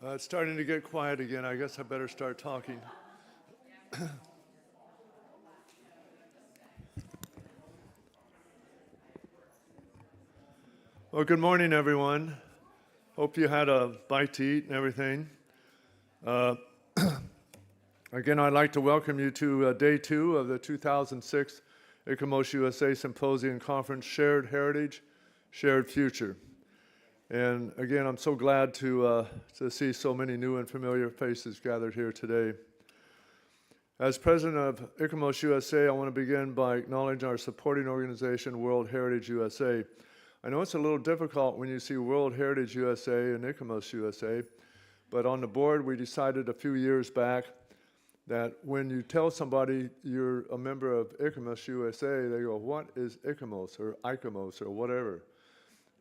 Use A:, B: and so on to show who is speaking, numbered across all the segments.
A: It's starting to get quiet again. I guess I better start talking. Well, good morning, everyone. Hope you had a bite to eat and everything. Again, I'd like to welcome you to day 2 of the 2006 ICOMOS-USA Symposium Conference, Shared Heritage, Shared Future. And again, I'm so glad to see so many new and familiar faces gathered here today. As president of ICOMOS-USA, I want to begin by acknowledging our supporting organization, World Heritage USA. I know it's a little difficult when you see World Heritage USA and ICOMOS-USA, but on the board we decided a few years back that when you tell somebody you're a member of ICOMOS-USA, they go, what is ICOMOS or ICOMOS or whatever?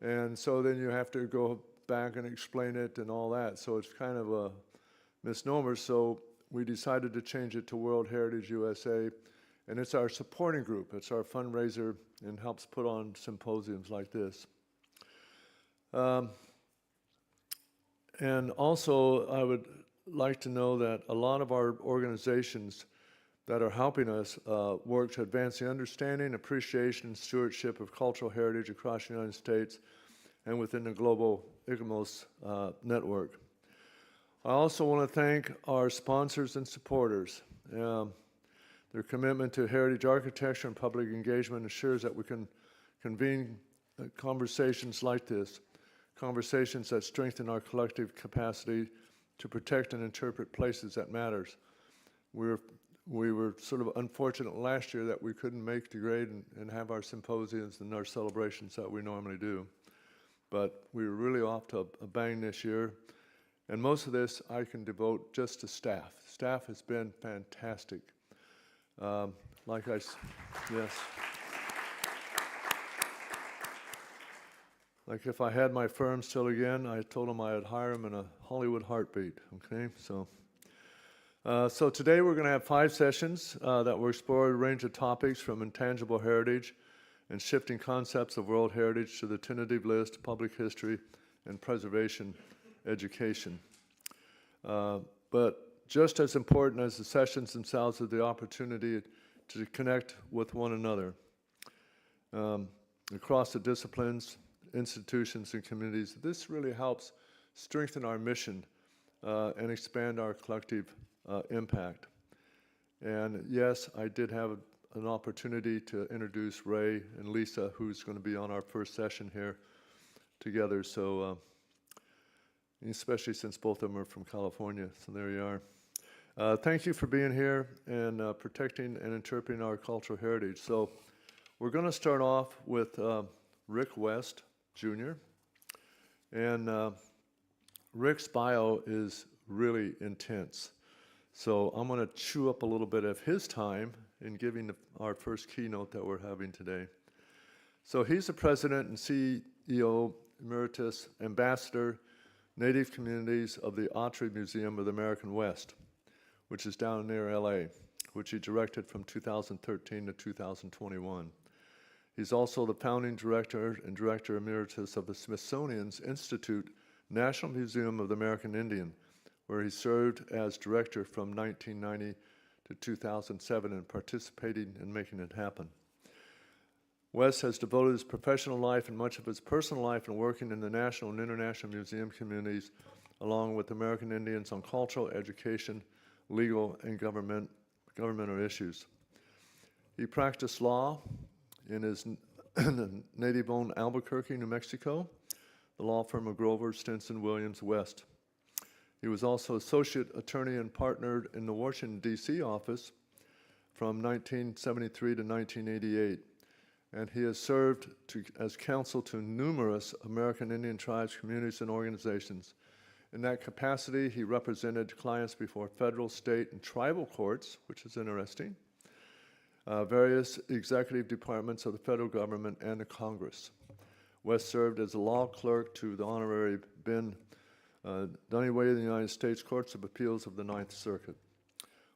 A: And so then you have to go back and explain it and all that. So it's kind of a misnomer. So we decided to change it to World Heritage USA. And it's our supporting group. It's our fundraiser and helps put on symposiums like this. And also, I would like to know that a lot of our organizations that are helping us work to advance the understanding, appreciation, and stewardship of cultural heritage across the United States and within the global ICOMOS network. I also want to thank our sponsors and supporters. Their commitment to heritage architecture and public engagement ensures that we can convene conversations like this, conversations that strengthen our collective capacity to protect and interpret places that matters. We were sort of unfortunate last year that we couldn't make the grade and have our symposiums and our celebrations that we normally do. But we were really off to a bang this year. And most of this I can devote just to staff. Staff has been fantastic. Yes. Like if I had my firm still again, I told them I'd hire them in a Hollywood heartbeat, okay? So today we're going to have 5 sessions that will explore a range of topics from intangible heritage and shifting concepts of world heritage to the tentative list, public history, and preservation education. But just as important as the sessions themselves is the opportunity to connect with one another across the disciplines, institutions, and communities. This really helps strengthen our mission and expand our collective impact. And yes, I did have an opportunity to introduce Ray and Lisa, who's going to be on our first session here together. So, especially since both of them are from California. So there you are. Thank you for being here and protecting and interpreting our cultural heritage. So we're going to start off with Rick West, Jr. And Rick's bio is really intense. So I'm going to chew up a little bit of his time in giving our first keynote that we're having today. So he's the president and CEO, Emeritus Ambassador, Native Communities of the Autry Museum of the American West, which is down near LA, which he directed from 2013 to 2021. He's also the founding director and director emeritus of the Smithsonian's Institute National Museum of the American Indian, where he served as director from 1990 to 2007 and participating in making it happen. Wes has devoted his professional life and much of his personal life in working in the national and international museum communities, along with American Indians on cultural, education, legal, and governmental issues. He practiced law in his native-owned Albuquerque, New Mexico, the law firm of Grover, Stinson, Williams, West. He was also associate attorney and partnered in the Washington, D.C. office from 1973 to 1988. And he has served as counsel to numerous American Indian tribes, communities, and organizations. In that capacity, he represented clients before federal, state, and tribal courts, which is interesting, various executive departments of the federal government, and the Congress. West served as a law clerk to the Honorary Ben Dunniway of the United States Courts of Appeals of the Ninth Circuit.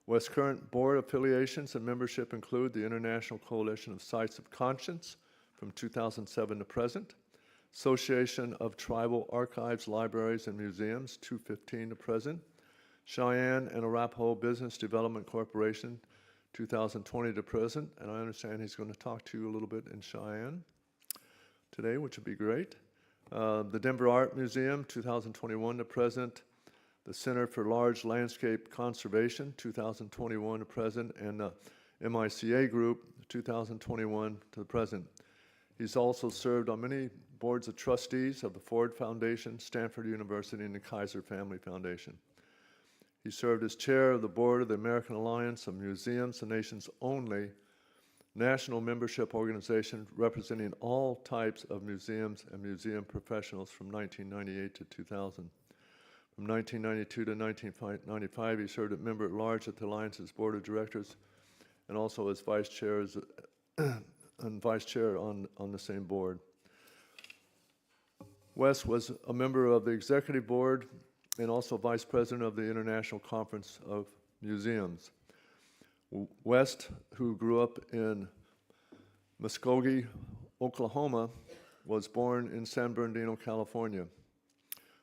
A: West's current board affiliations and membership include the International Coalition of Sites of Conscience from 2007 to present, Association of Tribal Archives, Libraries, and Museums, 215 to present. Cheyenne and Arapahoe Business Development Corporation, 2020 to present, and I understand he's going to talk to you a little bit in Cheyenne today, which would be great. The Denver Art Museum, 2021 to present. The Center for Large Landscape Conservation, 2021 to present, and the MICA Group, 2021 to the present. He's also served on many boards of trustees of the Ford Foundation, Stanford University, and the Kaiser Family Foundation. He served as chair of the board of the American Alliance of Museums, the nation's only national membership organization representing all types of museums and museum professionals from 1998 to 2000. From 1992 to 1995, he served as member at large at the Alliance's board of directors and also as vice chair on the same board. Wes was a member of the executive board and also vice president of the International Conference of Museums. West, who grew up in Muskogee, Oklahoma, was born in San Bernardino, California,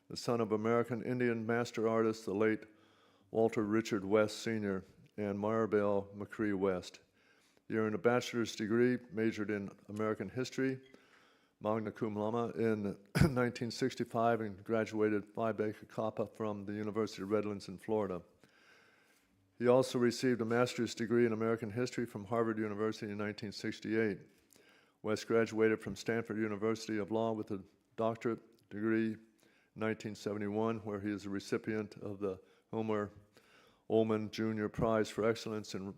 A: the son of American Indian master artist, the late Walter Richard West Sr. and Maribel McCree West. He earned a bachelor's degree, majored in American history, magna cum laude, in 1965, and graduated Phi Beta Kappa from the University of Redlands in Florida. He also received a master's degree in American history from Harvard University in 1968. West graduated from Stanford University of Law with a doctorate degree in 1971, where he is a recipient of the Homer Ullman Jr. Prize for Excellence in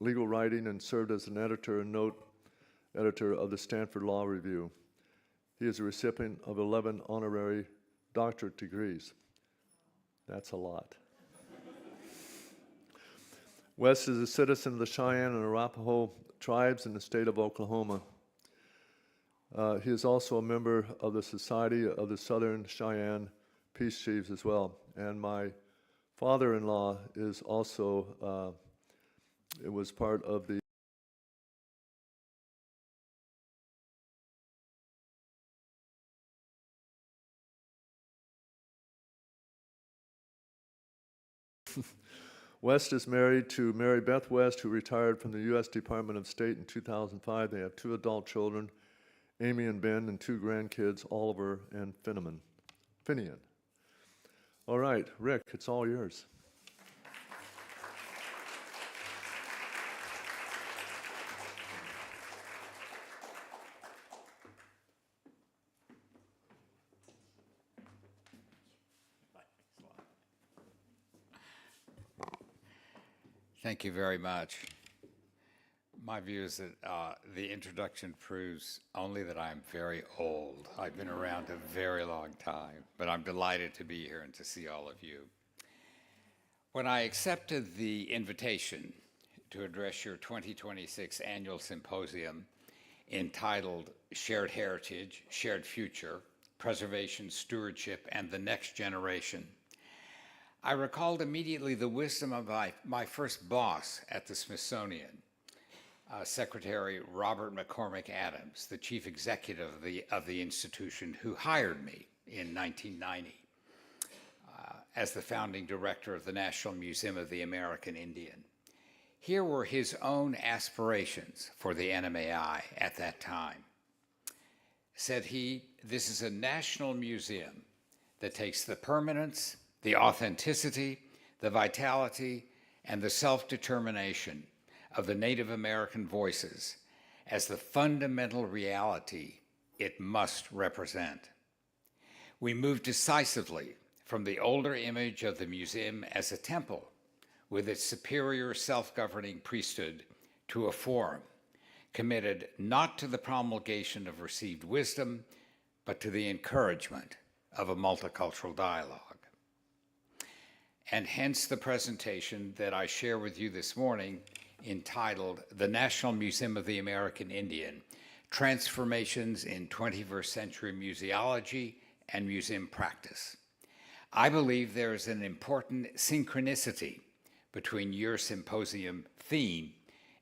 A: Legal Writing and served as an editor and note editor of the Stanford Law Review. He is a recipient of 11 honorary doctorate degrees. That's a lot. West is a citizen of the Cheyenne and Arapahoe tribes in the state of Oklahoma. He is also a member of the Society of the Southern Cheyenne Peace Chiefs as well. And my father-in-law is also, it was part of the West is married to Mary Beth West, who retired from the U.S. Department of State in 2005. They have 2 adult children, Amy and Ben, and 2 grandkids, Oliver and Finian. All right, Rick, it's all yours.
B: Thank you very much. My view is that the introduction proves only that I'm very old. I've been around a very long time, but I'm delighted to be here and to see all of you. When I accepted the invitation to address your 2026 annual symposium entitled Shared Heritage, Shared Future, Preservation, Stewardship, and the Next Generation, I recalled immediately the wisdom of my first boss at the Smithsonian, Secretary Robert McCormick Adams, the chief executive of the institution, who hired me in 1990 as the founding director of the National Museum of the American Indian. Here were his own aspirations for the NMAI at that time. Said he, "This is a national museum that takes the permanence, the authenticity, the vitality, and the self-determination of the Native American voices as the fundamental reality it must represent." We moved decisively from the older image of the museum as a temple with its superior self-governing priesthood to a forum committed not to the promulgation of received wisdom, but to the encouragement of a multicultural dialogue. And hence the presentation that I share with you this morning entitled The National Museum of the American Indian, Transformations in 21st Century Museology and Museum Practice. I believe there is an important synchronicity between your symposium theme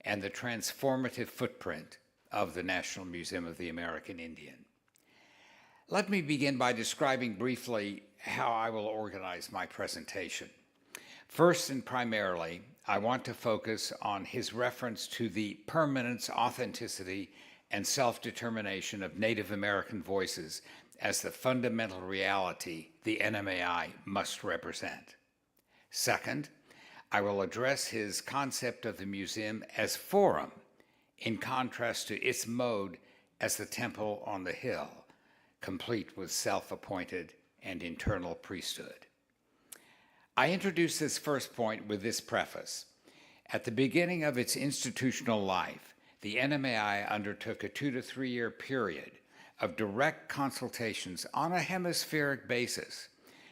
B: and the transformative footprint of the National Museum of the American Indian. Let me begin by describing briefly how I will organize my presentation. First and primarily, I want to focus on his reference to the permanence, authenticity, and self-determination of Native American voices as the fundamental reality the NMAI must represent. Second, I will address his concept of the museum as forum, in contrast to its mode as the temple on the hill, complete with self-appointed and internal priesthood. I introduce this first point with this preface. At the beginning of its institutional life, the NMAI undertook a 2 to 3 year period of direct consultations on a hemispheric basis,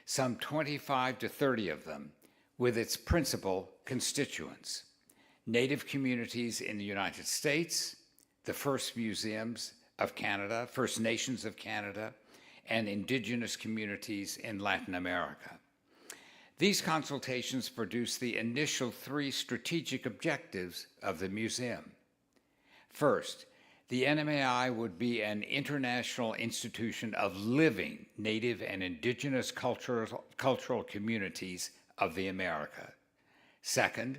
B: some 25 to 30 of them, with its principal constituents: Native communities in the United States, the First Museums of Canada, First Nations of Canada, and Indigenous communities in Latin America. These consultations produced the initial 3 strategic objectives of the museum. First, the NMAI would be an international institution of living Native and Indigenous cultural communities of the America. Second,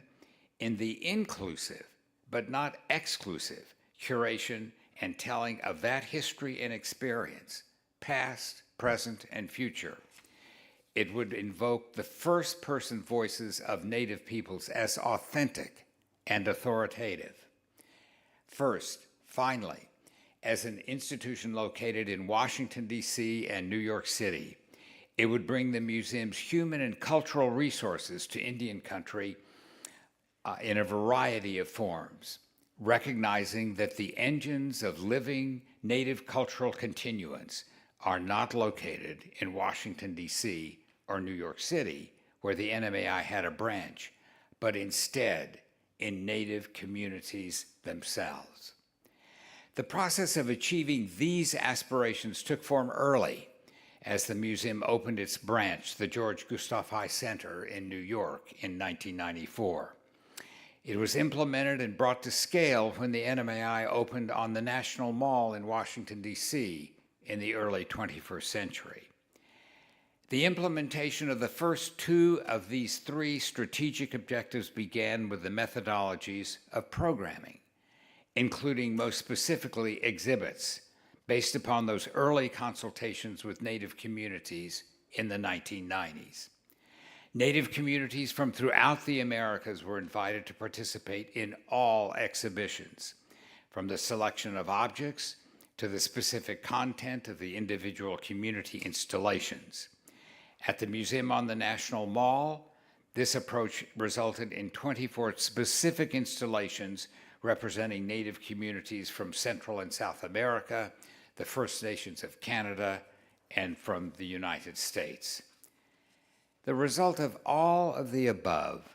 B: in the inclusive, but not exclusive, curation and telling of that history and experience, past, present, and future, it would invoke the first-person voices of Native peoples as authentic and authoritative. First, finally, as an institution located in Washington, D.C. and New York City, it would bring the museum's human and cultural resources to Indian country in a variety of forms, recognizing that the engines of living Native cultural continuance are not located in Washington, D.C. or New York City, where the NMAI had a branch, but instead in Native communities themselves. The process of achieving these aspirations took form early as the museum opened its branch, the George Gustav Heye Center in New York in 1994. It was implemented and brought to scale when the NMAI opened on the National Mall in Washington, D.C. in the early 21st century. The implementation of the first 2 of these 3 strategic objectives began with the methodologies of programming, including most specifically exhibits based upon those early consultations with Native communities in the 1990s. Native communities from throughout the Americas were invited to participate in all exhibitions, from the selection of objects to the specific content of the individual community installations. At the Museum on the National Mall, this approach resulted in 24 specific installations representing Native communities from Central and South America, the First Nations of Canada, and from the United States. The result of all of the above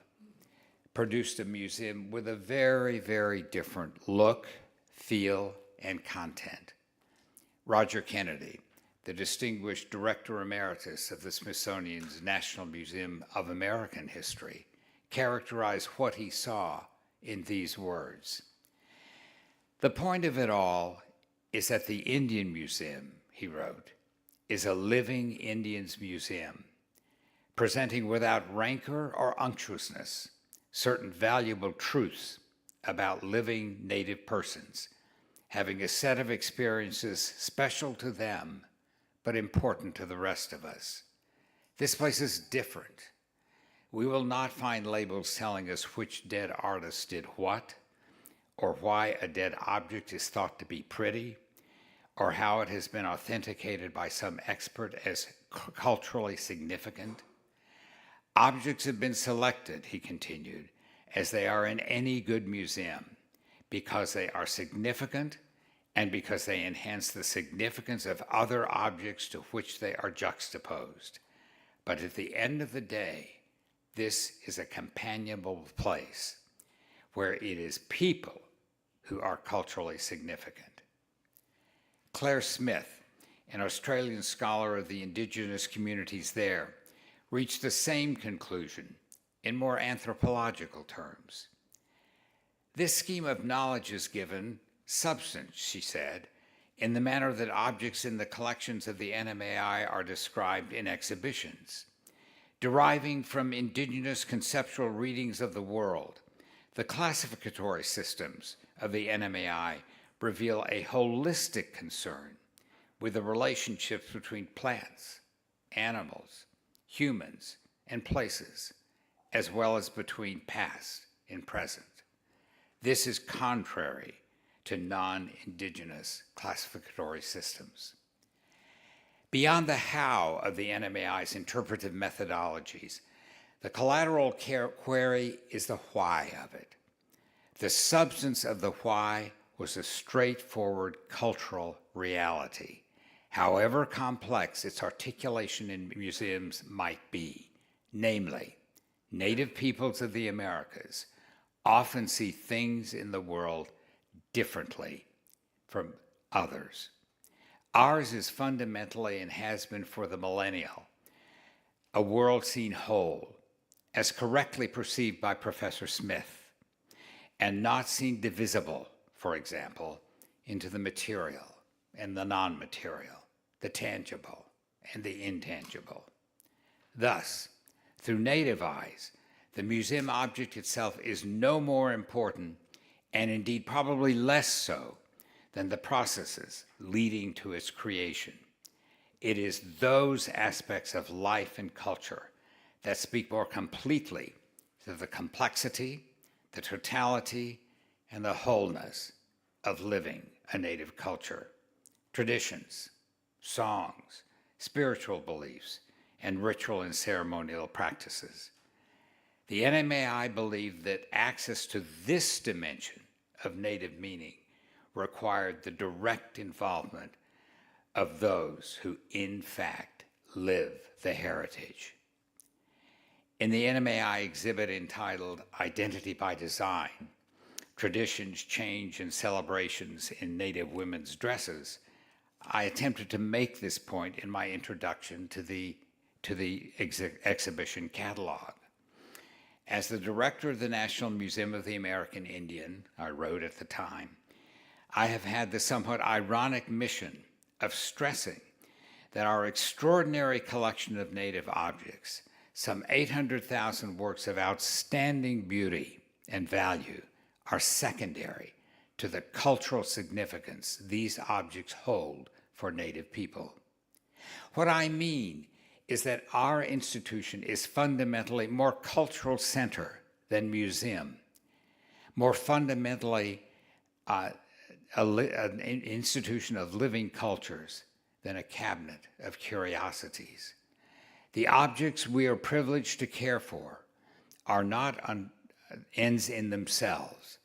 B: produced a museum with a very, very different look, feel, and content. Roger Kennedy, the distinguished Director Emeritus of the Smithsonian's National Museum of American History, characterized what he saw in these words. "The point of it all is that the Indian Museum," he wrote, "is a living Indians museum, presenting without rancor or unctuousness certain valuable truths about living Native persons, having a set of experiences special to them, but important to the rest of us. This place is different. We will not find labels telling us which dead artist did what, or why a dead object is thought to be pretty, or how it has been authenticated by some expert as culturally significant. Objects have been selected," he continued, "as they are in any good museum, because they are significant and because they enhance the significance of other objects to which they are juxtaposed. But at the end of the day, this is a companionable place where it is people who are culturally significant." Claire Smith, an Australian scholar of the Indigenous communities there, reached the same conclusion in more anthropological terms. "This scheme of knowledge is given substance," she said, in the manner that objects in the collections of the NMAI are described in exhibitions. Deriving from indigenous conceptual readings of the world, the classificatory systems of the NMAI reveal a holistic concern with the relationships between plants, animals, humans, and places, as well as between past and present. This is contrary to non-indigenous classificatory systems. Beyond the how of the NMAI's interpretive methodologies, the collateral query is the why of it. The substance of the why was a straightforward cultural reality, however complex its articulation in museums might be. Namely, Native peoples of the Americas often see things in the world differently from others. Ours is fundamentally, and has been for the millennial, a world seen whole, as correctly perceived by Professor Smith, and not seen divisible, for example, into the material and the non-material, the tangible and the intangible. Thus, through Native eyes, the museum object itself is no more important, and indeed probably less so, than the processes leading to its creation. It is those aspects of life and culture that speak more completely to the complexity, the totality, and the wholeness of living a Native culture. Traditions, songs, spiritual beliefs, and ritual and ceremonial practices. The NMAI believed that access to this dimension of Native meaning required the direct involvement of those who, in fact, live the heritage. In the NMAI exhibit entitled Identity by Design, Traditions, Change, and Celebrations in Native Women's Dresses, I attempted to make this point in my introduction to the exhibition catalog. As the director of the National Museum of the American Indian, I wrote at the time, I have had the somewhat ironic mission of stressing that our extraordinary collection of Native objects, some 800,000 works of outstanding beauty and value, are secondary to the cultural significance these objects hold for Native people. What I mean is that our institution is fundamentally more cultural center than museum, more fundamentally an institution of living cultures than a cabinet of curiosities. The objects we are privileged to care for are not ends in themselves,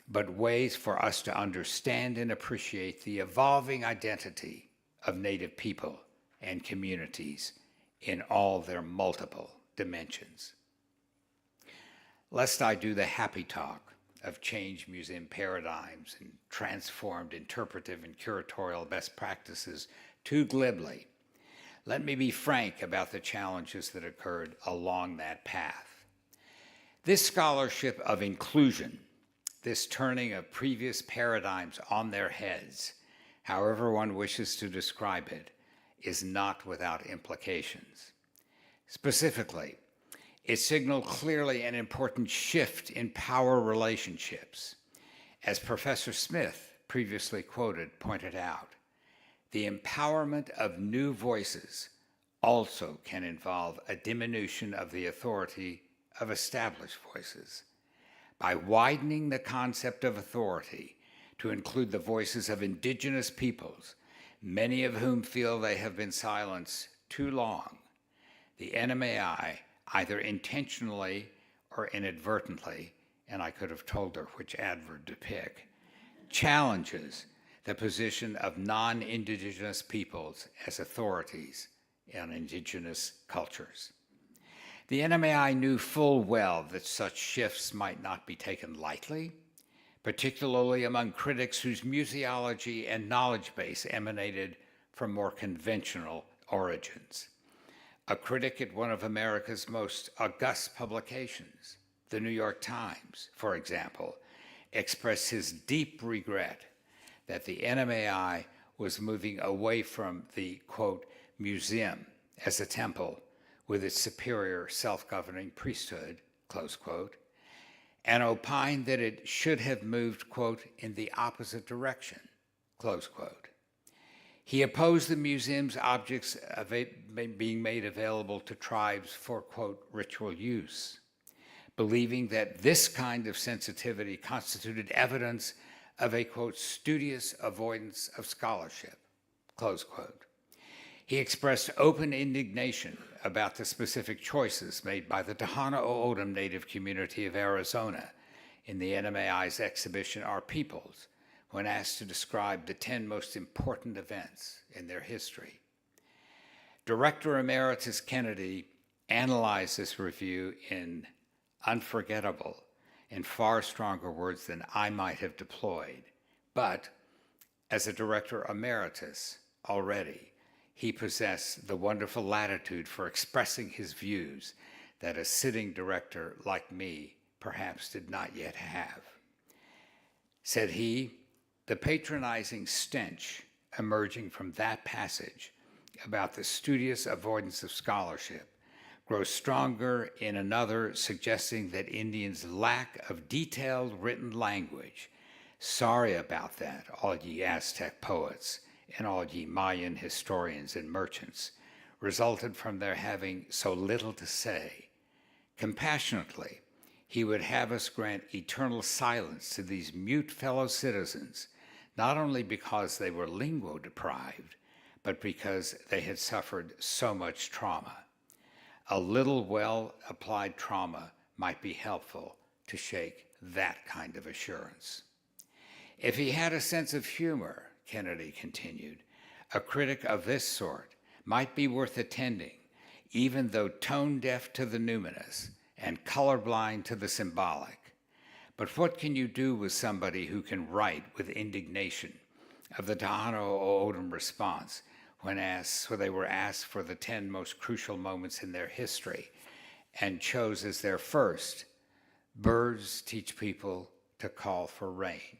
B: but ways for us to understand and appreciate the evolving identity of Native people and communities in all their multiple dimensions. Lest I do the happy talk of changed museum paradigms and transformed interpretive and curatorial best practices too glibly, let me be frank about the challenges that occurred along that path. This scholarship of inclusion, this turning of previous paradigms on their heads, however one wishes to describe it, is not without implications. Specifically, it signaled clearly an important shift in power relationships. As Professor Smith, previously quoted, pointed out, the empowerment of new voices also can involve a diminution of the authority of established voices. By widening the concept of authority to include the voices of indigenous peoples, many of whom feel they have been silenced too long, the NMAI, either intentionally or inadvertently, and I could have told her which adverb to pick, challenges the position of non-indigenous peoples as authorities in indigenous cultures. The NMAI knew full well that such shifts might not be taken lightly, particularly among critics whose museology and knowledge base emanated from more conventional origins. A critic at one of America's most august publications, the New York Times, for example, expressed his deep regret that the NMAI was moving away from the, quote, museum as a temple with its superior self-governing priesthood, close quote, and opined that it should have moved, quote, in the opposite direction, close quote. He opposed the museum's objects being made available to tribes for, quote, ritual use, believing that this kind of sensitivity constituted evidence of a, quote, studious avoidance of scholarship, close quote. He expressed open indignation about the specific choices made by the Tohono O'odham Native community of Arizona in the NMAI's exhibition Our Peoples, when asked to describe the 10 most important events in their history. Director Emeritus Kennedy analyzed this review in unforgettable, in far stronger words than I might have deployed. But as a Director Emeritus already, he possessed the wonderful latitude for expressing his views that a sitting director like me perhaps did not yet have. Said he, the patronizing stench emerging from that passage about the studious avoidance of scholarship grows stronger in another, suggesting that Indians' lack of detailed written language, sorry about that, all ye Aztec poets and all ye Mayan historians and merchants, resulted from their having so little to say. Compassionately, he would have us grant eternal silence to these mute fellow citizens, not only because they were lingo-deprived, but because they had suffered so much trauma. A little well-applied trauma might be helpful to shake that kind of assurance. If he had a sense of humor, Kennedy continued, a critic of this sort might be worth attending, even though tone-deaf to the numinous and colorblind to the symbolic. But what can you do with somebody who can write with indignation of the Tohono O'odham response when they were asked for the 10 most crucial moments in their history and chose as their first, birds teach people to call for rain,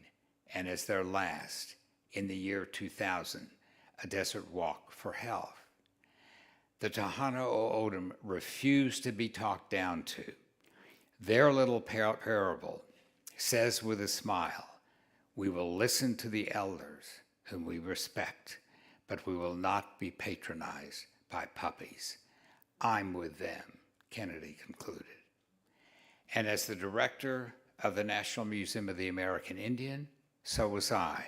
B: and as their last, in the year 2000, a desert walk for health. The Tohono O'odham refused to be talked down to. Their little parable says with a smile, we will listen to the elders whom we respect, but we will not be patronized by puppies. I'm with them, Kennedy concluded. And as the director of the National Museum of the American Indian, so was I.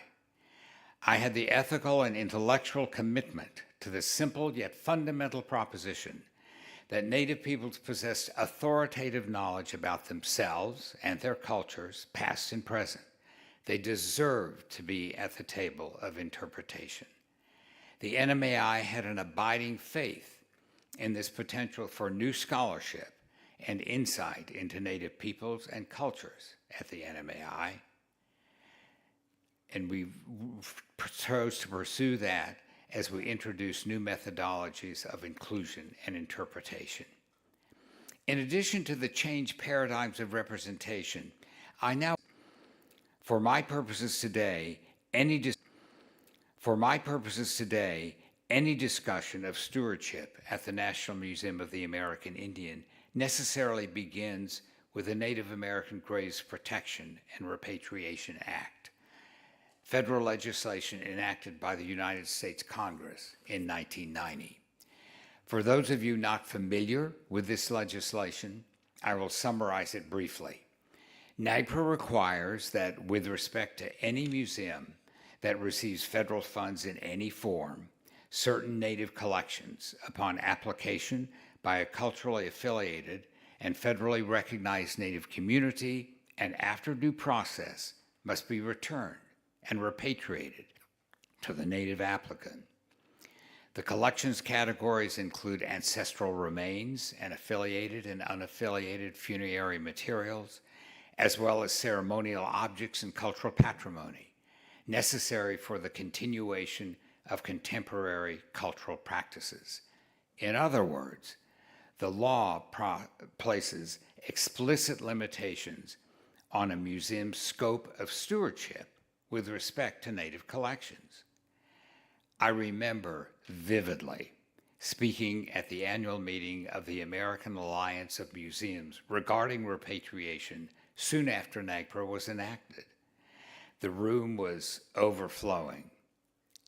B: I had the ethical and intellectual commitment to the simple yet fundamental proposition that Native peoples possessed authoritative knowledge about themselves and their cultures, past and present. They deserved to be at the table of interpretation. The NMAI had an abiding faith in this potential for new scholarship and insight into Native peoples and cultures at the NMAI. And we chose to pursue that as we introduce new methodologies of inclusion and interpretation. In addition to the changed paradigms of representation, for my purposes today, any discussion of stewardship at the National Museum of the American Indian necessarily begins with the Native American Graves Protection and Repatriation Act, federal legislation enacted by the United States Congress in 1990. For those of you not familiar with this legislation, I will summarize it briefly. NAGPRA requires that with respect to any museum that receives federal funds in any form, certain Native collections, upon application by a culturally affiliated and federally recognized Native community and after due process, must be returned and repatriated to the Native applicant. The collections categories include ancestral remains and affiliated and unaffiliated funerary materials, as well as ceremonial objects and cultural patrimony, necessary for the continuation of contemporary cultural practices. In other words, the law places explicit limitations on a museum's scope of stewardship with respect to Native collections. I remember vividly speaking at the annual meeting of the American Alliance of Museums regarding repatriation soon after NAGPRA was enacted. The room was overflowing.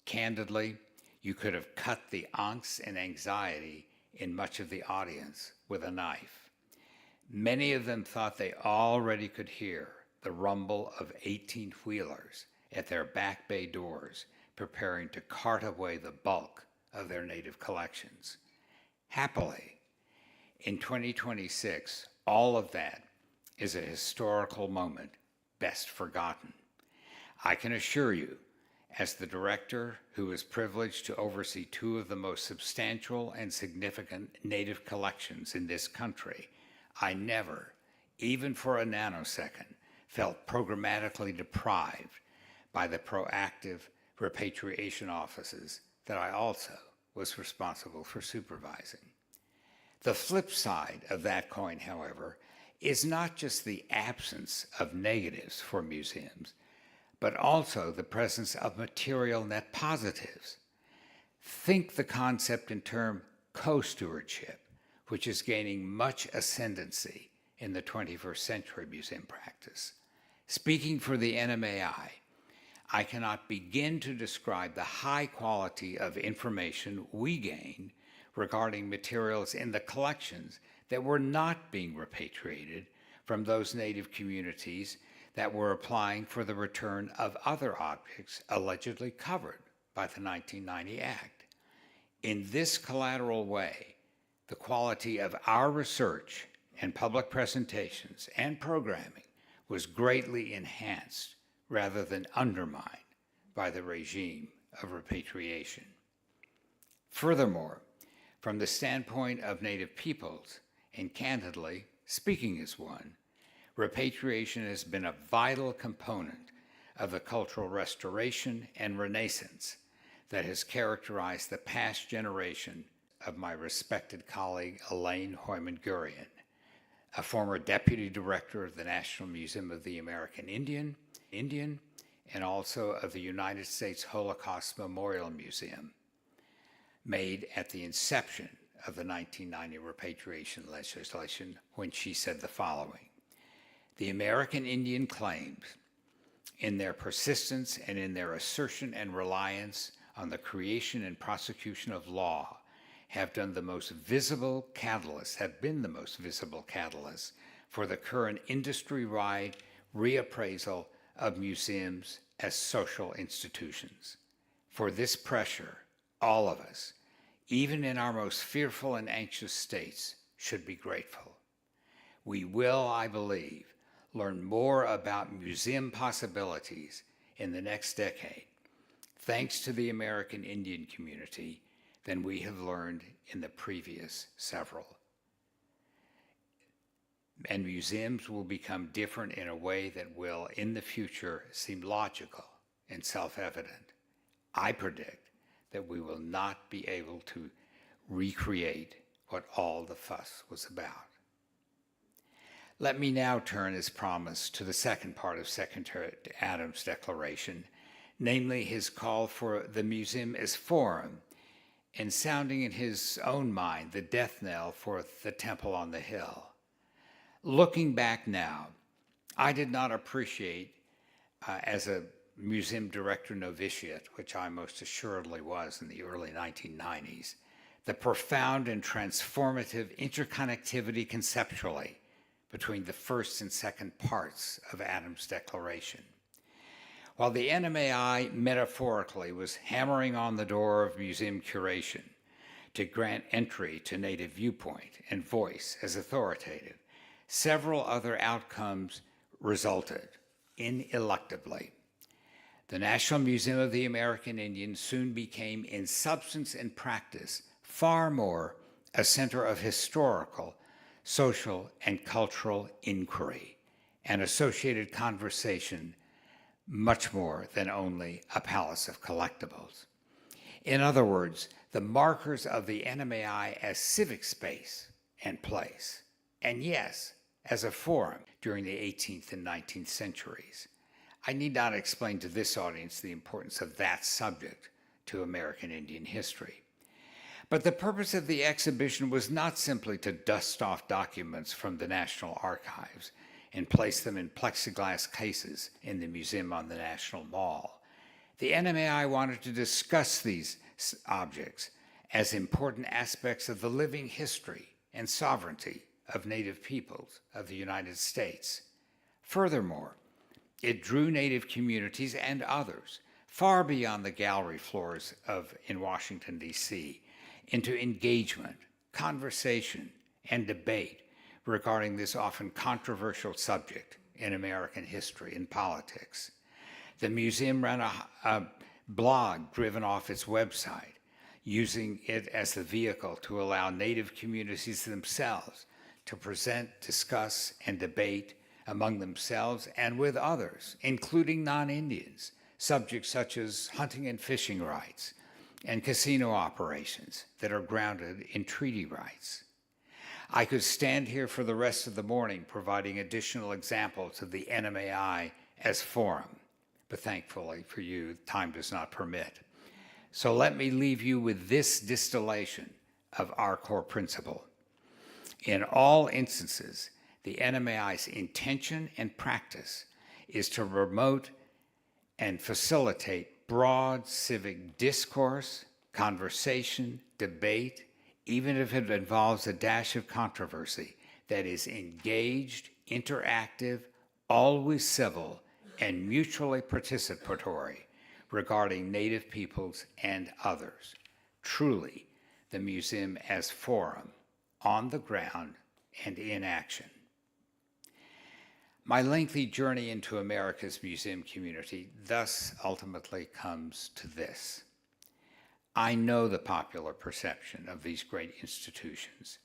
B: Candidly, you could have cut the angst and anxiety in much of the audience with a knife. Many of them thought they already could hear the rumble of 18-wheelers at their back bay doors preparing to cart away the bulk of their native collections. Happily, in 2026, all of that is a historical moment best forgotten. I can assure you, as the director who is privileged to oversee two of the most substantial and significant native collections in this country, I never, even for a nanosecond, felt programmatically deprived by the proactive repatriation offices that I also was responsible for supervising. The flip side of that coin, however, is not just the absence of negatives for museums, but also the presence of material net positives. Think the concept in term co-stewardship, which is gaining much ascendancy in the 21st century museum practice. Speaking for the NMAI, I cannot begin to describe the high quality of information we gain regarding materials in the collections that were not being repatriated from those native communities that were applying for the return of other objects allegedly covered by the 1990 Act. In this collateral way, the quality of our research and public presentations and programming was greatly enhanced rather than undermined by the regime of repatriation. Furthermore, from the standpoint of Native peoples, and candidly, speaking as one, repatriation has been a vital component of the cultural restoration and renaissance that has characterized the past generation of my respected colleague Elaine Hoyman-Gurian, a former deputy director of the National Museum of the American Indian, and also of the United States Holocaust Memorial Museum, made at the inception of the 1990 repatriation legislation, when she said the following: "The American Indian claims, in their persistence and in their assertion and reliance on the creation and prosecution of law, have been the most visible catalyst for the current industry-wide reappraisal of museums as social institutions. For this pressure, all of us, even in our most fearful and anxious states, should be grateful. We will, I believe, learn more about museum possibilities in the next decade, thanks to the American Indian community, than we have learned in the previous several. And museums will become different in a way that will, in the future, seem logical and self-evident. I predict that we will not be able to recreate what all the fuss was about." Let me now turn, as promised, to the second part of Secretary Adams' declaration, namely his call for the museum as forum, and sounding in his own mind the death knell for the Temple on the Hill. Looking back now, I did not appreciate, as a museum director novitiate, which I most assuredly was in the early 1990s, the profound and transformative interconnectivity conceptually between the first and second parts of Adams' declaration. While the NMAI metaphorically was hammering on the door of museum curation to grant entry to Native viewpoint and voice as authoritative, several other outcomes resulted ineluctably. The National Museum of the American Indian soon became, in substance and practice, far more a center of historical, social, and cultural inquiry and associated conversation, much more than only a palace of collectibles. In other words, the markers of the NMAI as civic space and place, and yes, as a forum during the 18th and 19th centuries. I need not explain to this audience the importance of that subject to American Indian history. But the purpose of the exhibition was not simply to dust off documents from the National Archives and place them in plexiglass cases in the museum on the National Mall. The NMAI wanted to discuss these objects as important aspects of the living history and sovereignty of Native peoples of the United States. Furthermore, it drew Native communities and others far beyond the gallery floors in Washington, D.C., into engagement, conversation, and debate regarding this often controversial subject in American history and politics. The museum ran a blog driven off its website, using it as the vehicle to allow Native communities themselves to present, discuss, and debate among themselves and with others, including non-Indians, subjects such as hunting and fishing rights and casino operations that are grounded in treaty rights. I could stand here for the rest of the morning providing additional examples of the NMAI as forum, but thankfully for you, time does not permit. So let me leave you with this distillation of our core principle. In all instances, the NMAI's intention and practice is to promote and facilitate broad civic discourse, conversation, debate, even if it involves a dash of controversy that is engaged, interactive, always civil, and mutually participatory regarding Native peoples and others. Truly, the museum as forum, on the ground and in action. My lengthy journey into America's museum community thus ultimately comes to this. I know the popular perception of these great institutions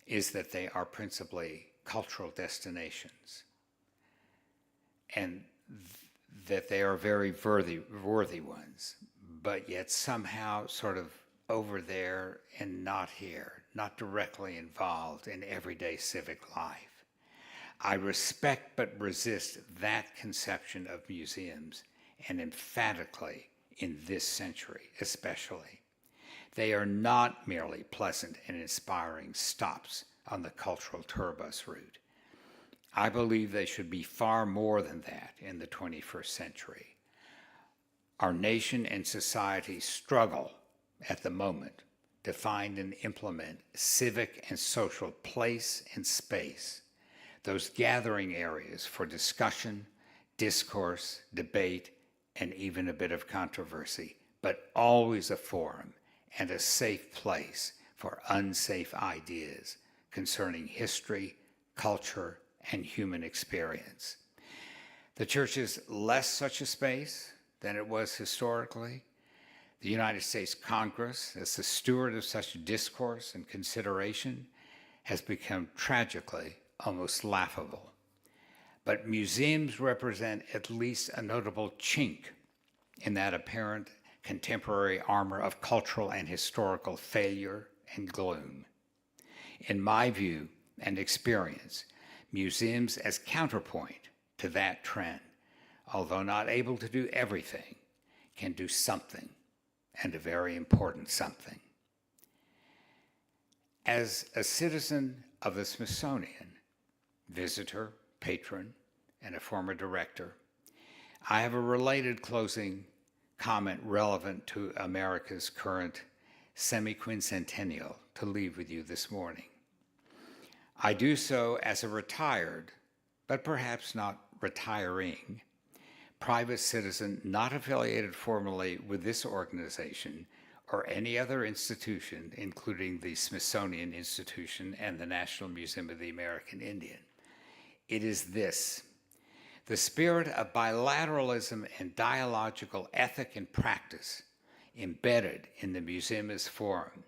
B: is that they are principally cultural destinations and that they are very worthy ones, but yet somehow sort of over there and not here, not directly involved in everyday civic life. I respect but resist that conception of museums, and emphatically in this century especially. They are not merely pleasant and inspiring stops on the cultural tourbus route. I believe they should be far more than that in the 21st century. Our nation and society struggle at the moment to find and implement civic and social place and space, those gathering areas for discussion, discourse, debate, and even a bit of controversy, but always a forum and a safe place for unsafe ideas concerning history, culture, and human experience. The church is less such a space than it was historically. The United States Congress, as the steward of such discourse and consideration, has become tragically almost laughable. But museums represent at least a notable chink in that apparent contemporary armor of cultural and historical failure and gloom. In my view and experience, museums as counterpoint to that trend, although not able to do everything, can do something, and a very important something. As a citizen of the Smithsonian, visitor, patron, and a former director, I have a related closing comment relevant to America's current semi-quincentennial to leave with you this morning. I do so as a retired, but perhaps not retiring, private citizen not affiliated formally with this organization or any other institution, including the Smithsonian Institution and the National Museum of the American Indian. It is this: the spirit of bilateralism and dialogical ethic and practice embedded in the museum as forum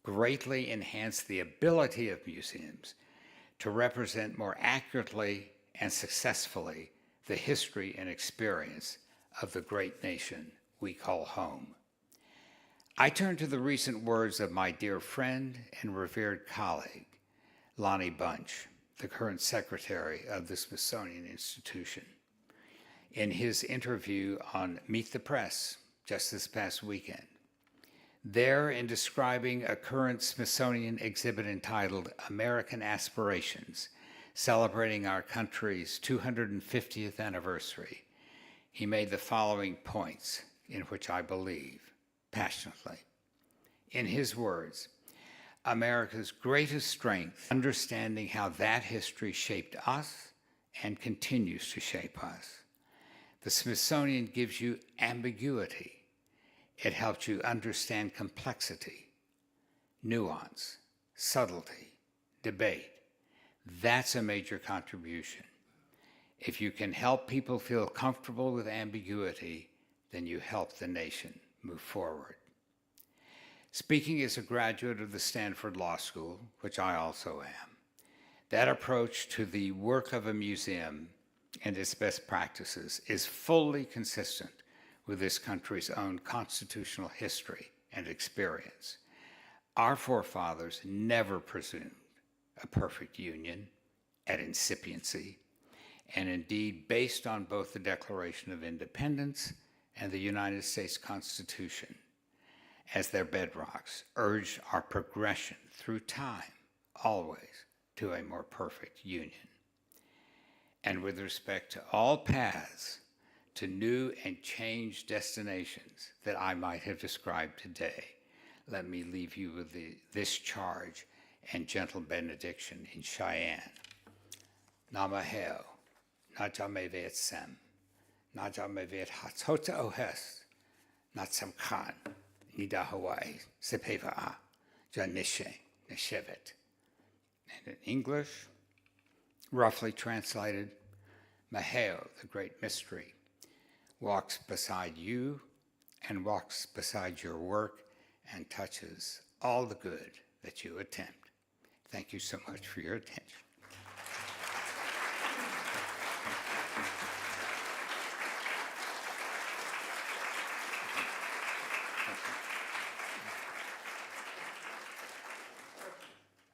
B: greatly enhance the ability of museums to represent more accurately and successfully the history and experience of the great nation we call home. I turn to the recent words of my dear friend and revered colleague, Lonnie Bunch, the current secretary of the Smithsonian Institution. In his interview on Meet the Press just this past weekend. There, in describing a current Smithsonian exhibit entitled American Aspirations, celebrating our country's 250th anniversary, he made the following points in which I believe passionately. In his words, America's greatest strength, understanding how that history shaped us and continues to shape us. The Smithsonian gives you ambiguity. It helps you understand complexity, nuance, subtlety, debate. That's a major contribution. If you can help people feel comfortable with ambiguity, then you help the nation move forward. Speaking as a graduate of the Stanford Law School, which I also am, that approach to the work of a museum and its best practices is fully consistent with this country's own constitutional history and experience. Our forefathers never presumed a perfect union at incipiency, and indeed, based on both the Declaration of Independence and the United States Constitution as their bedrocks, urged our progression through time, always, to a more perfect union. And with respect to all paths to new and changed destinations that I might have described today, let me leave you with this charge and gentle benediction in Cheyenne. Namaheo, Najamevet Sem, Najamevet Hatzota Ohes, Natsam Khan, Nida Hawaii, Sepeva, Janishe, Neshevet. And in English, roughly translated, Maheo, the great mystery, walks beside you and walks beside your work and touches all the good that you attempt. Thank you so much for your attention.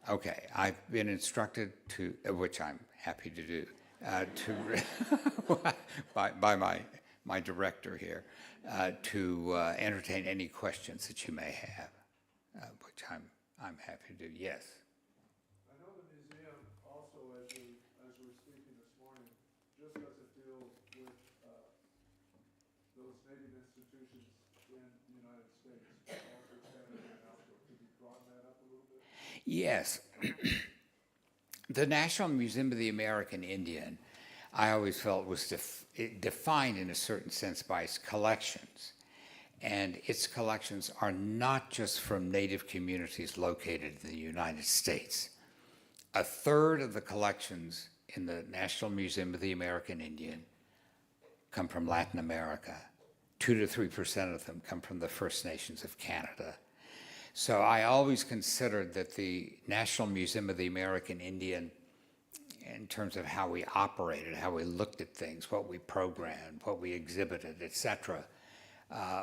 B: Okay, I've been instructed to, which I'm happy to do, by my director here, to entertain any questions that you may have, which I'm happy to do. Yes.
A: I know the museum also, as we were speaking this morning, just as it deals with those Native institutions in the United States, also Canada and elsewhere. Could you broaden that up a little bit?
B: Yes. The National Museum of the American Indian, I always felt was defined in a certain sense by its collections. And its collections are not just from Native communities located in the United States. A third of the collections in the National Museum of the American Indian come from Latin America. 2 to 3% of them come from the First Nations of Canada. So I always considered that the National Museum of the American Indian, in terms of how we operated, how we looked at things, what we programmed, what we exhibited, et cetera,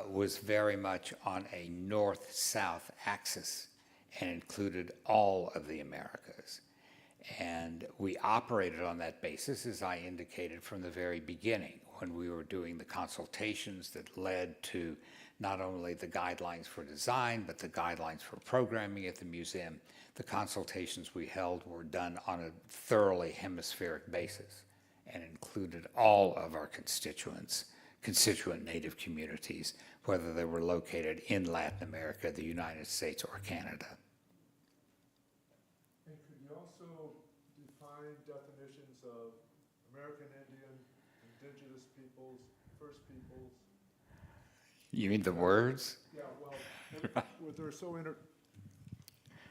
B: was very much on a north-south axis and included all of the Americas. And we operated on that basis, as I indicated from the very beginning, when we were doing the consultations that led to not only the guidelines for design, but the guidelines for programming at the museum. The consultations we held were done on a thoroughly hemispheric basis and included all of our constituent Native communities, whether they were located in Latin America, the United States, or Canada.
A: And could you also define definitions of American Indian, indigenous peoples, First Peoples?
B: You mean the words?
A: Yeah, well,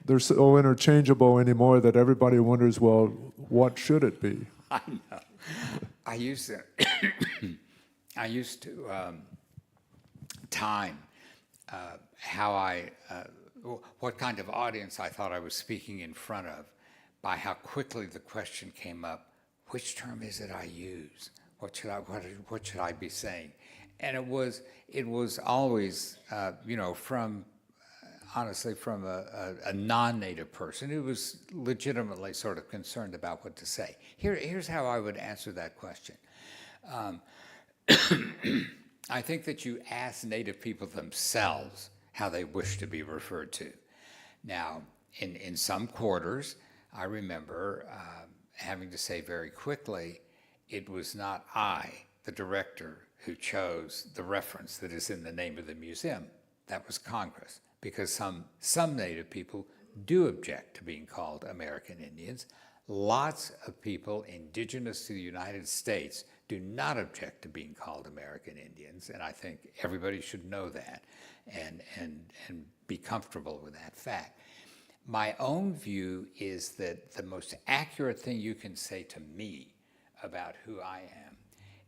A: they're so interchangeable anymore that everybody wonders, well, what should it be?
B: I know. I used to time what kind of audience I thought I was speaking in front of by how quickly the question came up, which term is it I use? What should I be saying? And it was always, honestly, from a non-native person who was legitimately sort of concerned about what to say. Here's how I would answer that question. I think that you ask Native people themselves how they wish to be referred to. Now, in some quarters, I remember having to say very quickly, it was not I, the director, who chose the reference that is in the name of the museum. That was Congress, because some Native people do object to being called American Indians. Lots of people indigenous to the United States do not object to being called American Indians, and I think everybody should know that and be comfortable with that fact. My own view is that the most accurate thing you can say to me about who I am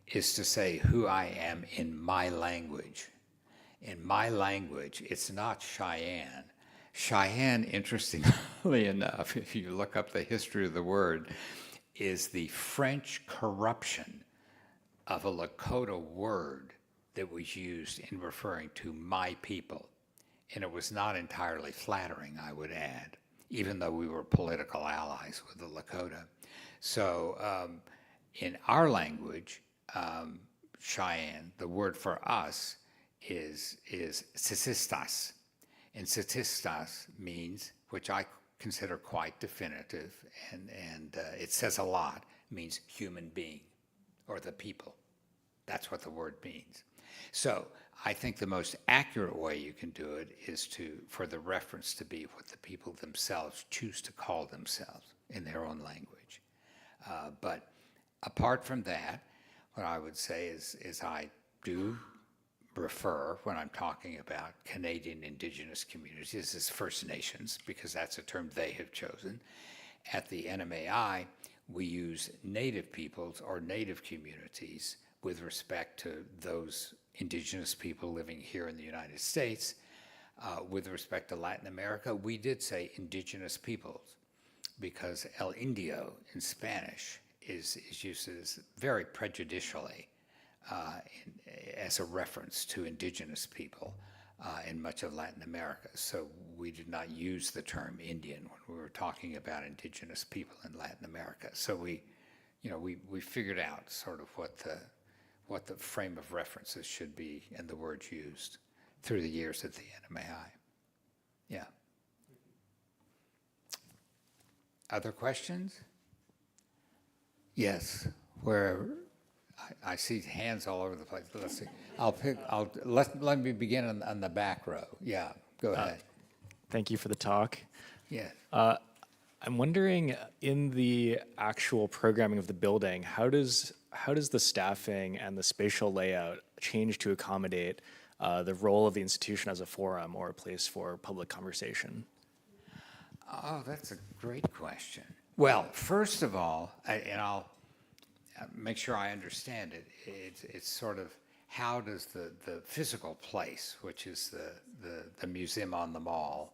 B: is to say who I am in my language. In my language, it's not Cheyenne. Cheyenne, interestingly enough, if you look up the history of the word, is the French corruption of a Lakota word that was used in referring to my people. And it was not entirely flattering, I would add, even though we were political allies with the Lakota. So in our language, Cheyenne, the word for us is sisistas. And sisistas means, which I consider quite definitive, and it says a lot, means human being, or the people. That's what the word means. So I think the most accurate way you can do it is for the reference to be what the people themselves choose to call themselves in their own language. But apart from that, what I would say is I do refer, when I'm talking about Canadian Indigenous communities, as First Nations, because that's a term they have chosen. At the NMAI, we use Native peoples or Native communities with respect to those Indigenous people living here in the United States. With respect to Latin America, we did say Indigenous peoples because El Indio in Spanish is used as very prejudicially as a reference to Indigenous people in much of Latin America. So we did not use the term Indian when we were talking about Indigenous people in Latin America. So we figured out sort of what the frame of references should be and the words used through the years at the NMAI. Yeah. Other questions? Yes, where I see hands all over the place. Let's see. Let me begin on the back row. Yeah, go ahead.
C: Thank you for the talk.
B: Yeah.
C: I'm wondering, in the actual programming of the building, how does the staffing and the spatial layout change to accommodate the role of the institution as a forum or a place for public conversation?
B: Oh, that's a great question. Well, first of all, and I'll make sure I understand it, it's sort of how does the physical place, which is the museum on the mall,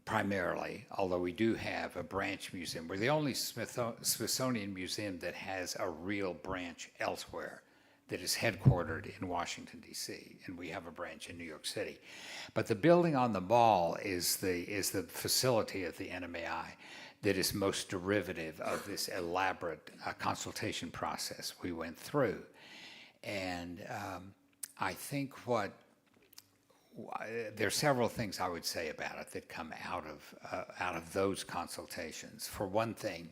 B: primarily, although we do have a branch museum. We're the only Smithsonian museum that has a real branch elsewhere that is headquartered in Washington, D.C., and we have a branch in New York City. But the building on the mall is the facility at the NMAI that is most derivative of this elaborate consultation process we went through. And I think there are several things I would say about it that come out of those consultations. For one thing,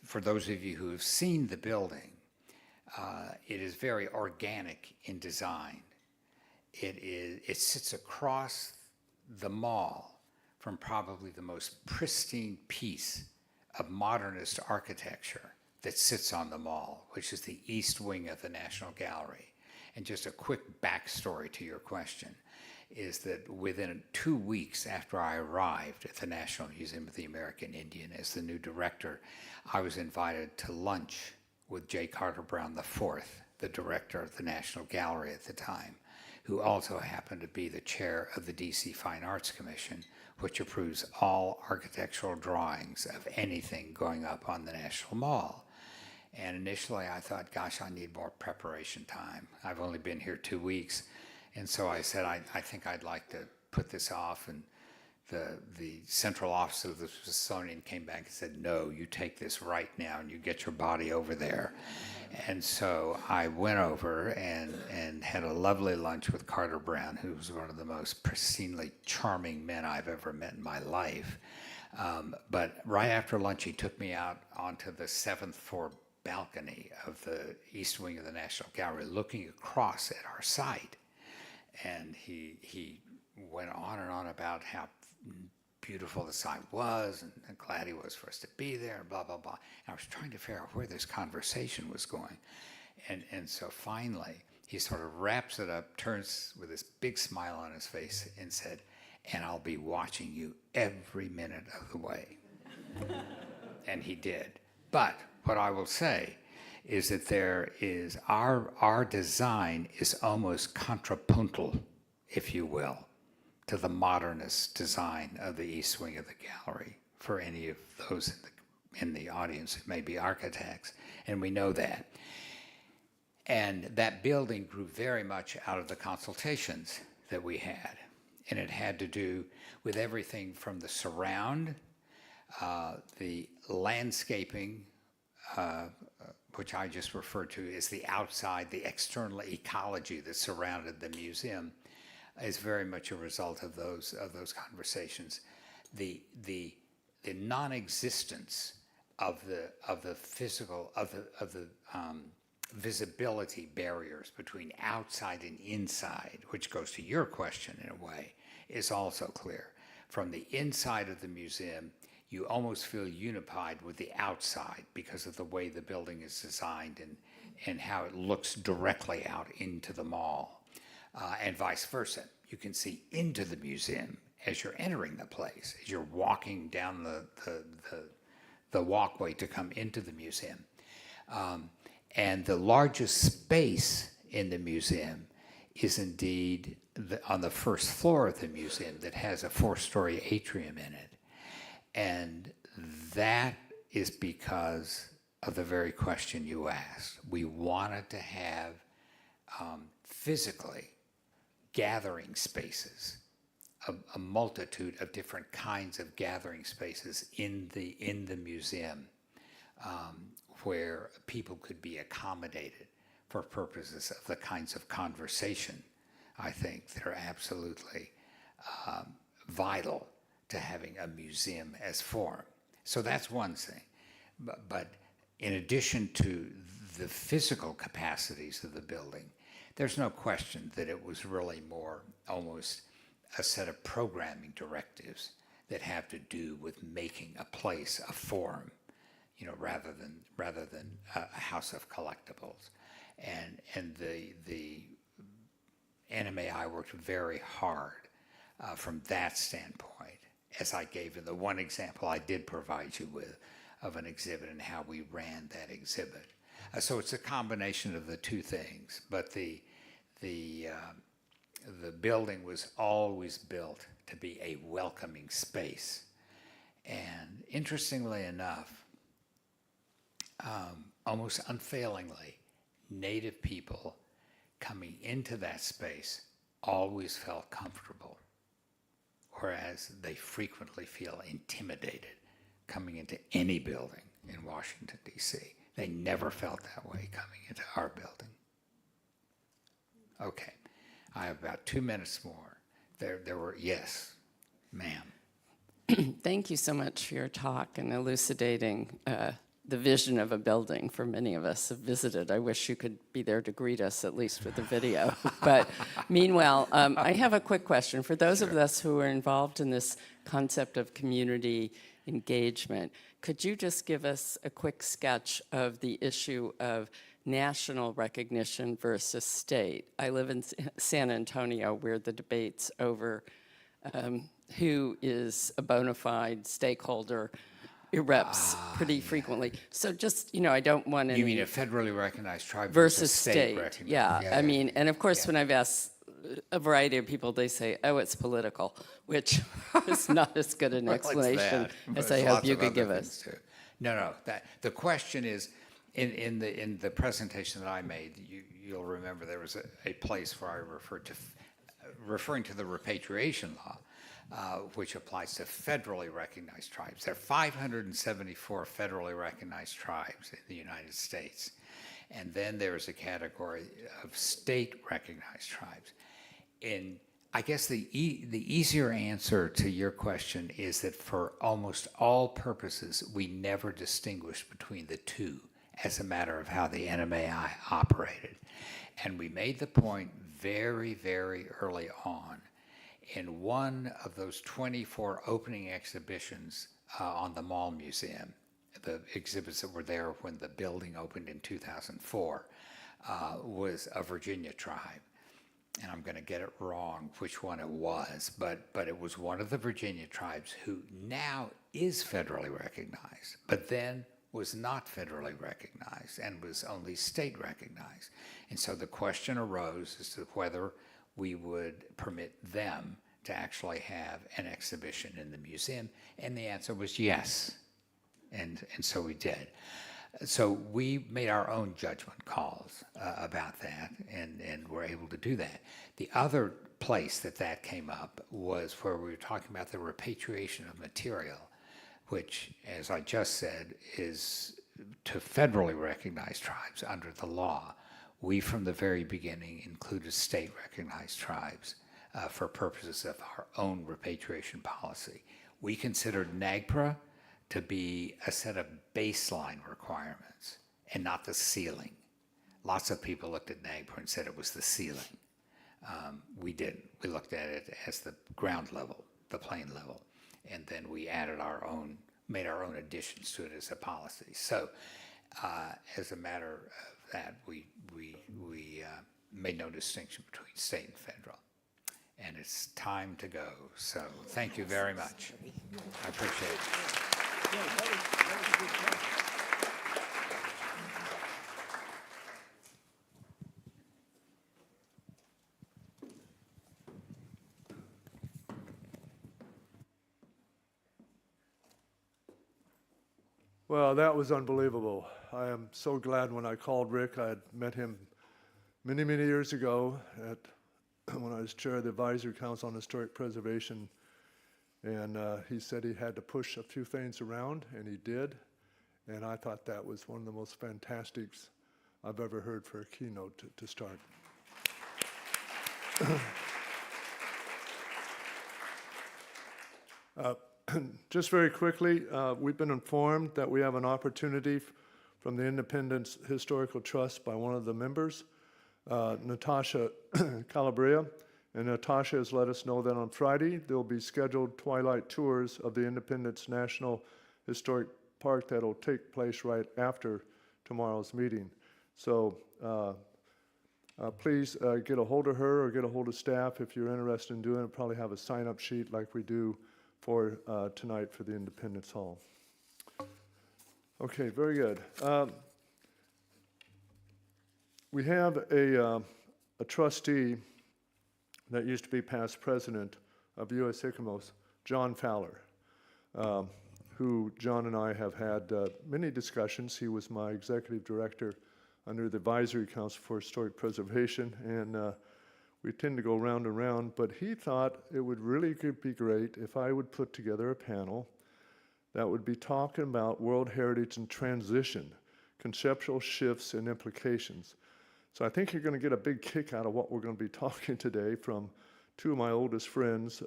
B: for those of you who have seen the building, it is very organic in design. It sits across the mall from probably the most pristine piece of modernist architecture that sits on the mall, which is the east wing of the National Gallery. And just a quick backstory to your question is that within 2 weeks after I arrived at the National Museum of the American Indian as the new director, I was invited to lunch with J. Carter Brown IV, the director of the National Gallery at the time, who also happened to be the chair of the DC Fine Arts Commission, which approves all architectural drawings of anything going up on the National Mall. And initially I thought, gosh, I need more preparation time. I've only been here 2 weeks. And so I said, I think I'd like to put this off and the central office of the Smithsonian came back and said, no, you take this right now and you get your body over there. And so I went over and had a lovely lunch with Carter Brown, who was one of the most pristinely charming men I've ever met in my life. But right after lunch, he took me out onto the 7th floor balcony of the east wing of the National Gallery, looking across at our site. And he went on and on about how beautiful the site was and glad he was for us to be there, and blah, blah, blah. And I was trying to figure out where this conversation was going. And so finally, he sort of wraps it up, turns with this big smile on his face and said, and I'll be watching you every minute of the way. And he did. But what I will say is that there is, our design is almost contrapuntal, if you will, to the modernist design of the east wing of the gallery, for any of those in the audience who may be architects, and we know that. And that building grew very much out of the consultations that we had, and it had to do with everything from the surround, the landscaping, which I just referred to as the outside, the external ecology that surrounded the museum, is very much a result of those conversations. The non-existence of the physical visibility barriers between outside and inside, which goes to your question in a way, is also clear. From the inside of the museum, you almost feel unified with the outside because of the way the building is designed and how it looks directly out into the mall. And vice versa. You can see into the museum as you're entering the place, as you're walking down the walkway to come into the museum. And the largest space in the museum is indeed on the first floor of the museum that has a 4-story atrium in it. And that is because of the very question you asked. We wanted to have physically gathering spaces, a multitude of different kinds of gathering spaces in the museum, where people could be accommodated for purposes of the kinds of conversation, I think, that are absolutely vital to having a museum as form. So that's one thing. But in addition to the physical capacities of the building, there's no question that it was really more almost a set of programming directives that have to do with making a place a form, rather than a house of collectibles. And the NMAI worked very hard from that standpoint, as I gave in the one example I did provide you with of an exhibit and how we ran that exhibit. So it's a combination of the two things, but the building was always built to be a welcoming space. And interestingly enough, almost unfailingly, Native people coming into that space always felt comfortable, whereas they frequently feel intimidated coming into any building in Washington, D.C. They never felt that way coming into our building. Okay, I have about 2 minutes more. There were, yes, ma'am.
D: Thank you so much for your talk and elucidating the vision of a building for many of us have visited. I wish you could be there to greet us, at least with the video. But meanwhile, I have a quick question. For those of us who are involved in this concept of community engagement, could you just give us a quick sketch of the issue of national recognition versus state? I live in San Antonio, where the debates over who is a bona fide stakeholder erupts pretty frequently. So just, I don't want any...
B: You mean a federally recognized tribe
D: versus
B: state
D: state, yeah. I mean, and of course, when I've asked a variety of people, they say, oh, it's political, which is not as good an explanation as I hope you could give us.
B: No, the question is, in the presentation that I made, you'll remember there was a place where I referring to the repatriation law, which applies to federally recognized tribes. There are 574 federally recognized tribes in the United States. And then there's a category of state recognized tribes. And I guess the easier answer to your question is that for almost all purposes, we never distinguished between the two as a matter of how the NMAI operated. And we made the point very, very early on in one of those 24 opening exhibitions on the Mall Museum, the exhibits that were there when the building opened in 2004, was a Virginia tribe. And I'm going to get it wrong which one it was, but it was one of the Virginia tribes who now is federally recognized, but then was not federally recognized and was only state recognized. And so the question arose as to whether we would permit them to actually have an exhibition in the museum, and the answer was yes. And so we did. So we made our own judgment calls about that, and were able to do that. The other place that came up was where we were talking about the repatriation of material, which, as I just said, is to federally recognized tribes under the law. We, from the very beginning, included state-recognized tribes for purposes of our own repatriation policy. We considered NAGPRA to be a set of baseline requirements and not the ceiling. Lots of people looked at NAGPRA and said it was the ceiling. We didn't. We looked at it as the ground level, the plane level, and then we added our own, made our own additions to it as a policy. So as a matter of that, we made no distinction between state and federal. And it's time to go. So thank you very much. I appreciate it.
A: Well, that was unbelievable. I am so glad when I called Rick. I had met him many, many years ago when I was chair of the Advisory Council on Historic Preservation. And he said he had to push a few things around, and he did. And I thought that was one of the most fantastics I've ever heard for a keynote to start. Just very quickly, we've been informed that we have an opportunity from the Independence Historical Trust by one of the members, Natasha Calabria. And Natasha has let us know that on Friday, there'll be scheduled twilight tours of the Independence National Historic Park that'll take place right after tomorrow's meeting. So please get a hold of her or get a hold of staff if you're interested in doing it. Probably have a sign-up sheet like we do for tonight for the Independence Hall. Okay, very good. We have a trustee that used to be past president of US ICOMOS, John Fowler, who John and I have had many discussions. He was my executive director under the Advisory Council for Historic Preservation, and we tend to go round and round, but he thought it would really be great if I would put together a panel that would be talking about World Heritage and transition, conceptual shifts and implications. So I think you're going to get a big kick out of what we're going to be talking today from two of my oldest friends,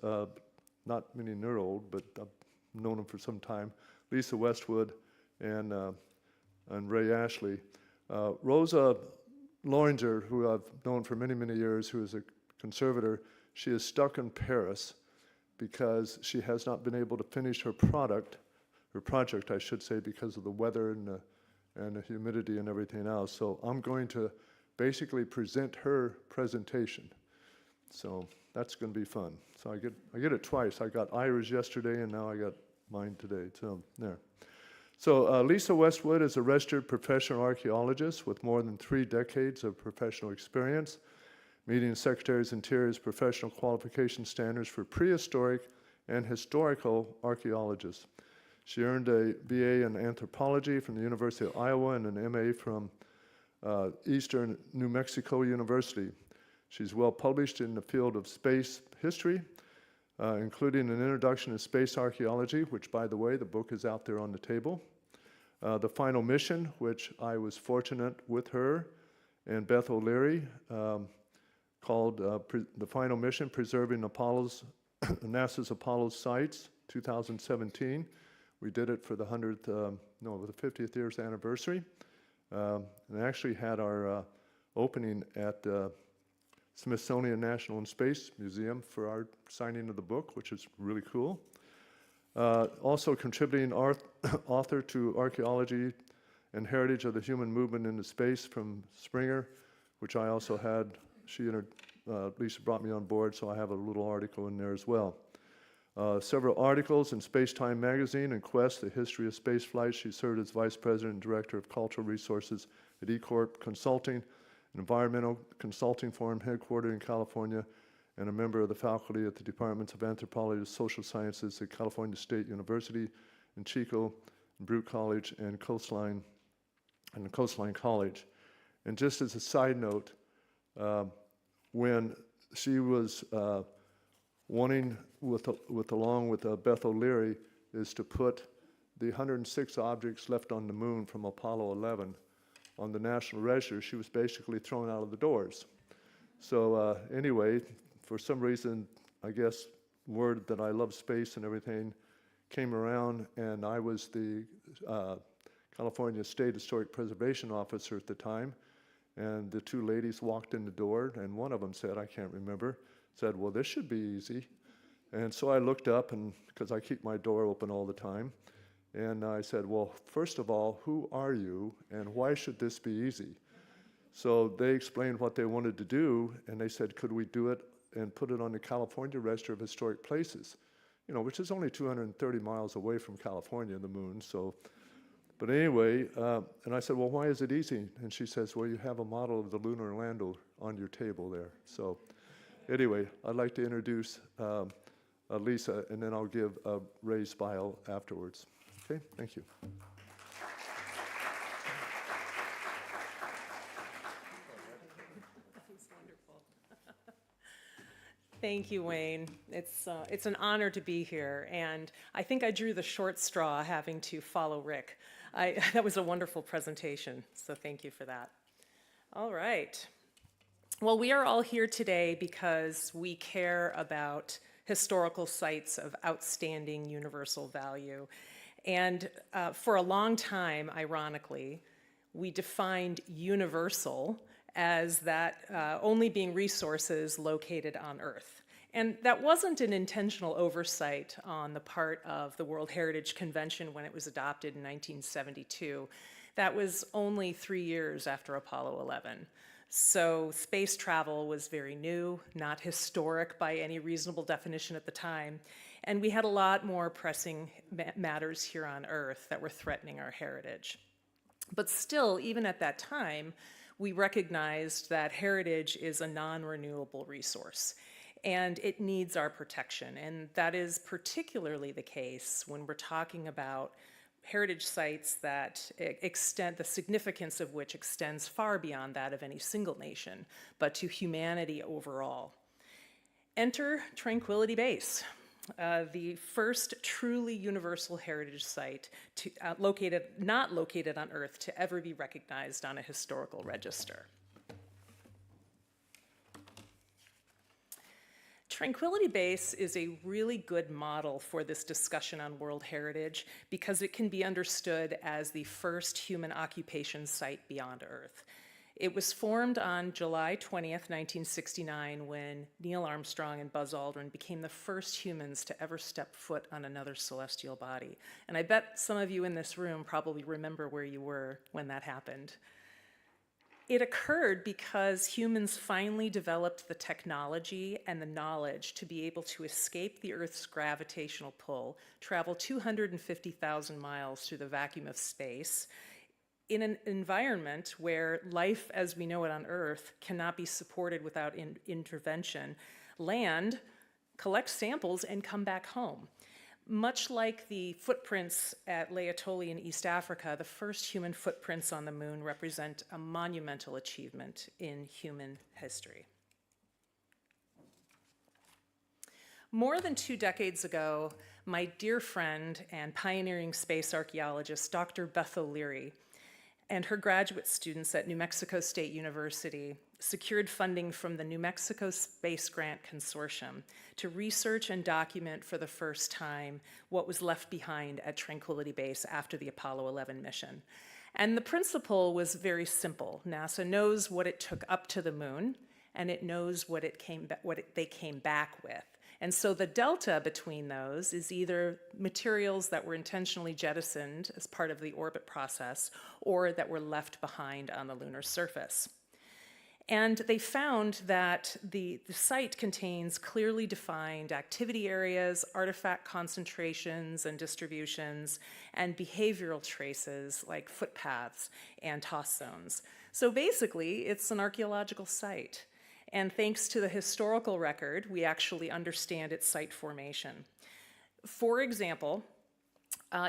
A: not many near old, but I've known them for some time, Lisa Westwood and Ray Ashley. Rosa Loringer, who I've known for many, many years, who is a conservator, she is stuck in Paris because she has not been able to finish her project, I should say, because of the weather and the humidity and everything else. So I'm going to basically present her presentation. So that's going to be fun. So I get it twice. I got Ira's yesterday, and now I got mine today. So there. So Lisa Westwood is a registered professional archaeologist with more than 3 decades of professional experience, meeting the Secretary's Interior's professional qualification standards for prehistoric and historical archaeologists. She earned a BA in anthropology from the University of Iowa and an MA from Eastern New Mexico University. She's well published in the field of space history, including an introduction to space archaeology, which, by the way, the book is out there on the table. The Final Mission, which I was fortunate with her and Beth O'Leary, called The Final Mission, Preserving NASA's Apollo Sites, 2017. We did it for the 50th year's anniversary. And actually had our opening at Smithsonian National and Space Museum for our signing of the book, which is really cool. Also contributing author to Archaeology and Heritage of the Human Movement into Space from Springer, which I also had. Lisa brought me on board, so I have a little article in there as well. Several articles in Spacetime Magazine and Quest, The History of Spaceflight. She served as Vice President and Director of Cultural Resources at eCorp Consulting, an environmental consulting firm headquartered in California, and a member of the faculty at the Departments of Anthropology and Social Sciences at California State University in Chico, Brute College, and Coastline College. And just as a side note, when she was wanting, along with Beth O'Leary, is to put the 106 objects left on the moon from Apollo 11 on the National Register, she was basically thrown out of the doors. So anyway, for some reason, I guess, word that I love space and everything came around, and I was the California State Historic Preservation Officer at the time, and the two ladies walked in the door, and one of them said, I can't remember, said, well, this should be easy. And so I looked up, and because I keep my door open all the time, and I said, well, first of all, who are you, and why should this be easy? So they explained what they wanted to do, and they said, could we do it and put it on the California Register of Historic Places, which is only 230 miles away from California, the moon. So, but anyway, and I said, well, why is it easy? And she says, well, you have a model of the lunar lander on your table there. So anyway, I'd like to introduce Lisa, and then I'll give Ray's bio afterwards. Okay, thank you.
E: Thank you, Wayne. It's an honor to be here, and I think I drew the short straw having to follow Rick. That was a wonderful presentation, so thank you for that. All right. Well, we are all here today because we care about historical sites of outstanding universal value. And for a long time, ironically, we defined universal as that only being resources located on Earth. And that wasn't an intentional oversight on the part of the World Heritage Convention when it was adopted in 1972. That was only 3 years after Apollo 11. So space travel was very new, not historic by any reasonable definition at the time. And we had a lot more pressing matters here on Earth that were threatening our heritage. But still, even at that time, we recognized that heritage is a non-renewable resource, and it needs our protection. And that is particularly the case when we're talking about heritage sites that extend, the significance of which extends far beyond that of any single nation, but to humanity overall. Enter Tranquility Base, the first truly universal heritage site not located on Earth to ever be recognized on a historical register. Tranquility Base is a really good model for this discussion on World Heritage because it can be understood as the first human occupation site beyond Earth. It was formed on July 20th, 1969, when Neil Armstrong and Buzz Aldrin became the first humans to ever step foot on another celestial body. And I bet some of you in this room probably remember where you were when that happened. It occurred because humans finally developed the technology and the knowledge to be able to escape the Earth's gravitational pull, travel 250,000 miles through the vacuum of space, in an environment where life as we know it on Earth cannot be supported without intervention, land, collect samples, and come back home. Much like the footprints at Laetoli in East Africa, the first human footprints on the moon represent a monumental achievement in human history. More than 2 decades ago, my dear friend and pioneering space archaeologist, Dr. Beth O'Leary, and her graduate students at New Mexico State University secured funding from the New Mexico Space Grant Consortium to research and document for the first time what was left behind at Tranquility Base after the Apollo 11 mission. And the principle was very simple. NASA knows what it took up to the moon, and it knows what they came back with. And so the delta between those is either materials that were intentionally jettisoned as part of the orbit process or that were left behind on the lunar surface. And they found that the site contains clearly defined activity areas, artifact concentrations and distributions, and behavioral traces like footpaths and toss zones. So basically, it's an archaeological site. And thanks to the historical record, we actually understand its site formation. For example,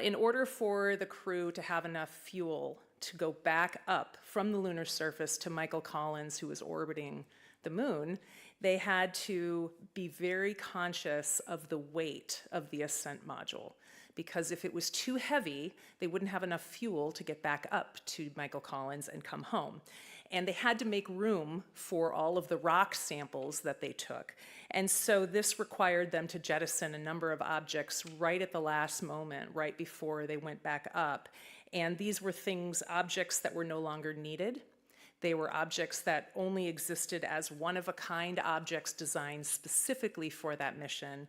E: in order for the crew to have enough fuel to go back up from the lunar surface to Michael Collins, who was orbiting the moon, they had to be very conscious of the weight of the ascent module. Because if it was too heavy, they wouldn't have enough fuel to get back up to Michael Collins and come home. And they had to make room for all of the rock samples that they took. And so this required them to jettison a number of objects right at the last moment, right before they went back up. And these were objects that were no longer needed. They were objects that only existed as one-of-a-kind objects designed specifically for that mission.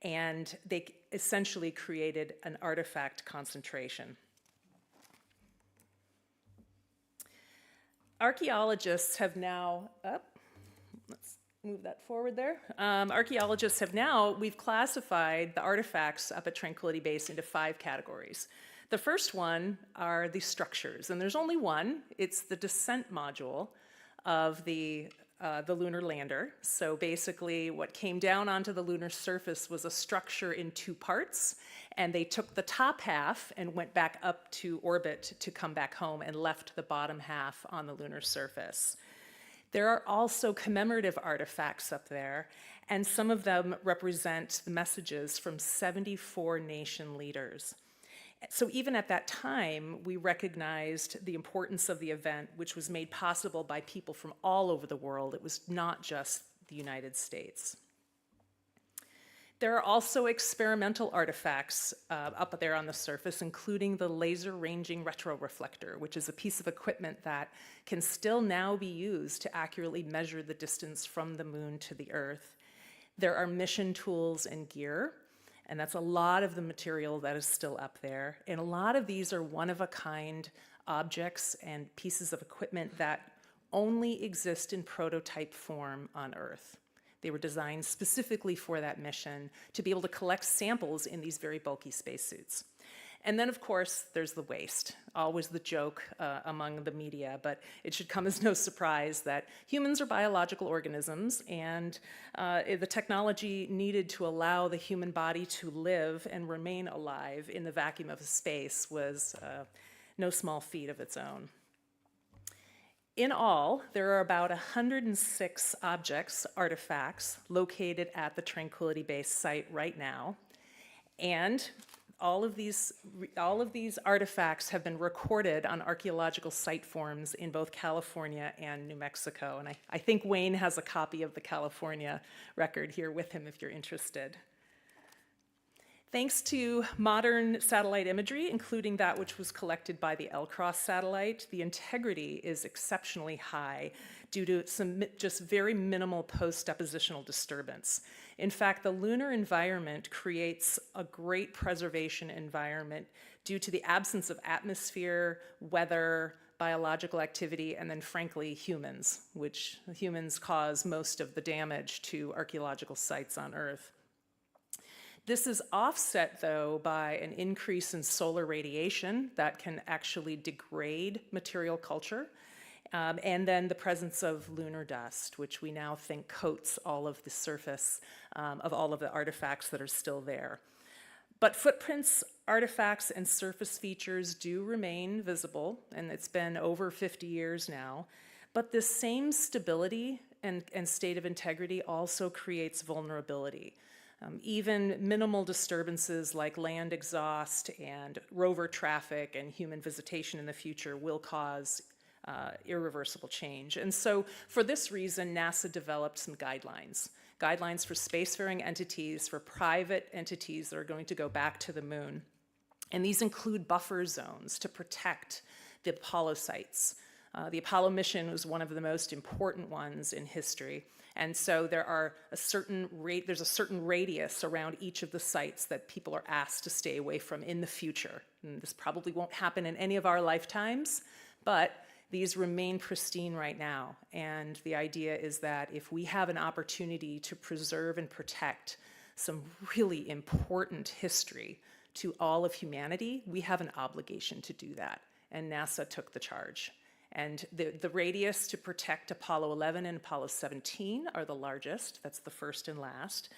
E: And they essentially created an artifact concentration. Archaeologists have now, let's move that forward there. Archaeologists have now, we've classified the artifacts up at Tranquility Base into 5 categories. The first one are the structures, and there's only one. It's the descent module of the lunar lander. So basically what came down onto the lunar surface was a structure in 2 parts, and they took the top half and went back up to orbit to come back home and left the bottom half on the lunar surface. There are also commemorative artifacts up there, and some of them represent the messages from 74 nation leaders. So even at that time, we recognized the importance of the event, which was made possible by people from all over the world. It was not just the United States. There are also experimental artifacts up there on the surface, including the laser ranging retroreflector, which is a piece of equipment that can still now be used to accurately measure the distance from the moon to the Earth. There are mission tools and gear, and that's a lot of the material that is still up there. And a lot of these are one-of-a-kind objects and pieces of equipment that only exist in prototype form on Earth. They were designed specifically for that mission to be able to collect samples in these very bulky spacesuits. And then, of course, there's the waste, always the joke among the media, but it should come as no surprise that humans are biological organisms, and the technology needed to allow the human body to live and remain alive in the vacuum of space was no small feat of its own. In all, there are about 106 objects, artifacts, located at the Tranquility Base site right now, and all of these artifacts have been recorded on archaeological site forms in both California and New Mexico. And I think Wayne has a copy of the California record here with him if you're interested. Thanks to modern satellite imagery, including that which was collected by the L-Cross satellite, the integrity is exceptionally high due to some just very minimal post-depositional disturbance. In fact, the lunar environment creates a great preservation environment due to the absence of atmosphere, weather, biological activity, and then frankly, humans, which humans cause most of the damage to archaeological sites on Earth. This is offset, though, by an increase in solar radiation that can actually degrade material culture, and then the presence of lunar dust, which we now think coats all of the surface of all of the artifacts that are still there. But footprints, artifacts, and surface features do remain visible, and it's been over 50 years now. But this same stability and state of integrity also creates vulnerability. Even minimal disturbances like land exhaust and rover traffic and human visitation in the future will cause irreversible change. And so for this reason, NASA developed some guidelines for spacefaring entities, for private entities that are going to go back to the moon. And these include buffer zones to protect the Apollo sites. The Apollo mission was one of the most important ones in history. And so there's a certain radius around each of the sites that people are asked to stay away from in the future. And this probably won't happen in any of our lifetimes, but these remain pristine right now. And the idea is that if we have an opportunity to preserve and protect some really important history to all of humanity, we have an obligation to do that. And NASA took the charge. And the radius to protect Apollo 11 and Apollo 17 are the largest. That's the first and last.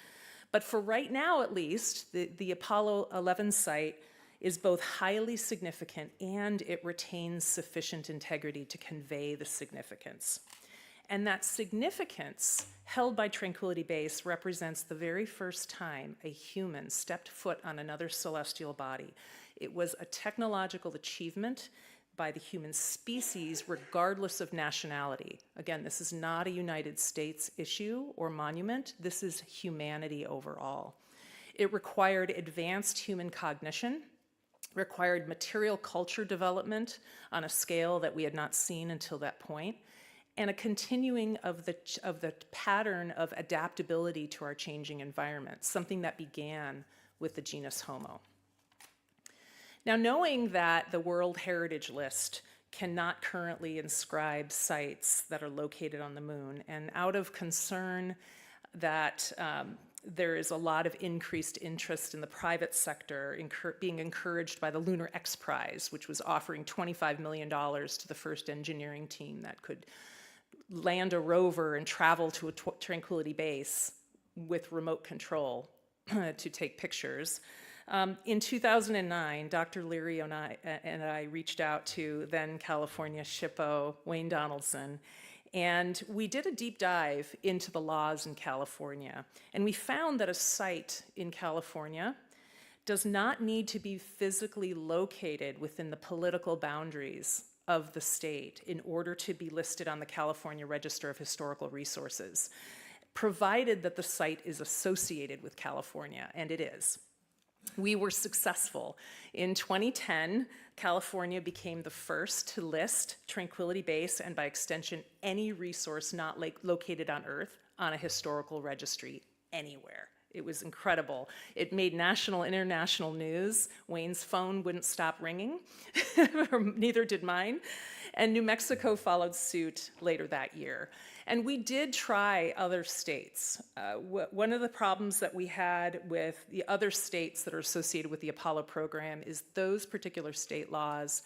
E: But for right now, at least, the Apollo 11 site is both highly significant and it retains sufficient integrity to convey the significance. And that significance held by Tranquility Base represents the very first time a human stepped foot on another celestial body. It was a technological achievement by the human species, regardless of nationality. Again, this is not a United States issue or monument. This is humanity overall. It required advanced human cognition, required material culture development on a scale that we had not seen until that point, and a continuing of the pattern of adaptability to our changing environment, something that began with the genus Homo. Now, knowing that the World Heritage List cannot currently inscribe sites that are located on the moon, and out of concern that there is a lot of increased interest in the private sector being encouraged by the Lunar X Prize, which was offering $25 million to the first engineering team that could land a rover and travel to a Tranquility Base with remote control to take pictures. In 2009, Dr. Leary and I reached out to then California SHPO, Wayne Donaldson, and we did a deep dive into the laws in California. And we found that a site in California does not need to be physically located within the political boundaries of the state in order to be listed on the California Register of Historical Resources, provided that the site is associated with California, and it is. We were successful. In 2010, California became the first to list Tranquility Base, and by extension, any resource not located on Earth, on a historical registry anywhere. It was incredible. It made national, international news. Wayne's phone wouldn't stop ringing, neither did mine. And New Mexico followed suit later that year. And we did try other states. One of the problems that we had with the other states that are associated with the Apollo program is those particular state laws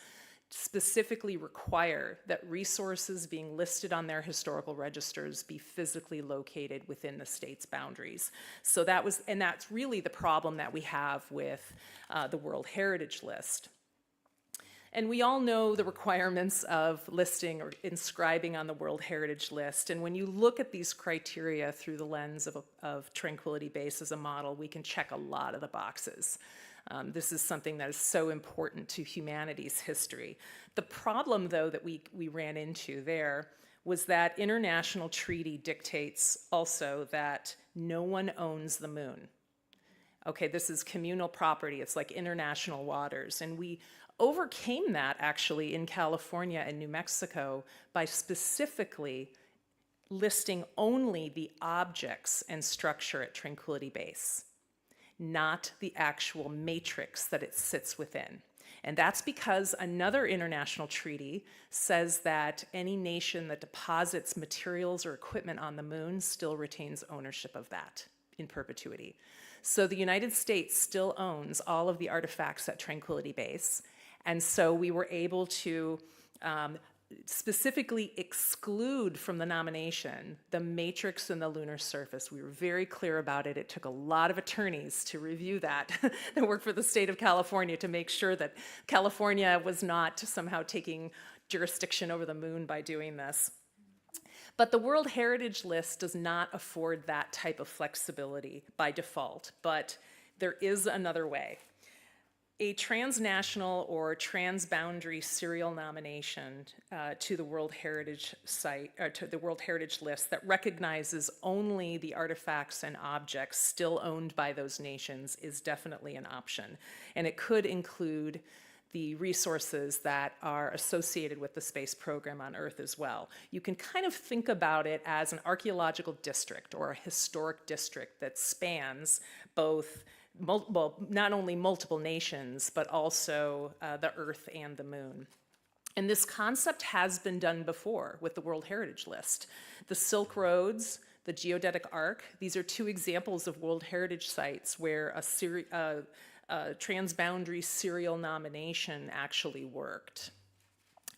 E: specifically require that resources being listed on their historical registers be physically located within the state's boundaries. So that's really the problem that we have with the World Heritage List. And we all know the requirements of listing or inscribing on the World Heritage List. And when you look at these criteria through the lens of Tranquility Base as a model, we can check a lot of the boxes. This is something that is so important to humanity's history. The problem, though, that we ran into there was that international treaty dictates also that no one owns the moon. Okay, this is communal property. It's like international waters. And we overcame that, actually, in California and New Mexico by specifically listing only the objects and structure at Tranquility Base, not the actual matrix that it sits within. And that's because another international treaty says that any nation that deposits materials or equipment on the moon still retains ownership of that in perpetuity. So the United States still owns all of the artifacts at Tranquility Base. And so we were able to specifically exclude from the nomination the matrix and the lunar surface. We were very clear about it. It took a lot of attorneys to review that worked for the state of California to make sure that California was not somehow taking jurisdiction over the moon by doing this. But the World Heritage List does not afford that type of flexibility by default, but there is another way. A transnational or transboundary serial nomination to the World Heritage site, or to the World Heritage List that recognizes only the artifacts and objects still owned by those nations is definitely an option. And it could include the resources that are associated with the space program on Earth as well. You can kind of think about it as an archaeological district or a historic district that spans both not only multiple nations, but also the Earth and the Moon. And this concept has been done before with the World Heritage List. The Silk Roads, the Geodetic Arc, these are two examples of World Heritage sites where a transboundary serial nomination actually worked.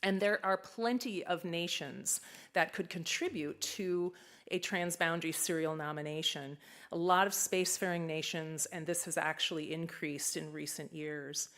E: And there are plenty of nations that could contribute to a transboundary serial nomination. A lot of spacefaring nations, and this has actually increased in recent years.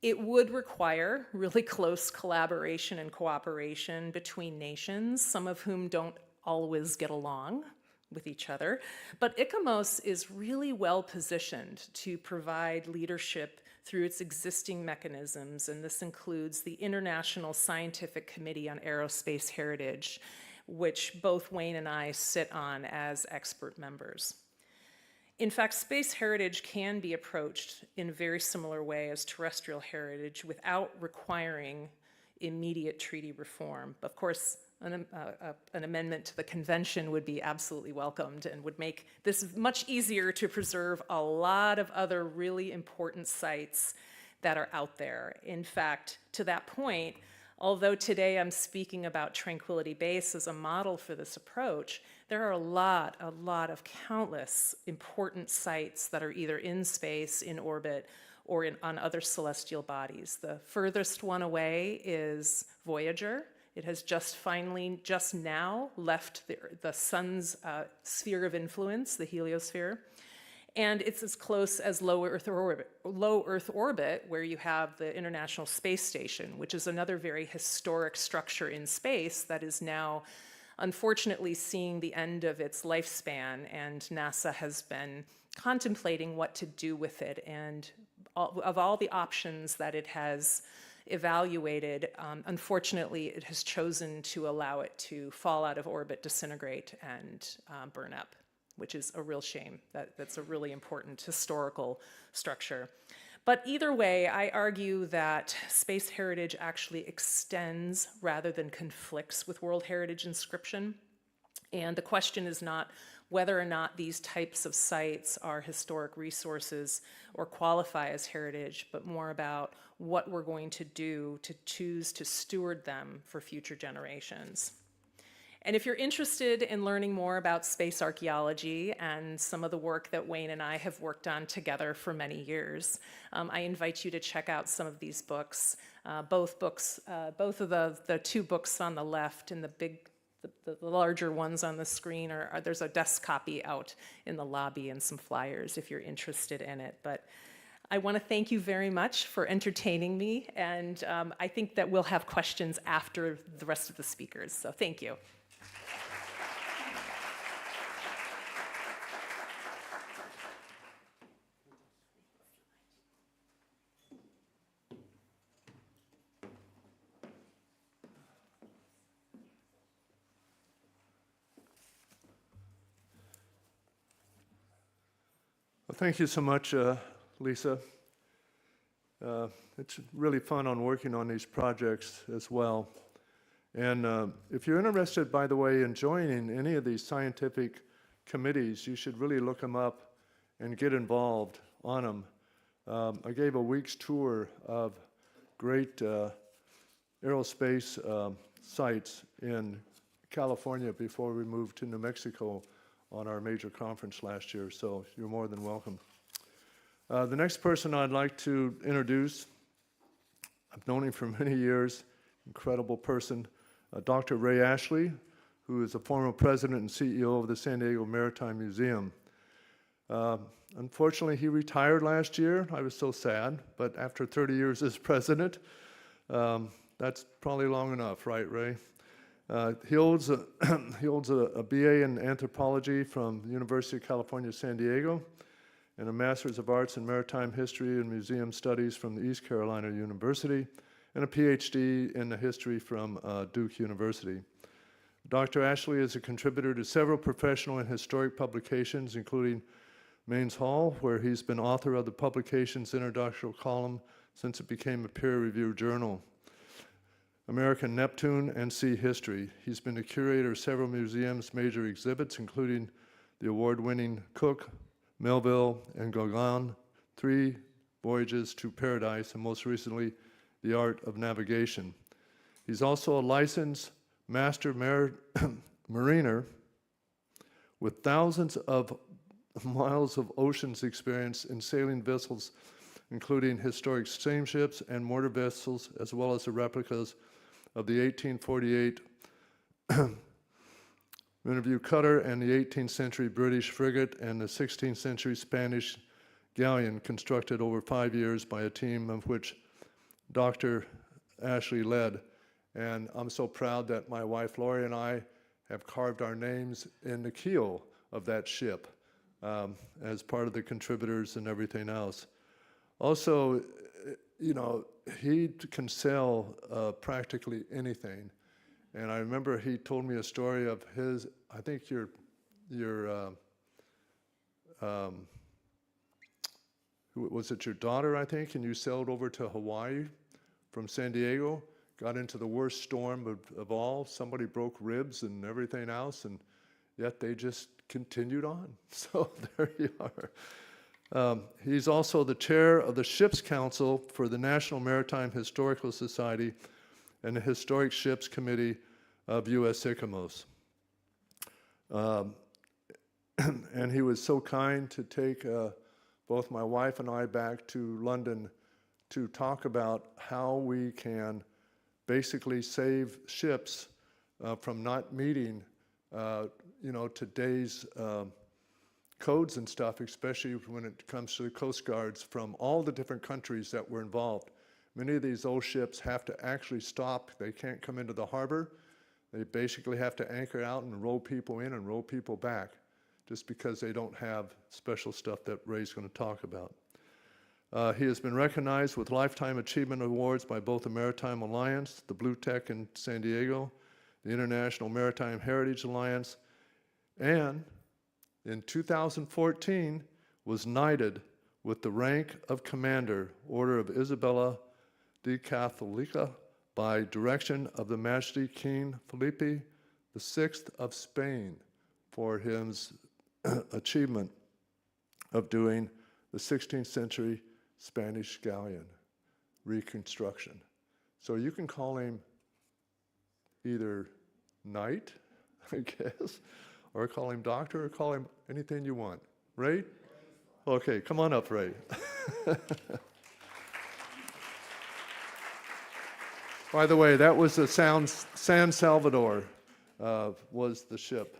E: It would require really close collaboration and cooperation between nations, some of whom don't always get along with each other. But ICOMOS is really well positioned to provide leadership through its existing mechanisms, and this includes the International Scientific Committee on Aerospace Heritage, which both Wayne and I sit on as expert members. In fact, space heritage can be approached in a very similar way as terrestrial heritage without requiring immediate treaty reform. Of course, an amendment to the convention would be absolutely welcomed and would make this much easier to preserve a lot of other really important sites that are out there. In fact, to that point, although today I'm speaking about Tranquility Base as a model for this approach, there are a lot of countless important sites that are either in space, in orbit, or on other celestial bodies. The furthest one away is Voyager. It has just now left the sun's sphere of influence, the heliosphere. And it's as close as low Earth orbit, where you have the International Space Station, which is another very historic structure in space that is now unfortunately seeing the end of its lifespan, and NASA has been contemplating what to do with it. And of all the options that it has evaluated, unfortunately, it has chosen to allow it to fall out of orbit, disintegrate, and burn up, which is a real shame. That's a really important historical structure. But either way, I argue that space heritage actually extends rather than conflicts with World Heritage inscription. And the question is not whether or not these types of sites are historic resources or qualify as heritage, but more about what we're going to do to choose to steward them for future generations. And if you're interested in learning more about space archaeology and some of the work that Wayne and I have worked on together for many years, I invite you to check out some of these books. Both of the two books on the left and the larger ones on the screen there's a desk copy out in the lobby and some flyers if you're interested in it. But I want to thank you very much for entertaining me, and I think that we'll have questions after the rest of the speakers, so thank you.
A: Well, thank you so much, Lisa. It's really fun working on these projects as well. And if you're interested, by the way, in joining any of these scientific committees, you should really look them up and get involved on them. I gave a week's tour of great aerospace sites in California before we moved to New Mexico on our major conference last year, so you're more than welcome. The next person I'd like to introduce, I've known him for many years, incredible person, Dr. Ray Ashley, who is a former president and CEO of the San Diego Maritime Museum. Unfortunately, he retired last year. I was so sad, but after 30 years as president, that's probably long enough, right, Ray? He holds a, he holds a BA in anthropology from the University of California, San Diego, and a Master's of Arts in Maritime History and Museum Studies from the East Carolina University, and a PhD in the history from Duke University. Dr. Ashley is a contributor to several professional and historic publications, including Maines Hall, where he's been author of the publication's introductory column since it became a peer-reviewed journal, American Neptune and Sea History. He's been the curator of several museums' major exhibits, including the award-winning Cook, Melville, and Gauguin, 3 Voyages to Paradise, and most recently, The Art of Navigation. He's also a licensed master mariner with thousands of miles of oceans experience in sailing vessels, including historic steamships and mortar vessels, as well as the replicas of the 1848 Review cutter and the 18th century British frigate and the 16th century Spanish galleon, constructed over 5 years by a team of which Dr. Ashley led. And I'm so proud that my wife Lori and I have carved our names in the keel of that ship as part of the contributors and everything else. Also, you know, he can sell practically anything. And I remember he told me a story of his, I think was it your daughter, I think, and you sailed over to Hawaii from San Diego, got into the worst storm of all. Somebody broke ribs and everything else, and yet they just continued on. So there you are. He's also the chair of the Ships Council for the National Maritime Historical Society and the Historic Ships Committee of U.S. ICOMOS. And he was so kind to take both my wife and I back to London to talk about how we can basically save ships from not meeting, today's codes and stuff, especially when it comes to the Coast Guards from all the different countries that were involved. Many of these old ships have to actually stop. They can't come into the harbor. They basically have to anchor out and roll people in and roll people back, just because they don't have special stuff that Ray's going to talk about. He has been recognized with Lifetime Achievement Awards by both the Maritime Alliance, the Blue Tech in San Diego, the International Maritime Heritage Alliance, and in 2014 was knighted with the rank of Commander, Order of Isabella de Catholica, by direction of the Majesty King Felipe VI of Spain for his achievement of doing the 16th century Spanish galleon reconstruction. So you can call him either knight, I guess, or call him doctor, or call him anything you want. Ray? Okay, come on up, Ray. By the way, that was the San Salvador was the ship.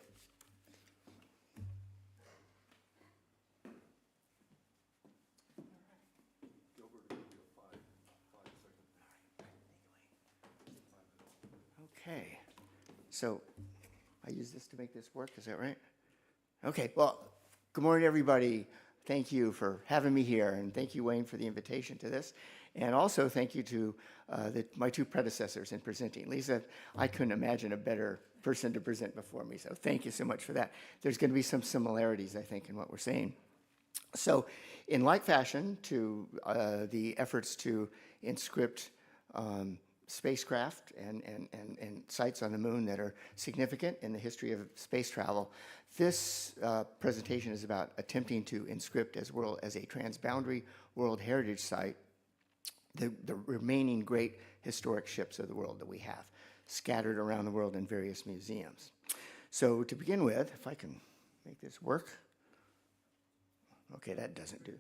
F: Okay, so I use this to make this work, is that right? Okay, well, good morning, everybody. Thank you for having me here, and thank you, Wayne, for the invitation to this. And also thank you to my two predecessors in presenting. Lisa, I couldn't imagine a better person to present before me, so thank you so much for that. There's going to be some similarities, I think, in what we're saying. So in like fashion to the efforts to inscript spacecraft and sites on the moon that are significant in the history of space travel, this presentation is about attempting to inscript as a transboundary World Heritage Site the remaining great historic ships of the world that we have, scattered around the world in various museums. So to begin with, if I can make this work. Okay, that doesn't do.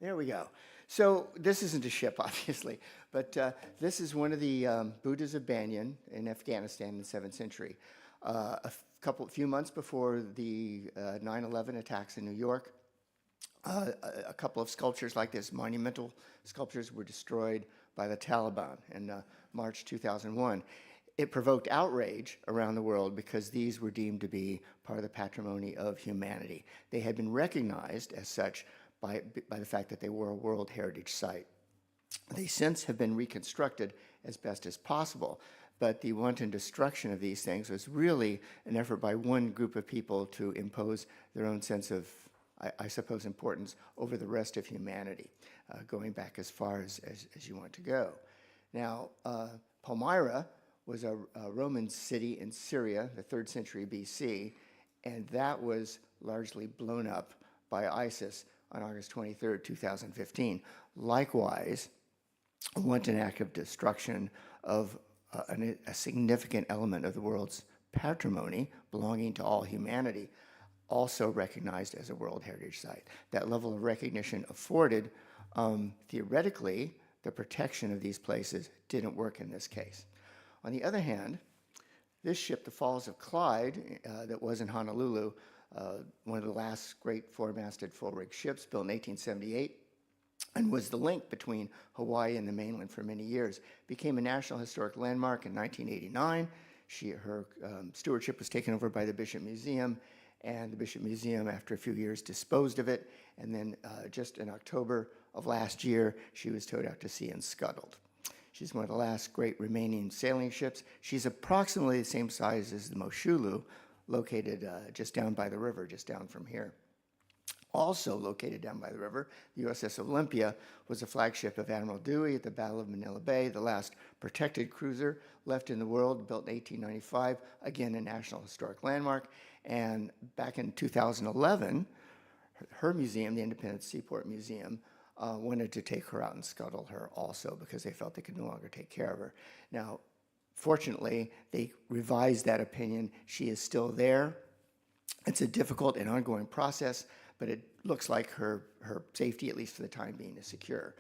F: There we go. So this isn't a ship, obviously, but this is one of the Buddhas of Banyan in Afghanistan in the 7th century. A few months before the 9/11 attacks in New York, a couple of sculptures like this, monumental sculptures, were destroyed by the Taliban in March 2001. It provoked outrage around the world because these were deemed to be part of the patrimony of humanity. They had been recognized as such by the fact that they were a World Heritage Site. They since have been reconstructed as best as possible, but the wanton destruction of these things was really an effort by one group of people to impose their own sense of, I suppose, importance over the rest of humanity, going back as far as you want to go. Now, Palmyra was a Roman city in Syria, the 3rd century BC, and that was largely blown up by ISIS on August 23rd, 2015. Likewise, a wanton act of destruction of a significant element of the world's patrimony belonging to all humanity, also recognized as a World Heritage Site. That level of recognition afforded, theoretically, the protection of these places didn't work in this case. On the other hand, this ship, the Falls of Clyde, that was in Honolulu, one of the last great four-masted full-rig ships built in 1878, and was the link between Hawaii and the mainland for many years, became a National Historic Landmark in 1989. Her stewardship was taken over by the Bishop Museum, and the Bishop Museum, after a few years, disposed of it, and then just in October of last year, she was towed out to sea and scuttled. She's one of the last great remaining sailing ships. She's approximately the same size as the Moshulu, located just down by the river, just down from here. Also located down by the river, the USS Olympia was a flagship of Admiral Dewey at the Battle of Manila Bay, the last protected cruiser left in the world, built in 1895, again a National Historic Landmark. And back in 2011, her museum, the Independent Seaport Museum, wanted to take her out and scuttle her also because they felt they could no longer take care of her. Now, fortunately, they revised that opinion. She is still there. It's a difficult and ongoing process, but it looks like her safety, at least for the time being, is secure.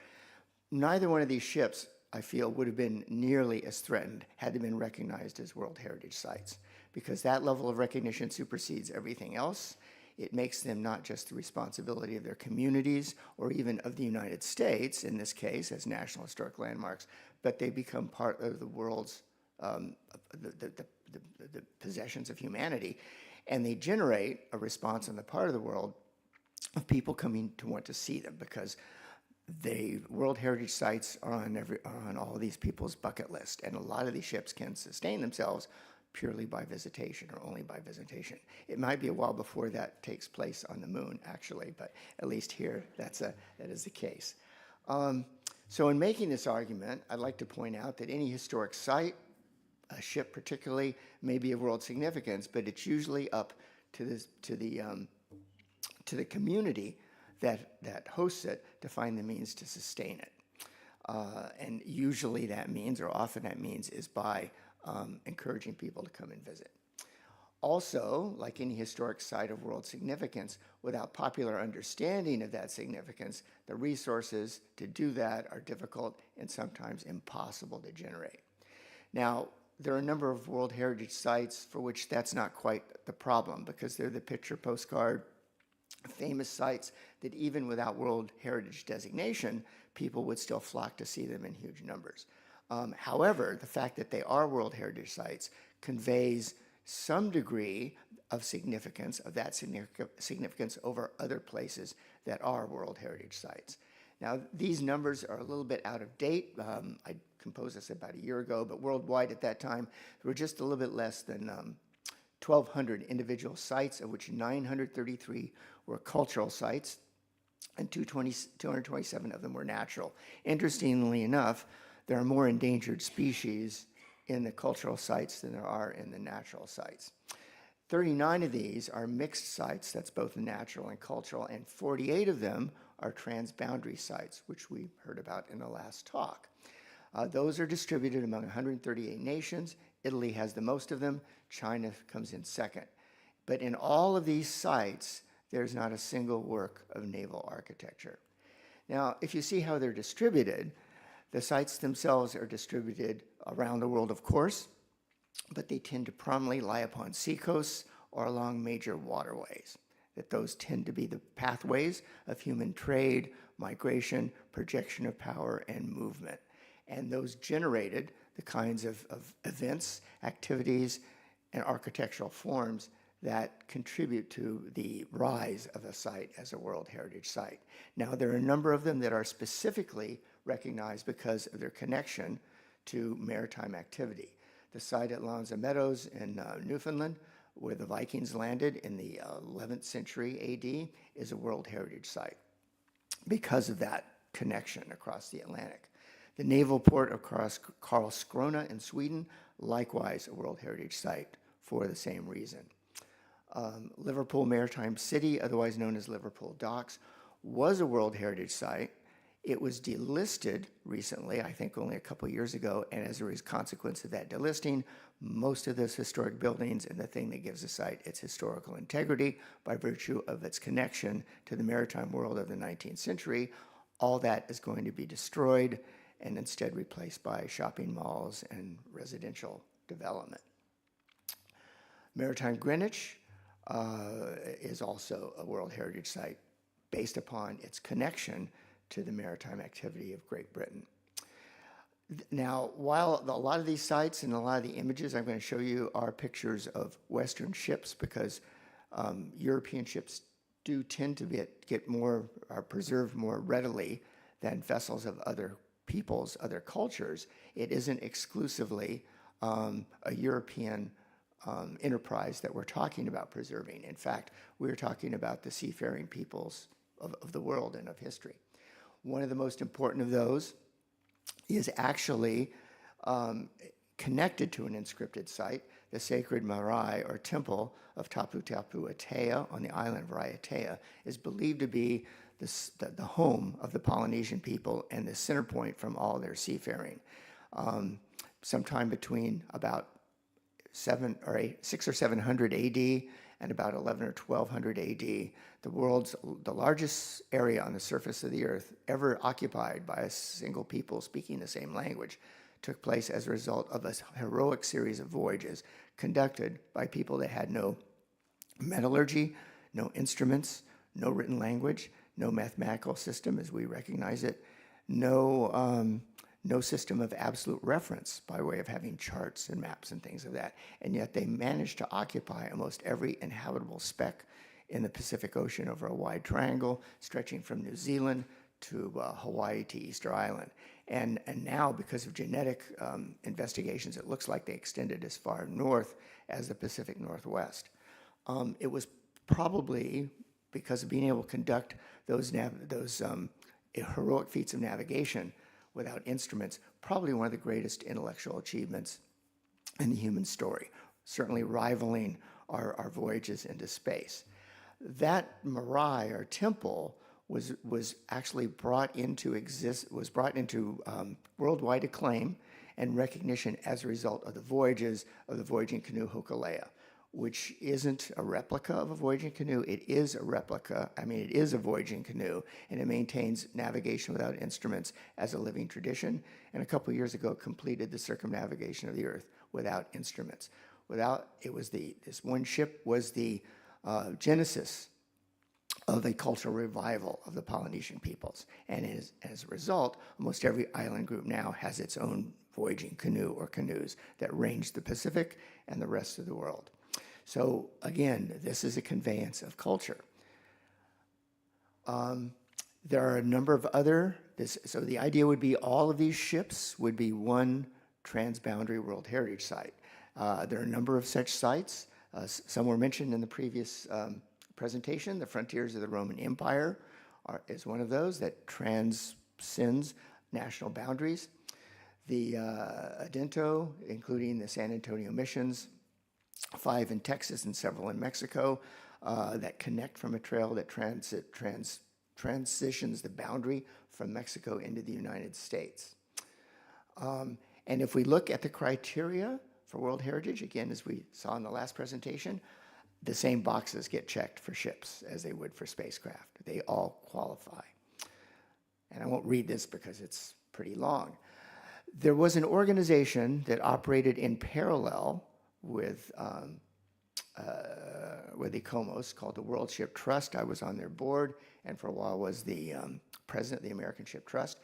F: Neither one of these ships, I feel, would have been nearly as threatened had they been recognized as World Heritage Sites, because that level of recognition supersedes everything else. It makes them not just the responsibility of their communities or even of the United States, in this case, as National Historic Landmarks, but they become part of the world's, the possessions of humanity. And they generate a response on the part of the world of people coming to want to see them, because the World Heritage Sites are on all of these people's bucket list, and a lot of these ships can sustain themselves purely by visitation or only by visitation. It might be a while before that takes place on the moon, actually, but at least here that is the case. So in making this argument, I'd like to point out that any historic site, a ship particularly, may be of world significance, but it's usually up to the community that hosts it to find the means to sustain it. And usually that means, or often that means, is by encouraging people to come and visit. Also, like any historic site of world significance, without popular understanding of that significance, the resources to do that are difficult and sometimes impossible to generate. Now, there are a number of World Heritage Sites for which that's not quite the problem, because they're the picture postcard famous sites that even without World Heritage designation, people would still flock to see them in huge numbers. However, the fact that they are World Heritage Sites conveys some degree of significance, of that significance over other places that are World Heritage Sites. Now, these numbers are a little bit out of date. I composed this about a year ago, but worldwide at that time, there were just a little bit less than 1,200 individual sites, of which 933 were cultural sites, and 227 of them were natural. Interestingly enough, there are more endangered species in the cultural sites than there are in the natural sites. 39 of these are mixed sites, that's both natural and cultural, and 48 of them are transboundary sites, which we heard about in the last talk. Those are distributed among 138 nations. Italy has the most of them. China comes in second. But in all of these sites, there's not a single work of naval architecture. Now, if you see how they're distributed, the sites themselves are distributed around the world, of course, but they tend to prominently lie upon seacoasts or along major waterways. That those tend to be the pathways of human trade, migration, projection of power, and movement. And those generated the kinds of events, activities, and architectural forms that contribute to the rise of a site as a World Heritage Site. Now, there are a number of them that are specifically recognized because of their connection to maritime activity. The site at Lanza Meadows in Newfoundland, where the Vikings landed in the 11th century AD, is a World Heritage Site because of that connection across the Atlantic. The naval port across Karlskrona in Sweden, likewise a World Heritage Site for the same reason. Liverpool Maritime City, otherwise known as Liverpool Docks, was a World Heritage Site. It was delisted recently, I think only a couple years ago, and as a consequence of that delisting, most of those historic buildings and the thing that gives the site its historical integrity by virtue of its connection to the maritime world of the 19th century, all that is going to be destroyed and instead replaced by shopping malls and residential development. Maritime Greenwich is also a World Heritage Site based upon its connection to the maritime activity of Great Britain. Now, while a lot of these sites and a lot of the images I'm going to show you are pictures of Western ships, because European ships do tend to get more, are preserved more readily than vessels of other peoples, other cultures, it isn't exclusively a European enterprise that we're talking about preserving. In fact, we're talking about the seafaring peoples of the world and of history. One of the most important of those is actually connected to an inscripted site, the sacred marae or temple of Tapu Tapu Atea on the island of Raiatea is believed to be the home of the Polynesian people and the center point from all their seafaring. Sometime between about 600 or 700 AD and about 11 or 1200 AD, the largest area on the surface of the earth ever occupied by a single people speaking the same language took place as a result of a heroic series of voyages conducted by people that had no metallurgy, no instruments, no written language, no mathematical system as we recognize it, no system of absolute reference by way of having charts and maps and things of that. And yet they managed to occupy almost every inhabitable speck in the Pacific Ocean over a wide triangle stretching from New Zealand to Hawaii to Easter Island. And now, because of genetic investigations, it looks like they extended as far north as the Pacific Northwest. It was probably because of being able to conduct those heroic feats of navigation without instruments, probably one of the greatest intellectual achievements in the human story, certainly rivaling our voyages into space. That marae or temple was actually brought into worldwide acclaim and recognition as a result of the voyages of the voyaging canoe Hokulea, which isn't a replica of a voyaging canoe. It is a replica. I mean, it is a voyaging canoe, and it maintains navigation without instruments as a living tradition. And a couple years ago, completed the circumnavigation of the Earth without instruments. This one ship was the genesis of a cultural revival of the Polynesian peoples. And as a result, almost every island group now has its own voyaging canoe or canoes that range the Pacific and the rest of the world. So again, this is a conveyance of culture. There are a number of so the idea would be all of these ships would be one transboundary World Heritage Site. There are a number of such sites. Some were mentioned in the previous presentation. The frontiers of the Roman Empire is one of those that transcends national boundaries. The Adento, including the San Antonio missions, 5 in Texas and several in Mexico, that connect from a trail that transitions the boundary from Mexico into the United States. And if we look at the criteria for World Heritage, again, as we saw in the last presentation, the same boxes get checked for ships as they would for spacecraft. They all qualify. And I won't read this because it's pretty long. There was an organization that operated in parallel with ICOMOS called the World Ship Trust. I was on their board and for a while was the president of the American Ship Trust.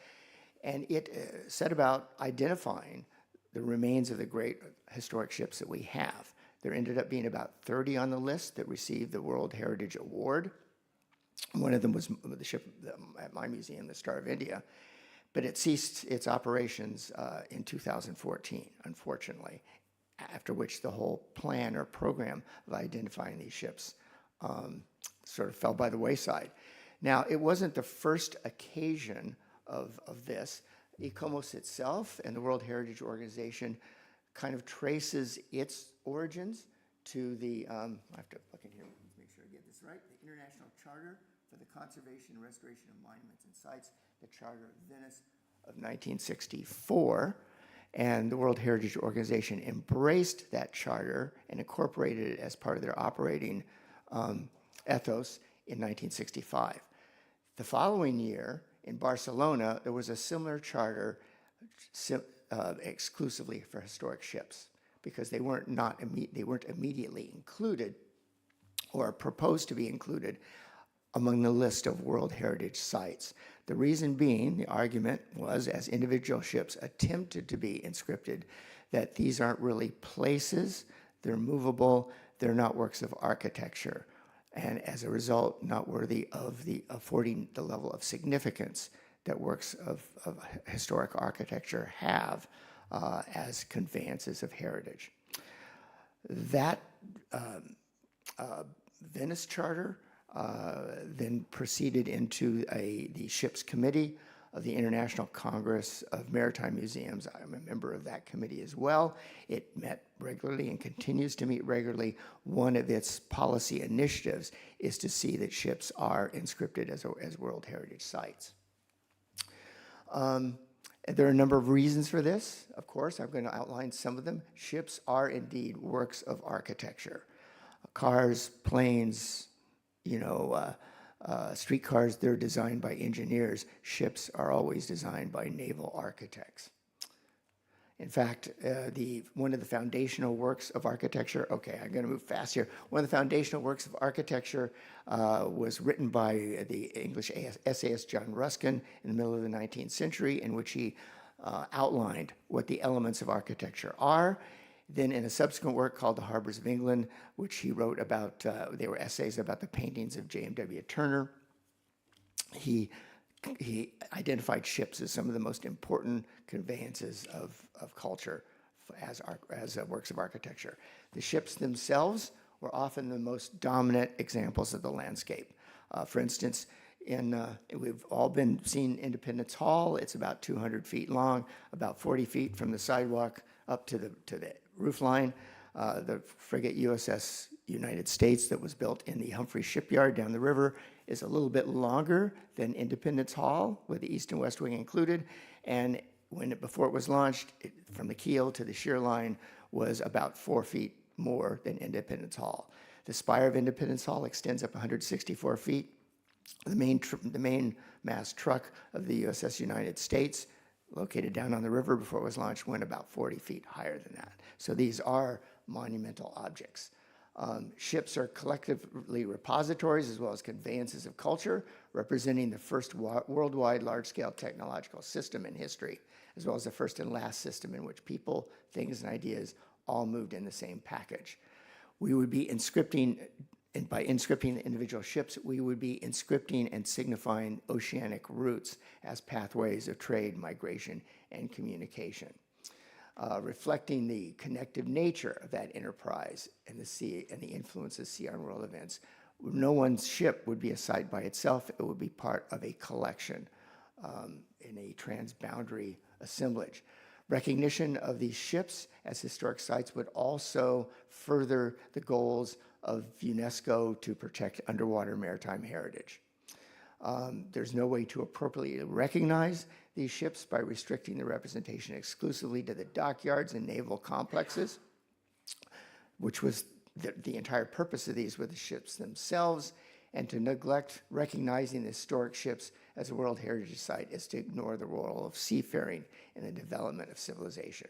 F: And it set about identifying the remains of the great historic ships that we have. There ended up being about 30 on the list that received the World Heritage Award. One of them was the ship at my museum, the Star of India, but it ceased its operations in 2014, unfortunately, after which the whole plan or program of identifying these ships sort of fell by the wayside. Now, it wasn't the first occasion of this. ICOMOS itself and the World Heritage Organization kind of traces its origins to the, I have to look in here, make sure I get this right, the International Charter for the Conservation and Restoration of Monuments and Sites, the Charter of Venice of 1964. And the World Heritage Organization embraced that charter and incorporated it as part of their operating ethos in 1965. The following year, in Barcelona, there was a similar charter exclusively for historic ships because they weren't immediately included or proposed to be included among the list of World Heritage Sites. The reason being, the argument was, as individual ships attempted to be inscripted, that these aren't really places, they're movable, they're not works of architecture, and as a result, not worthy of affording the level of significance that works of historic architecture have as conveyances of heritage. That Venice Charter then proceeded into the Ships Committee of the International Congress of Maritime Museums. I'm a member of that committee as well. It met regularly and continues to meet regularly. One of its policy initiatives is to see that ships are inscripted as World Heritage Sites. There are a number of reasons for this. Of course, I'm going to outline some of them. Ships are indeed works of architecture. Cars, planes, streetcars, they're designed by engineers. Ships are always designed by naval architects. In fact, one of the foundational works of architecture, okay, I'm going to move fast here. One of the foundational works of architecture was written by the English essayist John Ruskin in the middle of the 19th century, in which he outlined what the elements of architecture are. Then in a subsequent work called The Harbors of England, which he wrote about, they were essays about the paintings of J.M.W. Turner, he identified ships as some of the most important conveyances of culture as works of architecture. The ships themselves were often the most dominant examples of the landscape. For instance, we've all seen Independence Hall. It's about 200 feet long, about 40 feet from the sidewalk up to the roof line. The frigate USS United States that was built in the Humphrey Shipyard down the river is a little bit longer than Independence Hall, with the east and west wing included. And before it was launched, from the keel to the shear line was about 4 feet more than Independence Hall. The spire of Independence Hall extends up 164 feet. The main mast truck of the USS United States, located down on the river before it was launched, went about 40 feet higher than that. So these are monumental objects. Ships are collectively repositories as well as conveyances of culture, representing the first worldwide large-scale technological system in history, as well as the first and last system in which people, things, and ideas all moved in the same package. We would be inscripting, and by inscripting the individual ships, we would be inscripting and signifying oceanic routes as pathways of trade, migration, and communication, reflecting the connective nature of that enterprise and the sea and the influence of sea on world events. No one ship would be a site by itself. It would be part of a collection in a transboundary assemblage. Recognition of these ships as historic sites would also further the goals of UNESCO to protect underwater maritime heritage. There's no way to appropriately recognize these ships by restricting the representation exclusively to the dockyards and naval complexes, which was the entire purpose of these, were the ships themselves, and to neglect recognizing the historic ships as a World Heritage Site is to ignore the role of seafaring in the development of civilization.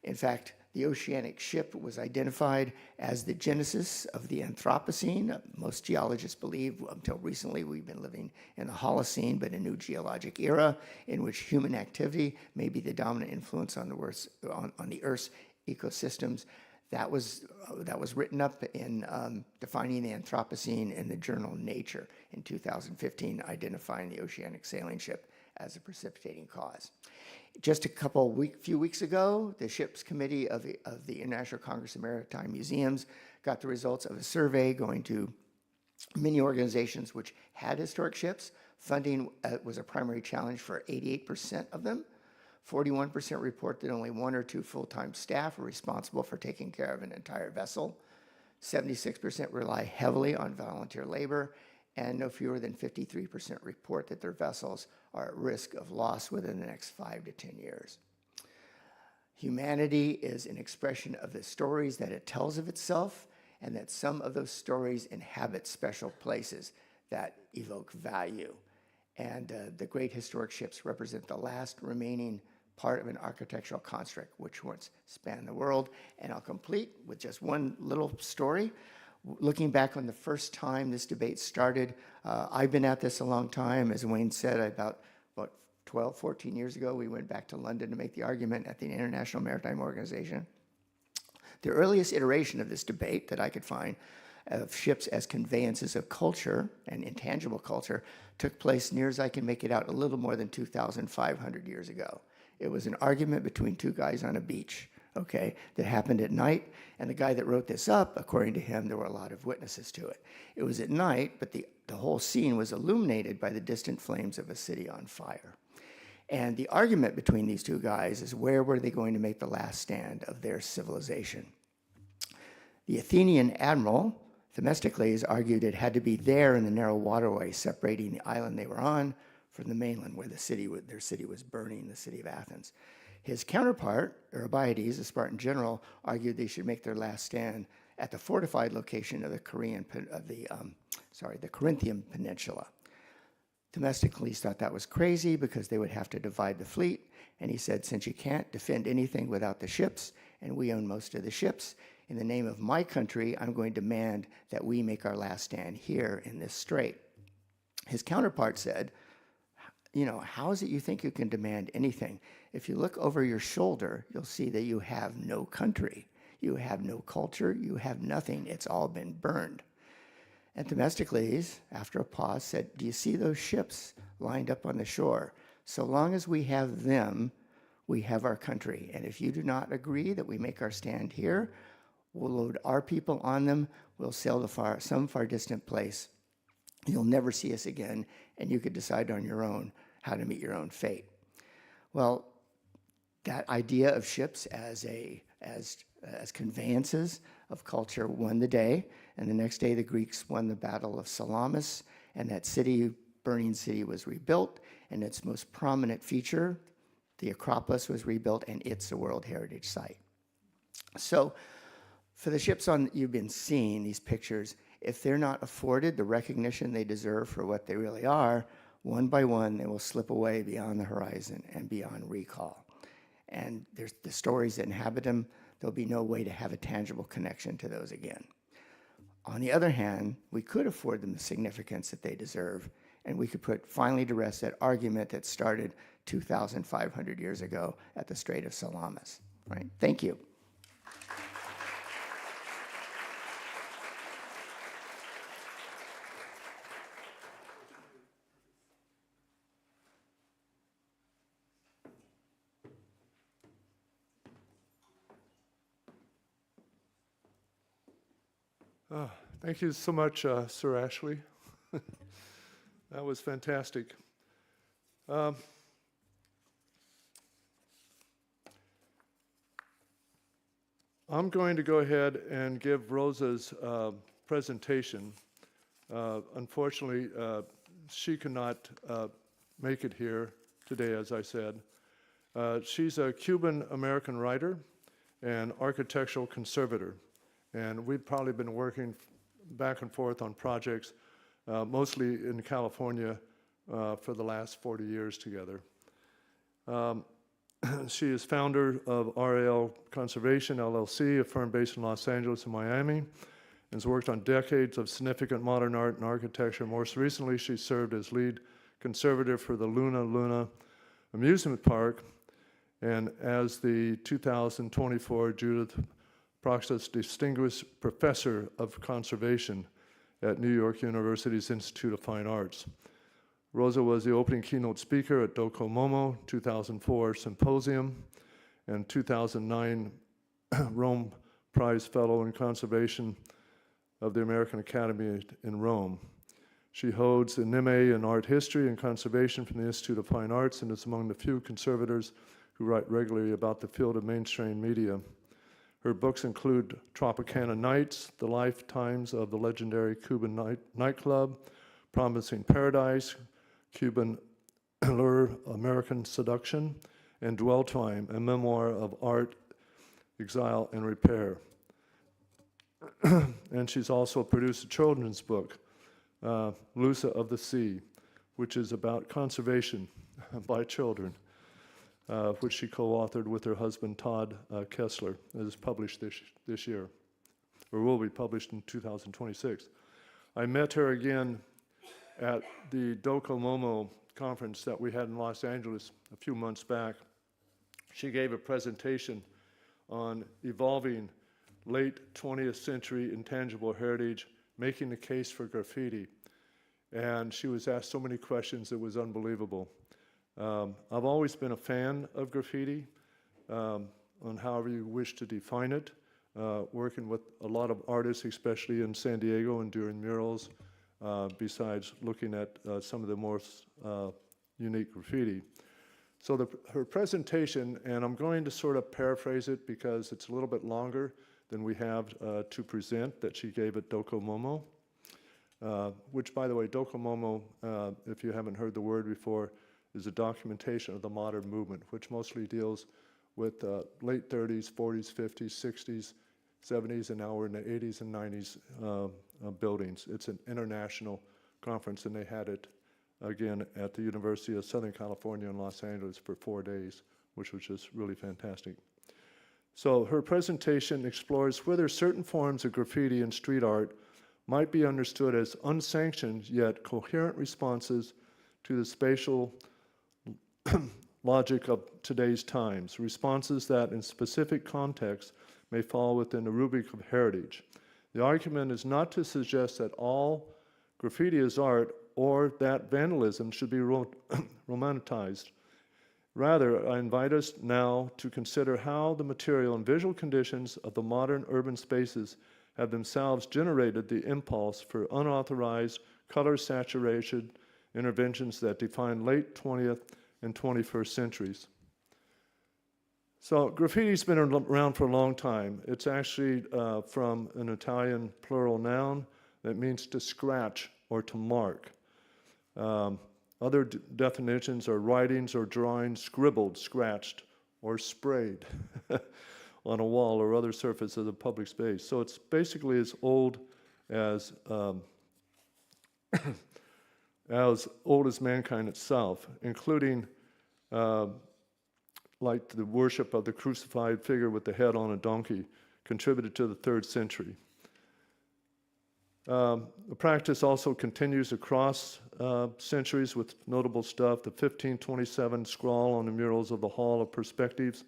F: In fact, The oceanic ship was identified as the genesis of the Anthropocene. Most geologists believe, until recently, we've been living in the Holocene, but a new geologic era in which human activity may be the dominant influence on the Earth's ecosystems. That was written up in defining the Anthropocene in the journal Nature in 2015, identifying the oceanic sailing ship as a precipitating cause. Just a few weeks ago, the Ships Committee of the International Congress of Maritime Museums got the results of a survey going to many organizations which had historic ships. Funding was a primary challenge for 88% of them. 41% report that only 1 or 2 full-time staff are responsible for taking care of an entire vessel. 76% rely heavily on volunteer labor, and no fewer than 53% report that their vessels are at risk of loss within the next 5 to 10 years. Humanity is an expression of the stories that it tells of itself, and that some of those stories inhabit special places that evoke value. And the great historic ships represent the last remaining part of an architectural construct which once spanned the world. And I'll complete with just one little story. Looking back on the first time this debate started, I've been at this a long time. As Wayne said, about 12, 14 years ago, we went back to London to make the argument at the International Maritime Organization. The earliest iteration of this debate that I could find of ships as conveyances of culture and intangible culture took place, near as I can make it out, a little more than 2,500 years ago. It was an argument between 2 guys on a beach, okay, that happened at night, and the guy that wrote this up, according to him, there were a lot of witnesses to it. It was at night, but the whole scene was illuminated by the distant flames of a city on fire. And the argument between these 2 guys is, where were they going to make the last stand of their civilization? The Athenian admiral, Themistocles, argued it had to be there in the narrow waterway separating the island they were on from the mainland, where their city was burning, the city of Athens. His counterpart, Eurybiades, a Spartan general, argued they should make their last stand at the fortified location of the Corinthian Peninsula. Themistocles thought that was crazy because they would have to divide the fleet, and he said, since you can't defend anything without the ships, and we own most of the ships, in the name of my country, I'm going to demand that we make our last stand here in this strait. His counterpart said, how is it you think you can demand anything? If you look over your shoulder, you'll see that you have no country. You have no culture. You have nothing. It's all been burned. And Themistocles, after a pause, said, do you see those ships lined up on the shore? So long as we have them, we have our country. And if you do not agree that we make our stand here, we'll load our people on them. We'll sail to some far distant place. You'll never see us again, and you could decide on your own how to meet your own fate. Well, that idea of ships as conveyances of culture won the day, and the next day the Greeks won the Battle of Salamis, and that burning city was rebuilt, and its most prominent feature, the Acropolis, was rebuilt, and it's a World Heritage Site. So, for the ships you've been seeing, these pictures, if they're not afforded the recognition they deserve for what they really are, one by one they will slip away beyond the horizon and beyond recall. And there's the stories that inhabit them, there'll be no way to have a tangible connection to those again. On the other hand, we could afford them the significance that they deserve, and we could put finally to rest that argument that started 2,500 years ago at the Strait of Salamis. Right? Thank you.
A: Thank you so much, Sir Ashley. That was fantastic. I'm going to go ahead and give Rosa's presentation. Unfortunately, she cannot make it here today, as I said. She's a Cuban-American writer and architectural conservator. And we've probably been working back and forth on projects, mostly in California, for the last 40 years together. She is founder of RAL Conservation, LLC, a firm based in Los Angeles and Miami, and has worked on decades of significant modern art and architecture. Most recently, she served as lead conservator for the Luna Amusement Park, and as the 2024 Judith Proxas Distinguished Professor of Conservation at New York University's Institute of Fine Arts. Rosa was the opening keynote speaker at ICOMOS 2004 Symposium and 2009 Rome Prize Fellow in Conservation of the American Academy in Rome. She holds an MA in Art History and Conservation from the Institute of Fine Arts and is among the few conservators who write regularly about the field of mainstream media. Her books include Tropicana Nights, The Lifetimes of the Legendary Cuban Nightclub, Promising Paradise, Cuban Allure, American Seduction, and Dwell Time, a memoir of art, exile, and repair. And she's also produced a children's book, Lusa of the Sea, which is about conservation by children, which she co-authored with her husband, Todd Kessler. It is published this year, or will be published in 2026. I met her again at the Docomomo conference that we had in Los Angeles a few months back. She gave a presentation on evolving late 20th century intangible heritage, making the case for graffiti. And she was asked so many questions, it was unbelievable. I've always been a fan of graffiti, on however you wish to define it, working with a lot of artists, especially in San Diego and doing murals, besides looking at some of the more unique graffiti. So her presentation, and I'm going to sort of paraphrase it because it's a little bit longer than we have to present, that she gave at Docomomo, which, by the way, Docomomo, if you haven't heard the word before, is a documentation of the modern movement, which mostly deals with late 30s, 40s, 50s, 60s, 70s, and now we're in the 80s and 90s buildings. It's an international conference, and they had it again at the University of Southern California in Los Angeles for 4 days, which was just really fantastic. So her presentation explores whether certain forms of graffiti and street art might be understood as unsanctioned yet coherent responses to the spatial logic of today's times, responses that in specific contexts may fall within the rubric of heritage. The argument is not to suggest that all graffiti is art or that vandalism should be romanticized. Rather, I invite us now to consider how the material and visual conditions of the modern urban spaces have themselves generated the impulse for unauthorized color saturation interventions that define late 20th and 21st centuries. So graffiti's been around for a long time. It's actually from an Italian plural noun that means to scratch or to mark. Other definitions are writings or drawings scribbled, scratched, or sprayed on a wall or other surface of the public space. So it's basically as old as mankind itself, including like the worship of the crucified figure with the head on a donkey, contributed to the 3rd century. The practice also continues across centuries with notable stuff. The 1527 scrawl on the murals of the Hall of Perspectives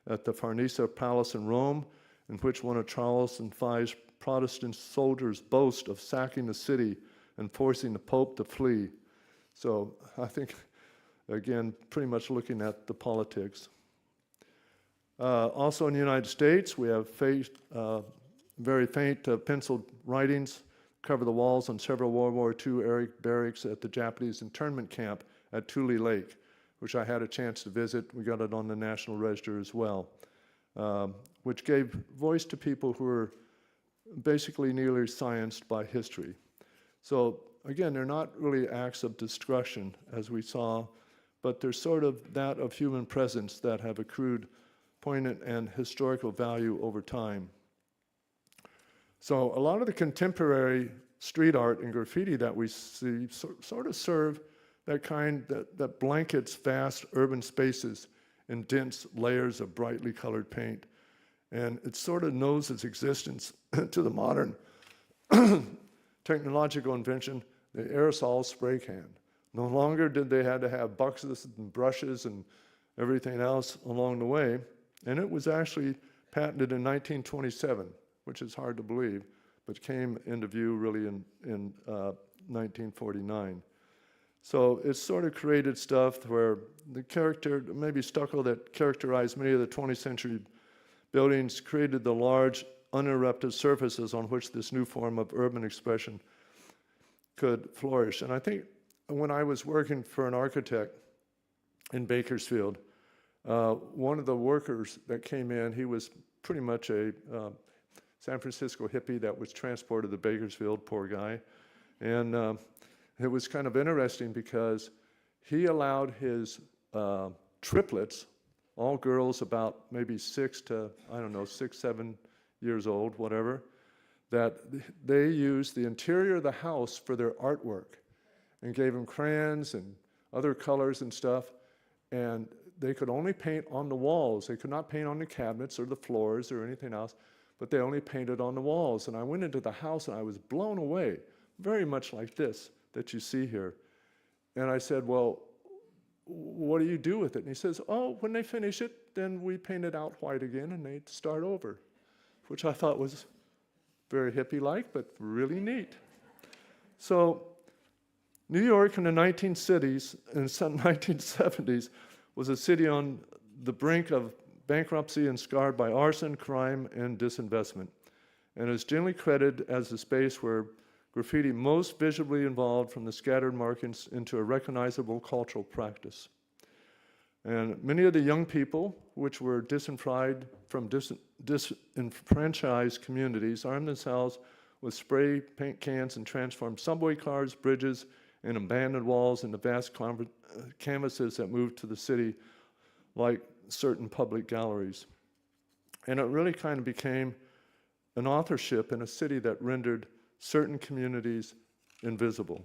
A: at the Farnese Palace in Rome, in which one of Charles V's Protestant soldiers boast of sacking the city and forcing the Pope to flee. So I think, again, pretty much looking at the politics. Also in the United States, we have very faint penciled writings cover the walls on several World War II barracks at the Japanese internment camp at Tule Lake, which I had a chance to visit. We got it on the National Register as well, which gave voice to people who were basically nearly scienced by history. So again, they're not really acts of destruction, as we saw, but they're sort of that of human presence that have accrued poignant and historical value over time. So a lot of the contemporary street art and graffiti that we see sort of serve that kind that blankets vast urban spaces in dense layers of brightly colored paint. And it sort of knows its existence to the modern technological invention, the aerosol spray can. No longer did they have to have buckets and brushes and everything else along the way. And it was actually patented in 1927, which is hard to believe, but came into view really in 1949. So it sort of created stuff where the character, maybe stucco that characterized many of the 20th century buildings, created the large uninterrupted surfaces on which this new form of urban expression could flourish. And I think when I was working for an architect in Bakersfield, one of the workers that came in, he was pretty much a San Francisco hippie that was transported to Bakersfield, poor guy. And it was kind of interesting because he allowed his triplets, all girls about maybe 6 to, 7 years old, whatever, that they used the interior of the house for their artwork and gave them crayons and other colors and stuff. And they could only paint on the walls. They could not paint on the cabinets or the floors or anything else, but they only painted on the walls. And I went into the house and I was blown away, very much like this that you see here. And I said, well, what do you do with it? And he says, oh, when they finish it, then we paint it out white again and they start over, which I thought was very hippie-like, but really neat. So New York in the 1970s was a city on the brink of bankruptcy and scarred by arson, crime, and disinvestment, and is generally credited as the space where graffiti most visibly evolved from the scattered markings into a recognizable cultural practice. And many of the young people, which were disenfranchised from disenfranchised communities, armed themselves with spray paint cans and transformed subway cars, bridges, and abandoned walls into vast canvases that moved to the city like certain public galleries. And it really kind of became an authorship in a city that rendered certain communities invisible.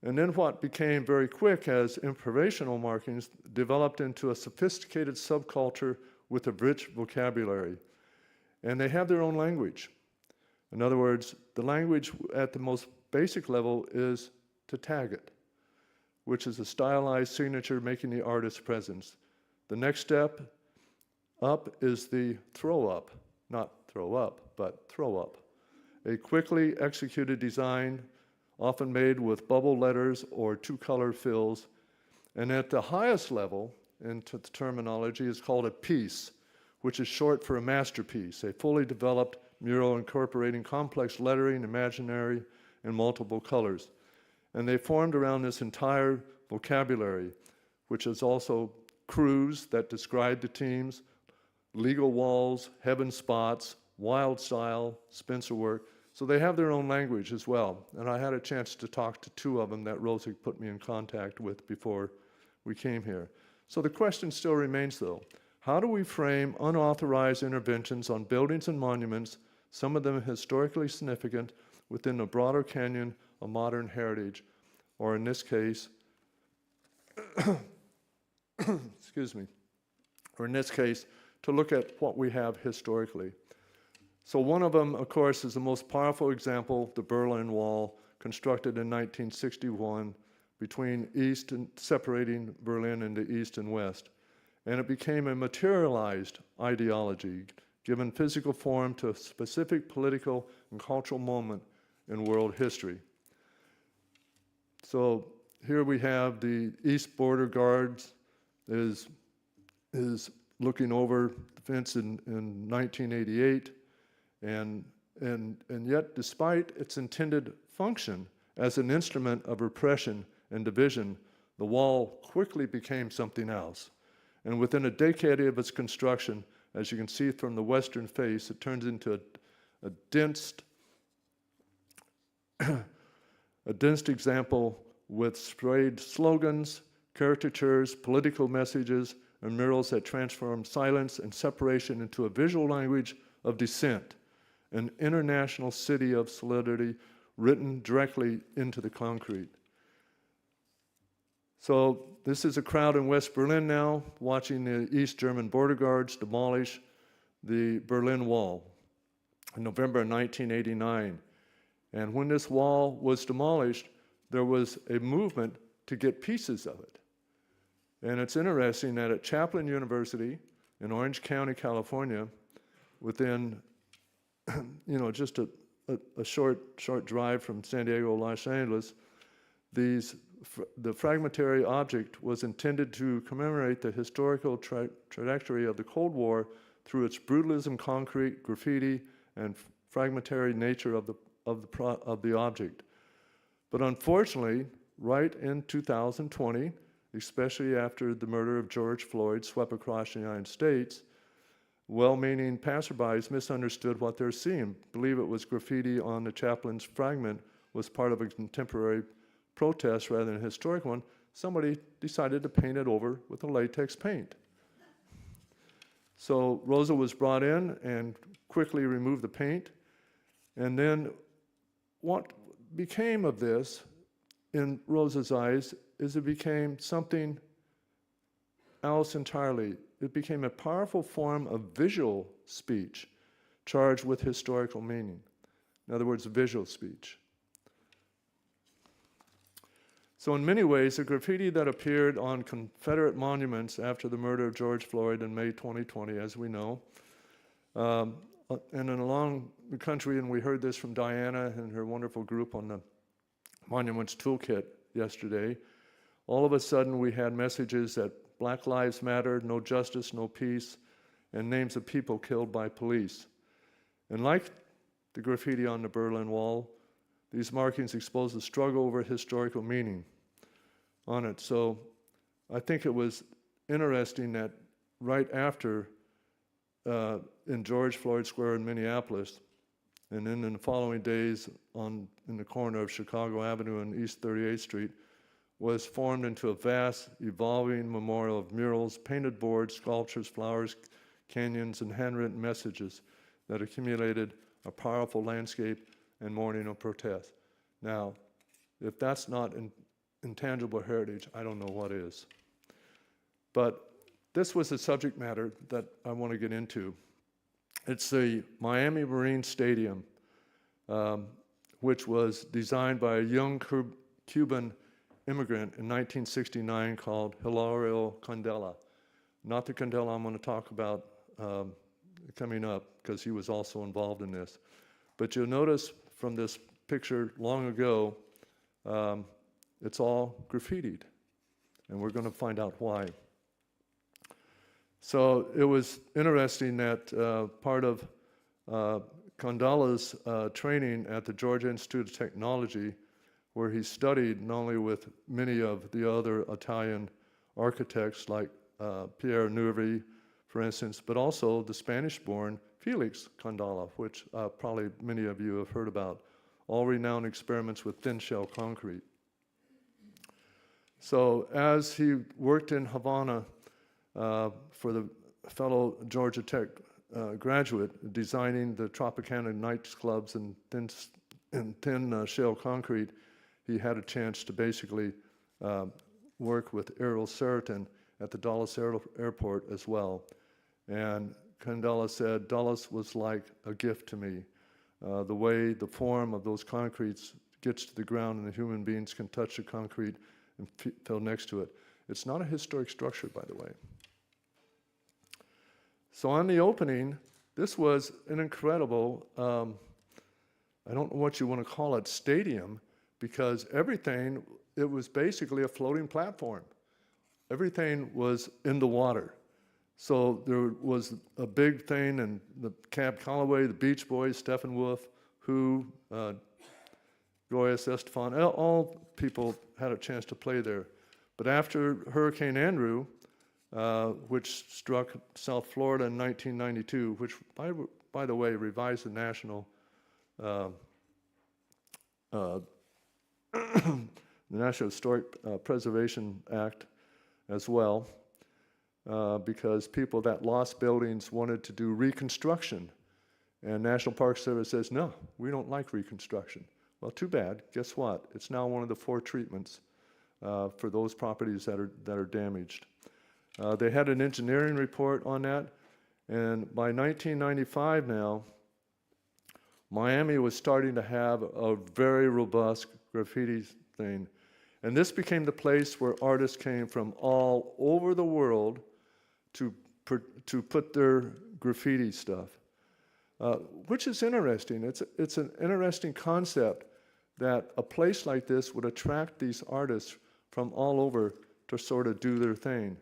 A: And then what became very quick as improvisational markings developed into a sophisticated subculture with a rich vocabulary. And they have their own language. In other words, the language at the most basic level is to tag it, which is a stylized signature making the artist's presence. The next step up is the throw up, not throw up, but throw up. A quickly executed design, often made with bubble letters or two-color fills. And at the highest level, into the terminology, is called a piece, which is short for a masterpiece, a fully developed mural incorporating complex lettering, imaginary, and multiple colors. And they formed around this entire vocabulary, which is also crews that describe the teams, legal walls, heaven spots, wild style, Spencer work. So they have their own language as well. And I had a chance to talk to 2 of them that Rosie put me in contact with before we came here. So the question still remains though, how do we frame unauthorized interventions on buildings and monuments, some of them historically significant, within the broader canyon of modern heritage, or in this case, excuse me, or in this case, to look at what we have historically. So one of them, of course, is the most powerful example, the Berlin Wall, constructed in 1961 between east and separating Berlin into east and west. And it became a materialized ideology, given physical form to a specific political and cultural moment in world history. So here we have the East Border Guards is looking over the fence in 1988, and yet, despite its intended function as an instrument of repression and division, the wall quickly became something else. And within a decade of its construction, as you can see from the western face, it turns into a dense example with sprayed slogans, caricatures, political messages, and murals that transform silence and separation into a visual language of dissent, an international city of solidarity written directly into the concrete. So this is a crowd in West Berlin now watching the East German border guards demolish the Berlin Wall in November 1989. And when this wall was demolished, there was a movement to get pieces of it. And it's interesting that at Chaplin University in Orange County, California, within just a short drive from San Diego, Los Angeles, the fragmentary object was intended to commemorate the historical trajectory of the Cold War through its brutalism, concrete, graffiti, and fragmentary nature of the object. But unfortunately, right in 2020, especially after the murder of George Floyd swept across the United States, well-meaning passerbys misunderstood what they're seeing, believe it was graffiti on the Chaplin's fragment was part of a contemporary protest rather than a historic one. Somebody decided to paint it over with a latex paint. So Rosa was brought in and quickly removed the paint. And then what became of this, in Rosa's eyes, is it became something else entirely. It became a powerful form of visual speech charged with historical meaning. In other words, visual speech. So in many ways, the graffiti that appeared on Confederate monuments after the murder of George Floyd in May 2020, as we know, and then along the country, and we heard this from Diana and her wonderful group on the Monuments Toolkit yesterday, all of a sudden we had messages that Black Lives Matter, no justice, no peace, and names of people killed by police. And like the graffiti on the Berlin Wall, these markings expose the struggle over historical meaning on it. So I think it was interesting that right after, in George Floyd Square in Minneapolis, and then in the following days in the corner of Chicago Avenue and East 38th Street, was formed into a vast, evolving memorial of murals, painted boards, sculptures, flowers, canyons, and handwritten messages that accumulated a powerful landscape and mourning of protest. Now, if that's not intangible heritage, I don't know what is. But this was the subject matter that I want to get into. It's the Miami Marine Stadium, which was designed by a young Cuban immigrant in 1969 called Hilario Candela. Not the Candela I'm going to talk about coming up, because he was also involved in this. But you'll notice from this picture long ago, it's all graffitied, and we're going to find out why. So it was interesting that part of Candela's training at the Georgia Institute of Technology, where he studied not only with many of the other Italian architects like Piero Nervi, for instance, but also the Spanish-born Felix Candela, which probably many of you have heard about, all renowned experiments with thin shell concrete. So as he worked in Havana for the fellow Georgia Tech graduate, designing the Tropicana nightclubs and thin shell concrete, he had a chance to basically work with Errol Sheraton at the Dulles Airport as well. And Candela said, Dulles was like a gift to me. The way, the form of those concretes gets to the ground and the human beings can touch the concrete and feel next to it. It's not a historic structure, by the way. So on the opening, this was an incredible, I don't know what you want to call it, stadium, because everything, it was basically a floating platform. Everything was in the water. So there was a big thing, and the Cab Calloway, the Beach Boys, Steppenwolf, Who, Gloria Estefan, all people had a chance to play there. But after Hurricane Andrew, which struck South Florida in 1992, which, by the way, revised the National Historic Preservation Act as well, because people that lost buildings wanted to do reconstruction. And National Park Service says, no, we don't like reconstruction. Well, too bad. Guess what? It's now one of the 4 treatments for those properties that are damaged. They had an engineering report on that, and by 1995 now, Miami was starting to have a very robust graffiti thing. And this became the place where artists came from all over the world to put their graffiti stuff, which is interesting. It's an interesting concept that a place like this would attract these artists from all over to sort of do their thing.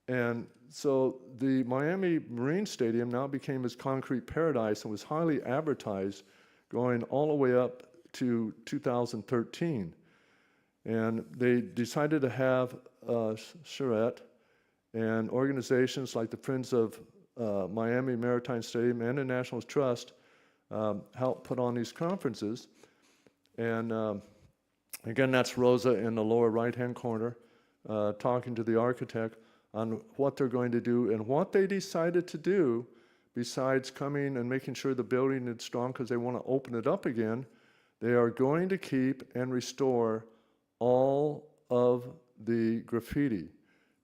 A: And so the Miami Marine Stadium now became this concrete paradise and was highly advertised going all the way up to 2013. And they decided to have charrette and organizations like the Friends of Miami Maritime Stadium and the National Trust help put on these conferences. And again, that's Rosa in the lower right-hand corner talking to the architect on what they're going to do and what they decided to do besides coming and making sure the building is strong because they want to open it up again. They are going to keep and restore all of the graffiti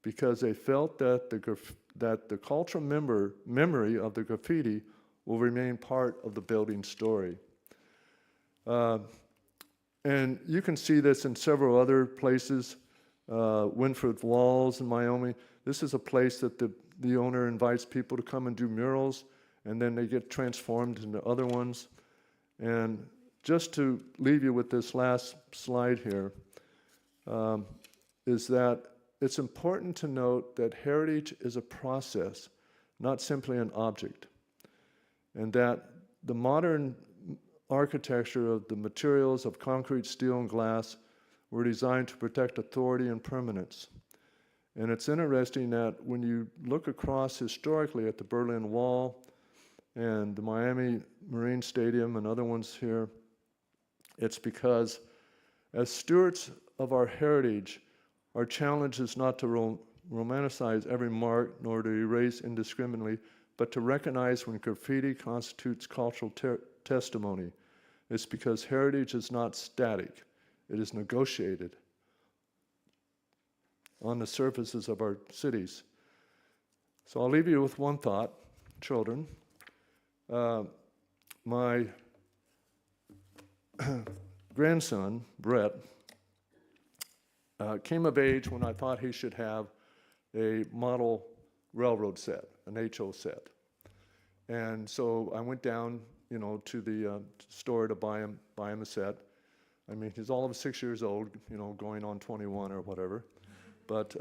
A: because they felt that the cultural memory of the graffiti will remain part of the building story. And you can see this in several other places. Winford Walls in Miami. This is a place that the owner invites people to come and do murals, and then they get transformed into other ones. And just to leave you with this last slide here, is that it's important to note that heritage is a process, not simply an object, and that the modern architecture of the materials of concrete, steel, and glass were designed to protect authority and permanence. And it's interesting that when you look across historically at the Berlin Wall and the Miami Marine Stadium and other ones here, it's because as stewards of our heritage, our challenge is not to romanticize every mark nor to erase indiscriminately, but to recognize when graffiti constitutes cultural testimony. It's because heritage is not static. It is negotiated on the surfaces of our cities. So I'll leave you with one thought, children. My grandson, Brett, came of age when I thought he should have a model railroad set, an HO set. And so I went down, to the store to buy him a set. I mean, he's all of 6 years old, going on 21 or whatever. But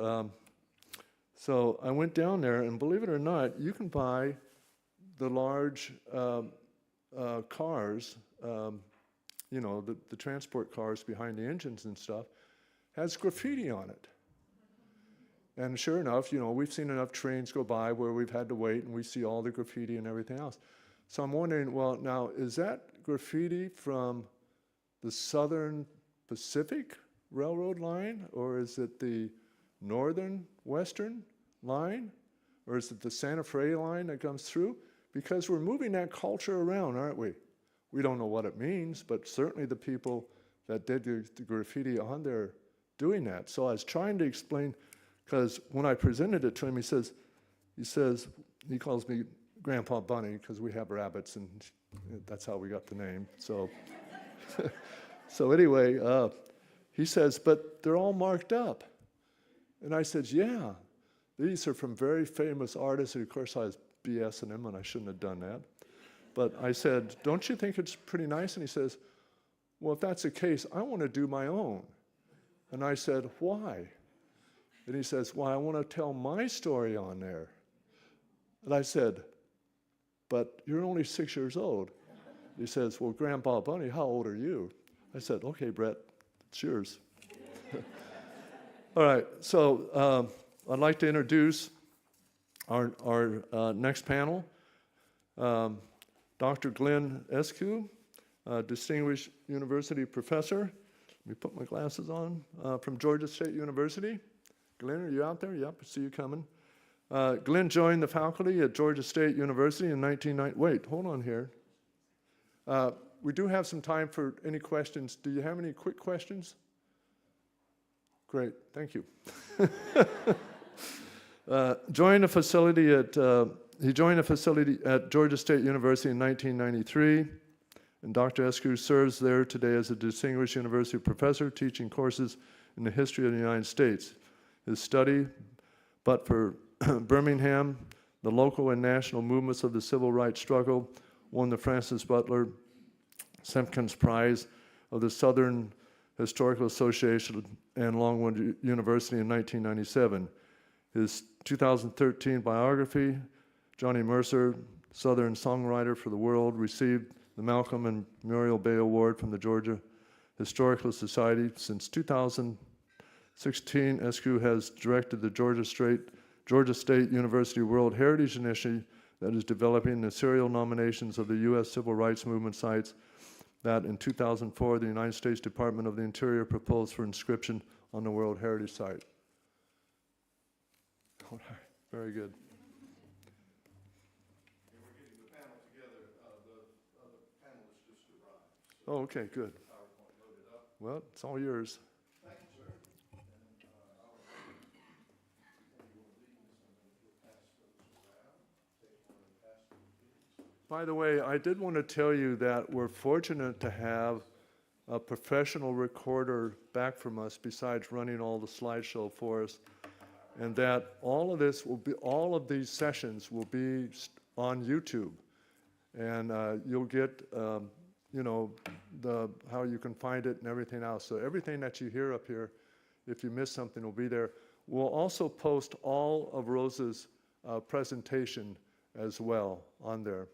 A: so I went down there, and believe it or not, you can buy the large cars, the transport cars behind the engines and stuff, has graffiti on it. And sure enough, we've seen enough trains go by where we've had to wait, and we see all the graffiti and everything else. So I'm wondering, well, now, is that graffiti from the Southern Pacific Railroad line, or is it the Northern Western line, or is it the Santa Fe line that comes through? Because we're moving that culture around, aren't we? We don't know what it means, but certainly the people that did the graffiti on there doing that. So I was trying to explain, because when I presented it to him, he calls me Grandpa Bunny because we have rabbits, and that's how we got the name. So, so anyway, he says, but they're all marked up. And I said, yeah, these are from very famous artists. And of course, I was BSing him, and I shouldn't have done that. But I said, don't you think it's pretty nice? And he says, well, if that's the case, I want to do my own. And I said, why? And he says, well, I want to tell my story on there. And I said, but you're only 6 years old. He says, well, Grandpa Bunny, how old are you? I said, okay, Brett, it's yours. All right, so I'd like to introduce our next panel. Dr. Glenn Eskew, Distinguished University Professor. Let me put my glasses on, from Georgia State University. Glenn, are you out there? Yep, I see you coming. Glenn joined the faculty at Georgia State University in 1990. Wait, hold on here. We do have some time for any questions. Do you have any quick questions? Great, thank you. Joined a facility at, he joined a facility at Georgia State University in 1993, and Dr. Eskew serves there today as a distinguished university professor teaching courses in the history of the United States. His study, but for Birmingham, the local and national movements of the civil rights struggle, won the Francis Butler Simpkins Prize of the Southern Historical Association and Longwood University in 1997. His 2013 biography, Johnny Mercer, Southern Songwriter for the World, received the Malcolm and Muriel Bay Award from the Georgia Historical Society. Since 2016, Eskew has directed the Georgia State University World Heritage Initiative that is developing the serial nominations of the U.S. Civil Rights Movement sites that in 2004, the United States Department of the Interior proposed for inscription on the World Heritage Site. All right, very good.
G: And we're getting the panel together. The panelists just arrived.
A: Oh, okay, good.
G: PowerPoint loaded up.
A: Well, it's all yours.
G: Thank you, sir. And I'll you will lead us, and then we'll pass those around. Take one and pass them to you.
A: By the way, I did want to tell you that we're fortunate to have a professional recorder back from us besides running all the slideshow for us, and that all of these sessions will be on YouTube, and you'll get, you know, how you can find it and everything else. So everything that you hear up here, if you miss something, will be there. We'll also post all of Rosa's presentation as well on there,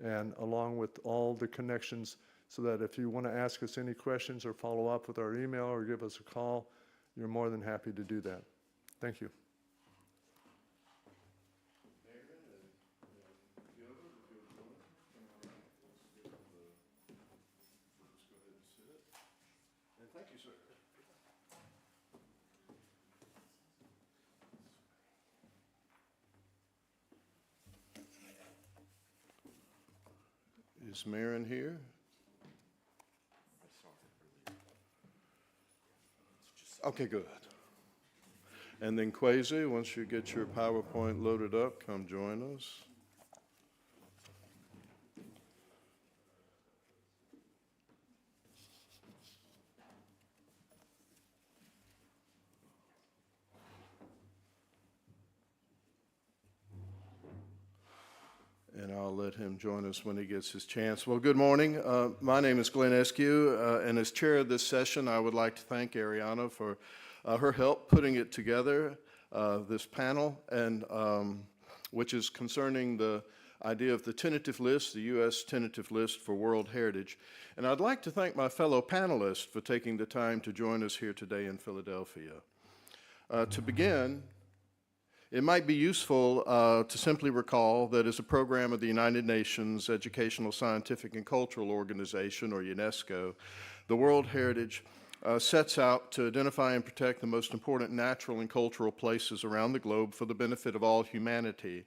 A: and along with all the connections, so that if you want to ask us any questions or follow up with our email or give us a call, you're more than happy to do that. Thank you.
G: Thank you, sir. Is Maren here? Okay, good. And then Kwesi, once you get your PowerPoint loaded up, come join us. And I'll let him join us when he gets his chance. Well, good morning. My name is Glenn Eskew, and as chair of this session, I would like to thank Ariana for her help putting it together, this panel, and which is concerning the idea of the tentative list, the U.S. tentative list for World Heritage. And I'd like to thank my fellow panelists for taking the time to join us here today in Philadelphia. To begin, it might be useful to simply recall that as a program of the United Nations Educational, Scientific, and Cultural Organization, or UNESCO, the World Heritage sets out to identify and protect the most important natural and cultural places around the globe for the benefit of all humanity.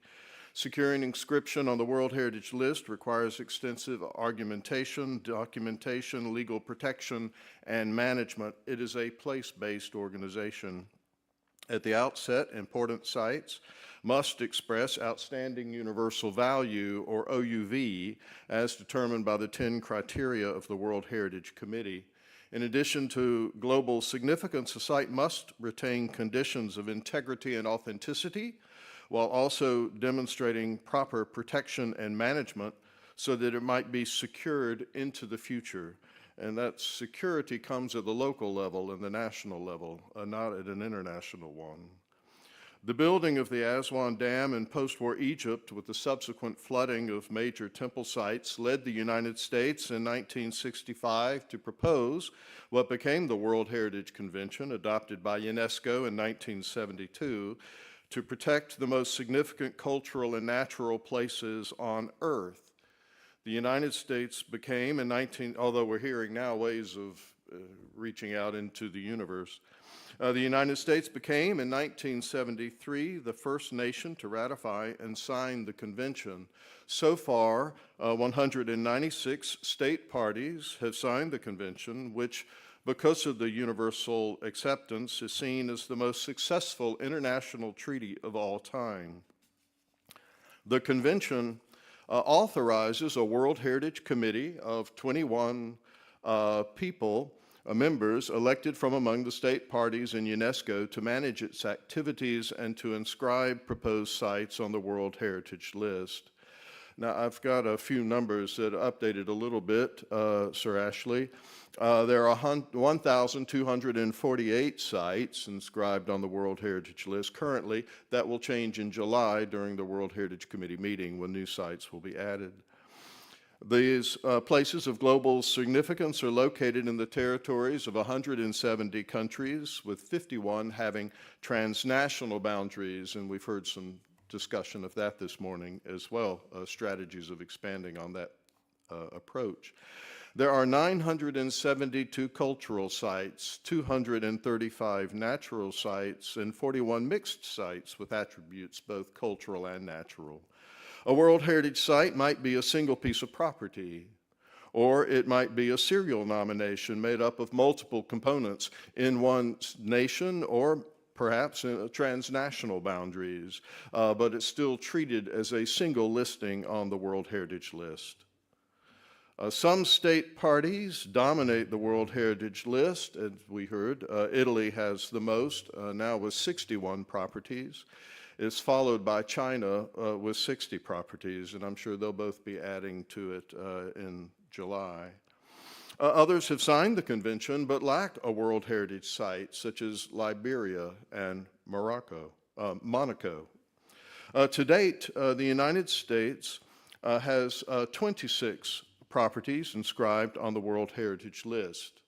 G: Securing inscription on the World Heritage List requires extensive argumentation, documentation, legal protection, and management. It is a place-based organization. At the outset, important sites must express outstanding universal value, or OUV, as determined by the 10 criteria of the World Heritage Committee. In addition to global significance, a site must retain conditions of integrity and authenticity, while also demonstrating proper protection and management so that it might be secured into the future. And that security comes at the local level and the national level, not at an international one. The building of the Aswan Dam in post-war Egypt with the subsequent flooding of major temple sites led the United States in 1965 to propose what became the World Heritage Convention, adopted by UNESCO in 1972, to protect the most significant cultural and natural places on Earth. The United States became, although we're hearing now ways of reaching out into the universe, the United States became in 1973 the first nation to ratify and sign the convention. So far, 196 state parties have signed the convention, which because of the universal acceptance, is seen as the most successful international treaty of all time. The convention authorizes a World Heritage Committee of 21 members elected from among the state parties in UNESCO to manage its activities and to inscribe proposed sites on the World Heritage List. Now, I've got a few numbers that are updated a little bit, Sir Ashley. There are 1,248 sites inscribed on the World Heritage List currently. That will change in July during the World Heritage Committee meeting when new sites will be added. These places of global significance are located in the territories of 170 countries, with 51 having transnational boundaries, and we've heard some discussion of that this morning as well, strategies of expanding on that approach. There are 972 cultural sites, 235 natural sites, and 41 mixed sites with attributes both cultural and natural. A World Heritage Site might be a single piece of property, or it might be a serial nomination made up of multiple components in one nation or perhaps in transnational boundaries, but it's still treated as a single listing on the World Heritage List. Some state parties dominate the World Heritage List, as we heard. Italy has the most, now with 61 properties. It's followed by China with 60 properties, and I'm sure they'll both be adding to it in July. Others have signed the convention but lack a World Heritage Site, such as Liberia and Monaco. To date, the United States has 26 properties inscribed on the World Heritage List.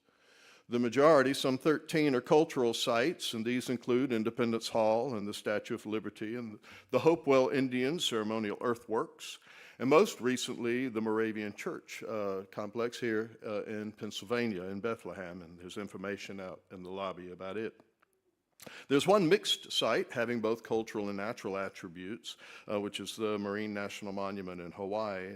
G: The majority, some 13, are cultural sites, and these include Independence Hall and the Statue of Liberty and the Hopewell Indian ceremonial earthworks, and most recently, the Moravian Church complex here in Pennsylvania, in Bethlehem, and there's information out in the lobby about it. There's one mixed site having both cultural and natural attributes, which is the Marine National Monument in Hawaii.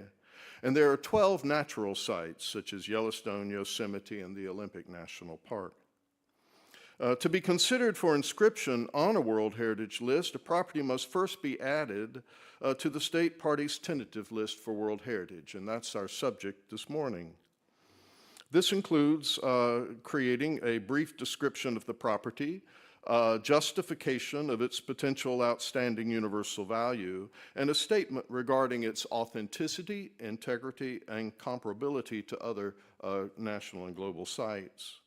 G: And there are 12 natural sites, such as Yellowstone, Yosemite, and the Olympic National Park. To be considered for inscription on a World Heritage List, a property must first be added to the state party's tentative list for World Heritage, and that's our subject this morning. This includes creating a brief description of the property, justification of its potential outstanding universal value, and a statement regarding its authenticity, integrity, and comparability to other national and global sites.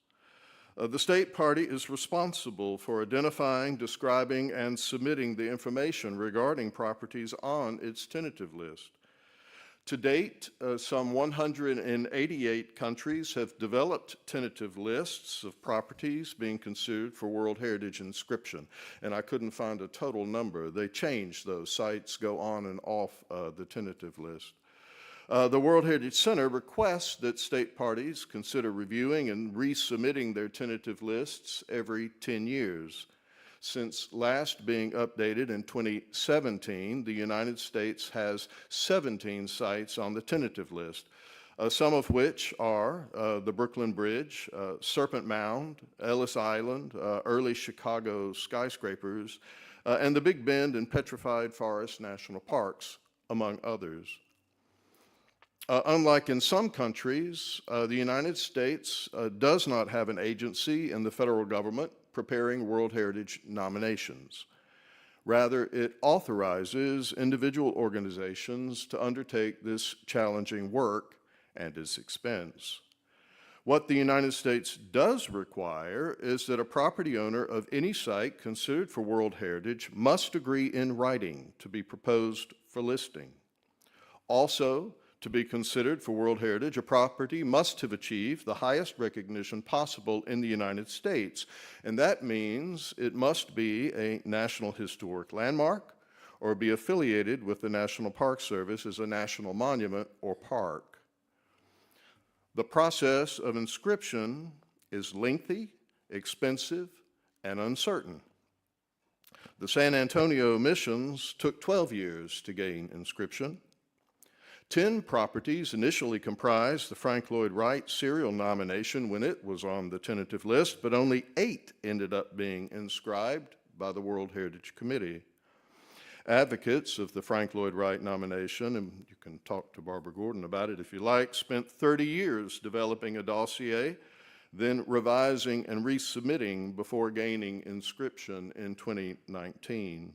G: The state party is responsible for identifying, describing, and submitting the information regarding properties on its tentative list. To date, some 188 countries have developed tentative lists of properties being considered for World Heritage inscription, and I couldn't find a total number. They change those. Sites go on and off the tentative list. The World Heritage Center requests that state parties consider reviewing and resubmitting their tentative lists every 10 years. Since last being updated in 2017, the United States has 17 sites on the tentative list, some of which are the Brooklyn Bridge, Serpent Mound, Ellis Island, early Chicago skyscrapers, and the Big Bend and Petrified Forest National Parks, among others. Unlike in some countries, the United States does not have an agency in the federal government preparing World Heritage nominations. Rather, it authorizes individual organizations to undertake this challenging work at its expense. What the United States does require is that a property owner of any site considered for World Heritage must agree in writing to be proposed for listing. Also, to be considered for World Heritage, a property must have achieved the highest recognition possible in the United States, and that means it must be a National Historic Landmark or be affiliated with the National Park Service as a national monument or park. The process of inscription is lengthy, expensive, and uncertain. The San Antonio missions took 12 years to gain inscription. 10 properties initially comprised the Frank Lloyd Wright serial nomination when it was on the tentative list, but only 8 ended up being inscribed by the World Heritage Committee. Advocates of the Frank Lloyd Wright nomination, and you can talk to Barbara Gordon about it if you like, spent 30 years developing a dossier, then revising and resubmitting before gaining inscription in 2019.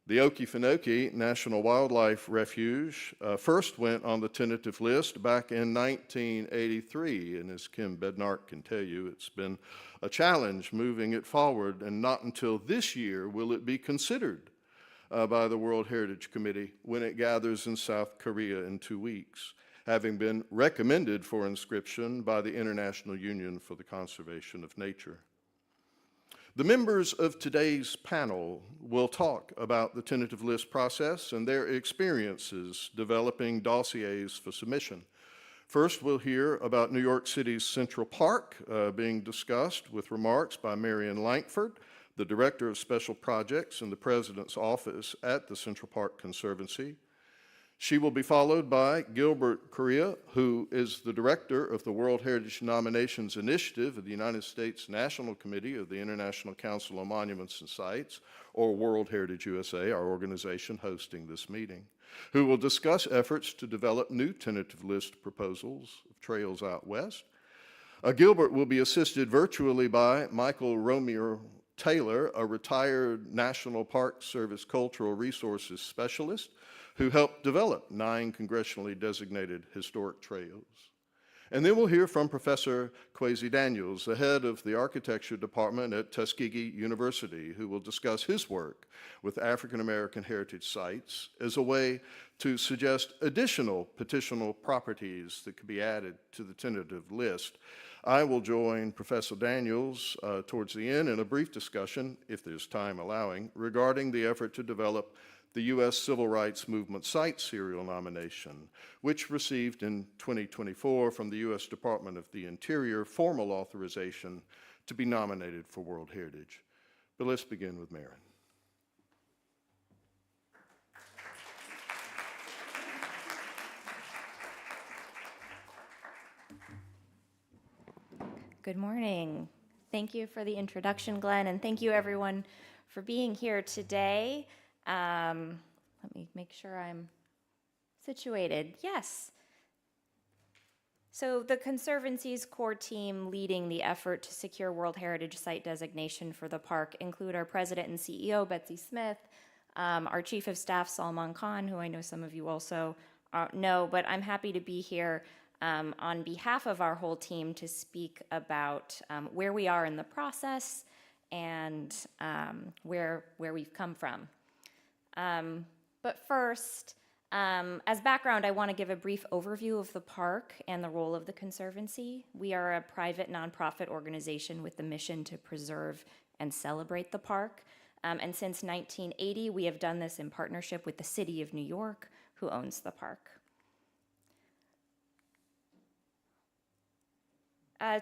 G: The Okefenokee National Wildlife Refuge first went on the tentative list back in 1983, and as Kim Bednark can tell you, it's been a challenge moving it forward, and not until this year will it be considered by the World Heritage Committee when it gathers in South Korea in 2 weeks, having been recommended for inscription by the International Union for the Conservation of Nature. The members of today's panel will talk about the tentative list process and their experiences developing dossiers for submission. First, we'll hear about New York City's Central Park being discussed with remarks by Marion Lankford, the Director of Special Projects in the President's Office at the Central Park Conservancy. She will be followed by Gilbert Correa, who is the director of the World Heritage Nominations Initiative of the United States National Committee of the International Council on Monuments and Sites, or World Heritage USA, our organization hosting this meeting, who will discuss efforts to develop new tentative list proposals of trails out west. Gilbert will be assisted virtually by Michael Romeo Taylor, a retired National Park Service Cultural Resources Specialist, who helped develop 9 congressionally designated historic trails. And then we'll hear from Professor Kwesi Daniels, the head of the architecture department at Tuskegee University, who will discuss his work with African American heritage sites as a way to suggest additional petitionable properties that could be added to the tentative list. I will join Professor Daniels towards the end in a brief discussion, if there's time allowing, regarding the effort to develop the U.S. Civil Rights Movement Site Serial Nomination, which received in 2024 from the U.S. Department of the Interior formal authorization to be nominated for World Heritage. But let's begin with Marion.
H: Good morning. Thank you for the introduction, Glenn, and thank you everyone for being here today. Let me make sure I'm situated. Yes. So the Conservancy's core team leading the effort to secure World Heritage Site designation for the park include our president and CEO, Betsy Smith, our chief of staff, Salman Khan, who I know some of you also know, but I'm happy to be here on behalf of our whole team to speak about where we are in the process and where we've come from. But first, as background, I want to give a brief overview of the park and the role of the Conservancy. We are a private nonprofit organization with the mission to preserve and celebrate the park. And since 1980, we have done this in partnership with the City of New York, who owns the park.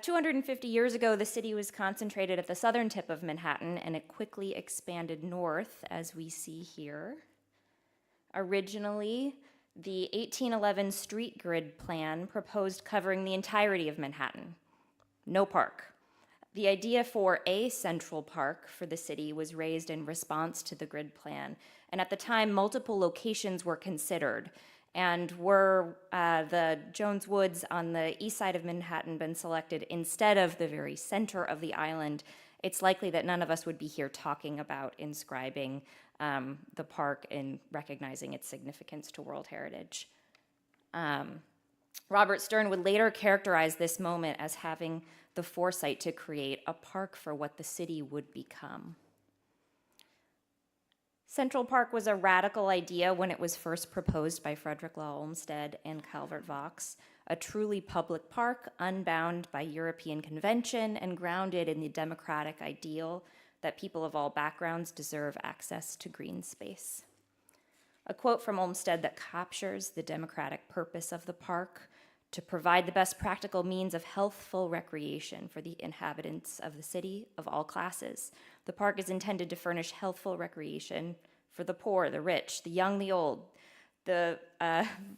H: 250 years ago, the city was concentrated at the southern tip of Manhattan, and it quickly expanded north, as we see here. Originally, the 1811 street grid plan proposed covering the entirety of Manhattan. No park. The idea for a central park for the city was raised in response to the grid plan, and at the time, multiple locations were considered. And were the Jones Woods on the east side of Manhattan been selected instead of the very center of the island, it's likely that none of us would be here talking about inscribing the park and recognizing its significance to World Heritage. Robert Stern would later characterize this moment as having the foresight to create a park for what the city would become. Central Park was a radical idea when it was first proposed by Frederick Law Olmsted and Calvert Vaux, a truly public park unbound by European convention and grounded in the democratic ideal that people of all backgrounds deserve access to green space. A quote from Olmsted that captures the democratic purpose of the park: to provide the best practical means of healthful recreation for the inhabitants of the city of all classes. The park is intended to furnish healthful recreation for the poor, the rich, the young, the old, the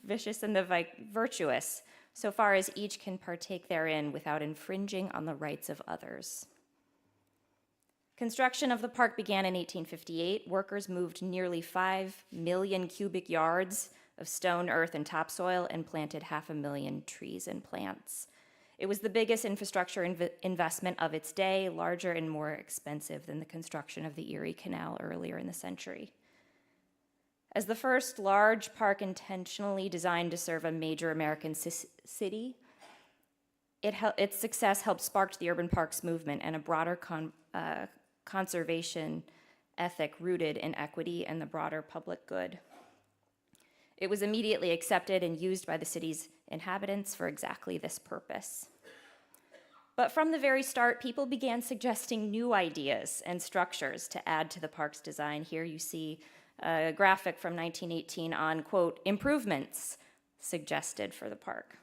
H: vicious and the virtuous, so far as each can partake therein without infringing on the rights of others. Construction of the park began in 1858. Workers moved nearly 5 million cubic yards of stone, earth, and topsoil and planted 500,000 trees and plants. It was the biggest infrastructure investment of its day, larger and more expensive than the construction of the Erie Canal earlier in the century. As the first large park intentionally designed to serve a major American city, its success helped spark the urban parks movement and a broader conservation ethic rooted in equity and the broader public good. It was immediately accepted and used by the city's inhabitants for exactly this purpose. But from the very start, people began suggesting new ideas and structures to add to the park's design. Here you see a graphic from 1918 on, quote, improvements suggested for the park.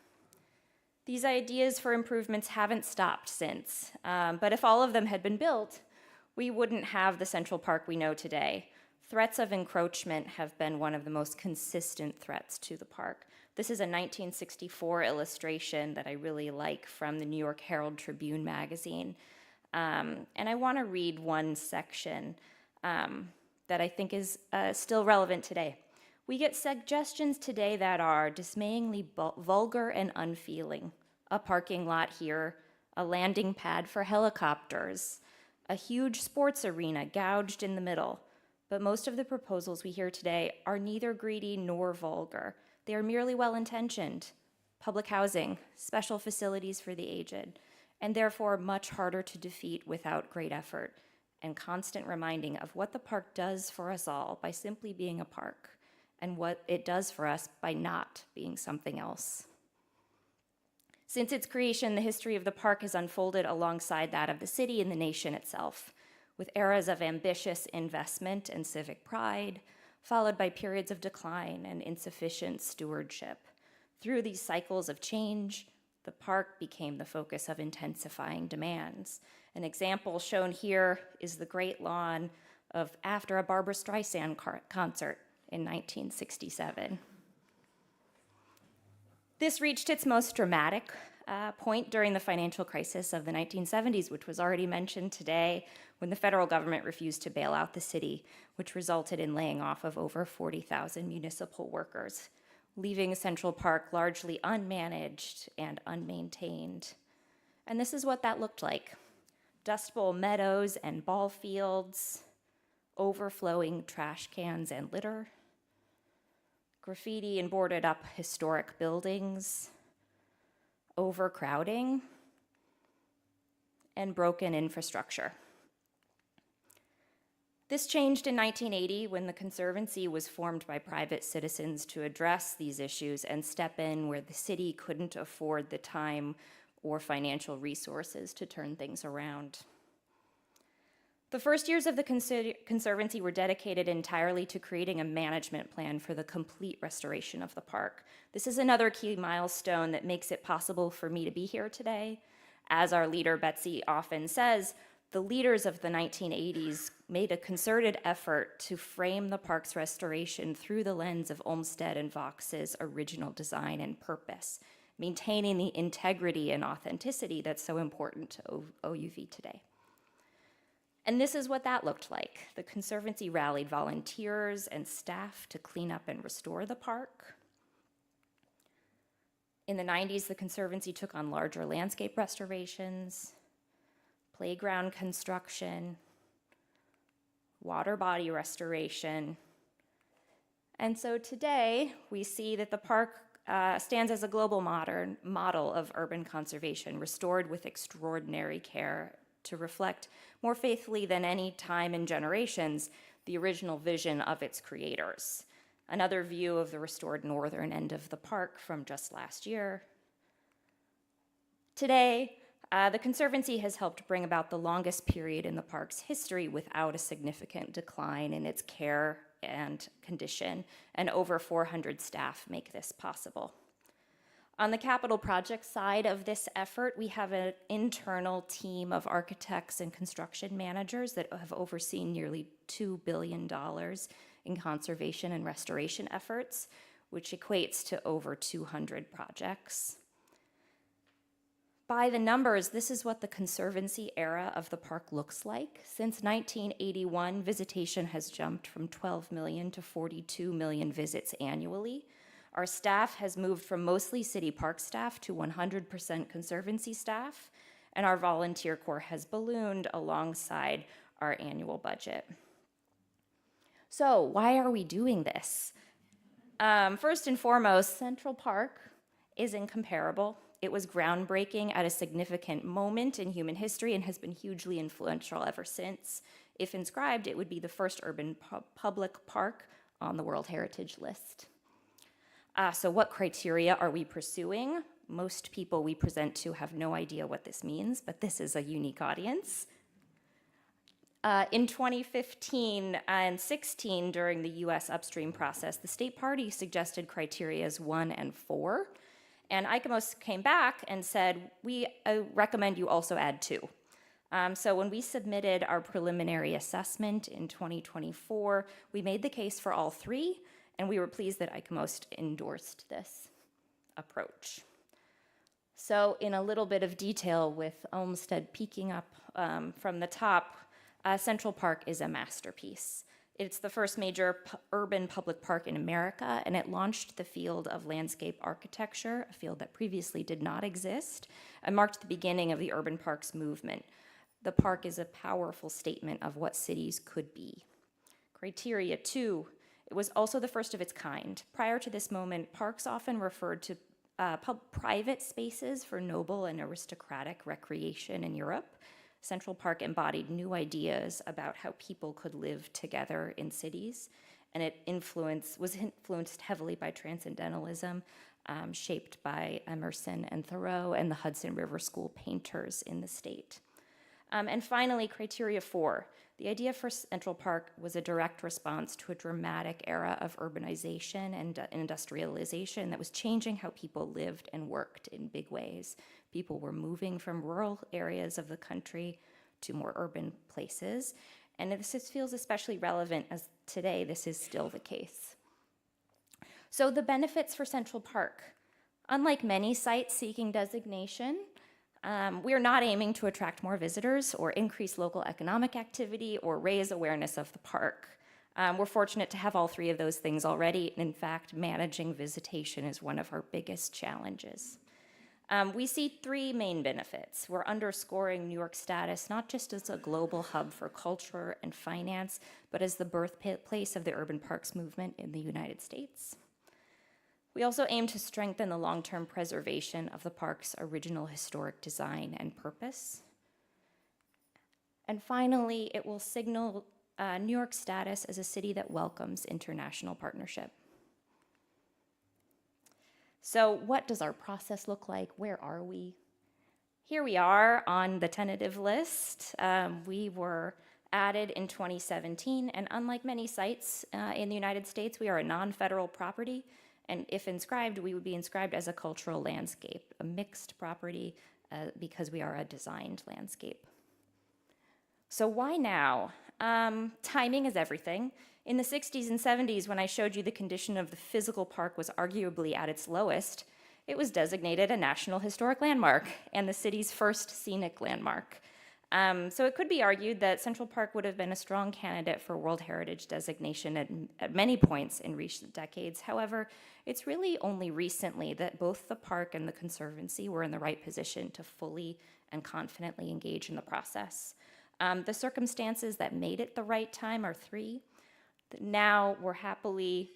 H: These ideas for improvements haven't stopped since, but if all of them had been built, we wouldn't have the Central Park we know today. Threats of encroachment have been one of the most consistent threats to the park. This is a 1964 illustration that I really like from the New York Herald Tribune magazine. And I want to read one section that I think is still relevant today. We get suggestions today that are dismayingly vulgar and unfeeling. A parking lot here, a landing pad for helicopters, a huge sports arena gouged in the middle. But most of the proposals we hear today are neither greedy nor vulgar. They are merely well-intentioned. Public housing, special facilities for the aged, and therefore much harder to defeat without great effort and constant reminding of what the park does for us all by simply being a park and what it does for us by not being something else. Since its creation, the history of the park has unfolded alongside that of the city and the nation itself, with eras of ambitious investment and civic pride, followed by periods of decline and insufficient stewardship. Through these cycles of change, the park became the focus of intensifying demands. An example shown here is the Great Lawn of after a Barbra Streisand concert in 1967. This reached its most dramatic point during the financial crisis of the 1970s, which was already mentioned today, when the federal government refused to bail out the city, which resulted in laying off of over 40,000 municipal workers, leaving Central Park largely unmanaged and unmaintained. And this is what that looked like. Dust Bowl meadows and ball fields, overflowing trash cans and litter, graffiti and boarded up historic buildings, overcrowding, and broken infrastructure. This changed in 1980 when the Conservancy was formed by private citizens to address these issues and step in where the city couldn't afford the time or financial resources to turn things around. The first years of the Conservancy were dedicated entirely to creating a management plan for the complete restoration of the park. This is another key milestone that makes it possible for me to be here today. As our leader, Betsy, often says, the leaders of the 1980s made a concerted effort to frame the park's restoration through the lens of Olmsted and Vaux's original design and purpose, maintaining the integrity and authenticity that's so important to OUV today. And this is what that looked like. The Conservancy rallied volunteers and staff to clean up and restore the park. In the 90s, the Conservancy took on larger landscape restorations, playground construction, water body restoration. And so today, we see that the park stands as a global model of urban conservation, restored with extraordinary care to reflect more faithfully than any time in generations the original vision of its creators. Another view of the restored northern end of the park from just last year. Today, the Conservancy has helped bring about the longest period in the park's history without a significant decline in its care and condition, and over 400 staff make this possible. On the capital project side of this effort, we have an internal team of architects and construction managers that have overseen nearly $2 billion in conservation and restoration efforts. which equates to over 200 projects. By the numbers, this is what the Conservancy era of the park looks like. Since 1981, visitation has jumped from 12 million to 42 million visits annually. Our staff has moved from mostly city park staff to 100% Conservancy staff, and our volunteer corps has ballooned alongside our annual budget. So why are we doing this? First and foremost, Central Park is incomparable. It was groundbreaking at a significant moment in human history and has been hugely influential ever since. If inscribed, it would be the first urban public park on the World Heritage List. So what criteria are we pursuing? Most people we present to have no idea what this means, but this is a unique audience. In 2015 and 16, during the US upstream process, the state party suggested criterias 1 and 4. And ICOMOS came back and said, we recommend you also add 2. So when we submitted our preliminary assessment in 2024, we made the case for all 3, and we were pleased that ICOMOS endorsed this approach. So in a little bit of detail, with Olmsted peeking up from the top, Central Park is a masterpiece. It's the first major urban public park in America, and it launched the field of landscape architecture, a field that previously did not exist, and marked the beginning of the urban parks movement. The park is a powerful statement of what cities could be. Criteria 2, it was also the first of its kind. Prior to this moment, parks often referred to private spaces for noble and aristocratic recreation in Europe. Central Park embodied new ideas about how people could live together in cities, and it was influenced heavily by transcendentalism, shaped by Emerson and Thoreau and the Hudson River School painters in the state. And finally, criteria 4. The idea for Central Park was a direct response to a dramatic era of urbanization and industrialization that was changing how people lived and worked in big ways. People were moving from rural areas of the country to more urban places, and this feels especially relevant as today this is still the case. So the benefits for Central Park. Unlike many sites seeking designation, we are not aiming to attract more visitors or increase local economic activity or raise awareness of the park. We're fortunate to have all 3 of those things already, and in fact, managing visitation is one of our biggest challenges. We see 3 main benefits. We're underscoring New York's status not just as a global hub for culture and finance, but as the birthplace of the urban parks movement in the United States. We also aim to strengthen the long-term preservation of the park's original historic design and purpose. And finally, it will signal New York's status as a city that welcomes international partnership. So what does our process look like? Where are we? Here we are on the tentative list. We were added in 2017, and unlike many sites in the United States, we are a non-federal property, and if inscribed, we would be inscribed as a cultural landscape, a mixed property, because we are a designed landscape. So why now? Timing is everything. In the 60s and 70s, when I showed you the condition of the physical park was arguably at its lowest, it was designated a National Historic Landmark and the city's first scenic landmark. So it could be argued that Central Park would have been a strong candidate for World Heritage designation at many points in recent decades. However, it's really only recently that both the park and the Conservancy were in the right position to fully and confidently engage in the process. The circumstances that made it the right time are 3. Now we're happily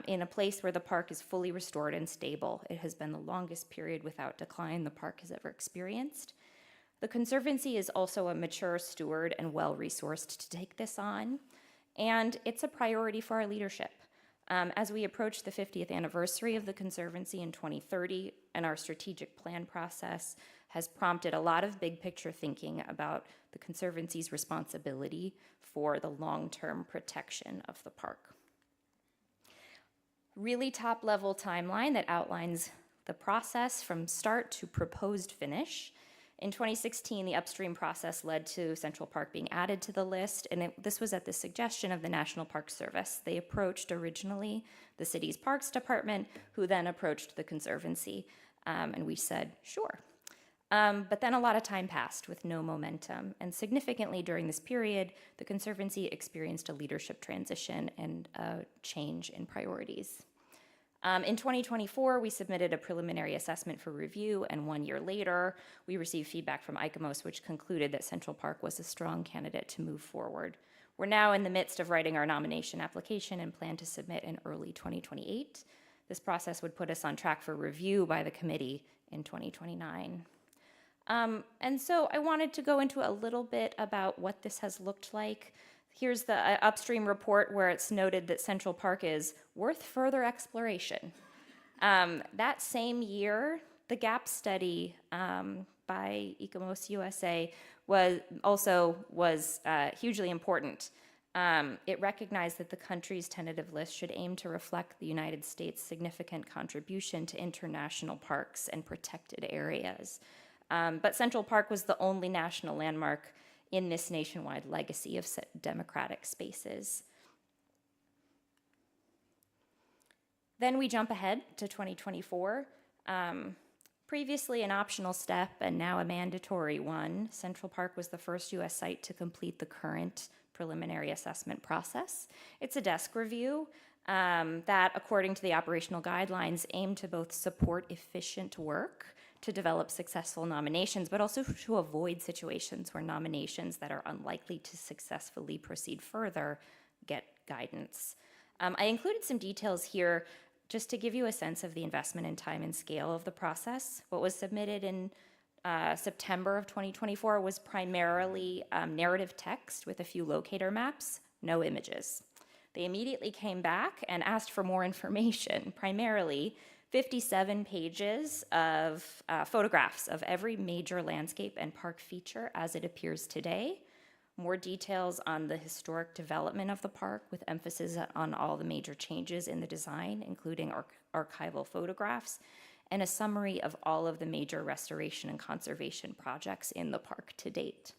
H: in a place where the park is fully restored and stable. It has been the longest period without decline the park has ever experienced. The Conservancy is also a mature steward and well-resourced to take this on, and it's a priority for our leadership. As we approach the 50th anniversary of the Conservancy in 2030, and our strategic plan process has prompted a lot of big picture thinking about the Conservancy's responsibility for the long-term protection of the park. Really top-level timeline that outlines the process from start to proposed finish. In 2016, the upstream process led to Central Park being added to the list, and this was at the suggestion of the National Park Service. They approached originally the city's Parks Department, who then approached the Conservancy, and we said, sure. But then a lot of time passed with no momentum, and significantly during this period, the Conservancy experienced a leadership transition and a change in priorities. In 2024, we submitted a preliminary assessment for review, and 1 year later, we received feedback from ICOMOS, which concluded that Central Park was a strong candidate to move forward. We're now in the midst of writing our nomination application and plan to submit in early 2028. This process would put us on track for review by the committee in 2029. And so I wanted to go into a little bit about what this has looked like. Here's the upstream report where it's noted that Central Park is worth further exploration. That same year, the gap study by ICOMOS-USA was hugely important. It recognized that the country's tentative list should aim to reflect the United States' significant contribution to international parks and protected areas. But Central Park was the only national landmark in this nationwide legacy of democratic spaces. Then we jump ahead to 2024. Previously an optional step and now a mandatory one, Central Park was the first U.S. site to complete the current preliminary assessment process. It's a desk review that, according to the operational guidelines, aim to both support efficient work to develop successful nominations, but also to avoid situations where nominations that are unlikely to successfully proceed further get guidance. I included some details here just to give you a sense of the investment in time and scale of the process. What was submitted in September of 2024 was primarily narrative text with a few locator maps, no images. They immediately came back and asked for more information, primarily 57 pages of photographs of every major landscape and park feature as it appears today, more details on the historic development of the park with emphasis on all the major changes in the design, including archival photographs, and a summary of all of the major restoration and conservation projects in the park to date.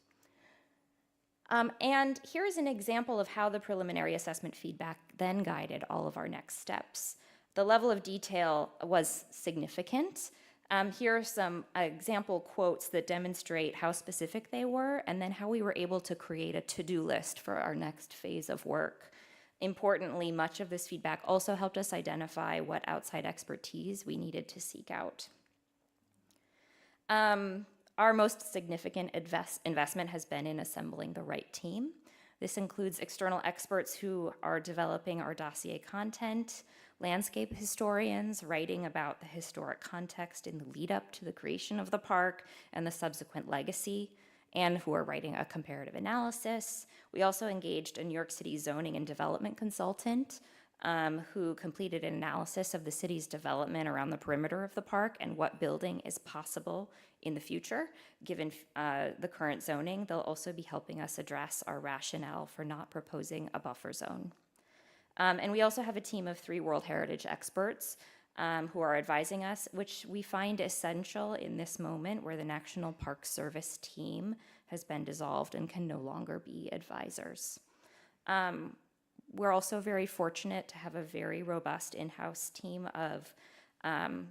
H: And here's an example of how the preliminary assessment feedback then guided all of our next steps. The level of detail was significant. Here are some example quotes that demonstrate how specific they were and then how we were able to create a to-do list for our next phase of work. Importantly, much of this feedback also helped us identify what outside expertise we needed to seek out. Our most significant investment has been in assembling the right team. This includes external experts who are developing our dossier content, landscape historians writing about the historic context in the lead up to the creation of the park and the subsequent legacy, and who are writing a comparative analysis. We also engaged a New York City zoning and development consultant who completed an analysis of the city's development around the perimeter of the park and what building is possible in the future, given the current zoning. They'll also be helping us address our rationale for not proposing a buffer zone. And we also have a team of 3 World Heritage experts who are advising us, which we find essential in this moment where the National Park Service team has been dissolved and can no longer be advisors. We're also very fortunate to have a very robust in-house team of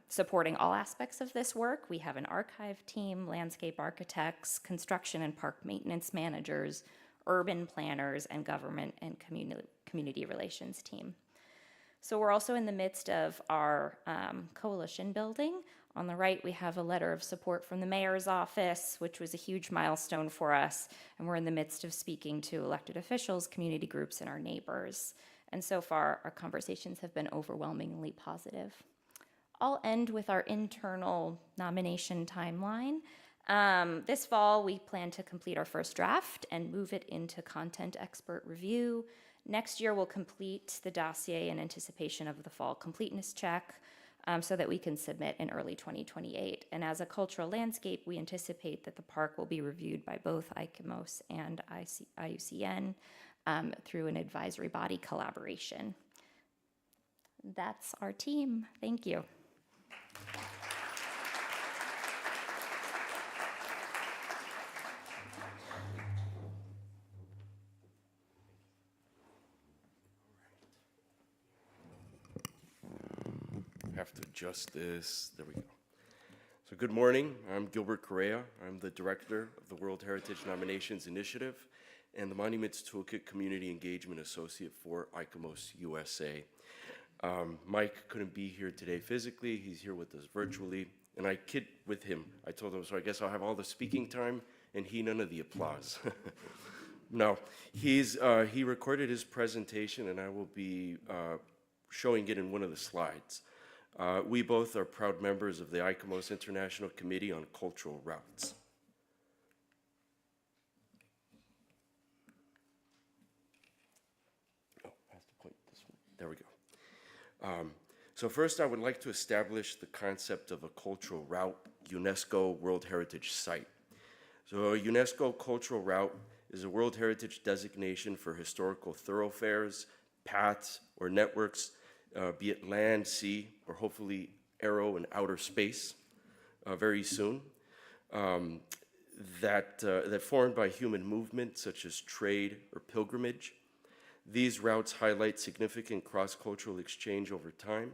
H: supporting all aspects of this work. We have an archive team, landscape architects, construction and park maintenance managers, urban planners, and government and community relations team. So we're also in the midst of our coalition building. On the right, we have a letter of support from the mayor's office, which was a huge milestone for us, and we're in the midst of speaking to elected officials, community groups, and our neighbors. And so far, our conversations have been overwhelmingly positive. I'll end with our internal nomination timeline. This fall, we plan to complete our first draft and move it into content expert review. Next year, we'll complete the dossier in anticipation of the fall completeness check so that we can submit in early 2028. And as a cultural landscape, we anticipate that the park will be reviewed by both ICOMOS and IUCN through an advisory body collaboration. That's our team. Thank you.
I: have to adjust this. There we go. So good morning. I'm Gilbert Correa. I'm the director of the World Heritage Nominations Initiative and the Monuments Toolkit Community Engagement Associate for ICOMOS-USA. Mike couldn't be here today physically. He's here with us virtually. And I kid with him. I told him, so I guess I'll have all the speaking time and he none of the applause. No, he recorded his presentation and I will be showing it in one of the slides. We both are proud members of the ICOMOS International Committee on Cultural Routes. There we go. So first, I would like to establish the concept of a cultural route, UNESCO World Heritage Site. So a UNESCO cultural route is a World Heritage designation for historical thoroughfares, paths, or networks, be it land, sea, or hopefully aero and outer space very soon, that formed by human movement such as trade or pilgrimage. These routes highlight significant cross-cultural exchange over time.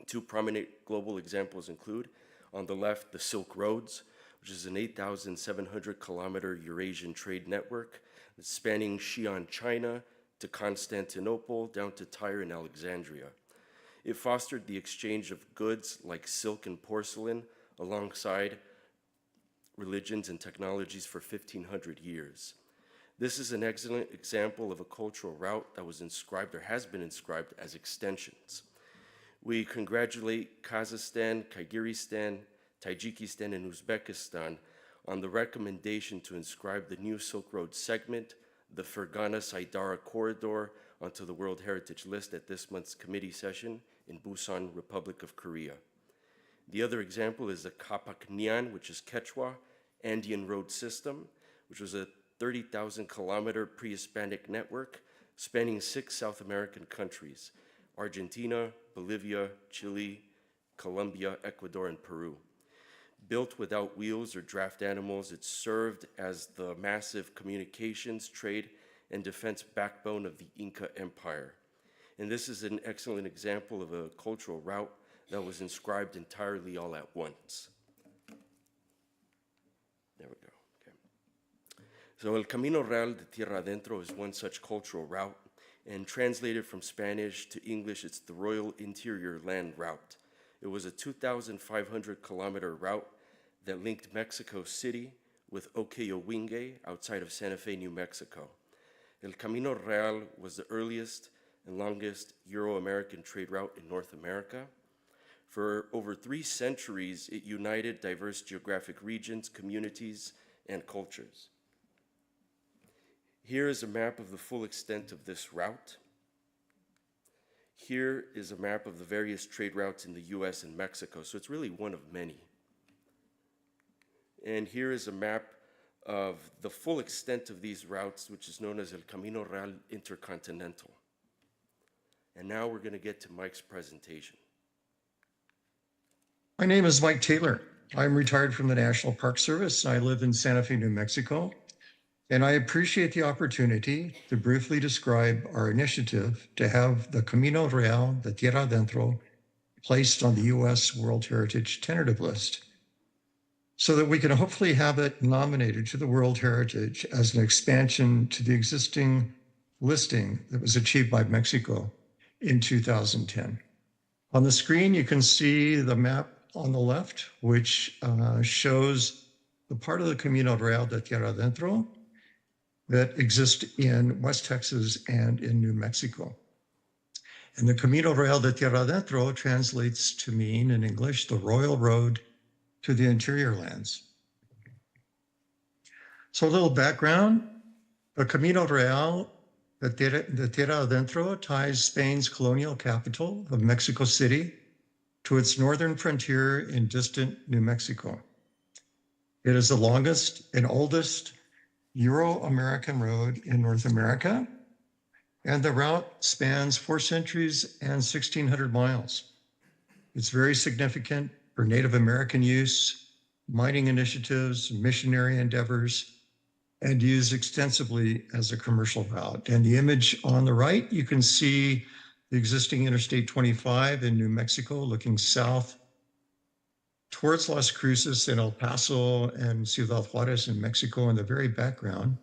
I: Two prominent global examples include, on the left, the Silk Roads, which is an 8,700-kilometer Eurasian trade network spanning Xi'an, China, to Constantinople, down to Tyre and Alexandria. It fostered the exchange of goods like silk and porcelain alongside religions and technologies for 1,500 years. This is an excellent example of a cultural route that was inscribed or has been inscribed as extensions. We congratulate Kazakhstan, Kyrgyzstan, Tajikistan, and Uzbekistan on the recommendation to inscribe the new Silk Road segment, the Fergana-Saidara corridor, onto the World Heritage List at this month's committee session in Busan, Republic of Korea. The other example is the Kapak-Nian, which is Quechua, Andean Road System, which was a 30,000-kilometer pre-Hispanic network spanning 6 South American countries: Argentina, Bolivia, Chile, Colombia, Ecuador, and Peru. Built without wheels or draft animals, it served as the massive communications, trade, and defense backbone of the Inca Empire. And this is an excellent example of a cultural route that was inscribed entirely all at once. There we go. So El Camino Real de Tierra Adentro is one such cultural route, and translated from Spanish to English, it's the Royal Interior Land Route. It was a 2,500-kilometer route that linked Mexico City with Oqueyoingue outside of Santa Fe, New Mexico. El Camino Real was the earliest and longest Euro-American trade route in North America. For over 3 centuries, it united diverse geographic regions, communities, and cultures. Here is a map of the full extent of this route. Here is a map of the various trade routes in the US and Mexico, so it's really one of many. And here is a map of the full extent of these routes, which is known as El Camino Real Intercontinental. And now we're going to get to Mike's presentation.
J: My name is Mike Taylor. I'm retired from the National Park Service. I live in Santa Fe, New Mexico. And I appreciate the opportunity to briefly describe our initiative to have the Camino Real de Tierra Adentro placed on the U.S. World Heritage tentative list, so that we can hopefully have it nominated to the World Heritage as an expansion to the existing listing that was achieved by Mexico in 2010. On the screen, you can see the map on the left, which shows the part of the Camino Real de Tierra Adentro that exist in West Texas and in New Mexico. And the Camino Real de Tierra Adentro translates to mean in English, the Royal Road to the Interior Lands. So a little background, the Camino Real de Tierra Adentro ties Spain's colonial capital of Mexico City to its northern frontier in distant New Mexico. It is the longest and oldest Euro-American road in North America, and the route spans 4 centuries and 1,600 miles. It's very significant for Native American use, mining initiatives, missionary endeavors, and used extensively as a commercial route. And the image on the right, you can see the existing Interstate 25 in New Mexico, looking south towards Las Cruces and El Paso and Ciudad Juarez in Mexico in the very background.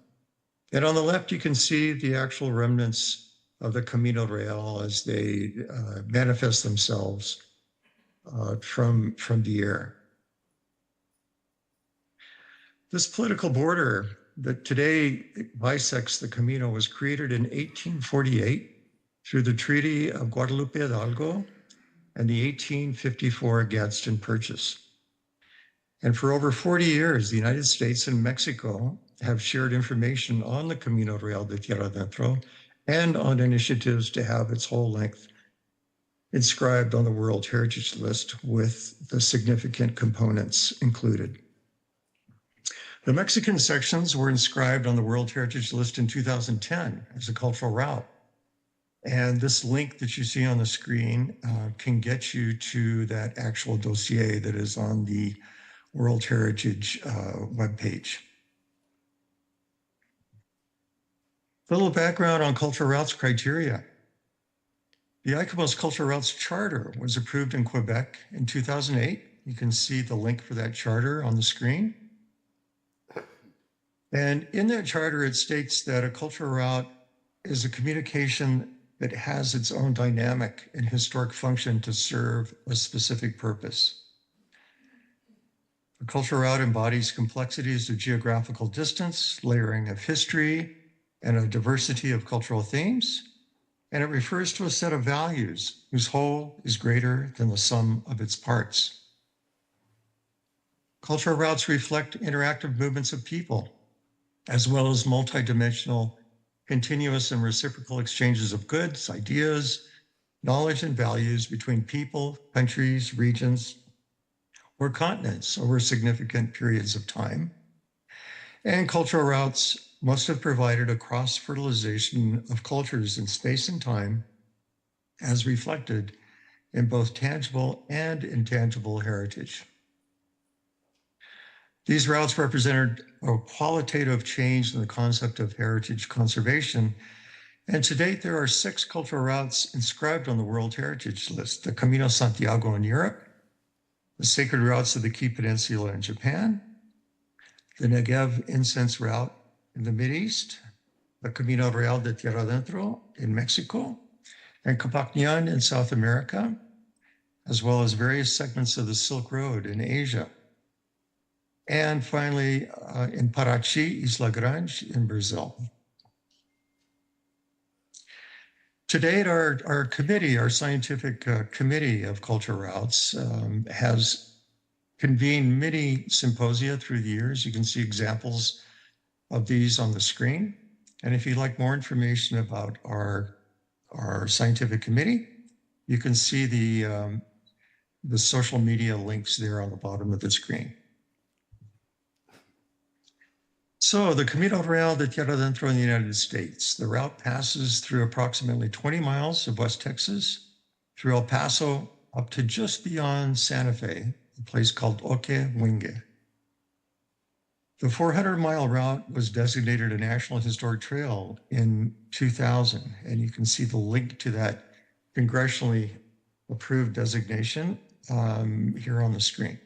J: And on the left, you can see the actual remnants of the Camino Real as they manifest themselves from the air. This political border that today bisects the Camino was created in 1848 through the Treaty of Guadalupe Hidalgo and the 1854 Gadsden Purchase. And for over 40 years, the United States and Mexico have shared information on the Camino Real de Tierra Adentro and on initiatives to have its whole length inscribed on the World Heritage List with the significant components included. The Mexican sections were inscribed on the World Heritage List in 2010 as a cultural route. And this link that you see on the screen can get you to that actual dossier that is on the World Heritage webpage. A little background on cultural routes criteria. The ICOMOS Cultural Routes Charter was approved in Quebec in 2008. You can see the link for that charter on the screen. And in that charter, it states that a cultural route is a communication that has its own dynamic and historic function to serve a specific purpose. A cultural route embodies complexities of geographical distance, layering of history, and a diversity of cultural themes. And it refers to a set of values whose whole is greater than the sum of its parts. Cultural routes reflect interactive movements of people, as well as multidimensional, continuous and reciprocal exchanges of goods, ideas, knowledge, and values between people, countries, regions, or continents over significant periods of time. And cultural routes must have provided a cross-fertilization of cultures in space and time, as reflected in both tangible and intangible heritage. These routes represented a qualitative change in the concept of heritage conservation. And to date, there are 6 cultural routes inscribed on the World Heritage List: the Camino Santiago in Europe, the Sacred Routes of the Key Peninsula in Japan, the Negev Incense Route in the Mideast, the Camino Real de Tierra Adentro in Mexico, and Capacñan in South America, as well as various segments of the Silk Road in Asia. And finally, in Parachi, Isla Grande in Brazil. To date, our committee, our scientific committee of cultural routes has convened many symposia through the years. You can see examples of these on the screen. And if you'd like more information about our scientific committee, you can see the social media links there on the bottom of the screen. So the Camino Real de Tierra Adentro in the United States. The route passes through approximately 20 miles of West Texas, through El Paso up to just beyond Santa Fe, a place called Oque-Wingue. The 400-mile route was designated a National Historic Trail in 2000, and you can see the link to that congressionally approved designation here on the screen.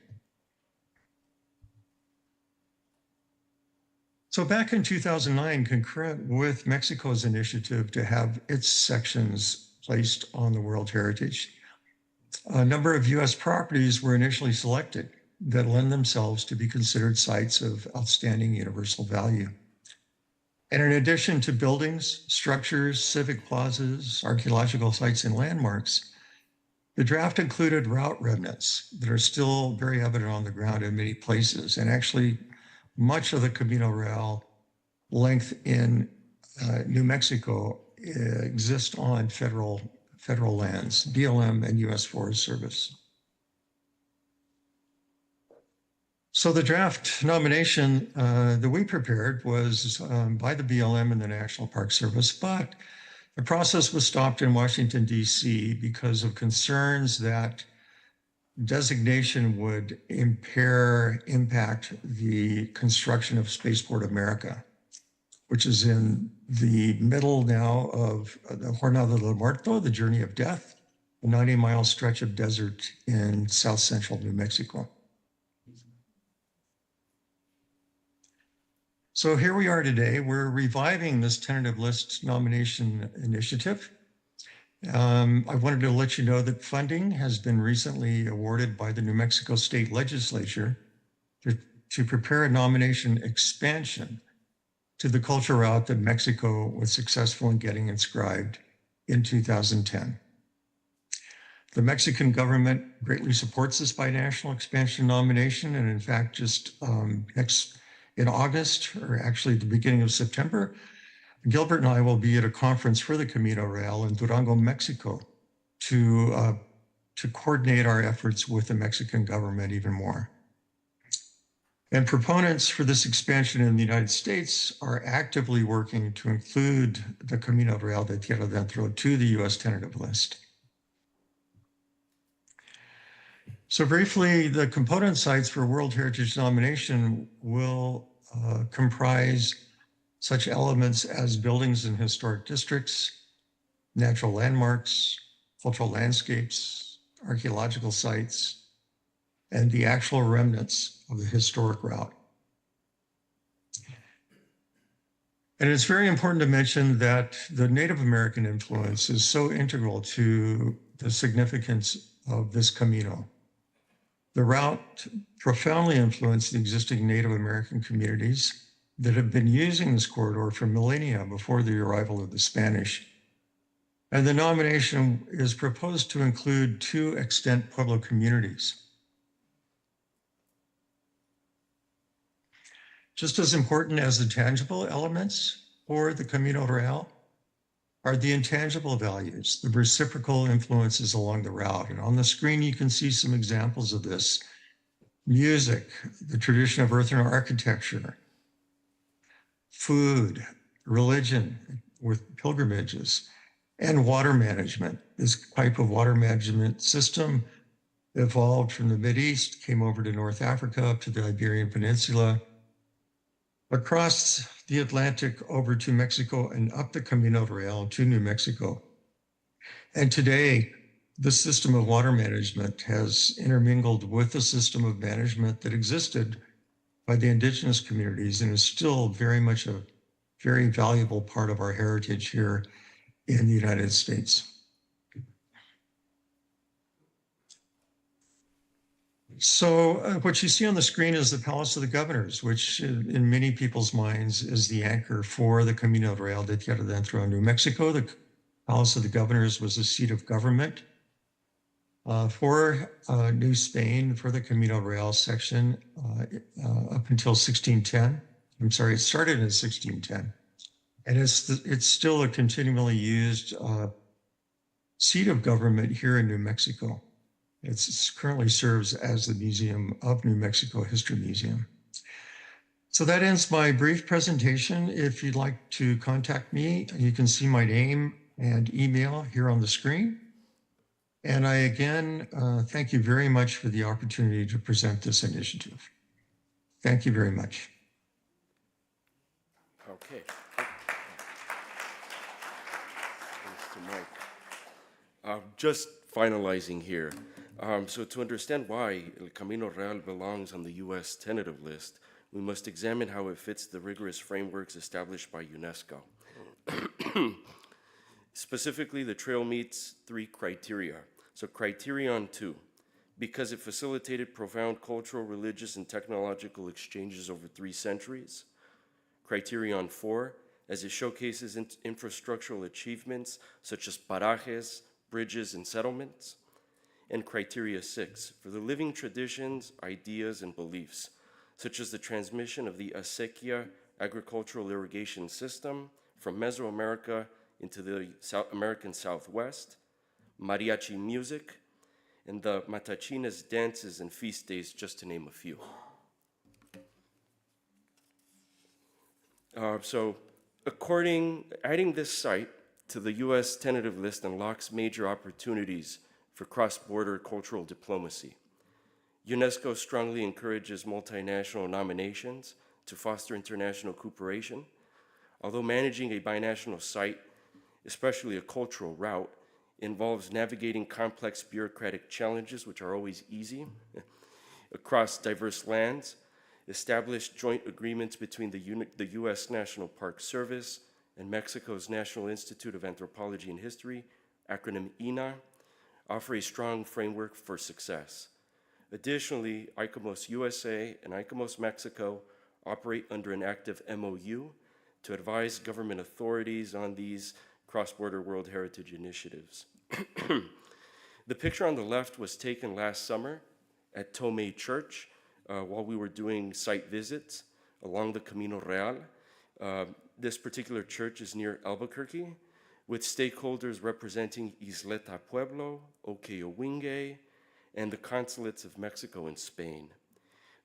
J: So back in 2009, concurrent with Mexico's initiative to have its sections placed on the World Heritage, a number of US properties were initially selected that lend themselves to be considered sites of outstanding universal value. And in addition to buildings, structures, civic plazas, archaeological sites, and landmarks, the draft included route remnants that are still very evident on the ground in many places. And actually, much of the Camino Real length in New Mexico exists on federal lands, BLM and US Forest Service. So the draft nomination that we prepared was by the BLM and the National Park Service, but the process was stopped in Washington, D.C. because of concerns that designation would impact the construction of Spaceport America, which is in the middle now of the Jornada del Muerto, the Journey of Death, a 90-mile stretch of desert in south central New Mexico. So here we are today. We're reviving this tentative list nomination initiative. I wanted to let you know that funding has been recently awarded by the New Mexico State Legislature to prepare a nomination expansion to the culture route that Mexico was successful in getting inscribed in 2010. The Mexican government greatly supports this binational expansion nomination, and in fact, just in August, or actually the beginning of September, Gilbert and I will be at a conference for the Camino Real in Durango, Mexico, to coordinate our efforts with the Mexican government even more. And proponents for this expansion in the United States are actively working to include the Camino Real de Tierra Adentro to the U.S. tentative list. So briefly, the component sites for World Heritage nomination will comprise such elements as buildings in historic districts, natural landmarks, cultural landscapes, archaeological sites, and the actual remnants of the historic route. And it's very important to mention that the Native American influence is so integral to the significance of this Camino. The route profoundly influenced the existing Native American communities that have been using this corridor for millennia before the arrival of the Spanish. And the nomination is proposed to include 2 extant Pueblo communities. Just as important as the tangible elements for the Camino Real are the intangible values, the reciprocal influences along the route. And on the screen, you can see some examples of this. Music, the tradition of earthen architecture, food, religion with pilgrimages, and water management. This type of water management system evolved from the Mideast, came over to North Africa, up to the Iberian Peninsula, across the Atlantic over to Mexico and up the Camino Real to New Mexico. And today, the system of water management has intermingled with the system of management that existed by the indigenous communities and is still very much a very valuable part of our heritage here in the United States. So what you see on the screen is the Palace of the Governors, which in many people's minds is the anchor for the Camino Real de Tierra Adentro in New Mexico. The Palace of the Governors was a seat of government for New Spain, for the Camino Real section up until 1610. I'm sorry, it started in 1610. And it's still a continually used seat of government here in New Mexico. It currently serves as the Museum of New Mexico History Museum. So that ends my brief presentation. If you'd like to contact me, you can see my name and email here on the screen. And I again thank you very much for the opportunity to present this initiative. Thank you very much.
I: Okay. Thanks to Mike. Just finalizing here. So to understand why El Camino Real belongs on the U.S. tentative list, we must examine how it fits the rigorous frameworks established by UNESCO. Specifically, the trail meets 3 criteria. So criterion 2, because it facilitated profound cultural, religious, and technological exchanges over 3 centuries. Criterion 4, as it showcases infrastructural achievements such as parajes, bridges, and settlements. And criteria 6, for the living traditions, ideas, and beliefs, such as the transmission of the acequia agricultural irrigation system from Mesoamerica into the American Southwest, mariachi music, and the Matachinas dances and feast days, just to name a few. Adding this site to the U.S. tentative list unlocks major opportunities for cross-border cultural diplomacy. UNESCO strongly encourages multinational nominations to foster international cooperation. Although managing a binational site, especially a cultural route, involves navigating complex bureaucratic challenges, which are always easy, across diverse lands, established joint agreements between the U.S. National Park Service and Mexico's National Institute of Anthropology and History, acronym INAH, offer a strong framework for success. Additionally, ICOMOS-USA and ICOMOS-Mexico operate under an active MOU to advise government authorities on these cross-border World Heritage initiatives. The picture on the left was taken last summer at Tomei Church while we were doing site visits along the Camino Real. This particular church is near Albuquerque, with stakeholders representing Isleta Pueblo, Okeowinge, and the consulates of Mexico and Spain.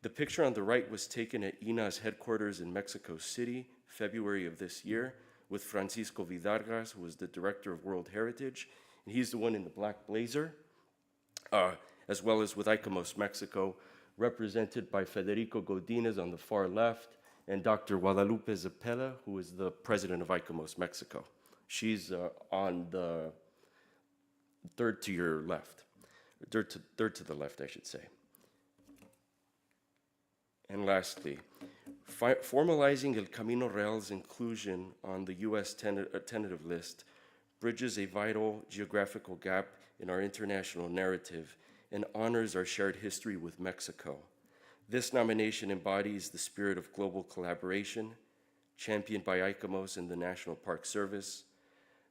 I: The picture on the right was taken at INAH's headquarters in Mexico City, February of this year, with Francisco Vidargas, who was the director of World Heritage, and he's the one in the black blazer, as well as with ICOMOS Mexico, represented by Federico Godinez on the far left, and Dr. Guadalupe Zapella, who is the president of ICOMOS Mexico. She's on the third to your left, third to the left, I should say. And lastly, formalizing El Camino Real's inclusion on the U.S. tentative list bridges a vital geographical gap in our international narrative and honors our shared history with Mexico. This nomination embodies the spirit of global collaboration, championed by ICOMOS and the National Park Service.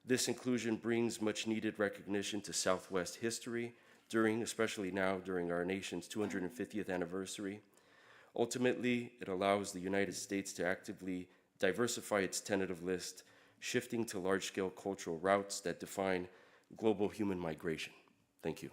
I: This inclusion brings much needed recognition to Southwest history especially now during our nation's 250th anniversary. Ultimately, it allows the United States to actively diversify its tentative list, shifting to large-scale cultural routes that define global human migration. Thank you.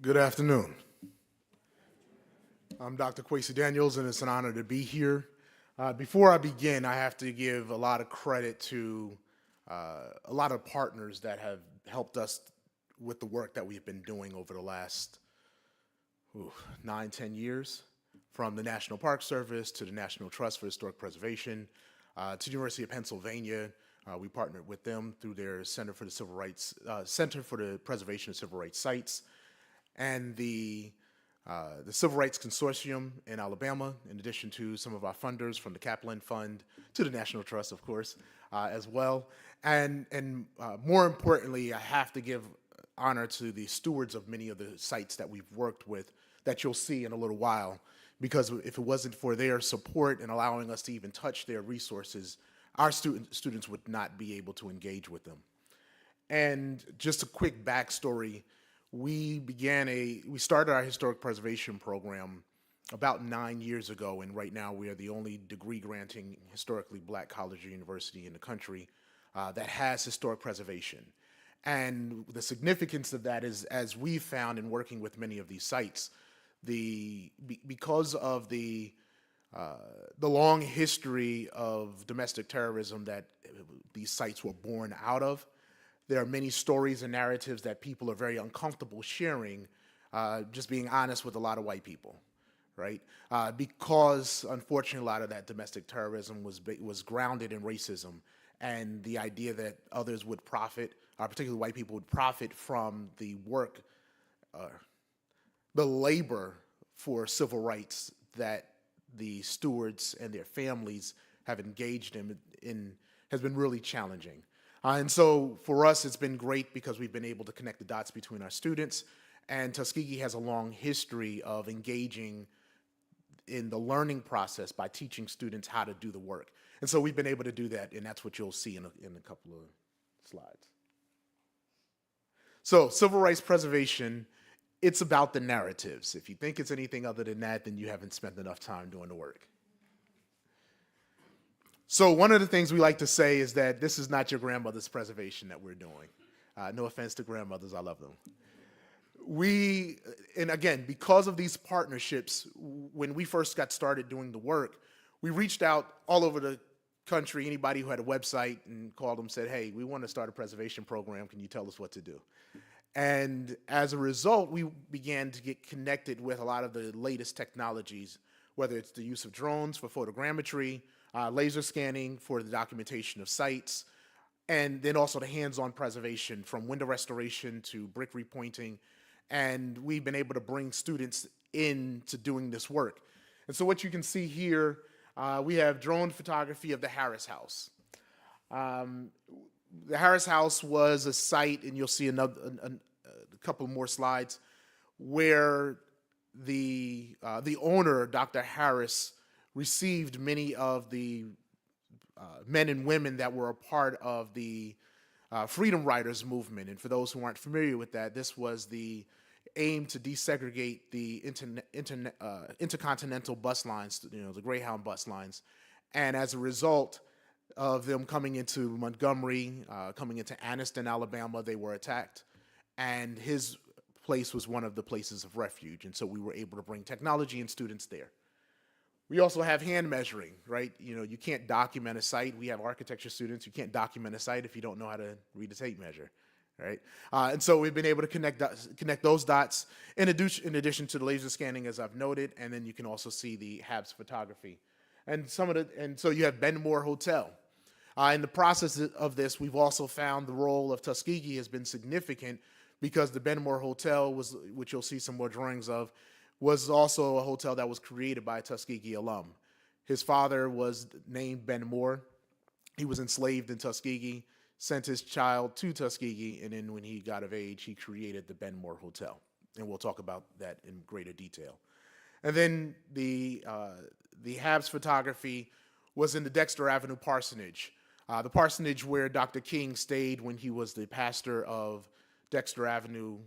K: Good afternoon. I'm Dr. Kwesi Daniels, and it's an honor to be here. Before I begin, I have to give a lot of credit to a lot of partners that have helped us with the work that we've been doing over the last 9-10 years, from the National Park Service to the National Trust for Historic Preservation to the University of Pennsylvania. We partnered with them through their Center for the Preservation of Civil Rights Sites, and the Civil Rights Consortium in Alabama, in addition to some of our funders from the Kaplan Fund to the National Trust, of course, as well. And more importantly, I have to give honor to the stewards of many of the sites that we've worked with that you'll see in a little while, because if it wasn't for their support and allowing us to even touch their resources, our students would not be able to engage with them. And just a quick backstory, we started our historic preservation program about 9 years ago, and right now we are the only degree-granting historically Black college or university in the country that has historic preservation. And the significance of that is, as we've found in working with many of these sites, because of the long history of domestic terrorism that these sites were born out of, there are many stories and narratives that people are very uncomfortable sharing, just being honest with a lot of white people, right? Because unfortunately, a lot of that domestic terrorism was grounded in racism and the idea that others would profit, particularly white people would profit from the work, the labor for civil rights that the stewards and their families have engaged in has been really challenging. And so for us, it's been great because we've been able to connect the dots between our students, and Tuskegee has a long history of engaging in the learning process by teaching students how to do the work. And so we've been able to do that, and that's what you'll see in a couple of slides. So civil rights preservation, it's about the narratives. If you think it's anything other than that, then you haven't spent enough time doing the work. So one of the things we like to say is that this is not your grandmother's preservation that we're doing. No offense to grandmothers, I love them. and again, because of these partnerships, when we first got started doing the work, we reached out all over the country, anybody who had a website, and called them, said, hey, we want to start a preservation program. Can you tell us what to do? And as a result, we began to get connected with a lot of the latest technologies, whether it's the use of drones for photogrammetry, laser scanning for the documentation of sites, and then also the hands-on preservation from window restoration to brick repointing. And we've been able to bring students into doing this work. And so what you can see here, we have drone photography of the Harris House. The Harris House was a site, and you'll see a couple more slides, where the owner, Dr. Harris, received many of the men and women that were a part of the Freedom Riders movement. And for those who aren't familiar with that, this was the aim to desegregate the intercontinental bus lines, the Greyhound bus lines. And as a result of them coming into Montgomery, coming into Anniston, Alabama, they were attacked. And his place was one of the places of refuge. And so we were able to bring technology and students there. We also have hand measuring, right? You can't document a site. We have architecture students. You can't document a site if you don't know how to read a tape measure, right? And so we've been able to connect those dots in addition to the laser scanning, as I've noted, and then you can also see the HABS photography. And so you have Benmore Hotel. In the process of this, we've also found the role of Tuskegee has been significant, because the Benmore Hotel which you'll see some more drawings of, was also a hotel that was created by a Tuskegee alum. His father was named Benmore. He was enslaved in Tuskegee, sent his child to Tuskegee, and then when he got of age, he created the Benmore Hotel. And we'll talk about that in greater detail. And then the HABS photography was in the Dexter Avenue parsonage. The parsonage where Dr. King stayed when he was the pastor of Dexter Avenue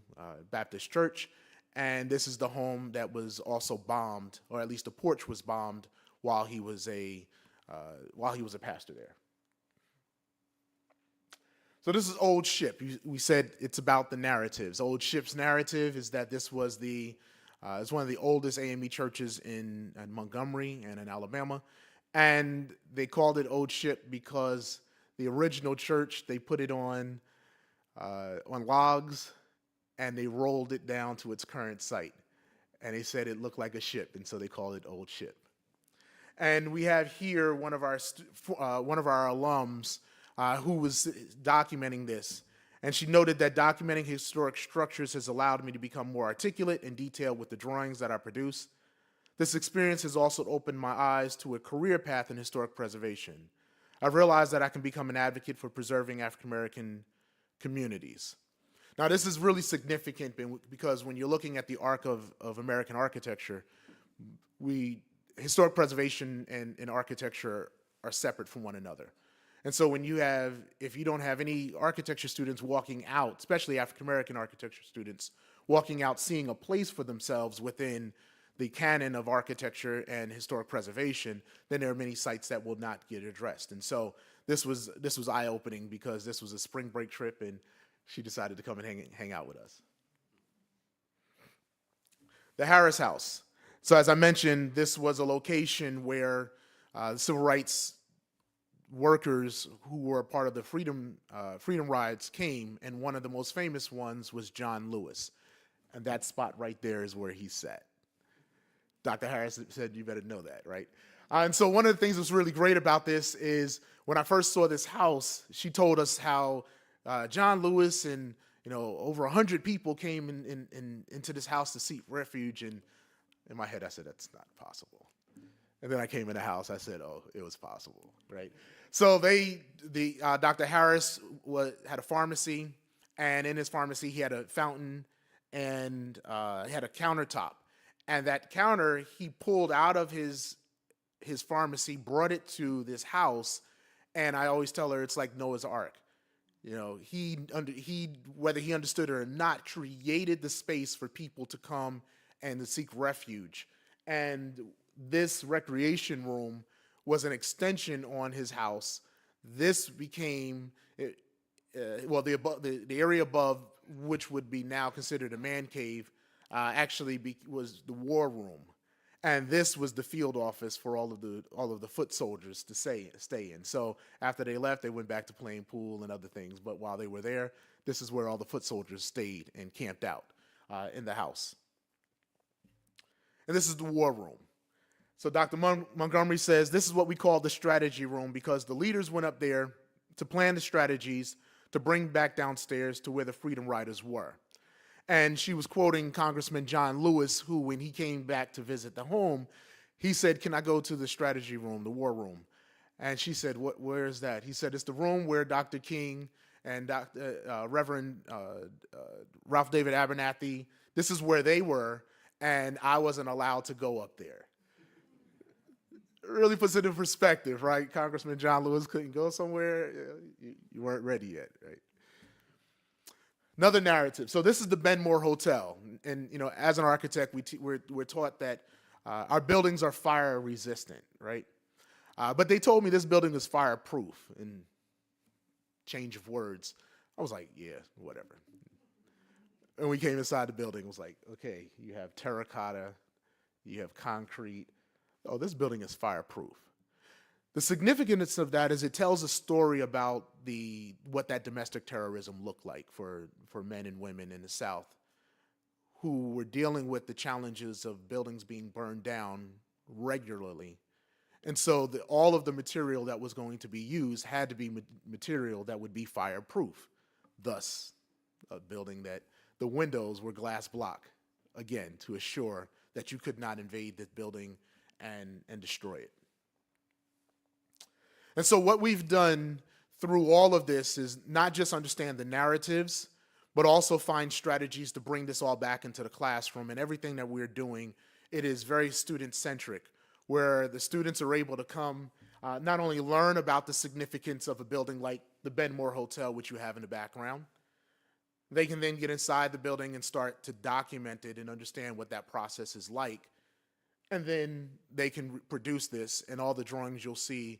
K: Baptist Church. And this is the home that was also bombed, or at least the porch was bombed while he was a pastor there. So this is Old Ship. We said it's about the narratives. Old Ship's narrative is that this was it's one of the oldest AME churches in Montgomery and in Alabama. And they called it Old Ship because the original church, they put it on logs, and they rolled it down to its current site. And they said it looked like a ship, and so they called it Old Ship. And we have here one of our alums who was documenting this. And she noted that documenting historic structures has allowed me to become more articulate and detailed with the drawings that I produce. This experience has also opened my eyes to a career path in historic preservation. I've realized that I can become an advocate for preserving African American communities. Now, this is really significant because when you're looking at the arc of American architecture, historic preservation and architecture are separate from one another. And so if you don't have any architecture students walking out, especially African-American architecture students, walking out seeing a place for themselves within the canon of architecture and historic preservation, then there are many sites that will not get addressed. And so this was eye-opening because this was a spring break trip, and she decided to come and hang out with us. The Harris House. So as I mentioned, this was a location where civil rights workers who were a part of the freedom rides came, and one of the most famous ones was John Lewis. And that spot right there is where he sat. Dr. Harris said, you better know that, right? And so one of the things that's really great about this is when I first saw this house, she told us how John Lewis and over 100 people came into this house to seek refuge. And in my head, I said, that's not possible. And then I came in the house, I said, oh, it was possible, right? So Dr. Harris had a pharmacy, and in his pharmacy, he had a fountain and he had a countertop. And that counter, he pulled out of his pharmacy, brought it to this house, and I always tell her it's like Noah's Ark. He whether he understood it or not, created the space for people to come and to seek refuge. And this recreation room was an extension on his house. This became, the area above which would be now considered a man cave, was the war room. And this was the field office for all of the foot soldiers to stay in. So after they left, they went back to playing pool and other things. But while they were there, this is where all the foot soldiers stayed and camped out in the house. And this is the war room. So Dr. Montgomery says this is what we call the strategy room because the leaders went up there to plan the strategies to bring back downstairs to where the Freedom Riders were. And she was quoting Congressman John Lewis, who, when he came back to visit the home, he said, "Can I go to the strategy room, the war room?" And she said, "Where is that?" He said, "It's the room where Dr. King and Reverend Ralph David Abernathy, this is where they were, and I wasn't allowed to go up there." Really puts it in perspective, right? Congressman John Lewis couldn't go somewhere. You weren't ready yet, right? Another narrative. So this is the Benmore Hotel. And, as an architect, we're taught that our buildings are fire resistant, right? But they told me this building is fireproof. And change of words. I was like, yeah, whatever. And we came inside the building. It was like, okay, you have terracotta, you have concrete. Oh, this building is fireproof. The significance of that is it tells a story about what that domestic terrorism looked like for men and women in the South who were dealing with the challenges of buildings being burned down regularly. And so all of the material that was going to be used had to be material that would be fireproof. Thus, a building that the windows were glass block, again, to assure that you could not invade the building and destroy it. And so what we've done through all of this is not just understand the narratives, but also find strategies to bring this all back into the classroom. And everything that we're doing, it is very student-centric, where the students are able to come, not only learn about the significance of a building like the Benmore Hotel, which you have in the background, they can then get inside the building and start to document it and understand what that process is like. And then they can produce this, and all the drawings you'll see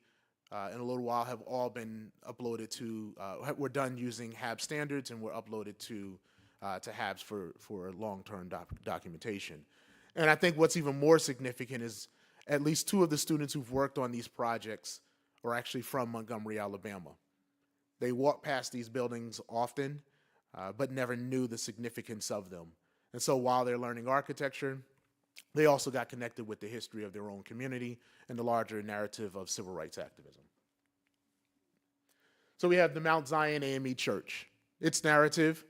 K: in a little while have all been uploaded to, we're done using HAB standards, and we're uploaded to HABs for long-term documentation. And I think what's even more significant is at least 2 of the students who've worked on these projects are actually from Montgomery, Alabama. They walk past these buildings often, but never knew the significance of them. And so while they're learning architecture, they also got connected with the history of their own community and the larger narrative of civil rights activism. So we have the Mount Zion AME Church. Its narrative,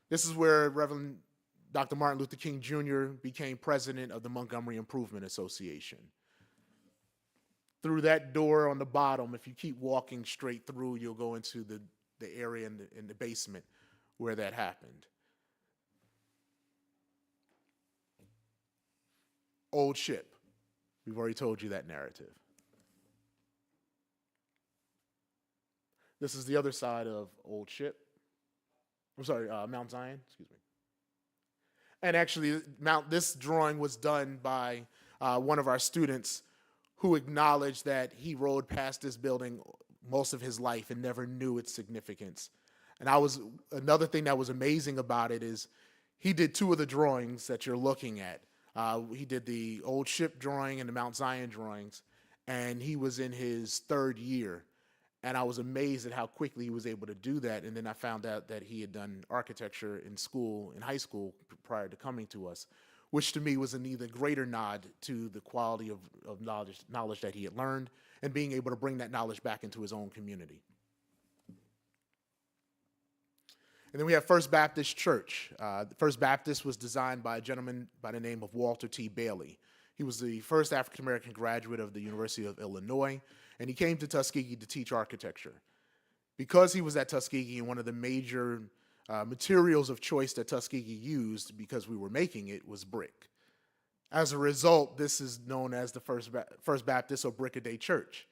K: this is where Reverend Dr. Martin Luther King Jr. became president of the Montgomery Improvement Association. Through that door on the bottom, if you keep walking straight through, you'll go into the area in the basement where that happened. Old Ship. We've already told you that narrative. This is the other side of Old Ship. I'm sorry, Mount Zion, excuse me. And actually, this drawing was done by one of our students who acknowledged that he rode past this building most of his life and never knew its significance. And another thing that was amazing about it is he did 2 of the drawings that you're looking at. He did the Old Ship drawing and the Mount Zion drawings, and he was in his 3rd year. And I was amazed at how quickly he was able to do that. And then I found out that he had done architecture in high school prior to coming to us, which to me was an even greater nod to the quality of knowledge that he had learned and being able to bring that knowledge back into his own community. And then we have First Baptist Church. First Baptist was designed by a gentleman by the name of Walter T. Bailey. He was the first African-American graduate of the University of Illinois, and he came to Tuskegee to teach architecture. Because he was at Tuskegee, and one of the major materials of choice that Tuskegee used, because we were making it, was brick. As a result, this is known as the First Baptist or Brick-a-Day Church.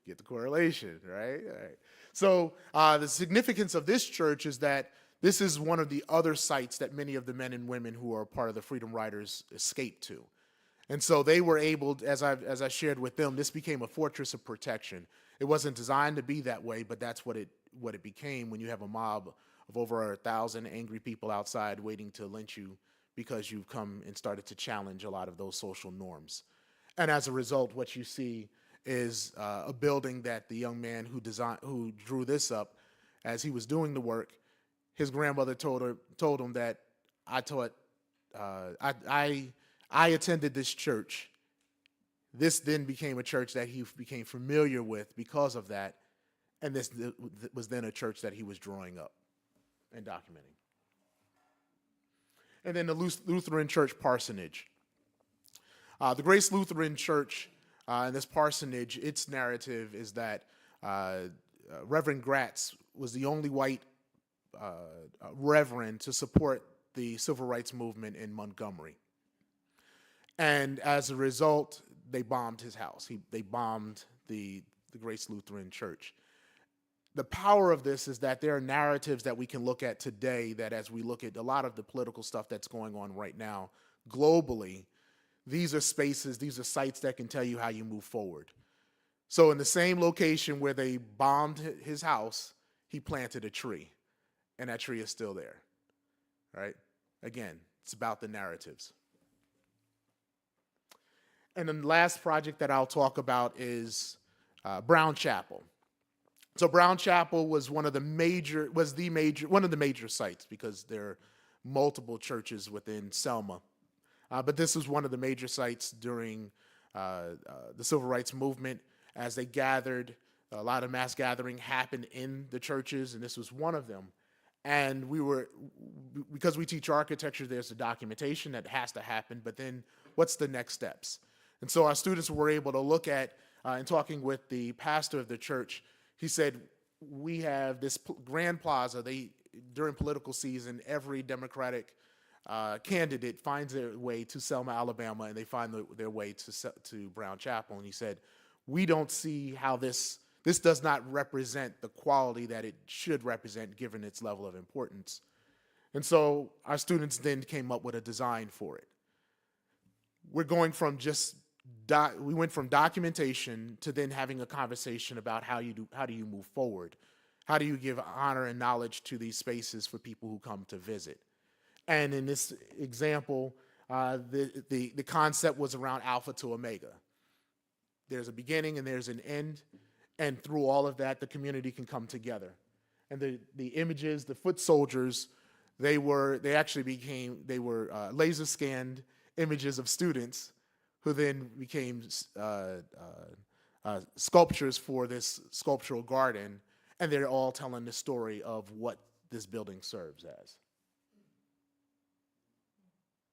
K: Get the correlation, right? All right. So the significance of this church is that this is one of the other sites that many of the men and women who are part of the Freedom Riders escaped to. And so they were able, as I shared with them, this became a fortress of protection. It wasn't designed to be that way, but that's what it became when you have a mob of over 1,000 angry people outside waiting to lynch you because you've come and started to challenge a lot of those social norms. And as a result, what you see is a building that the young man who drew this up, as he was doing the work, his grandmother told him that I attended this church. This then became a church that he became familiar with because of that, and this was then a church that he was drawing up and documenting. And then the Lutheran Church parsonage. The Grace Lutheran Church and this parsonage, its narrative is that Reverend Gratz was the only white reverend to support the civil rights movement in Montgomery. And as a result, they bombed his house. They bombed the Grace Lutheran Church. The power of this is that there are narratives that we can look at today that as we look at a lot of the political stuff that's going on right now globally, these are spaces, these are sites that can tell you how you move forward. So in the same location where they bombed his house, he planted a tree, and that tree is still there, right? Again, it's about the narratives. And then the last project that I'll talk about is Brown Chapel. So Brown Chapel was one of the major sites because there are multiple churches within Selma. But this was one of the major sites during the civil rights movement as they gathered. A lot of mass gathering happened in the churches, and this was one of them. And because we teach architecture, there's a documentation that has to happen, but then what's the next steps? And so our students were able to look at, in talking with the pastor of the church, he said, we have this grand plaza. During political season, every Democratic candidate finds their way to Selma, Alabama, and they find their way to Brown Chapel. And he said, we don't see how this does not represent the quality that it should represent given its level of importance. And so our students then came up with a design for it. We're going from we went from documentation to then having a conversation about how do you move forward? How do you give honor and knowledge to these spaces for people who come to visit? And in this example, the concept was around alpha to omega. There's a beginning and there's an end, and through all of that, the community can come together. And the images, the foot soldiers, they were laser scanned images of students who then became sculptures for this sculptural garden, and they're all telling the story of what this building serves as.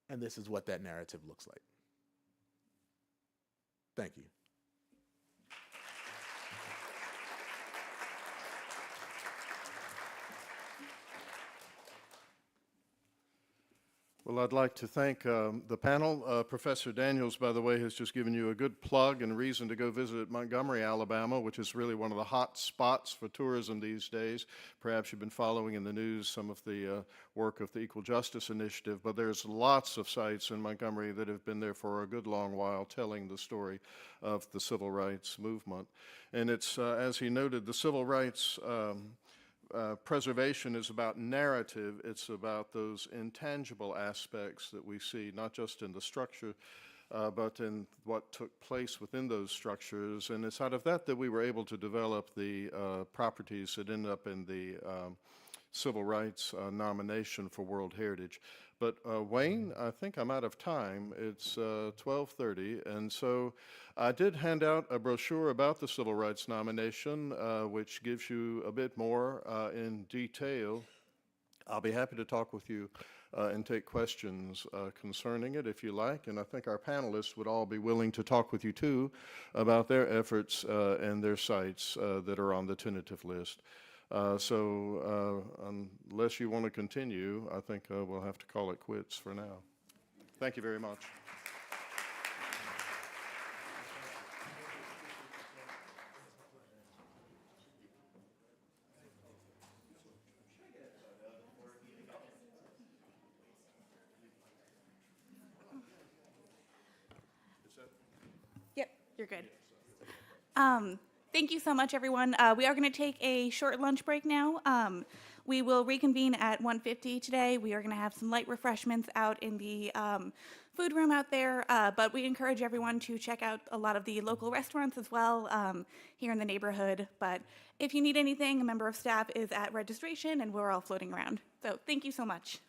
K: And this is what that narrative looks like. Thank you.
G: Well, I'd like to thank the panel. Professor Daniels, by the way, has just given you a good plug and reason to go visit Montgomery, Alabama, which is really one of the hot spots for tourism these days. Perhaps you've been following in the news some of the work of the Equal Justice Initiative, but there's lots of sites in Montgomery that have been there for a good long while telling the story of the civil rights movement. And it's, as he noted, the civil rights preservation is about narrative. It's about those intangible aspects that we see, not just in the structure, but in what took place within those structures. And it's out of that that we were able to develop the properties that end up in the civil rights nomination for World Heritage. But Wayne, I think I'm out of time. It's 12:30, and so I did hand out a brochure about the civil rights nomination, which gives you a bit more in detail. I'll be happy to talk with you and take questions concerning it if you like, and I think our panelists would all be willing to talk with you too about their efforts and their sites that are on the tentative list. So unless you want to continue, I think we'll have to call it quits for now. Thank you very much.
L: Yep, you're good. Thank you so much, everyone. We are going to take a short lunch break now. We will reconvene at 1:50 today. We are going to have some light refreshments out in the food room out there, but we encourage everyone to check out a lot of the local restaurants as well here in the neighborhood. But if you need anything, a member of staff is at registration, and we're all floating around. So thank you so much.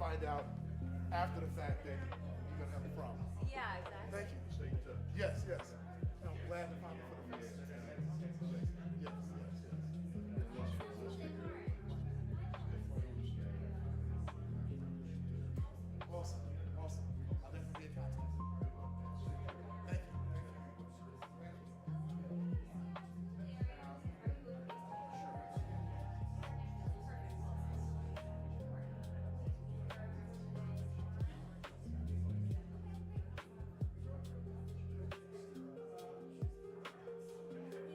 K: find out after the fact that you're gonna have a problem.
H: Yeah, exactly.
K: Thank you. Yes, yes. I'm glad to find it for the first time. Yes, yes, yes. Awesome, awesome. I'll definitely be in contact. Thank you.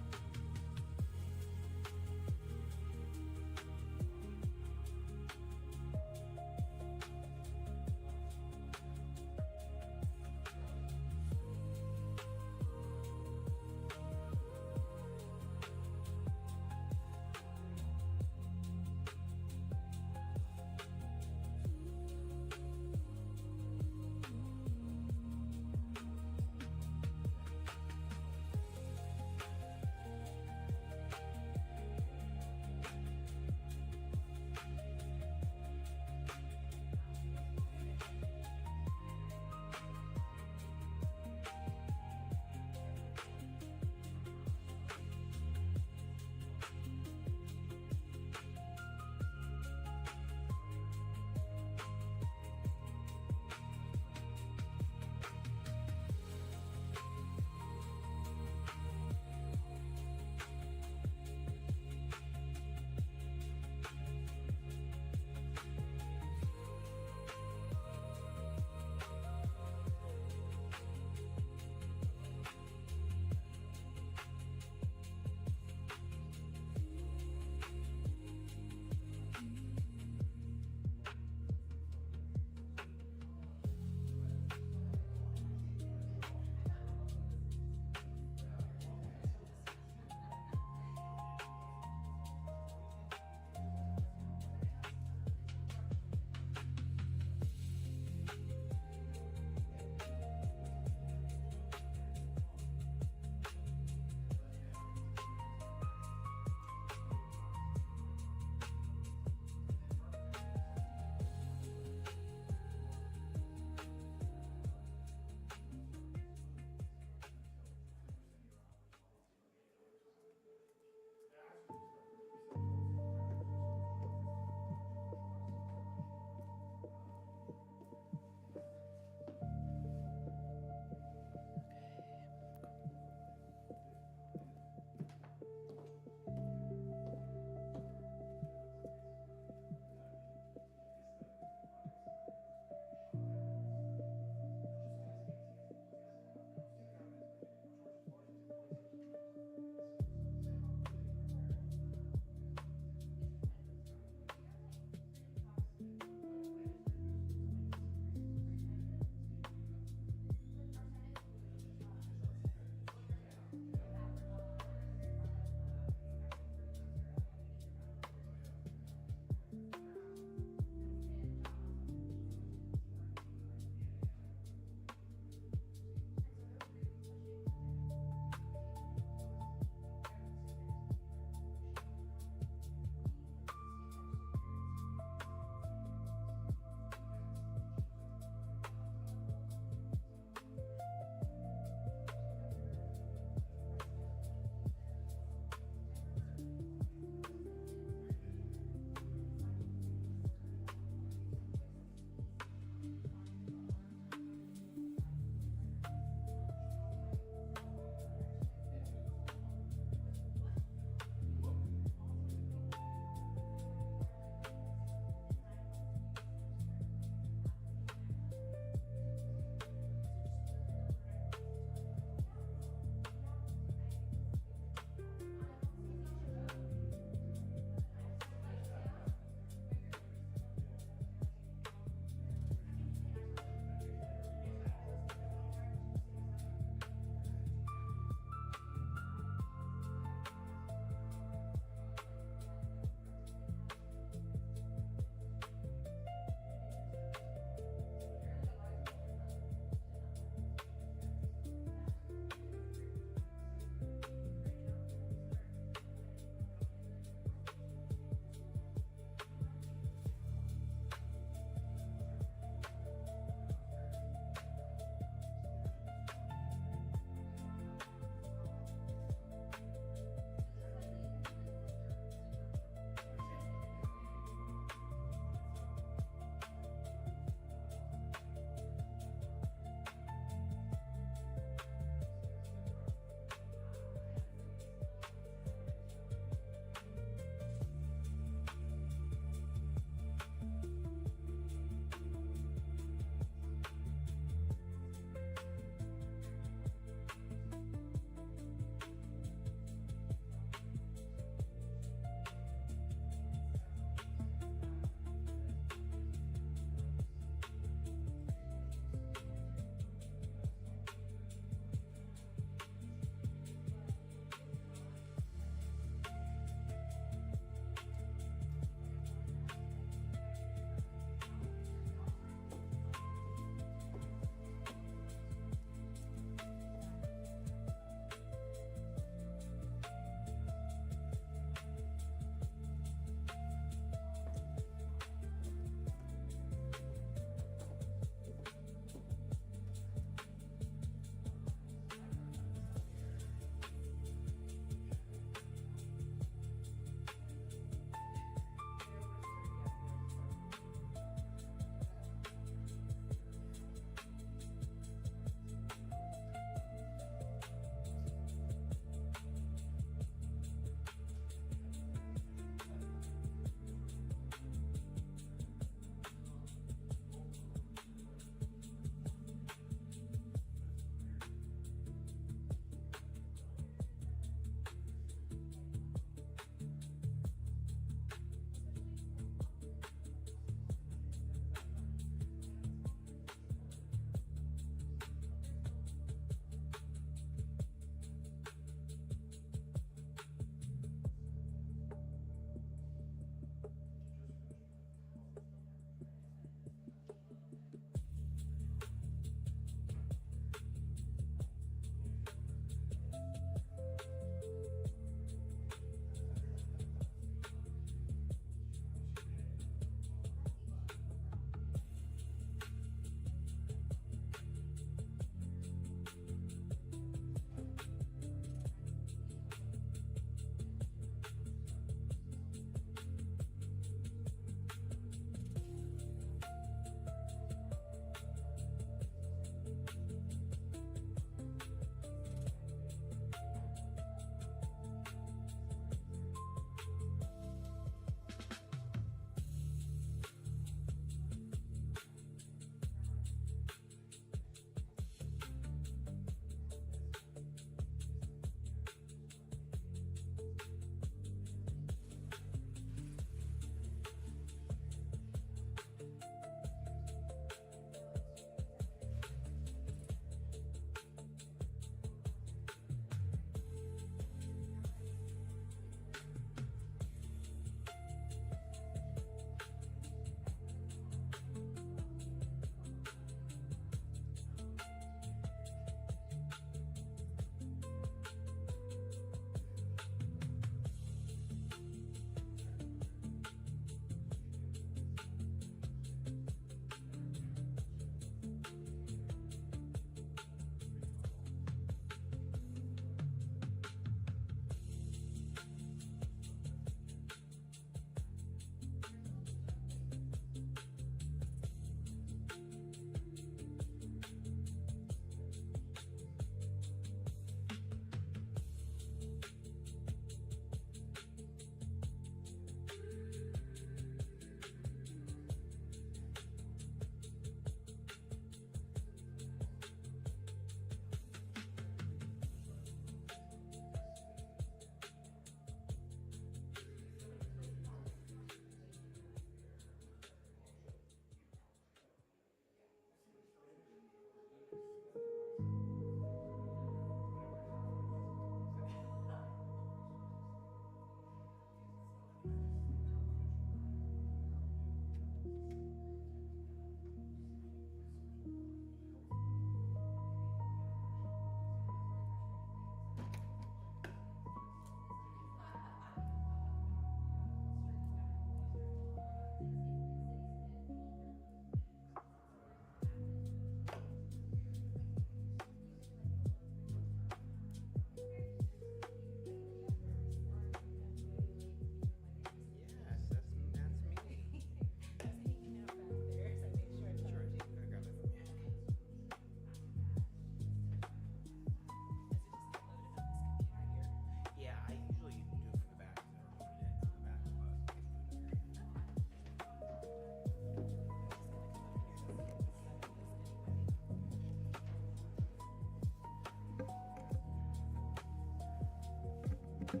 M: See,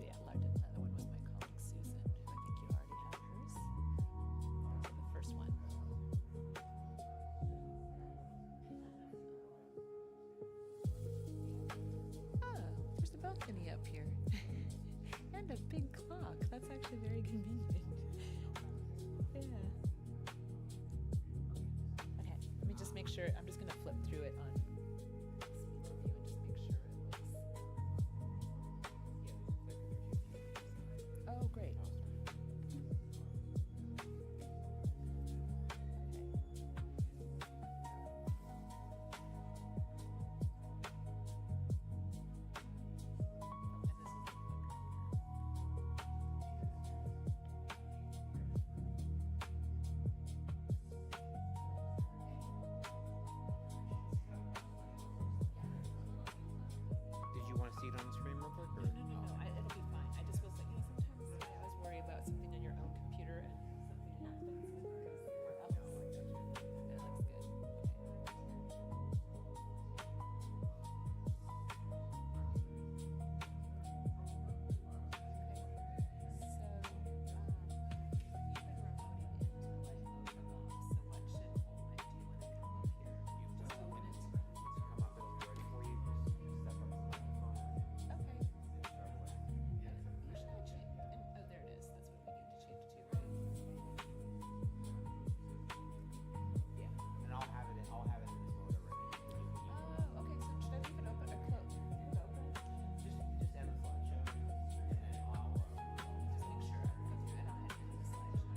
M: I learned another one was my colleague Susan, who I think you already have hers. The first one. Oh, there's a balcony up here. And a big clock. That's actually very convenient. Yeah. Okay, let me just make sure. I'm just going to flip through it on speed review and just make sure it looks. Oh, great.
N: Did you want to see it on the screen real quick? Or?
M: No, it'll be fine. I just was like, sometimes I always worry about something on your own computer and something happens and it goes somewhere else. It looks good.
N: Come up, it'll be ready for you. Just step up to the microphone.
M: Oh, there it is. That's what we need to change to, right?
N: Yeah. And I'll have it in this mode already.
M: Oh, okay. So should I leave it open or close? Leave it open?
N: Just end the slideshow. And then I'll
M: Just make sure I go through and I'll edit the slideshow.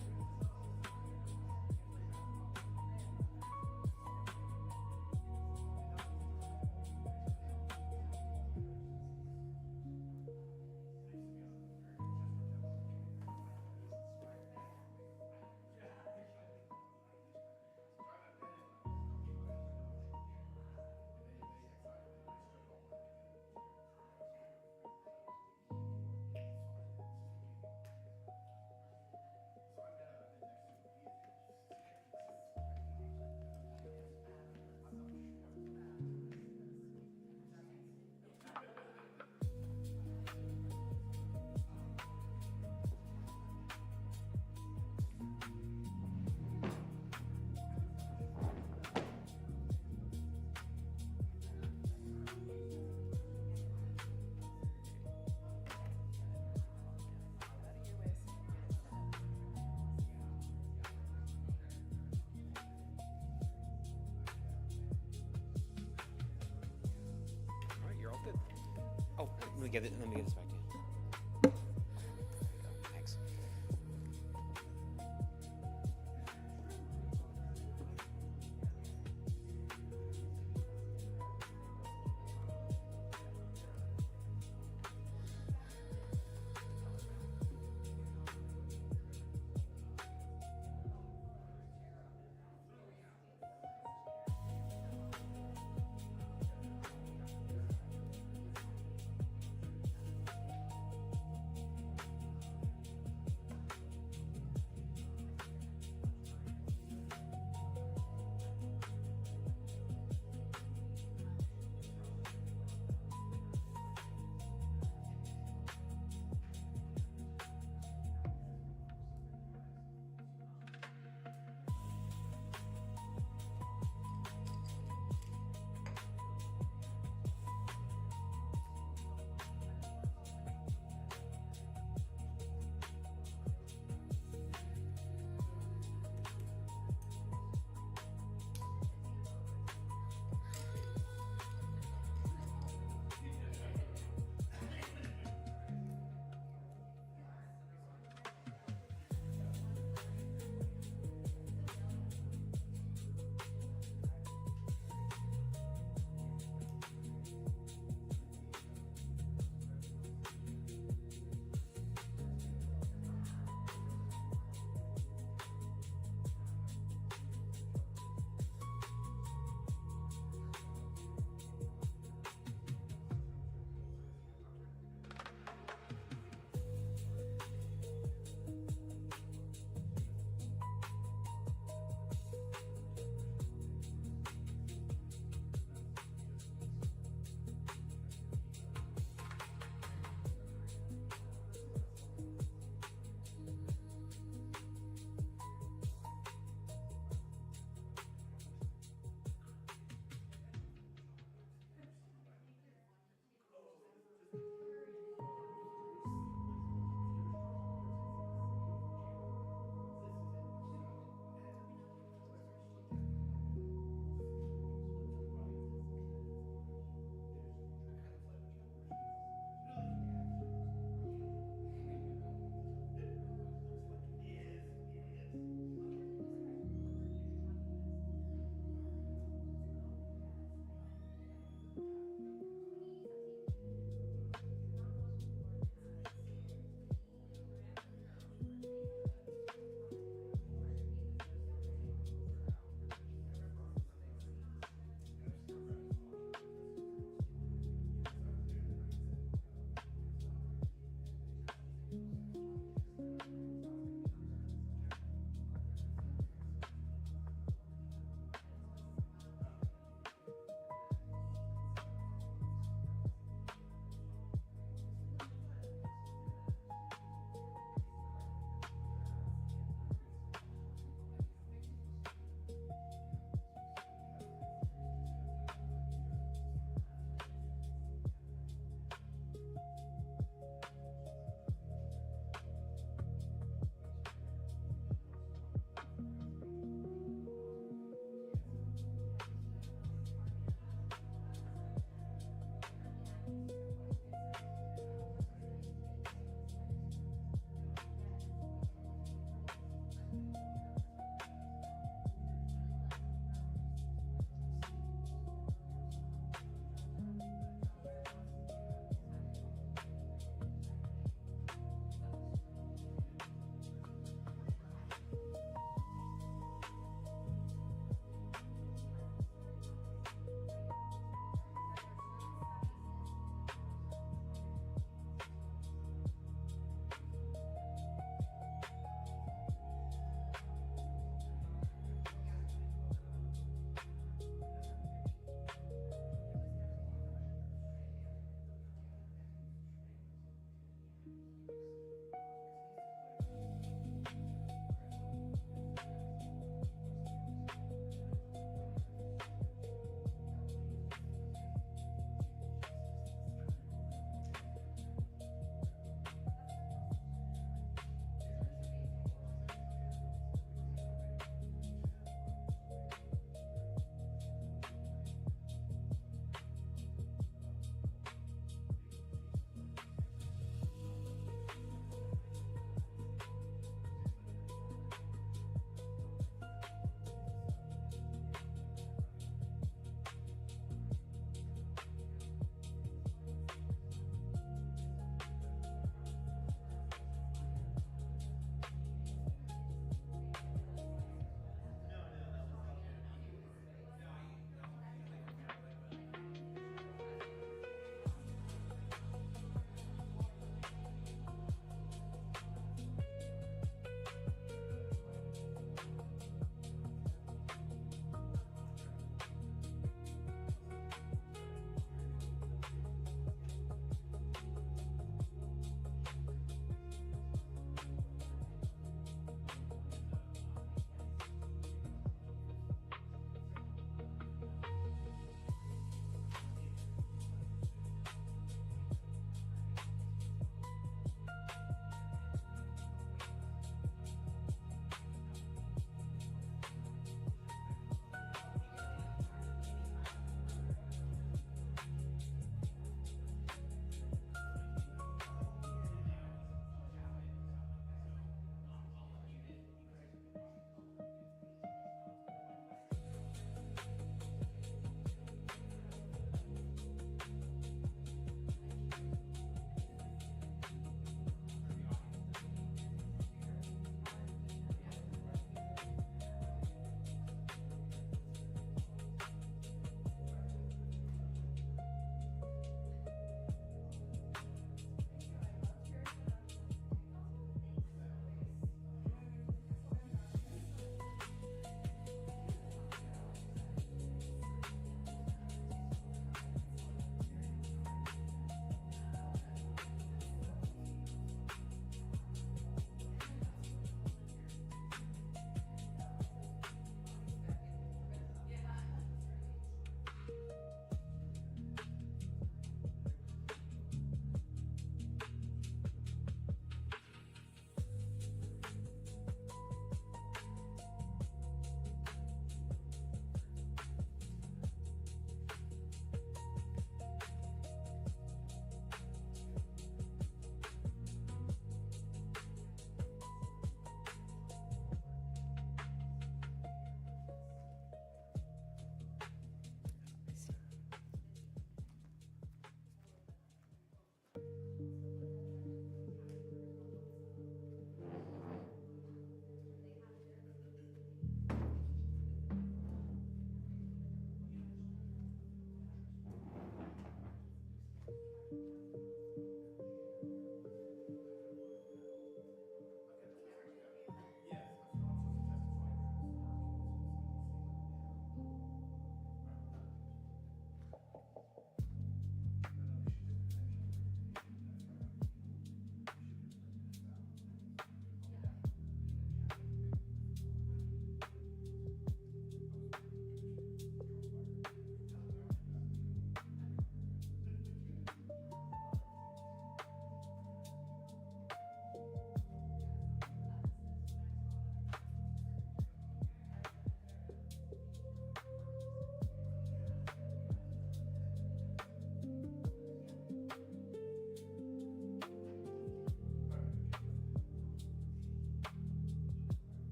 N: All right, you're all good. Oh, let me get this back to you. Thanks.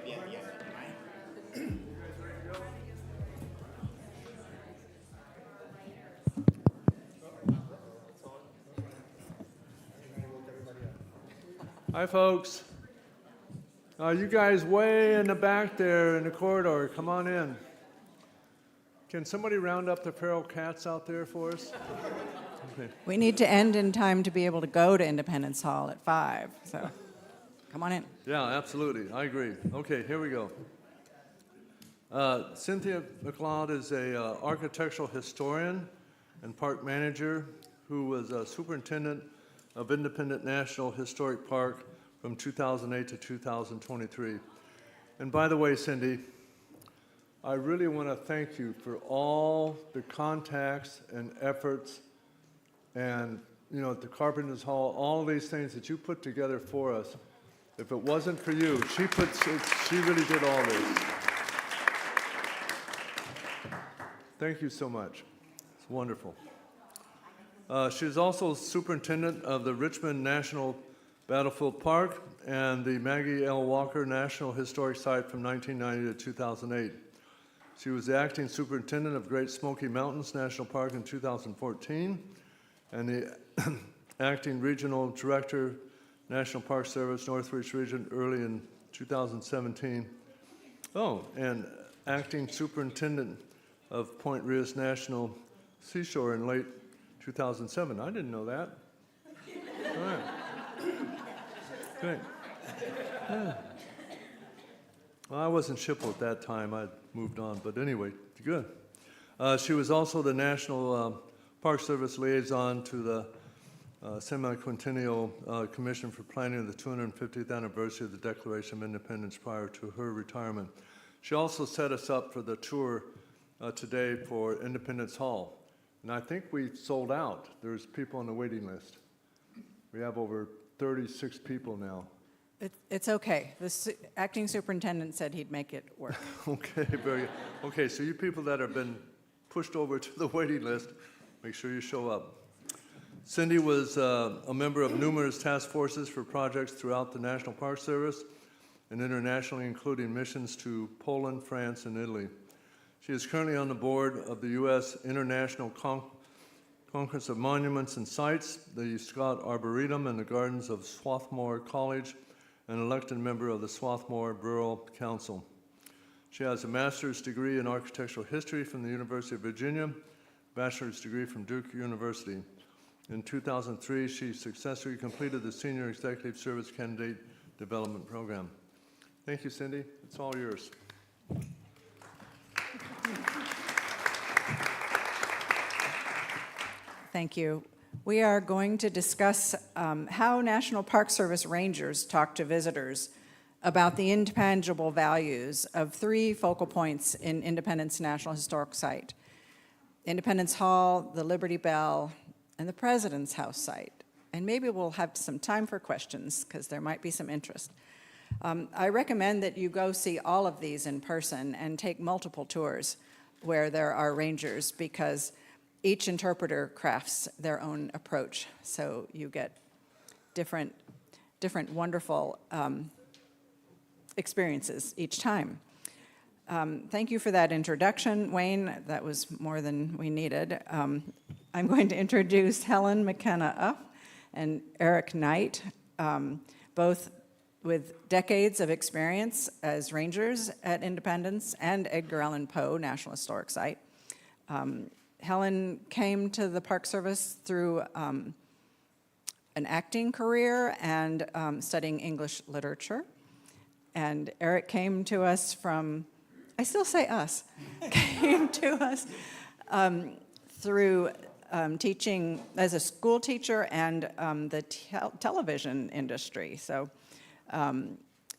F: at the end, yes, am I?
A: Hi, folks. You guys way in the back there in the corridor, come on in. Can somebody round up the feral cats out there for us? Okay.
O: We need to end in time to be able to go to Independence Hall at 5, so come on in.
A: Yeah, absolutely. I agree. Okay, here we go. Cynthia McLeod is a architectural historian and park manager who was a superintendent of Independent National Historic Park from 2008 to 2023. And by the way, Cindy, I really want to thank you for all the contacts and efforts and, you know, at the Carpenters Hall, all these things that you put together for us. If it wasn't for you, she really did all this. Thank you so much. It's wonderful. She is also superintendent of the Richmond National Battlefield Park and the Maggie L. Walker National Historic Site from 1990 to 2008. She was the acting superintendent of Great Smoky Mountains National Park in 2014 and the acting regional director, National Park Service, Northridge Region, early in 2017. Oh, and acting superintendent of Point Rios National Seashore in late 2007. I didn't know that. All right. Great. Yeah. Well, I wasn't SHPO at that time. I'd moved on, but anyway, good. She was also the National Park Service liaison to the Semi-Quintennial Commission for planning the 250th anniversary of the Declaration of Independence prior to her retirement. She also set us up for the tour today for Independence Hall. And I think we sold out. There's people on the waiting list. We have over 36 people now.
O: It's okay. The acting superintendent said he'd make it work.
A: Okay, very good. Okay, so you people that have been pushed over to the waiting list, make sure you show up. Cindy was a member of numerous task forces for projects throughout the National Park Service and internationally, including missions to Poland, France, and Italy. She is currently on the board of the U.S. International Conference of Monuments and Sites, the Scott Arboretum, and the Gardens of Swarthmore College, an elected member of the Swarthmore Borough Council. She has a master's degree in architectural history from the University of Virginia, bachelor's degree from Duke University. In 2003, she successfully completed the Senior Executive Service Candidate Development Program. Thank you, Cindy. It's all yours.
O: Thank you. We are going to discuss how National Park Service rangers talk to visitors about the intangible values of 3 focal points in Independence National Historic Site: Independence Hall, the Liberty Bell, and the President's House site. And maybe we'll have some time for questions because there might be some interest. I recommend that you go see all of these in person and take multiple tours where there are rangers, because each interpreter crafts their own approach, so you get different wonderful experiences each time. Thank you for that introduction, Wayne. That was more than we needed. I'm going to introduce Helen McKenna and Eric Knight, both with decades of experience as rangers at Independence and Edgar Allan Poe National Historic Site. Helen came to the Park Service through an acting career and studying English literature. And Eric came to us from, I still say us, came to us through teaching as a school teacher and the television industry. So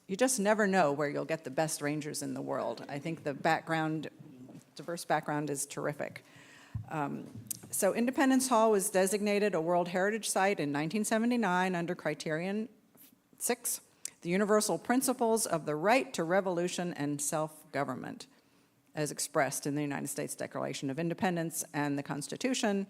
O: you just never know where you'll get the best rangers in the world. I think the diverse background is terrific. So Independence Hall was designated a World Heritage Site in 1979 under Criterion 6, the Universal Principles of the Right to Revolution and Self-Government, as expressed in the United States Declaration of Independence and the Constitution.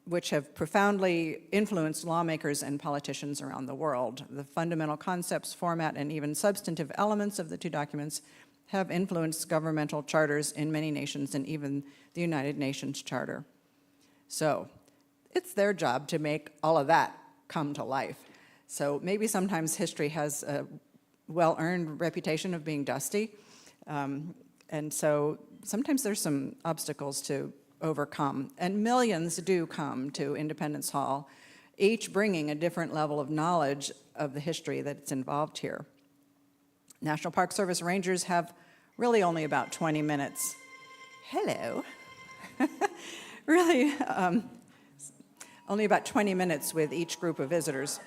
O: which have profoundly influenced lawmakers and politicians around the world. The fundamental concepts, format, and even substantive elements of the two documents have influenced governmental charters in many nations and even the United Nations Charter. So it's their job to make all of that come to life. So maybe sometimes history has a well-earned reputation of being dusty. And so sometimes there's some obstacles to overcome. And millions do come to Independence Hall, each bringing a different level of knowledge of the history that's involved here. National Park Service rangers have really only about 20 minutes. Hello. Really, only about 20 minutes with each group of visitors.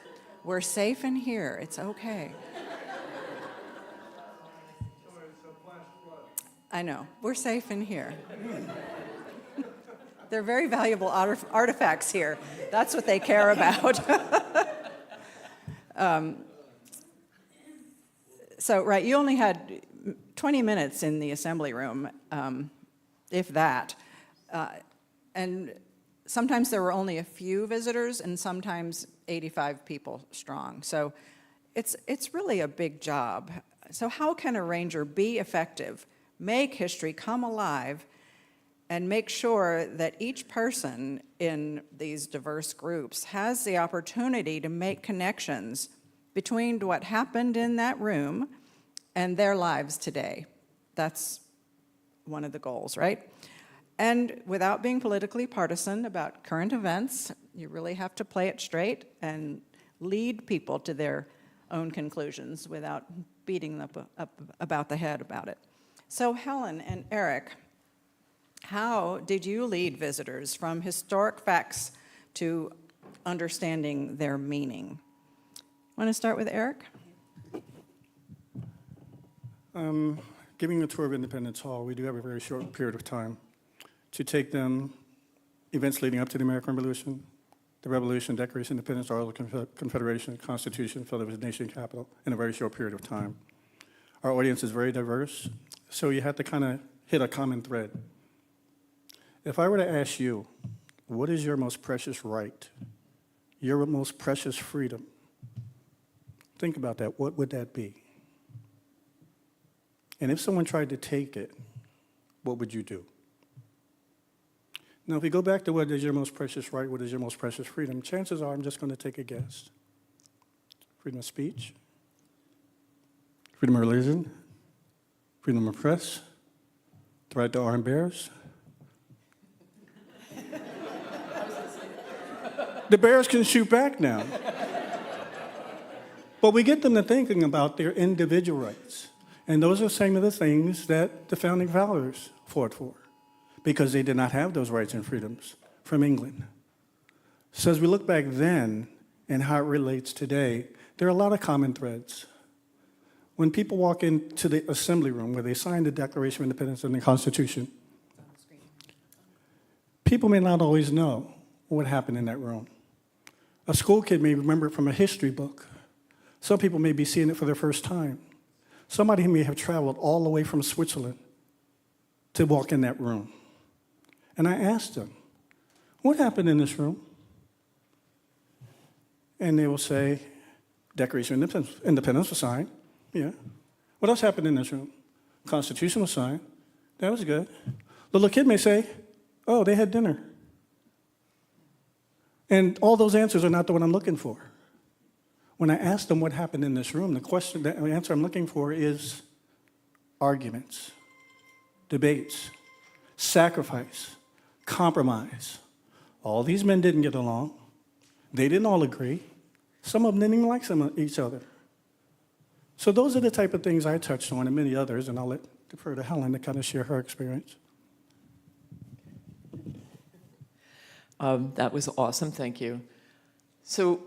O: We're safe in here. It's okay. I know. We're safe in here. They're very valuable artifacts here. That's what they care about. So, right, you only had 20 minutes in the assembly room, if that. And sometimes there were only a few visitors, and sometimes 85 people strong. So it's really a big job. So how can a ranger be effective, make history come alive, and make sure that each person in these diverse groups has the opportunity to make connections between what happened in that room and their lives today? That's one of the goals, right? And without being politically partisan about current events, you really have to play it straight and lead people to their own conclusions without beating them up about the head about it. So Helen and Eric, how did you lead visitors from historic facts to understanding their meaning? Want to start with Eric?
P: Giving a tour of Independence Hall, we do have a very short period of time to take them events leading up to the American Revolution, the Revolution, Declaration of Independence, Articles of Confederation, Constitution, Philadelphia Nation Capital, in a very short period of time. Our audience is very diverse, so you have to kind of hit a common thread. If I were to ask you, what is your most precious right, your most precious freedom? Think about that. What would that be? And if someone tried to take it, what would you do? Now, if we go back to what is your most precious right, what is your most precious freedom, chances are I'm just going to take a guess. Freedom of speech, freedom of religion, freedom of press, the right to arm bears. The bears can shoot back now. But we get them to thinking about their individual rights. And those are some of the things that the founding fathers fought for, because they did not have those rights and freedoms from England. So as we look back then and how it relates today, there are a lot of common threads. When people walk into the assembly room where they sign the Declaration of Independence and the Constitution, people may not always know what happened in that room. A school kid may remember it from a history book. Some people may be seeing it for their first time. Somebody may have traveled all the way from Switzerland to walk in that room. And I asked them, what happened in this room? And they will say, Declaration of Independence was signed. Yeah. What else happened in this room? Constitution was signed. That was good. The little kid may say, oh, they had dinner. And all those answers are not the one I'm looking for. When I ask them what happened in this room, the answer I'm looking for is arguments, debates, sacrifice, compromise. All these men didn't get along. They didn't all agree. Some of them didn't even like each other. So those are the type of things I touched on, and many others, and I'll defer to Helen to kind of share her experience.
Q: That was awesome, thank you. So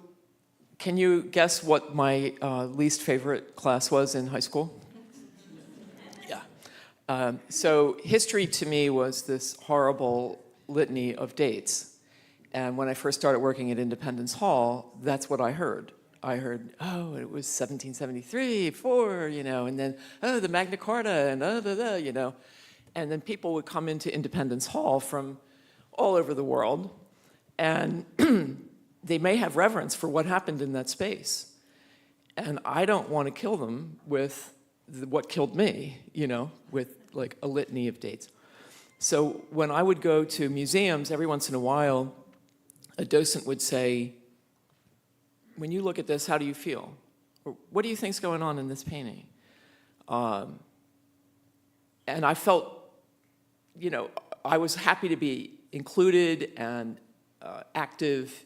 Q: can you guess what my least favorite class was in high school? Yeah. So history to me was this horrible litany of dates. And when I first started working at Independence Hall, that's what I heard. I heard, oh, it was 1773, 4, and then, oh, the Magna Carta, and And then people would come into Independence Hall from all over the world, And they may have reverence for what happened in that space. And I don't want to kill them with what killed me, you know, with like a litany of dates. So when I would go to museums, every once in a while, a docent would say, when you look at this, how do you feel? Or what do you think's going on in this painting? And I felt, you know, I was happy to be included and active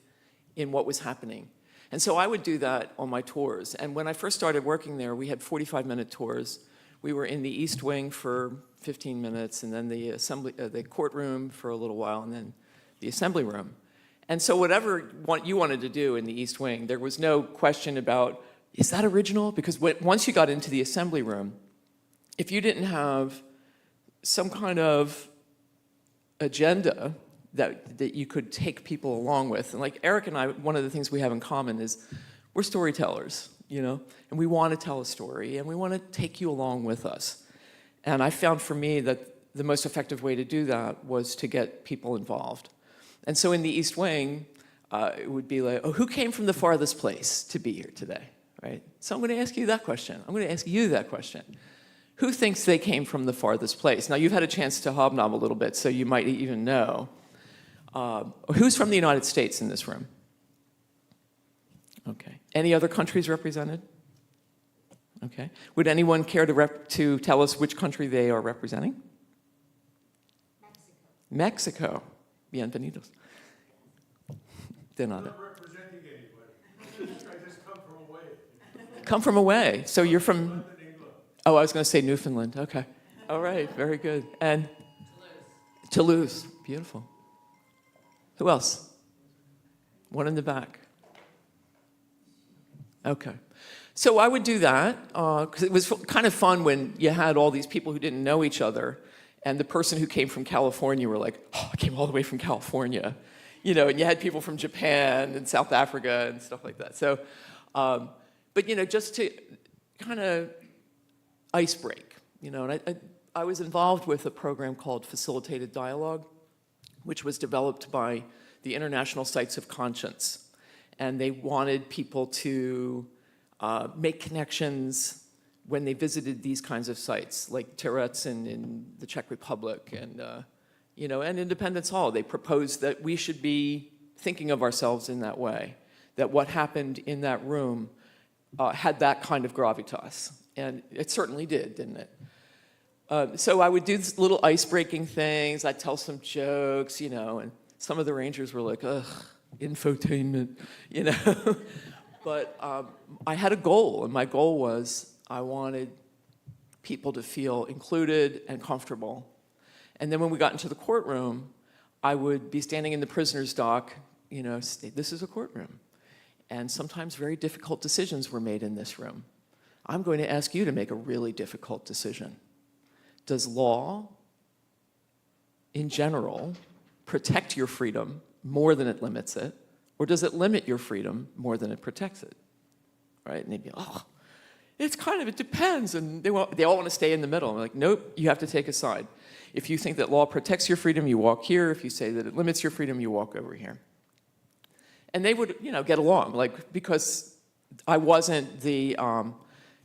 Q: in what was happening. And so I would do that on my tours. And when I first started working there, we had 45-minute tours. We were in the East Wing for 15 minutes, and then the courtroom for a little while, and then the assembly room. And so whatever you wanted to do in the East Wing, there was no question about, is that original? Because once you got into the assembly room, if you didn't have some kind of agenda that you could take people along with, and like Eric and I, one of the things we have in common is we're storytellers, you know, and we want to tell a story, and we want to take you along with us. And I found for me that the most effective way to do that was to get people involved. And so in the East Wing, it would be like, oh, who came from the farthest place to be here today, right? So I'm going to ask you that question. I'm going to ask you that question. Who thinks they came from the farthest place? Now, you've had a chance to hobnob a little bit, so you might even know. Who's from the United States in this room? Okay. Any other countries represented? Okay. Would anyone care to tell us which country they are representing? Mexico. Bienvenidos. De nada.
A: I'm not representing anybody. I just come from away.
Q: Come from away. So you're from...
A: London, England.
Q: Oh, I was going to say Newfoundland. Okay. All right. Very good. And? Toulouse. Beautiful. Who else? One in the back. Okay. So I would do that because it was kind of fun when you had all these people who didn't know each other, and the person who came from California were like, oh, I came all the way from California. You know, and you had people from Japan and South Africa and stuff like that. So, but, you know, just to kind of ice break, you know, and I was involved with a program called Facilitated Dialogue, which was developed by the International Sites of Conscience. And they wanted people to make connections when they visited these kinds of sites, like Terezin in the Czech Republic and, you know, and Independence Hall. They proposed that we should be thinking of ourselves in that way, that what happened in that room had that kind of gravitas. And it certainly did, didn't it? So I would do these little ice-breaking things. I'd tell some jokes, you know, and some of the Rangers were like, ugh, infotainment, you know. But I had a goal, and my goal was I wanted people to feel included and comfortable. And then when we got into the courtroom, I would be standing in the prisoner's dock, you know, this is a courtroom. And sometimes very difficult decisions were made in this room. I'm going to ask you to make a really difficult decision. Does law, in general, protect your freedom more than it limits it? Or does it limit your freedom more than it protects it? Right? And they'd be, oh, it depends. And they all want to stay in the middle. I'm like, nope, you have to take a side. If you think that law protects your freedom, you walk here. If you say that it limits your freedom, you walk over here. And they would, you know, get along, like, because I wasn't the,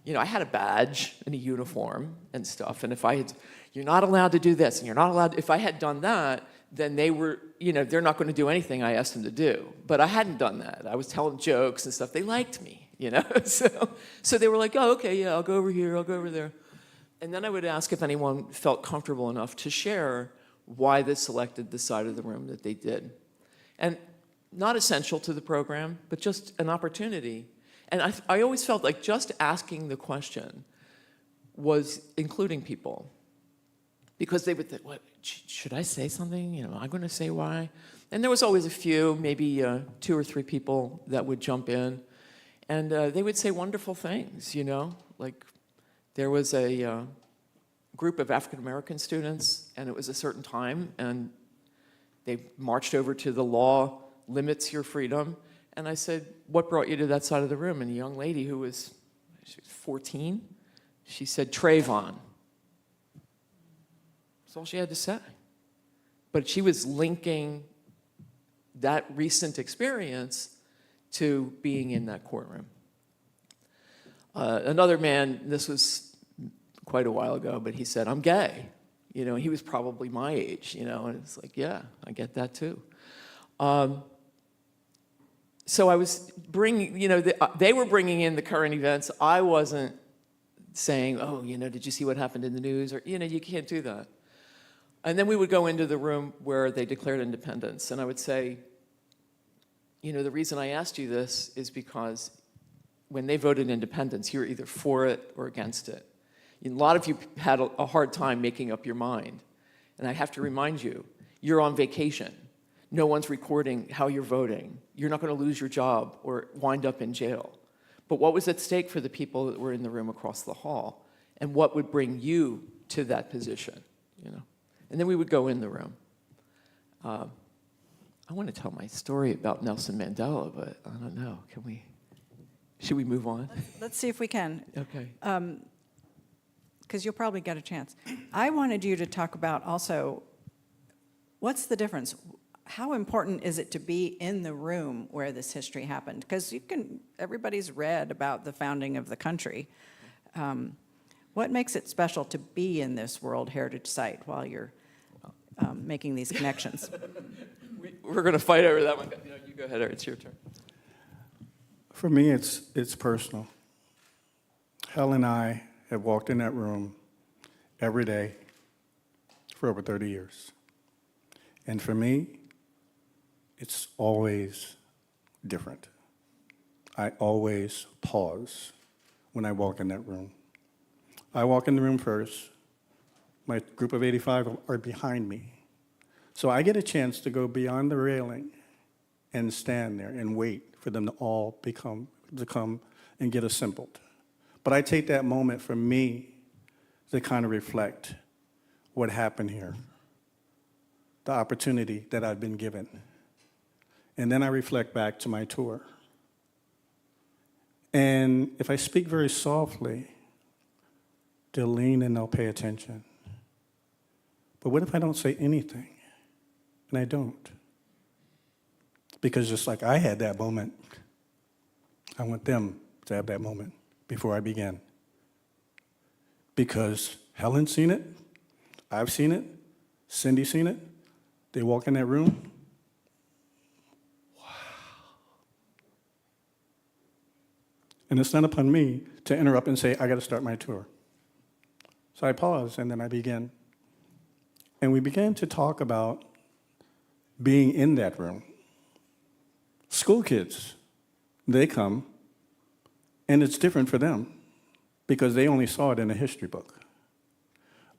Q: you know, I had a badge and a uniform and stuff. And if I had, you're not allowed to do this, and you're not allowed, if I had done that, then they were, you know, they're not going to do anything I asked them to do. But I hadn't done that. I was telling jokes and stuff. They liked me, you know. So they were like, oh, okay, yeah, I'll go over here, I'll go over there. And then I would ask if anyone felt comfortable enough to share why they selected the side of the room that they did. And not essential to the program, but just an opportunity. And I always felt like just asking the question was including people. Because they would think, what, should I say something? You know, am I going to say why? And there was always a few, maybe 2 or 3 people that would jump in. And they would say wonderful things, you know. Like there was a group of African-American students, and it was a certain time, and they marched over to the law limits your freedom. And I said, what brought you to that side of the room? And a young lady who was 14, she said, Trayvon. That's all she had to say. But she was linking that recent experience to being in that courtroom. Another man, this was quite a while ago, but he said, "I'm gay." You know, he was probably my age, you know, and it's like, yeah, I get that too. So I was bringing, you know, they were bringing in the current events. I wasn't saying, "Oh, you know, did you see what happened in the news?" Or, you know, you can't do that. And then we would go into the room where they declared independence, and I would say, you know, the reason I asked you this is because when they voted independence, you're either for it or against it. A lot of you had a hard time making up your mind. And I have to remind you, you're on vacation. No one's recording how you're voting. You're not going to lose your job or wind up in jail. But what was at stake for the people that were in the room across the hall? And what would bring you to that position, you know? And then we would go in the room. I want to tell my story about Nelson Mandela, but I don't know. Should we move on?
O: Let's see if we can.
Q: Okay.
O: Because you'll probably get a chance. I wanted you to talk about also, what's the difference? How important is it to be in the room where this history happened? Because everybody's read about the founding of the country. What makes it special to be in this World Heritage Site while you're making these connections?
Q: We're going to fight over that one. You know, you go ahead, Eric, it's your turn.
P: For me, it's personal. Helen and I have walked in that room every day for over 30 years. And for me, it's always different. I always pause when I walk in that room. I walk in the room first. My group of 85 are behind me. So I get a chance to go beyond the railing and stand there and wait for them to all to come and get assembled. But I take that moment for me to kind of reflect what happened here, the opportunity that I've been given. And then I reflect back to my tour. And if I speak very softly, they'll lean and they'll pay attention. But what if I don't say anything? And I don't. Because just like I had that moment, I want them to have that moment before I begin. Because Helen's seen it, I've seen it, Cindy's seen it. They walk in that room. Wow. And it's not upon me to interrupt and say, I got to start my tour. So I pause and then I begin. And we began to talk about being in that room. School kids, they come, and it's different for them because they only saw it in a history book.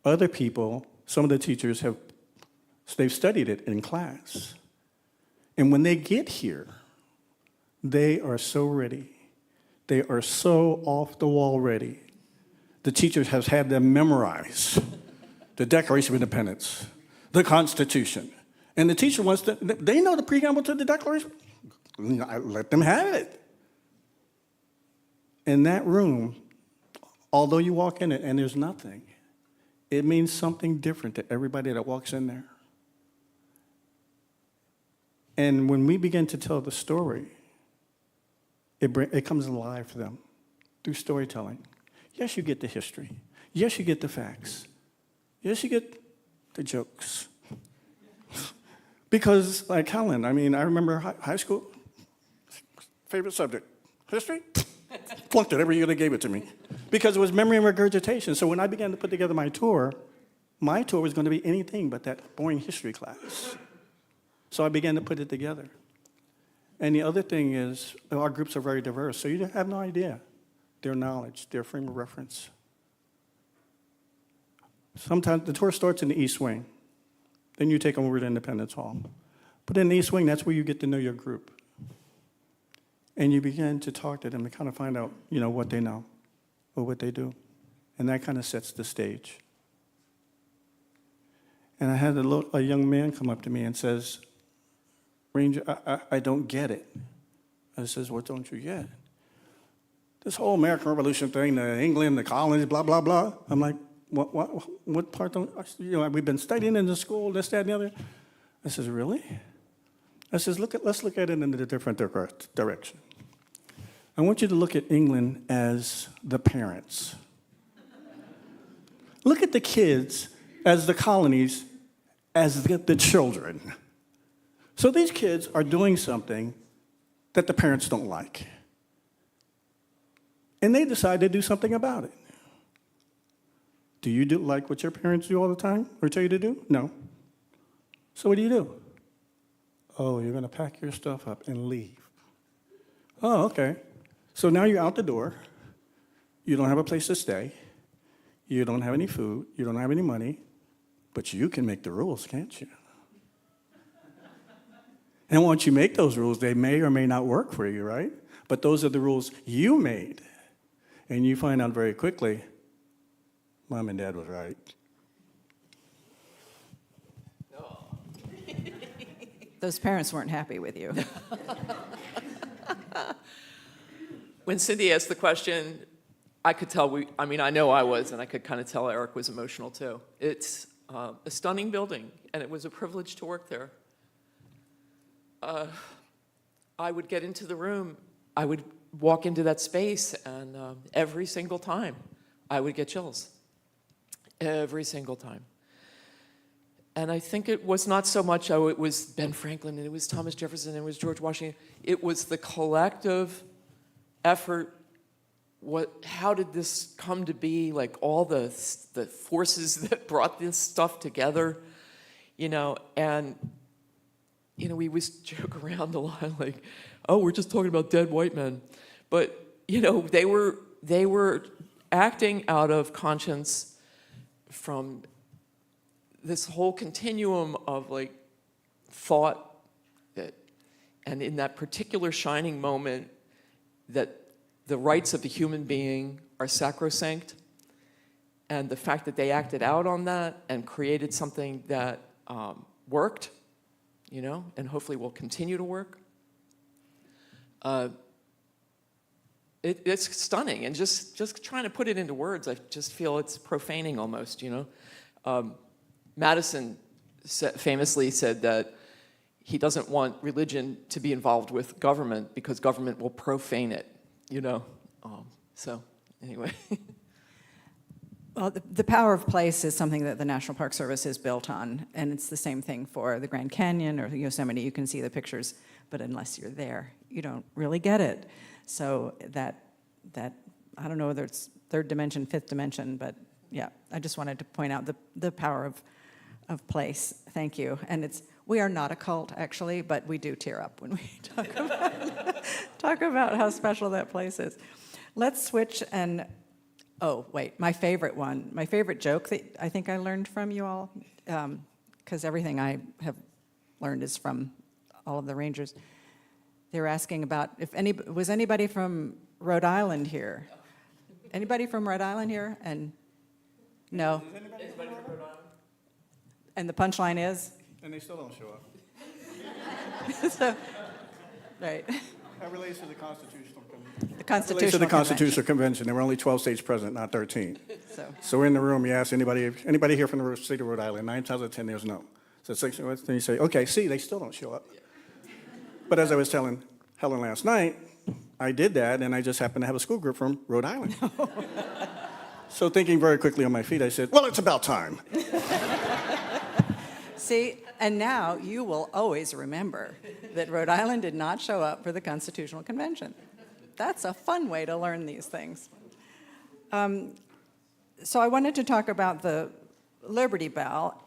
P: Other people, some of the teachers they've studied it in class. And when they get here, they are so ready. They are so off the wall ready. The teachers have had them memorize the Declaration of Independence, the Constitution. And the teacher wants to, they know the preamble to the Declaration. I let them have it. In that room, although you walk in it and there's nothing, it means something different to everybody that walks in there. And when we begin to tell the story, it comes alive for them through storytelling. Yes, you get the history. Yes, you get the facts. Yes, you get the jokes. Because, like Helen, I mean, I remember high school, favorite subject, history? Flunked it every year they gave it to me. Because it was memory and regurgitation. So when I began to put together my tour was going to be anything but that boring history class. So I began to put it together. And the other thing is, our groups are very diverse, so you have no idea their knowledge, their frame of reference. Sometimes the tour starts in the East Wing. Then you take them over to Independence Hall. But in the East Wing, that's where you get to know your group. And you begin to talk to them and kind of find out, you know, what they know or what they do. And that kind of sets the stage. And I had a young man come up to me and says, Ranger, I don't get it. I says, what don't you get? This whole American Revolution thing, the England, the colonies, blah, blah, blah. I'm like, what part don't, you know, we've been studying in the school, this, that, and the other. I says, really? let's look at it in a different direction. I want you to look at England as the parents. Look at the kids as the colonies, as the children. So these kids are doing something that the parents don't like. And they decide to do something about it. Do you like what your parents do all the time or tell you to do? No. So what do? Oh, you're going to pack your stuff up and leave. Oh, okay. So now you're out the door. You don't have a place to stay. You don't have any food. You don't have any money. But you can make the rules, can't you? And once you make those rules, they may or may not work for you, right? But those are the rules you made. And you find out very quickly, Mom and Dad was right.
O: Those parents weren't happy with you.
Q: When Cindy asked the question, I could tell I know I was, and I could kind of tell Eric was emotional too. It's a stunning building, and it was a privilege to work there. I would get into the room, I would walk into that space, and every single time I would get chills. Every single time. And I think it was not so much, it was Ben Franklin, and it was Thomas Jefferson, and it was George Washington. It was the collective effort. How did this come to be? Like all the forces that brought this stuff together, and we always joke around a lot, like, oh, we're just talking about dead white men, but they were acting out of conscience from this whole continuum of like thought and in that particular shining moment that the rights of the human being are sacrosanct, and the fact that they acted out on that and created something that worked, and hopefully will continue to work. It's stunning, and just trying to put it into words, I just feel it's profaning almost, Madison famously said that he doesn't want religion to be involved with government because government will profane it, So anyway.
O: Well, the power of place is something that the National Park Service is built on, and it's the same thing for the Grand Canyon or Yosemite. You can see the pictures, but unless you're there, you don't really get it. So that I don't know whether it's third dimension, fifth dimension, but yeah, I just wanted to point out the power of place. Thank you. And we are not a cult, actually, but we do tear up when we talk about how special that place is. Let's switch and, oh, wait, my favorite joke that I think I learned from you all, because everything I have learned is from all of the Rangers. They were asking about was anybody from Rhode Island here? Anybody from Rhode Island here? And no.
P: Is anybody from Rhode Island?
O: And the punchline is?
P: And they still don't show up.
O: So, right.
P: That relates to the Constitutional Convention.
O: The Constitutional
P: Constitutional Convention. There were only 12 states present, not 13. So we're in the room, you ask anybody here from the state of Rhode Island, 9 times out of 10 there's no. So then you say, okay, see, they still don't show up. But as I was telling Helen last night, I did that, and I just happened to have a school group from Rhode Island. So thinking very quickly on my feet, I said, well, it's about time.
O: See, and now you will always remember that Rhode Island did not show up for the Constitutional Convention. That's a fun way to learn these things. So I wanted to talk about the Liberty Bell,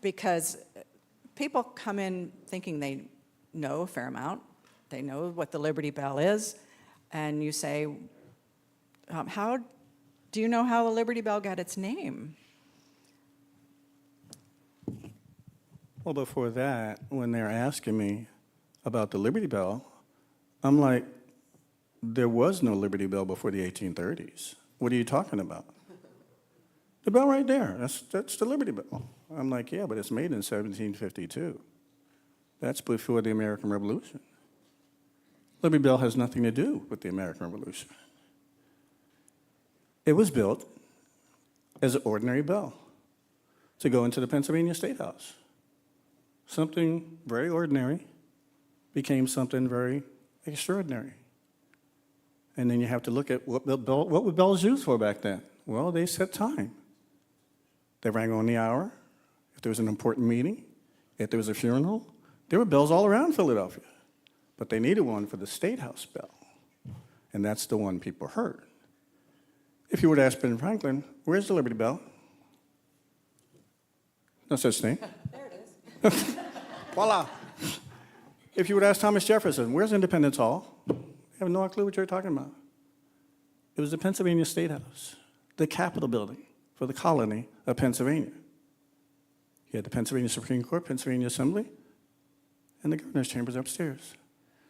O: because people come in thinking they know a fair amount. They know what the Liberty Bell is, and you say, do you know how the Liberty Bell got its name?
P: Well, before that, when they're asking me about the Liberty Bell, I'm like, there was no Liberty Bell before the 1830s. What are you talking about? The bell right there, that's the Liberty Bell. I'm like, yeah, but it's made in 1752. That's before the American Revolution. Liberty Bell has nothing to do with the American Revolution. It was built as an ordinary bell to go into the Pennsylvania State House. something very ordinary became something very extraordinary. And then you have to look at what were bells used for back then? Well, they set time. They rang on the hour. If there was an important meeting, if there was a funeral, there were bells all around Philadelphia. But they needed one for the State House bell. And that's the one people heard. If you were to ask Ben Franklin, where's the Liberty Bell? No such thing.
O: There it is.
P: Voila. If you would ask Thomas Jefferson, where's Independence Hall? I have no clue what you're talking about. It was the Pennsylvania State House, the Capitol building for the colony of Pennsylvania. You had the Pennsylvania Supreme Court, Pennsylvania Assembly, and the governor's chambers upstairs.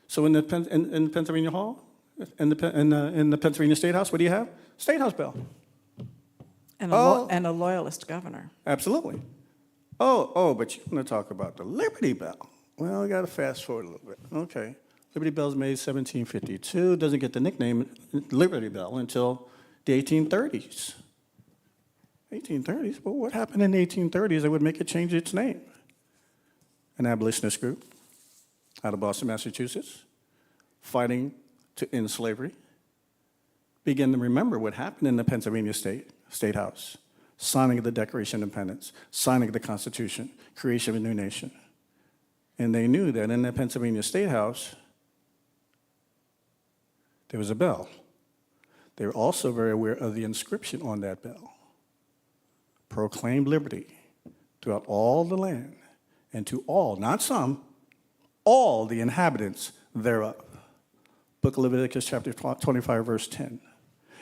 P: So in the Pennsylvania Hall, in the Pennsylvania State House, what do you have? State House bell.
O: And a loyalist governor.
P: Absolutely. Oh, but you want to talk about the Liberty Bell. Well, we got to fast forward a little bit. Okay. Liberty Bell's made 1752. Doesn't get the nickname Liberty Bell until the 1830s. 1830s? Well, what happened in the 1830s that would make it change its name? An abolitionist group out of Boston, Massachusetts, fighting to end slavery, began to remember what happened in the Pennsylvania State House. Signing of the Declaration of Independence, signing of the Constitution, creation of a new nation. And they knew that in the Pennsylvania State House, there was a bell. They were also very aware of the inscription on that bell. Proclaim liberty throughout all the land, and to all, not some, all the inhabitants thereof. Book of Leviticus chapter 25, verse 10.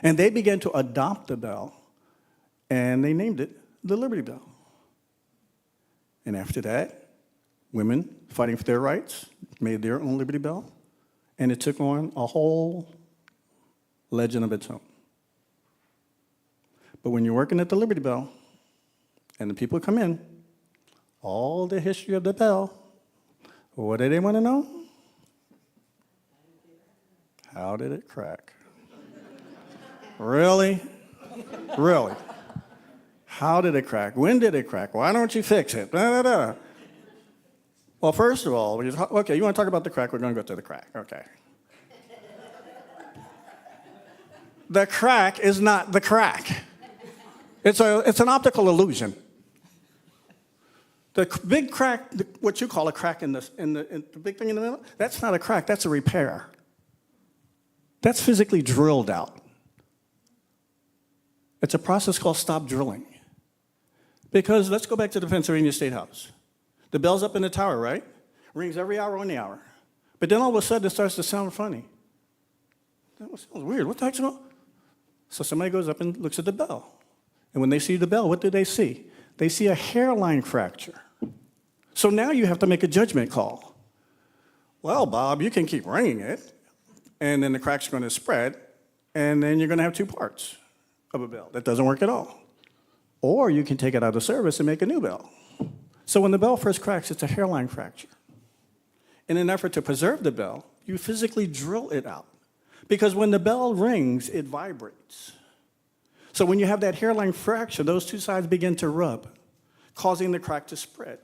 P: And they began to adopt the bell, and they named it the Liberty Bell. And after that, women fighting for their rights made their own Liberty Bell, and it took on a whole legend of its own. But when you're working at the Liberty Bell, and the people come in, all the history of the bell, what do they want to know? How did it crack? Really? Really? How did it crack? When did it crack? Why don't you fix it? Da, da, da. Well, first of all, okay, you want to talk about the crack? We're going to go to the crack. Okay. The crack is not the crack. It's an optical illusion. The big crack, what you call a crack in the big thing in the middle, that's not a crack, that's a repair. That's physically drilled out. It's a process called stop drilling. Because let's go back to the Pennsylvania State House. The bell's up in the tower, right? Rings every hour on the hour. But then all of a sudden it starts to sound funny. That sounds weird. What the heck's going on? So somebody goes up and looks at the bell. And when they see the bell, what do they see? They see a hairline fracture. So now you have to make a judgment call. Well, Bob, you can keep ringing it, and then the crack's going to spread, and then you're going to have two parts of a bell. That doesn't work at all. Or you can take it out of service and make a new bell. So when the bell first cracks, it's a hairline fracture. In an effort to preserve the bell, you physically drill it out. Because when the bell rings, it vibrates. So when you have that hairline fracture, those two sides begin to rub, causing the crack to spread.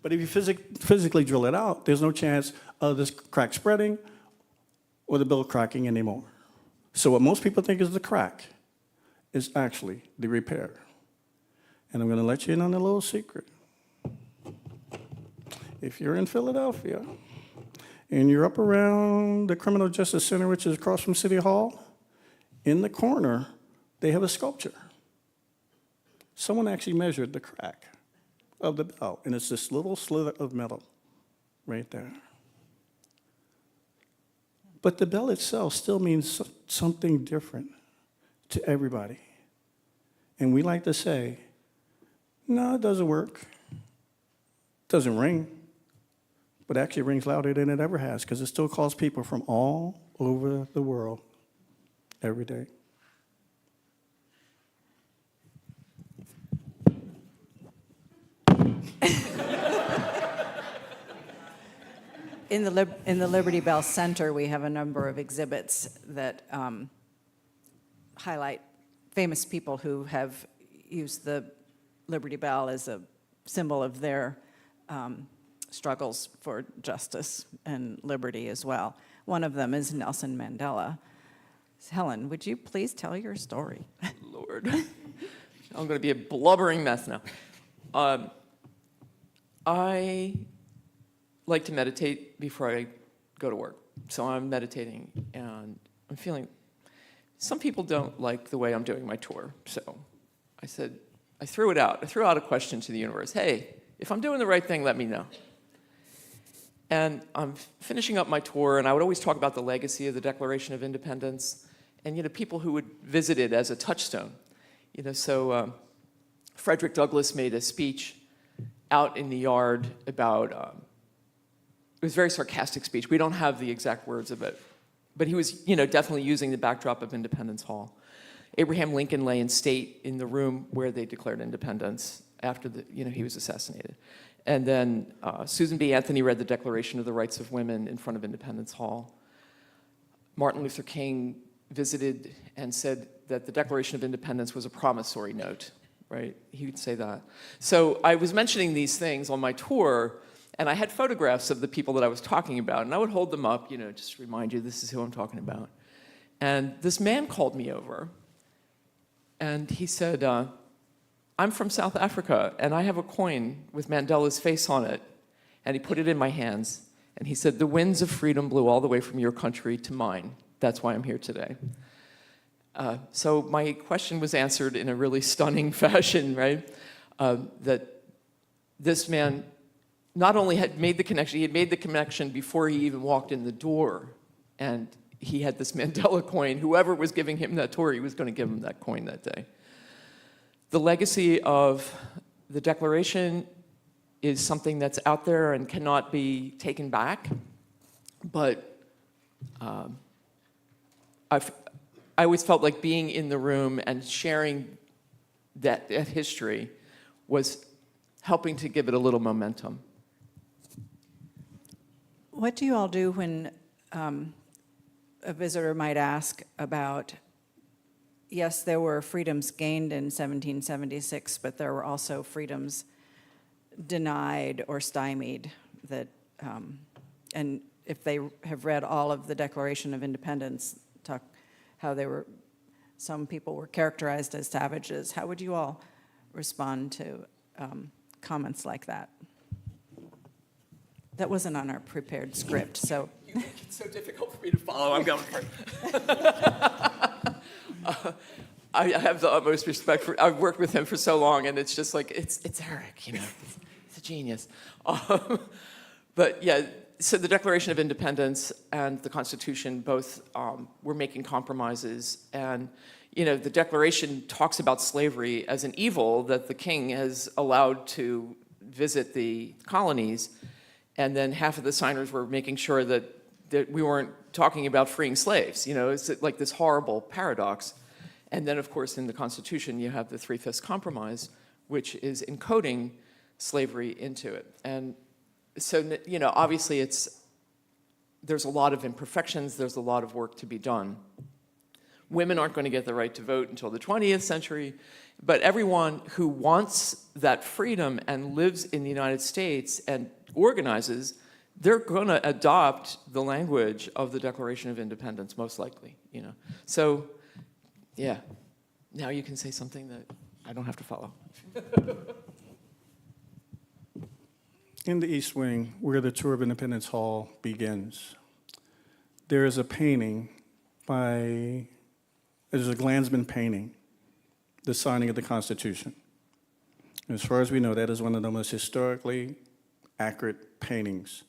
P: But if you physically drill it out, there's no chance of this crack spreading or the bell cracking anymore. So what most people think is the crack is actually the repair. And I'm going to let you in on a little secret. If you're in Philadelphia and you're up around the Criminal Justice Center, which is across from City Hall, in the corner, they have a sculpture. Someone actually measured the crack of the bell, and it's this little sliver of metal right there. But the bell itself still means something different to everybody. And we like to say, no, it doesn't work. It doesn't ring. But actually it rings louder than it ever has, because it still calls people from all over the world every day.
O: In the Liberty Bell Center, we have a number of exhibits that highlight famous people who have used the Liberty Bell as a symbol of their struggles for justice and liberty as well. One of them is Nelson Mandela. Helen, would you please tell your story?
Q: Lord, I'm going to be a blubbering mess now. I like to meditate before I go to work. So I'm meditating and I'm feeling, some people don't like the way I'm doing my tour. So I said, I threw it out. I threw out a question to the universe. Hey, if I'm doing the right thing, let me know. And I'm finishing up my tour, and I would always talk about the legacy of the Declaration of Independence and, you know, people who would visit it as a touchstone. You know, so Frederick Douglass made a speech out in the yard about, it was a very sarcastic speech. We don't have the exact words of it, but he was, you know, definitely using the backdrop of Independence Hall. Abraham Lincoln lay in state in the room where they declared independence after the, you know, he was assassinated. And then Susan B. Anthony read the Declaration of the Rights of Women in front of Independence Hall. Martin Luther King visited and said that the Declaration of Independence was a promissory note, right? He would say that. So I was mentioning these things on my tour, and I had photographs of the people that I was talking about, and I would hold them up, you know, just to remind you, this is who I'm talking about. And this man called me over, and he said, I'm from South Africa, and I have a coin with Mandela's face on it. And he put it in my hands, and he said, the winds of freedom blew all the way from your country to mine. That's why I'm here today. So my question was answered in a really stunning fashion, right? That this man not only had made the connection, he had made the connection before he even walked in the door. And he had this Mandela coin. Whoever was giving him that tour, he was going to give him that coin that day. The legacy of the Declaration is something that's out there and cannot be taken back. But I always felt like being in the room and sharing that history was helping to give it a little momentum.
O: What do you all do when a visitor might ask about, yes, there were freedoms gained in 1776, but there were also freedoms denied or stymied that, and if they have read all of the Declaration of Independence, talk how they were, some people were characterized as savages. How would you all respond to comments like that? That wasn't on our prepared script, so.
Q: You make it so difficult for me to follow. I'm going for it. I have the utmost respect for, I've worked with him for so long, and it's just like, it's Eric, you know, he's a genius. But yeah, so the Declaration of Independence and the Constitution both were making compromises, and you know, the Declaration talks about slavery as an evil that the king has allowed to visit the colonies, and then half of the signers were making sure that we weren't talking about freeing slaves. You know, it's like this horrible paradox. And then, of course, in the Constitution, you have the Three-Fifths Compromise, which is encoding slavery into it. And so, you know, obviously there's a lot of imperfections, there's a lot of work to be done. Women aren't going to get the right to vote until the 20th century, but everyone who wants that freedom and lives in the United States and organizes, they're going to adopt the language of the Declaration of Independence, most likely, you know. So, yeah, now you can say something that I don't have to follow.
P: In the East Wing, where the tour of Independence Hall begins, there is a painting there's a Klansman painting, the signing of the Constitution. As far as we know, that is one of the most historically accurate paintings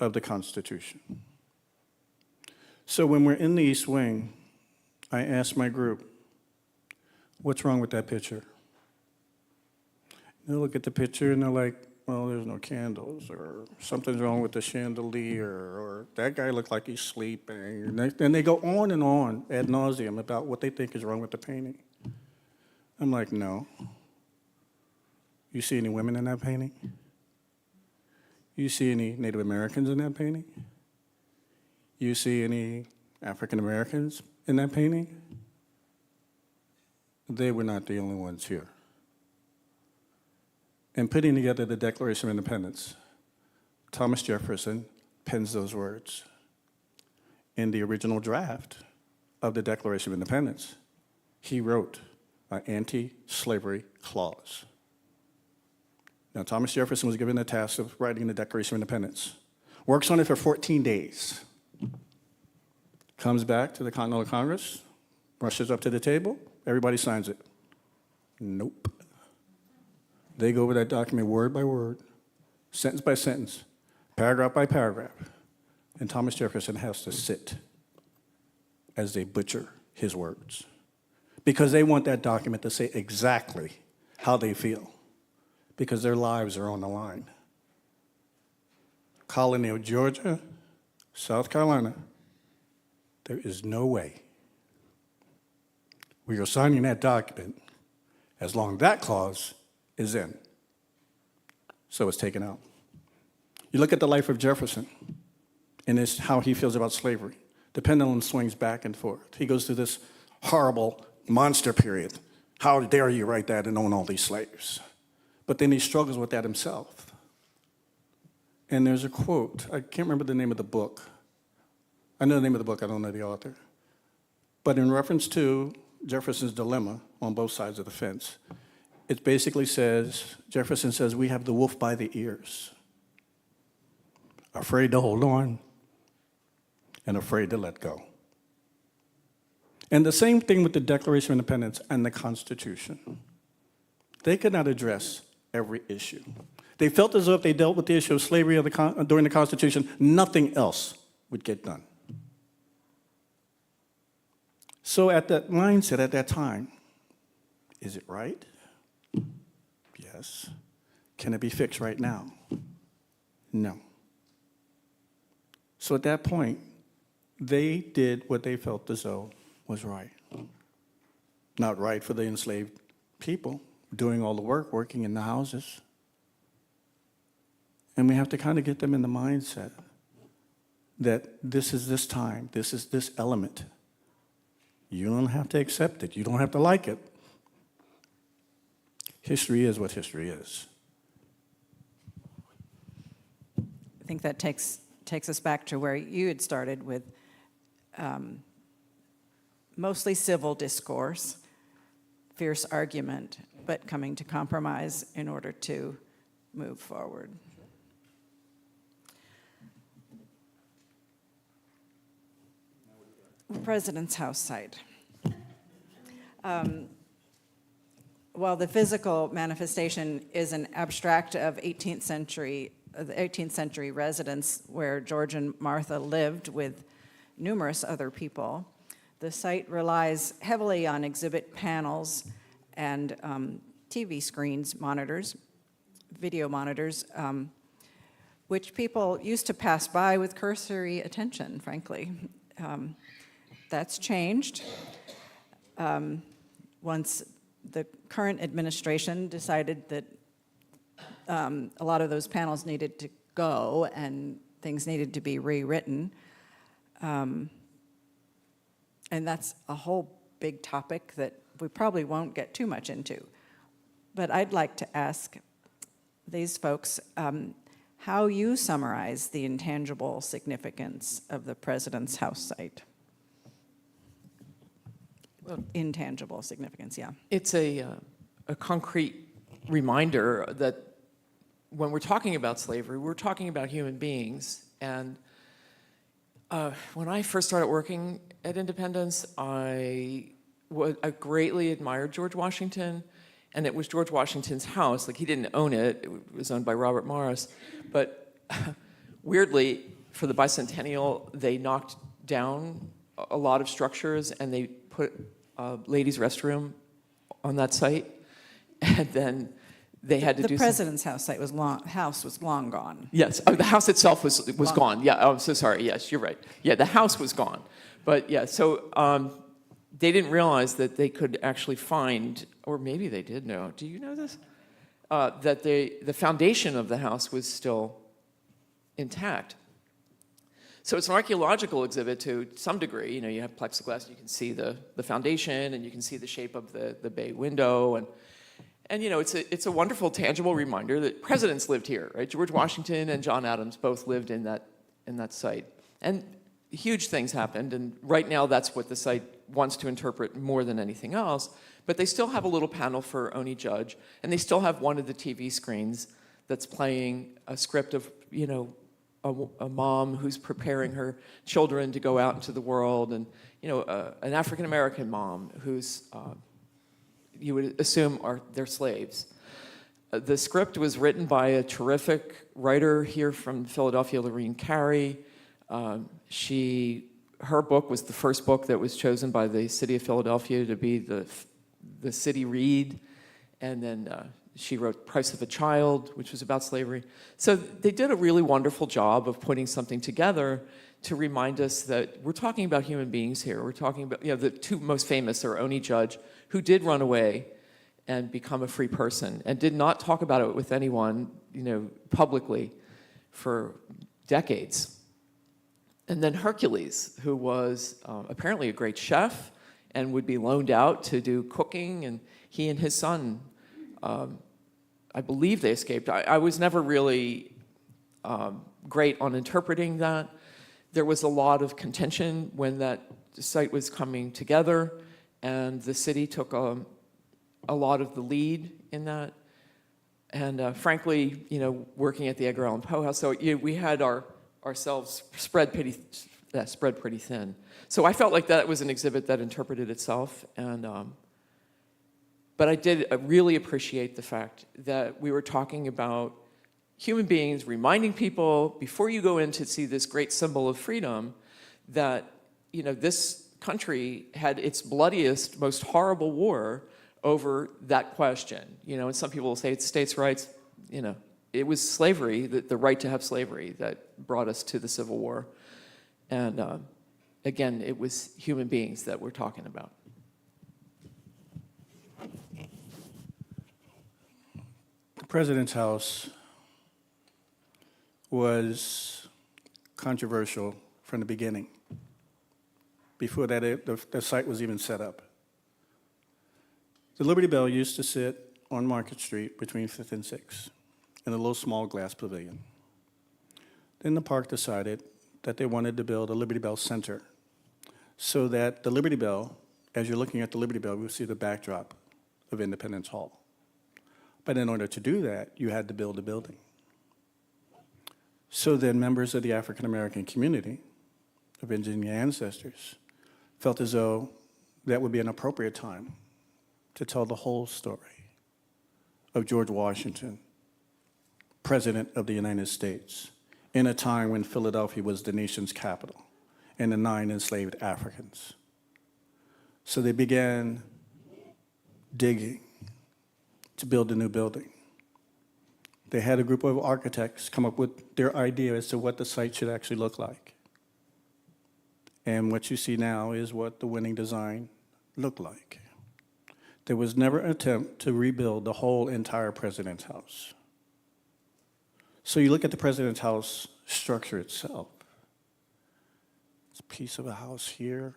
P: of the Constitution. So when we're in the East Wing, I asked my group, what's wrong with that picture? They look at the picture and they're like, well, there's no candles, or something's wrong with the chandelier, or that guy looks like he's sleeping. And they go on and on ad nauseum about what they think is wrong with the painting. I'm like, no. You see any women in that painting? You see any Native Americans in that painting? You see any African Americans in that painting? They were not the only ones here. In putting together the Declaration of Independence, Thomas Jefferson pens those words in the original draft of the Declaration of Independence. He wrote an anti-slavery clause. Now, Thomas Jefferson was given the task of writing the Declaration of Independence. Works on it for 14 days. Comes back to the Continental Congress, rushes up to the table, everybody signs it. Nope. They go over that document word by word, sentence by sentence, paragraph by paragraph, and Thomas Jefferson has to sit as they butcher his words because they want that document to say exactly how they feel because their lives are on the line. Colony of Georgia, South Carolina, there is no way we are signing that document as long as that clause is in. So it's taken out. You look at the life of Jefferson, and it's how he feels about slavery. The pendulum swings back and forth. He goes through this horrible monster period. How dare you write that and own all these slaves? But then he struggles with that himself. And there's a quote, I can't remember the name of the book. I know the name of the book, I don't know the author. But in reference to Jefferson's dilemma on both sides of the fence, it basically says, Jefferson says, we have the wolf by the ears. Afraid to hold on and afraid to let go. And the same thing with the Declaration of Independence and the Constitution. They could not address every issue. They felt as though if they dealt with the issue of slavery during the Constitution, nothing else would get done. So at that mindset, at that time, is it right? Yes. Can it be fixed right now? No. So at that point, they did what they felt as though was right. Not right for the enslaved people, doing all the work, working in the houses. And we have to kind of get them in the mindset that this is this time, this is this element. You don't have to accept it. You don't have to like it. History is what history is.
O: I think that takes us back to where you had started with mostly civil discourse, fierce argument, but coming to compromise in order to move forward. President's House site. While the physical manifestation is an abstract of the 18th century residence where George and Martha lived with numerous other people, the site relies heavily on exhibit panels and TV screens, monitors, video monitors, which people used to pass by with cursory attention, frankly. That's changed. Once the current administration decided that a lot of those panels needed to go and things needed to be rewritten. And that's a whole big topic that we probably won't get too much into. But I'd like to ask these folks how you summarize the intangible significance of the President's House site. Intangible significance, yeah.
Q: It's a concrete reminder that when we're talking about slavery, we're talking about human beings. And when I first started working at Independence, I greatly admired George Washington, and it was George Washington's house. Like, he didn't own it. It was owned by Robert Morris. But weirdly, for the bicentennial, they knocked down a lot of structures, and they put a ladies' restroom on that site, and then they had to do
O: the President's House site was long gone.
Q: Yes, the house itself was gone. Yeah, I'm so sorry. Yes, you're right. Yeah, the house was gone, but yeah. So they didn't realize that they could actually find, or maybe they did know. Do you know this? That the foundation of the house was still intact. So it's an archaeological exhibit to some degree. You know, you have plexiglass, you can see the foundation, and you can see the shape of the bay window, And, it's a wonderful, tangible reminder that presidents lived here, right? George Washington and John Adams both lived in that site. And huge things happened, and right now that's what the site wants to interpret more than anything else. But they still have a little panel for Oni Judge, and they still have one of the TV screens that's playing a script of, a mom who's preparing her children to go out into the world, and, an African-American mom who's, you would assume they're slaves. The script was written by a terrific writer here from Philadelphia, Lorene Carey. Her book was the first book that was chosen by the city of Philadelphia to be the city read, and then she wrote Price of a Child, which was about slavery. So they did a really wonderful job of putting something together to remind us that we're talking about human beings here. We're talking about, the two most famous are Oni Judge, who did run away and become a free person, and did not talk about it with anyone, publicly for decades. And then Hercules, who was apparently a great chef and would be loaned out to do cooking, and he and his son, I believe they escaped. I was never really great on interpreting that. There was a lot of contention when that site was coming together, and the city took a lot of the lead in that. And frankly, working at the Edgar Allan Poe House, so we had ourselves spread pretty thin. So I felt like that was an exhibit that interpreted itself, and but I did really appreciate the fact that we were talking about human beings, reminding people before you go in to see this great symbol of freedom that this country had its bloodiest, most horrible war over that question. And some people will say it's states' rights. It was slavery, the right to have slavery, that brought us to the Civil War. And again, it was human beings that we're talking about.
P: The President's House was controversial from the beginning. Before that, the site was even set up. The Liberty Bell used to sit on Market Street between 5th and 6th in a little small glass pavilion. Then the park decided that they wanted to build a Liberty Bell Center so that the Liberty Bell, as you're looking at the Liberty Bell, you'll see the backdrop of Independence Hall. But in order to do that, you had to build a building. So then members of the African American community of Virginia ancestors felt as though that would be an appropriate time to tell the whole story of George Washington, President of the United States, in a time when Philadelphia was the nation's capital and the 9 enslaved Africans. So they began digging to build a new building. They had a group of architects come up with their idea as to what the site should actually look like. And what you see now is what the winning design looked like. There was never an attempt to rebuild the whole entire President's House. So you look at the President's House structure itself. It's a piece of a house here,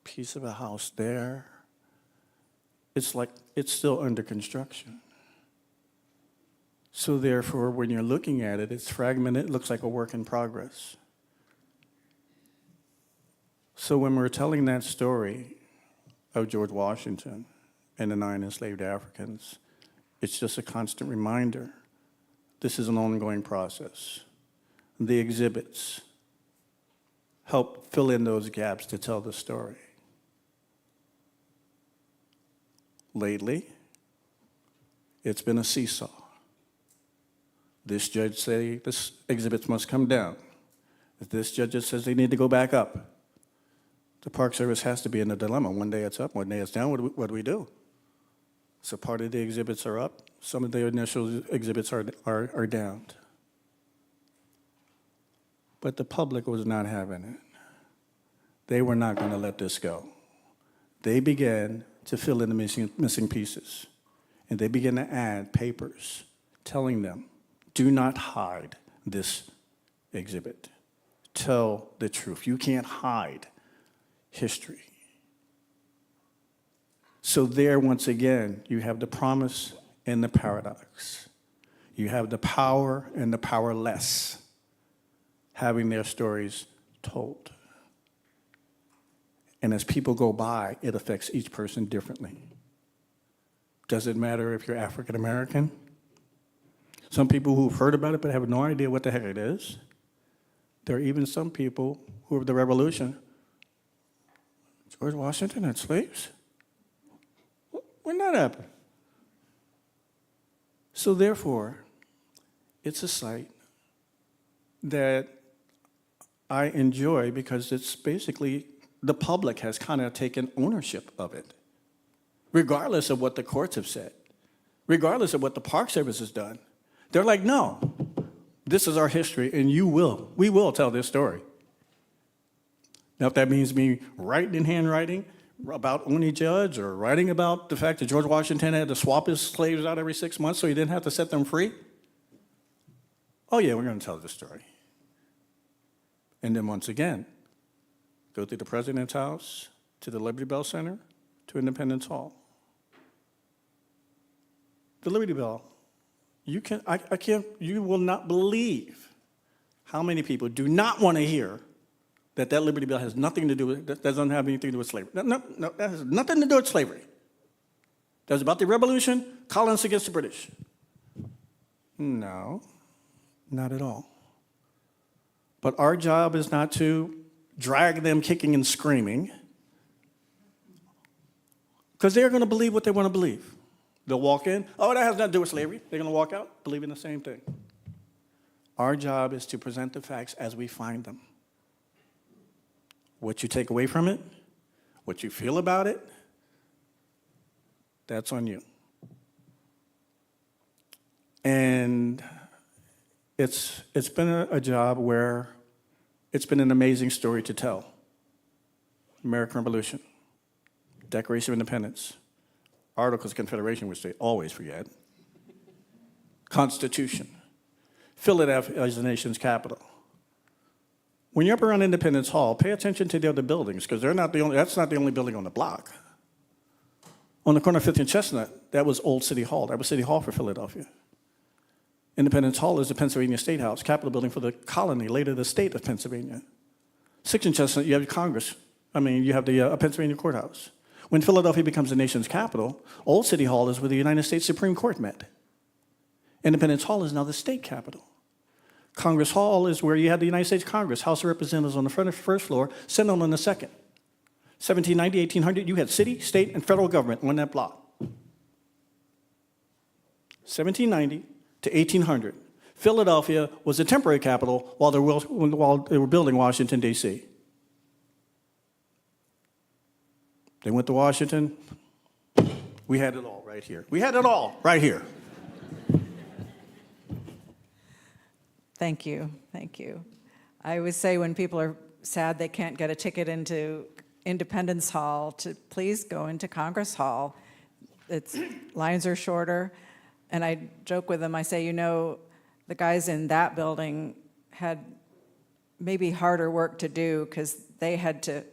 P: piece of a house there. It's like it's still under construction. So therefore, when you're looking at it, it's fragmented, it looks like a work in progress. So when we're telling that story of George Washington and the 9 enslaved Africans, it's just a constant reminder. This is an ongoing process. The exhibits help fill in those gaps to tell the story. Lately, it's been a seesaw. This judge says this exhibits must come down. If this judge says they need to go back up, the Park Service has to be in a dilemma. One day it's up, one day it's down. What do we do? So part of the exhibits are up. Some of the initial exhibits are down. But the public was not having it. They were not going to let this go. They began to fill in the missing pieces. And they began to add papers telling them, do not hide this exhibit. Tell the truth. You can't hide history. So there, once again, you have the promise and the paradox. You have the power and the powerless having their stories told. And as people go by, it affects each person differently. Does it matter if you're African American? Some people who've heard about it but have no idea what the heck it is. There are even some people who are the revolution. George Washington had slaves? When did that happen? So therefore, it's a site that I enjoy because it's basically the public has kind of taken ownership of it, regardless of what the courts have said, regardless of what the Park Service has done. They're like, no, this is our history, and we will tell this story. Now, if that means me writing in handwriting about Oney Judge or writing about the fact that George Washington had to swap his slaves out every 6 months so he didn't have to set them free, oh yeah, we're going to tell this story. And then once again, go through the President's House, to the Liberty Bell Center, to Independence Hall. The Liberty Bell, you will not believe how many people do not want to hear that Liberty Bell has nothing to do with, that doesn't have anything to do with slavery. No, that has nothing to do with slavery. That's about the Revolution, colonists against the British. No, not at all. But our job is not to drag them kicking and screaming, because they're going to believe what they want to believe. They'll walk in, oh, that has nothing to do with slavery. They're going to walk out believing the same thing. Our job is to present the facts as we find them. What you take away from it, what you feel about it, that's on you. And it's been a job where it's been an amazing story to tell. American Revolution, Declaration of Independence, Articles of Confederation, which they always forget, Constitution, Philadelphia as the nation's capital. When you're up around Independence Hall, pay attention to the other buildings, because that's not the only building on the block. On the corner of 5th and Chestnut, that was Old City Hall. That was City Hall for Philadelphia. Independence Hall is the Pennsylvania State House, Capitol building for the colony, later the state of Pennsylvania. 6th and Chestnut, you have Congress. You have the Pennsylvania Courthouse. When Philadelphia becomes the nation's capital, Old City Hall is where the United States Supreme Court met. Independence Hall is now the state capitol. Congress Hall is where you had the United States Congress, House of Representatives on the first floor, Senate on the second. 1790, 1800, you had city, state, and federal government on that block. 1790 to 1800, Philadelphia was the temporary capital while they were building Washington, D.C. They went to Washington. We had it all right here. We had it all right here.
O: Thank you, thank you. I always say when people are sad they can't get a ticket into Independence Hall, to please go into Congress Hall. Lines are shorter, and I joke with them, I say, the guys in that building had maybe harder work to do because they had to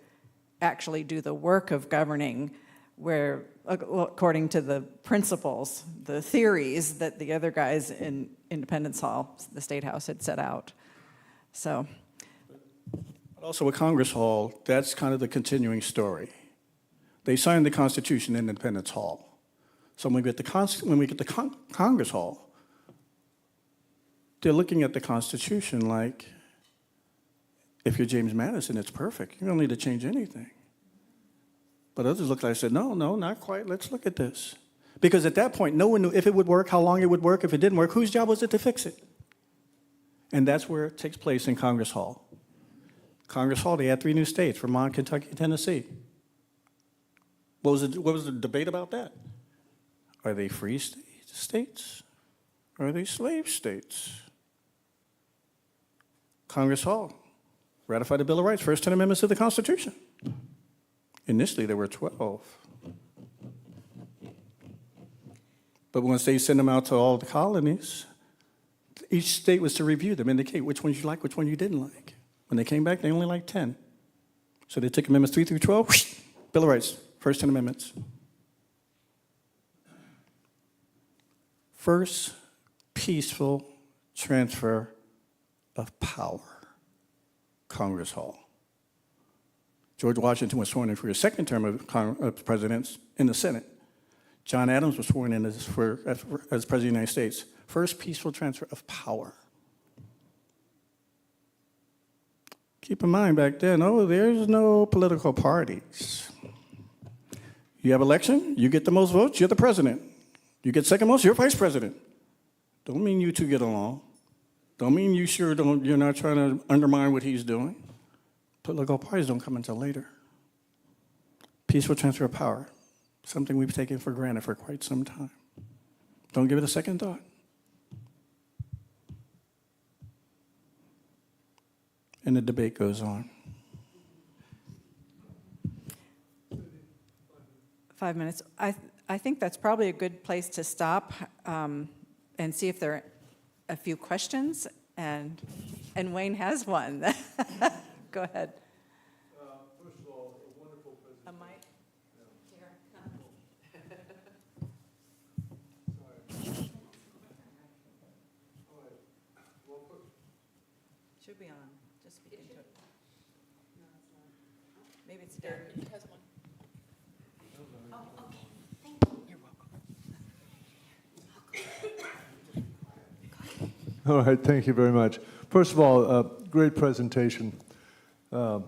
O: actually do the work of governing where, according to the principles, the theories that the other guys in Independence Hall, the State House, had set out. So.
P: But also with Congress Hall, that's kind of the continuing story. They signed the Constitution in Independence Hall. So when we get to Congress Hall, they're looking at the Constitution like, if you're James Madison, it's perfect. You don't need to change anything. But others looked like I said, no, not quite. Let's look at this. Because at that point, no one knew if it would work, how long it would work. If it didn't work, whose job was it to fix it? And that's where it takes place in Congress Hall. Congress Hall, they had 3 new states, Vermont, Kentucky, and Tennessee. What was the debate about that? Are they free states? Or are they slave states? Congress Hall ratified the Bill of Rights, first 10 amendments to the Constitution. Initially, there were 12. But once they sent them out to all the colonies, each state was to review them, indicate which ones you liked, which one you didn't like. When they came back, they only liked 10. So they took amendments 3 through 12, whoosh, Bill of Rights, first 10 amendments. First peaceful transfer of power, Congress Hall. George Washington was sworn in for his second term of presidents in the Senate. John Adams was sworn in as President of the United States. First peaceful transfer of power. Keep in mind back then, there's no political parties. You have election, you get the most votes, you're the president. You get second most, you're vice president. Don't mean you two get along. Don't mean you're not trying to undermine what he's doing. Political parties don't come until later. Peaceful transfer of power, something we've taken for granted for quite some time. Don't give it a second thought. And the debate goes on.
O: 5 minutes. I think that's probably a good place to stop and see if there are a few questions. And Wayne has one. Go ahead.
A: First of all, a wonderful presentation.
O: A mic? Should be on. Just speak into it. No, it's not. Maybe it's down.
M: It has one.
O: Oh, okay. Thank you. You're welcome.
A: All right, thank you very much. First of all, great presentation. I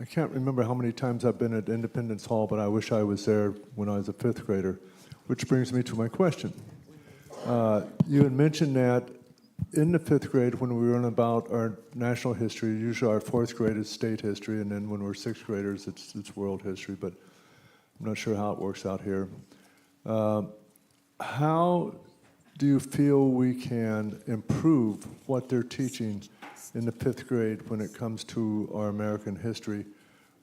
A: can't remember how many times I've been at Independence Hall, but I wish I was there when I was a fifth grader, which brings me to my question. You had mentioned that in the fifth grade, when we learn about our national history, usually our fourth grade is state history, and then when we're sixth graders, it's world history, but I'm not sure how it works out here. How do you feel we can improve what they're teaching in the fifth grade when it comes to our American history,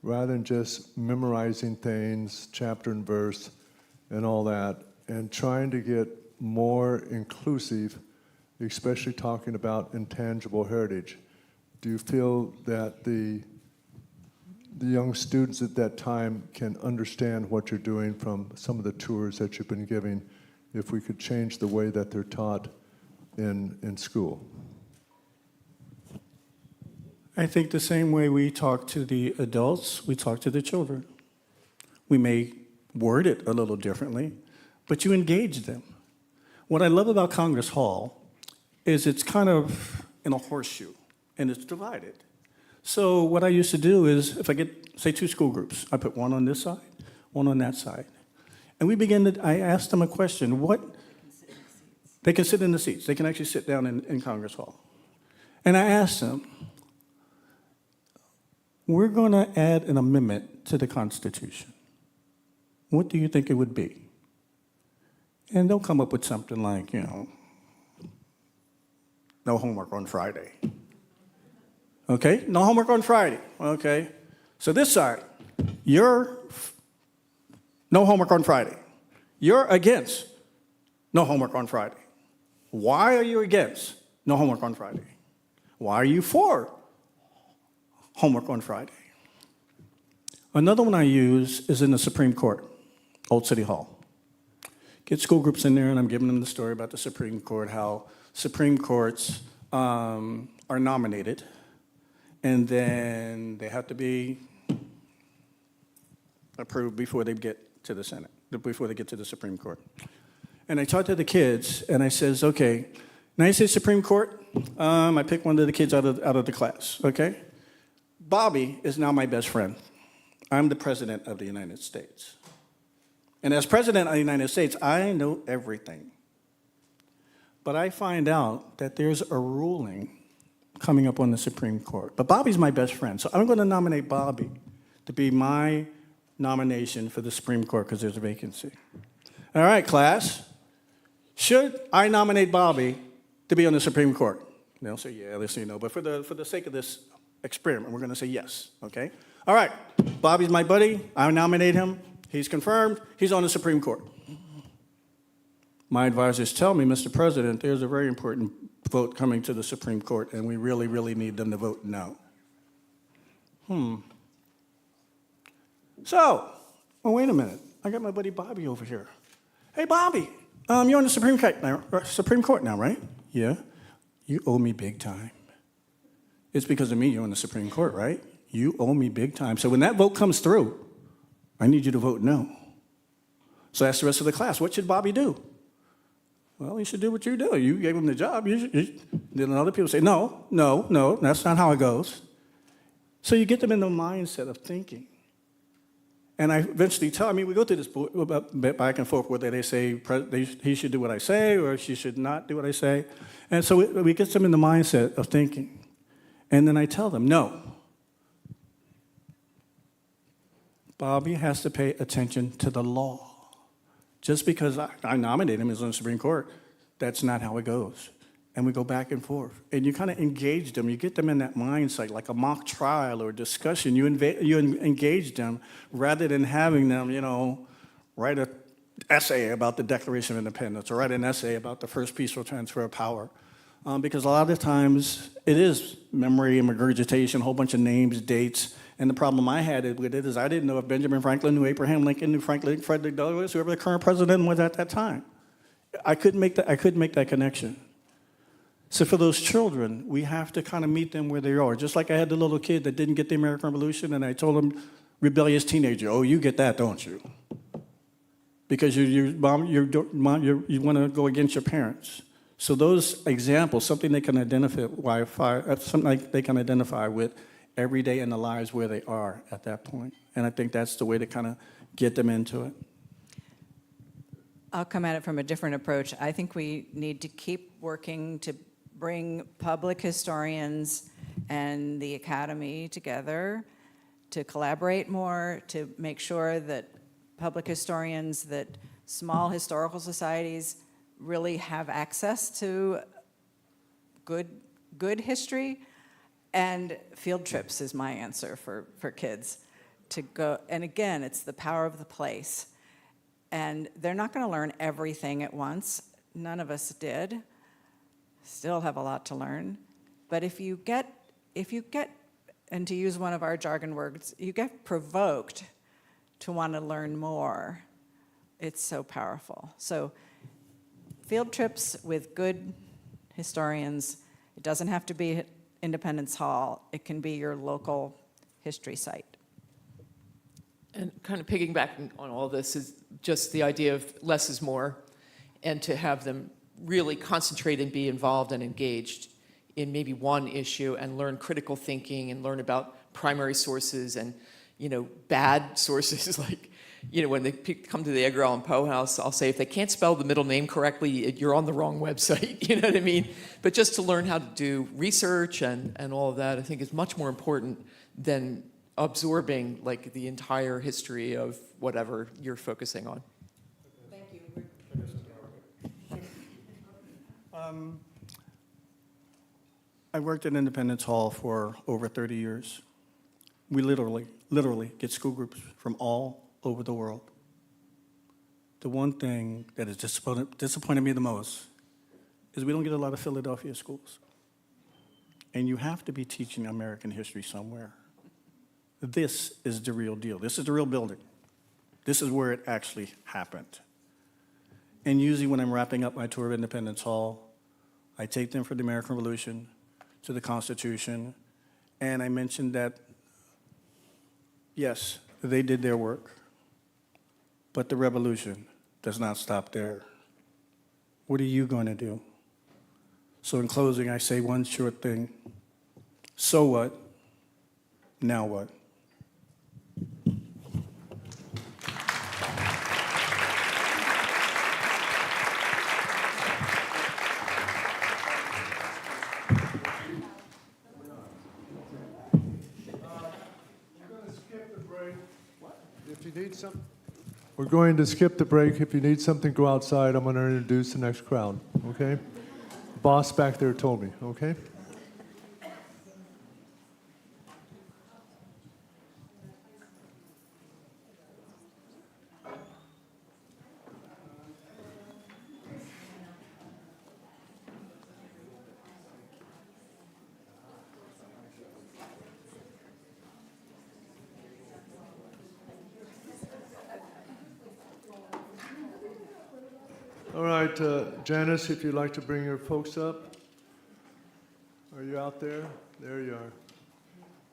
A: rather than just memorizing things, chapter and verse, and all that, and trying to get more inclusive, especially talking about intangible heritage? Do you feel that the young students at that time can understand what you're doing from some of the tours that you've been giving, if we could change the way that they're taught in school?
P: I think the same way we talk to the adults, we talk to the children. We may word it a little differently, but you engage them. What I love about Congress Hall is it's kind of in a horseshoe, and it's divided. So what I used to do is, if I get, say, two school groups, I put one on this side, one on that side. And I asked them a question, they can sit in the seats. They can actually sit down in Congress Hall. And I asked them, we're going to add an amendment to the Constitution. What do you think it would be? And they'll come up with something like, no homework on Friday. Okay, no homework on Friday. Okay, so this side, you're no homework on Friday. You're against no homework on Friday. Why are you against no homework on Friday? Why are you for homework on Friday? Another one I use is in the Supreme Court, Old City Hall. Get school groups in there, and I'm giving them the story about the Supreme Court, how Supreme Courts are nominated, and then they have to be approved before they get to the Senate, before they get to the Supreme Court. And I talked to the kids, and I says, okay, United States Supreme Court, I pick one of the kids out of the class, okay? Bobby is now my best friend. I'm the President of the United States. And as President of the United States, I know everything. But I find out that there's a ruling coming up on the Supreme Court. But Bobby's my best friend, so I'm going to nominate Bobby to be my nomination for the Supreme Court because there's a vacancy. All right, class, should I nominate Bobby to be on the Supreme Court? And they'll say, yeah, they'll say no, but for the sake of this experiment, we're going to say yes, okay? All right, Bobby's my buddy. I nominate him. He's confirmed. He's on the Supreme Court. My advisors tell me, Mr. President, there's a very important vote coming to the Supreme Court, and we really, really need them to vote no. So, well, wait a minute. I got my buddy Bobby over here. Hey, Bobby, You're on the Supreme Court now, right? Yeah. You owe me big time. It's because of me you're on the Supreme Court, right? You owe me big time. So when that vote comes through, I need you to vote no. So ask the rest of the class, what should Bobby do? Well, you should do what you do. You gave him the job. Then other people say, no, that's not how it goes. So you get them in the mindset of thinking. And I eventually tell, we go through this back and forth whether they say he should do what I say or she should not do what I say. And so we get them in the mindset of thinking. And then I tell them, no. Bobby has to pay attention to the law. Just because I nominate him as on the Supreme Court, that's not how it goes. And we go back and forth. And you kind of engage them. You get them in that mindset, like a mock trial or discussion. You engage them rather than having them, write an essay about the Declaration of Independence or write an essay about the first peaceful transfer of power. Because a lot of times it is memory and regurgitation, a whole bunch of names, dates. And the problem I had with it is I didn't know if Benjamin Franklin knew Abraham Lincoln, knew Frederick Douglass, whoever the current president was at that time. I couldn't make that connection. So for those children, we have to kind of meet them where they are. Just like I had the little kid that didn't get the American Revolution, and I told him, rebellious teenager, oh, you get that, don't you? Because you want to go against your parents. So those examples, something they can identify with every day in their lives where they are at that point. And I think that's the way to kind of get them into it.
O: I'll come at it from a different approach. I think we need to keep working to bring public historians and the academy together to collaborate more, to make sure that public historians, that small historical societies really have access to good history. And field trips is my answer for kids to go. And again, it's the power of the place. And they're not going to learn everything at once. None of us did. Still have a lot to learn. But if you get, and to use one of our jargon words, you get provoked to want to learn more, it's so powerful. So field trips with good historians, it doesn't have to be Independence Hall, it can be your local history site.
Q: And kind of piggybacking on all this is just the idea of less is more, and to have them really concentrate and be involved and engaged in maybe one issue and learn critical thinking and learn about primary sources and, bad sources like, when they come to the Edgar Allan Poe house, I'll say, if they can't spell the middle name correctly, you're on the wrong website, you know what I mean? But just to learn how to do research and all of that, I think is much more important than absorbing like the entire history of whatever you're focusing on.
O: Thank you.
P: I worked at Independence Hall for over 30 years. We literally get school groups from all over the world. The one thing that has disappointed me the most is we don't get a lot of Philadelphia schools. And you have to be teaching American history somewhere. This is the real deal. This is the real building. This is where it actually happened. And usually when I'm wrapping up my tour of Independence Hall, I take them from the American Revolution to the Constitution, and I mentioned that, yes, they did their work, but the revolution does not stop there. What are you going to do? So in closing, I say one short thing. So what? Now what?
A: We're going to skip the break. If you need something, go outside. I'm going to introduce the next crowd, okay? The boss back there told me, okay? All right, Janice, if you'd like to bring your folks up. Are you out there? There you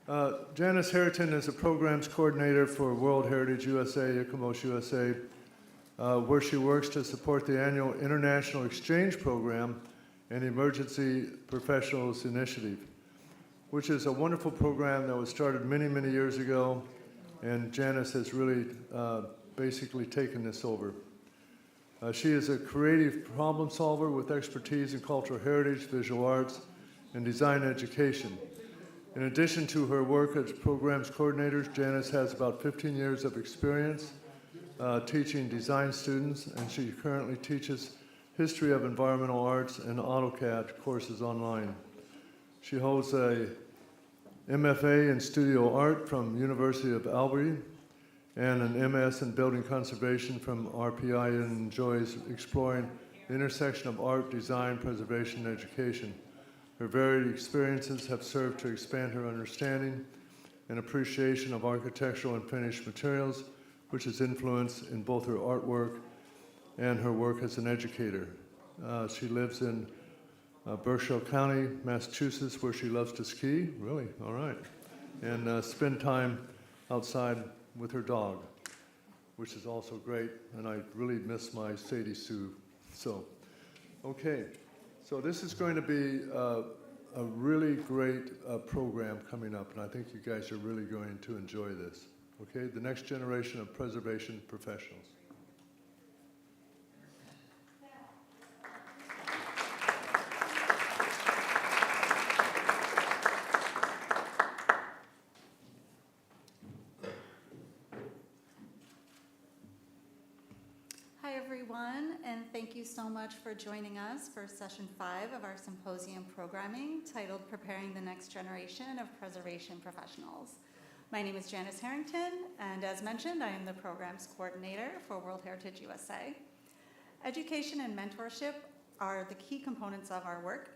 A: are. Janice Harrington is a programs coordinator for World Heritage USA, ICOMOS-USA, where she works to support the annual International Exchange Program and Emergency Professionals Initiative, which is a wonderful program that was started many, many years ago, and Janice has really basically taken this over. She is a creative problem solver with expertise in cultural heritage, visual arts, and design education. In addition to her work as programs coordinator, Janice has about 15 years of experience teaching design students, and she currently teaches history of environmental arts and AutoCAD courses online. She holds a MFA in studio art from University of Albury and an MS in building conservation from RPI, and enjoys exploring the intersection of art, design, preservation, and education. Her varied experiences have served to expand her understanding and appreciation of architectural and finished materials, which has influenced in both her artwork and her work as an educator. She lives in Berkshire County, Massachusetts, where she loves to ski, really, all right, and spend time outside with her dog, which is also great, and I really miss my Sadie Sue. So, okay, so this is going to be a really great program coming up, and I think you guys are really going to enjoy this. Okay, the next generation of preservation professionals.
R: Hi, everyone, and thank you so much for joining us for session 5 of our symposium programming titled Preparing the Next Generation of Preservation Professionals. My name is Janice Harrington, and as mentioned, I am the programs coordinator for World Heritage USA. Education and mentorship are the key components of our work,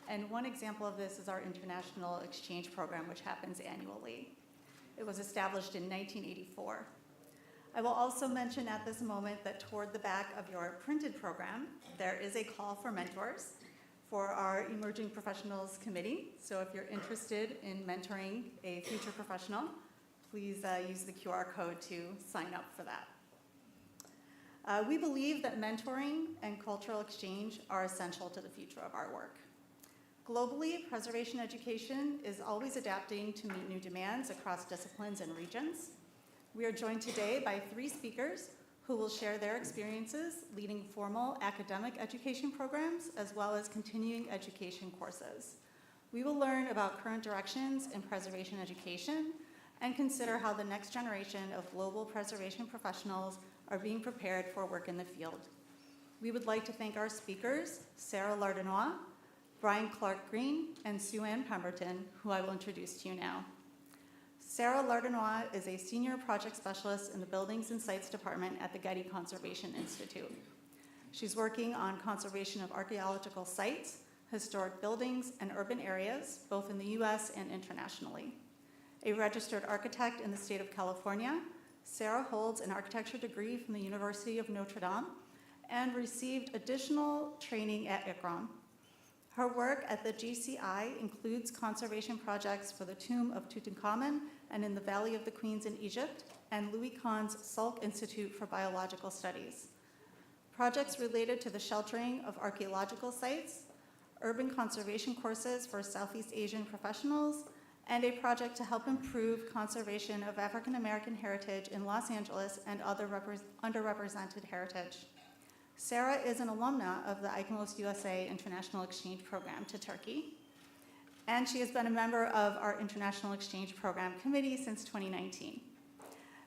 R: and one example of this is our International Exchange Program, which happens annually. It was established in 1984. I will also mention at this moment that toward the back of your printed program, there is a call for mentors for our Emerging Professionals Committee. So if you're interested in mentoring a future professional, please use the QR code to sign up for that. We believe that mentoring and cultural exchange are essential to the future of our work. Globally, preservation education is always adapting to meet new demands across disciplines and regions. We are joined today by 3 speakers who will share their experiences leading formal academic education programs as well as continuing education courses. We will learn about current directions in preservation education and consider how the next generation of global preservation professionals are being prepared for work in the field. We would like to thank our speakers, Sarah Lardinois, Brian Clark-Green, and Sue Ann Pemberton, who I will introduce to you now. Sarah Lardinois is a senior project specialist in the Buildings and Sites Department at the Getty Conservation Institute. She's working on conservation of archaeological sites, historic buildings, and urban areas, both in the US and internationally. A registered architect in the state of California, Sarah holds an architecture degree from the University of Notre Dame and received additional training at ICROM. Her work at the GCI includes conservation projects for the tomb of Tutankhamun and in the Valley of the Queens in Egypt, and Louis Kahn's Salk Institute for Biological Studies. Projects related to the sheltering of archaeological sites, urban conservation courses for Southeast Asian professionals, and a project to help improve conservation of African American heritage in Los Angeles and other underrepresented heritage. Sarah is an alumna of the ICOMOS-USA International Exchange Program to Turkey, and she has been a member of our International Exchange Program Committee since 2019.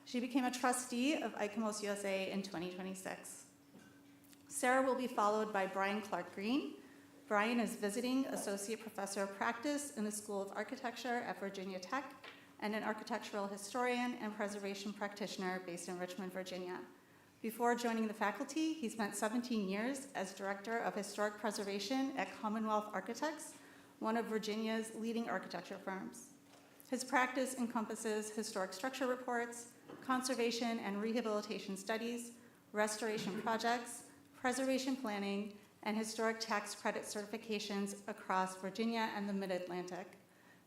R: She became a trustee of ICOMOS-USA in 2026. Sarah will be followed by Brian Clark-Green. Brian is visiting associate professor of practice in the School of Architecture at Virginia Tech and an architectural historian and preservation practitioner based in Richmond, Virginia. Before joining the faculty, he spent 17 years as Director of Historic Preservation at Commonwealth Architects, one of Virginia's leading architecture firms. His practice encompasses historic structure reports, conservation and rehabilitation studies, restoration projects, preservation planning, and historic tax credit certifications across Virginia and the Mid-Atlantic.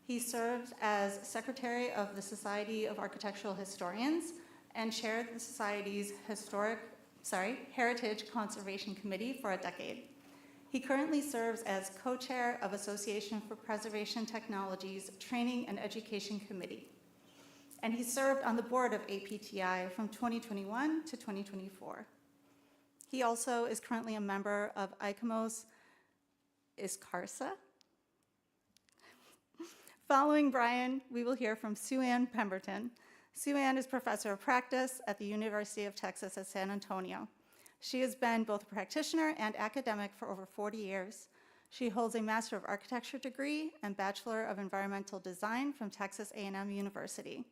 R: He served as Secretary of the Society of Architectural Historians and chaired the Society's Heritage Conservation Committee for a decade. He currently serves as co-chair of Association for Preservation Technologies Training and Education Committee. And he served on the board of APTI from 2021 to 2024. He also is currently a member of ICOMOS-USA. Following Brian, we will hear from Sue Ann Pemberton. Sue Ann is professor of practice at the University of Texas at San Antonio. She has been both a practitioner and academic for over 40 years. She holds a Master of Architecture degree and Bachelor of Environmental Design from Texas A&M University.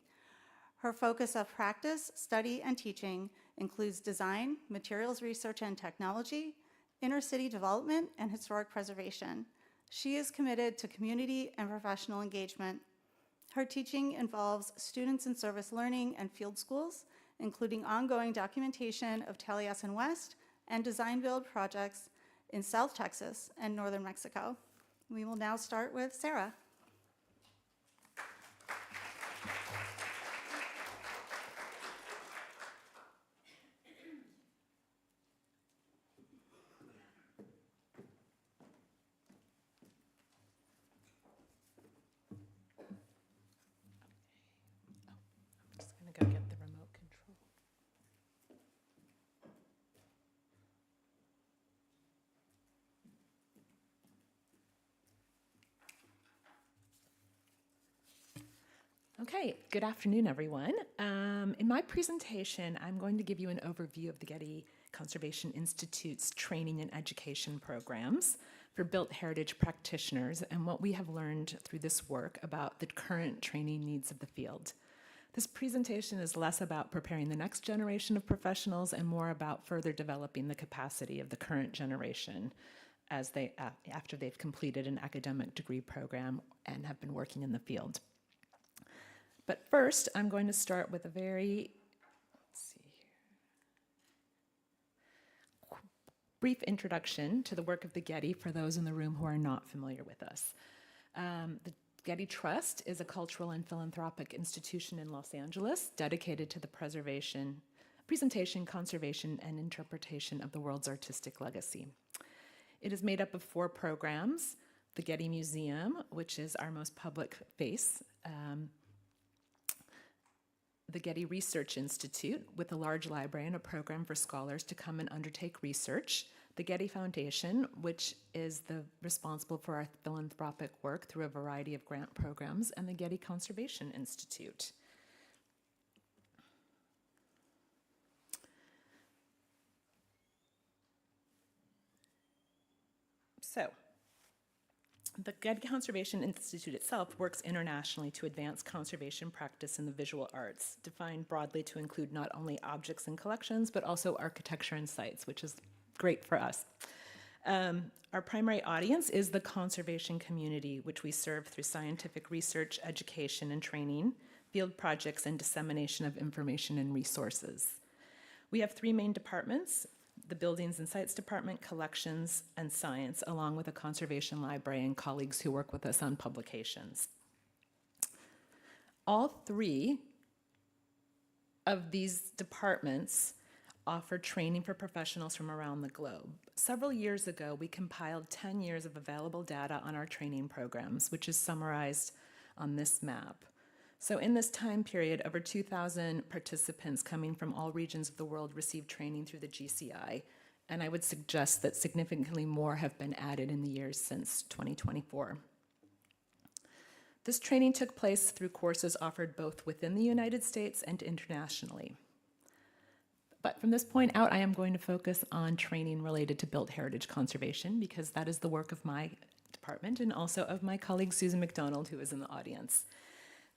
R: Her focus of practice, study, and teaching includes design, materials research and technology, inner city development, and historic preservation. She is committed to community and professional engagement. Her teaching involves students in service learning and field schools, including ongoing documentation of Taliesin West and design build projects in South Texas and northern Mexico. We will now start with Sarah.
M: Go get the remote control. Okay, good afternoon, everyone. In my presentation, I'm going to give you an overview of the Getty Conservation Institute's training and education programs for built heritage practitioners and what we have learned through this work about the current training needs of the field. This presentation is less about preparing the next generation of professionals and more about further developing the capacity of the current generation as after they've completed an academic degree program and have been working in the field. But first, I'm going to start with a very, brief introduction to the work of the Getty for those in the room who are not familiar with us. The Getty Trust is a cultural and philanthropic institution in Los Angeles dedicated to the preservation, presentation, conservation, and interpretation of the world's artistic legacy. It is made up of 4 programs: the Getty Museum, which is our most public face, the Getty Research Institute, with a large library and a program for scholars to come and undertake research, the Getty Foundation, which is responsible for our philanthropic work through a variety of grant programs, and the Getty Conservation Institute. So, the Getty Conservation Institute itself works internationally to advance conservation practice in the visual arts, defined broadly to include not only objects and collections, but also architecture and sites, which is great for us. Our primary audience is the conservation community, which we serve through scientific research, education and training, field projects, and dissemination of information and resources. We have 3 main departments: the Buildings and Sites Department, Collections, and Science, along with a conservation library and colleagues who work with us on publications. All 3 of these departments offer training for professionals from around the globe. Several years ago, we compiled 10 years of available data on our training programs, which is summarized on this map. So in this time period, over 2,000 participants coming from all regions of the world received training through the GCI, and I would suggest that significantly more have been added in the years since 2024. This training took place through courses offered both within the United States and internationally. But from this point out, I am going to focus on training related to built heritage conservation, because that is the work of my department and also of my colleague Susan McDonald, who is in the audience.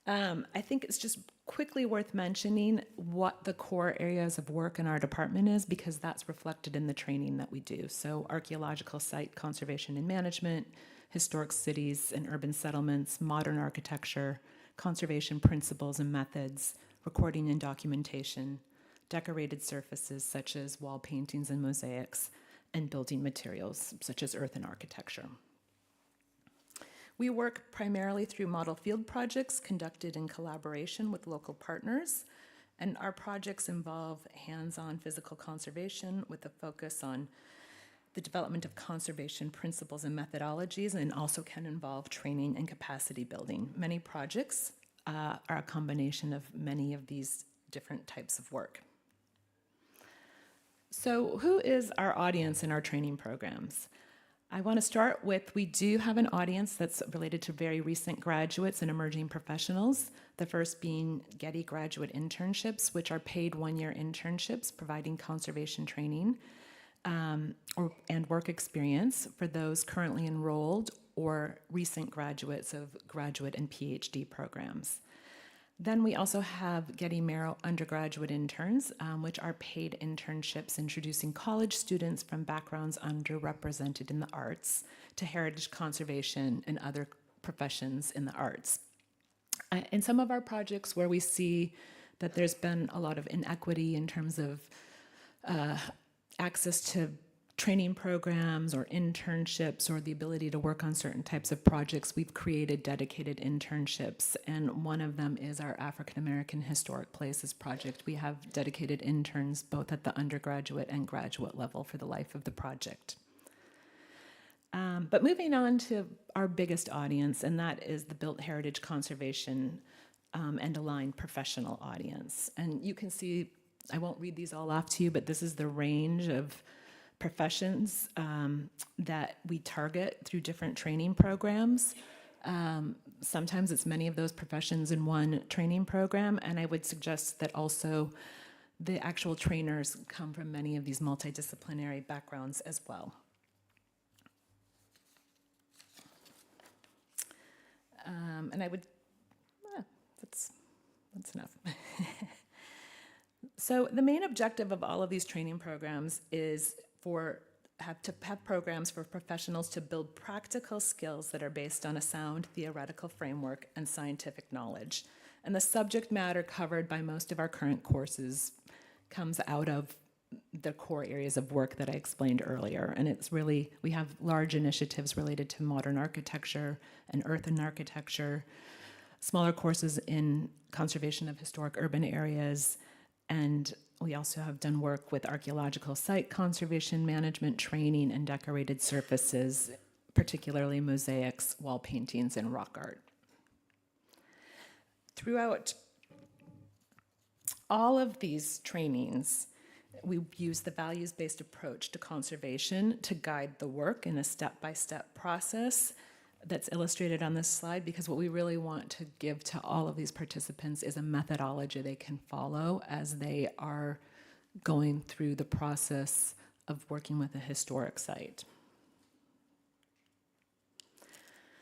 M: I think it's just quickly worth mentioning what the core areas of work in our department is, because that's reflected in the training that we do. So archaeological site conservation and management, historic cities and urban settlements, modern architecture, conservation principles and methods, recording and documentation, decorated surfaces such as wall paintings and mosaics, and building materials, such as earth and architecture. We work primarily through model field projects conducted in collaboration with local partners, and our projects involve hands-on physical conservation with a focus on the development of conservation principles and methodologies, and also can involve training and capacity building. Many projects are a combination of many of these different types of work. So who is our audience in our training programs? I want to start with, we do have an audience that's related to very recent graduates and emerging professionals. The first being Getty graduate internships, which are paid one-year internships providing conservation training and work experience for those currently enrolled or recent graduates of graduate and PhD programs. Then we also have Getty Merrill undergraduate interns, which are paid internships introducing college students from backgrounds underrepresented in the arts to heritage conservation and other professions in the arts. In some of our projects where we see that there's been a lot of inequity in terms of access to training programs or internships or the ability to work on certain types of projects, we've created dedicated internships. And one of them is our African American Historic Places project. We have dedicated interns both at the undergraduate and graduate level for the life of the project. But moving on to our biggest audience, and that is the Built Heritage Conservation and Aligned Professional audience. And you can see, I won't read these all off to you, but this is the range of professions that we target through different training programs. Sometimes it's many of those professions in one training program, and I would suggest that also the actual trainers come from many of these multidisciplinary backgrounds as well. And I would, that's enough. So the main objective of all of these training programs is to have programs for professionals to build practical skills that are based on a sound theoretical framework and scientific knowledge. And the subject matter covered by most of our current courses comes out of the core areas of work that I explained earlier. And it's really, we have large initiatives related to modern architecture and earth and architecture, smaller courses in conservation of historic urban areas, and we also have done work with archaeological site conservation management training and decorated surfaces, particularly mosaics, wall paintings, and rock art. Throughout all of these trainings, we use the values-based approach to conservation to guide the work in a step-by-step process that's illustrated on this slide, because what we really want to give to all of these participants is a methodology they can follow as they are going through the process of working with a historic site.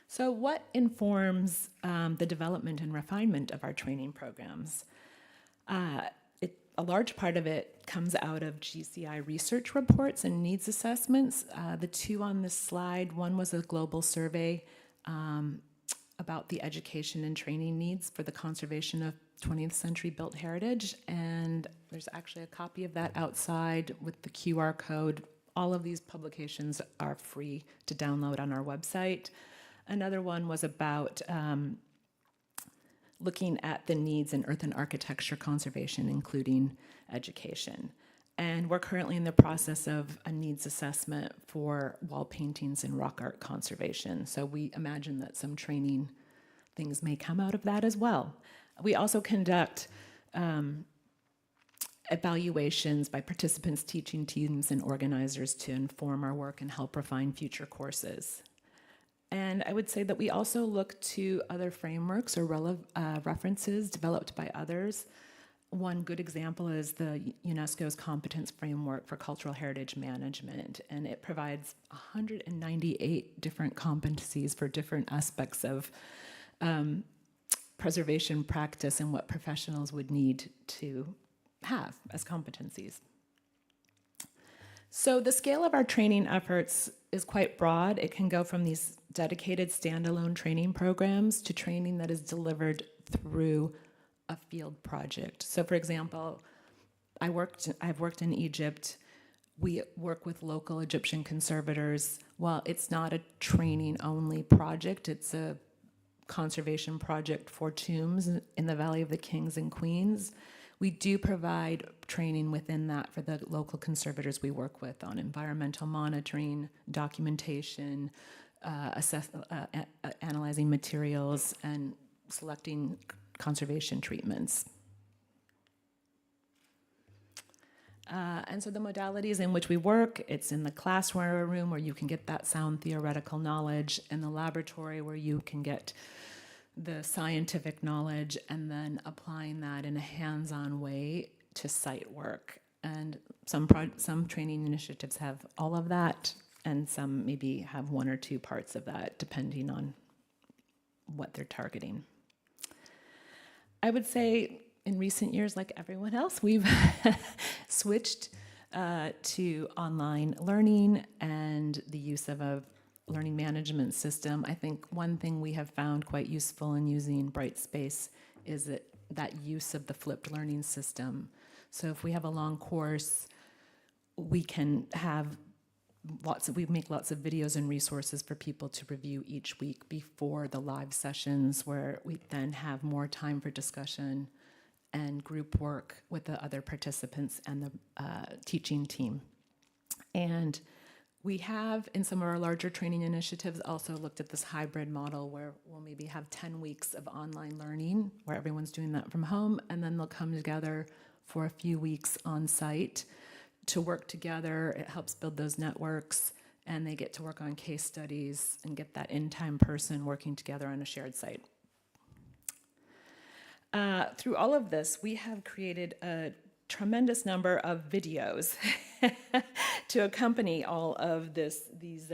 M: So what informs the development and refinement of our training programs? A large part of it comes out of GCI research reports and needs assessments. The two on this slide, one was a global survey about the education and training needs for the conservation of 20th century built heritage, and there's actually a copy of that outside with the QR code. All of these publications are free to download on our website. Another one was about looking at the needs in earth and architecture conservation, including education. And we're currently in the process of a needs assessment for wall paintings and rock art conservation. So we imagine that some training things may come out of that as well. We also conduct evaluations by participants, teaching teams, and organizers to inform our work and help refine future courses. And I would say that we also look to other frameworks or references developed by others. One good example is the UNESCO's Competence Framework for Cultural Heritage Management, and it provides 198 different competencies for different aspects of preservation practice and what professionals would need to have as competencies. So the scale of our training efforts is quite broad. It can go from these dedicated standalone training programs to training that is delivered through a field project. So for example, I've worked in Egypt We work with local Egyptian conservators. While it's not a training-only project, it's a conservation project for tombs in the Valley of the Kings and Queens. We do provide training within that for the local conservators we work with on environmental monitoring, documentation, analyzing materials, and selecting conservation treatments. And so the modalities in which we work, it's in the classroom where you can get that sound theoretical knowledge, in the laboratory where you can get the scientific knowledge, and then applying that in a hands-on way to site work. And some training initiatives have all of that, and some maybe have one or two parts of that, depending on what they're targeting. I would say in recent years, like everyone else, we've switched to online learning and the use of a learning management system. I think one thing we have found quite useful in using Brightspace is that use of the flipped learning system. So if we have a long course, we can have we make lots of videos and resources for people to review each week before the live sessions, where we then have more time for discussion and group work with the other participants and the teaching team. And we have, in some of our larger training initiatives, also looked at this hybrid model where we'll maybe have 10 weeks of online learning, where everyone's doing that from home, and then they'll come together for a few weeks on site to work together. It helps build those networks, and they get to work on case studies and get that in-time person working together on a shared site. Through all of this, we have created a tremendous number of videos to accompany all of these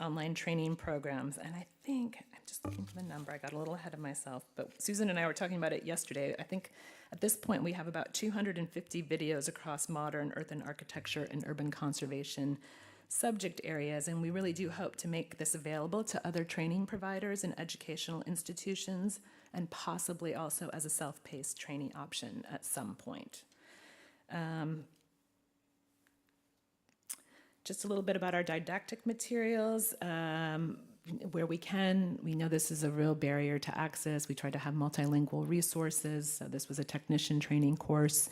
M: online training programs. And I think, I'm just looking for the number, I got a little ahead of myself, but Susan and I were talking about it yesterday. I think at this point we have about 250 videos across modern earth and architecture and urban conservation subject areas, and we really do hope to make this available to other training providers and educational institutions, and possibly also as a self-paced training option at some point. Just a little bit about our didactic materials. Where we can, we know this is a real barrier to access. We try to have multilingual resources. So this was a technician training course,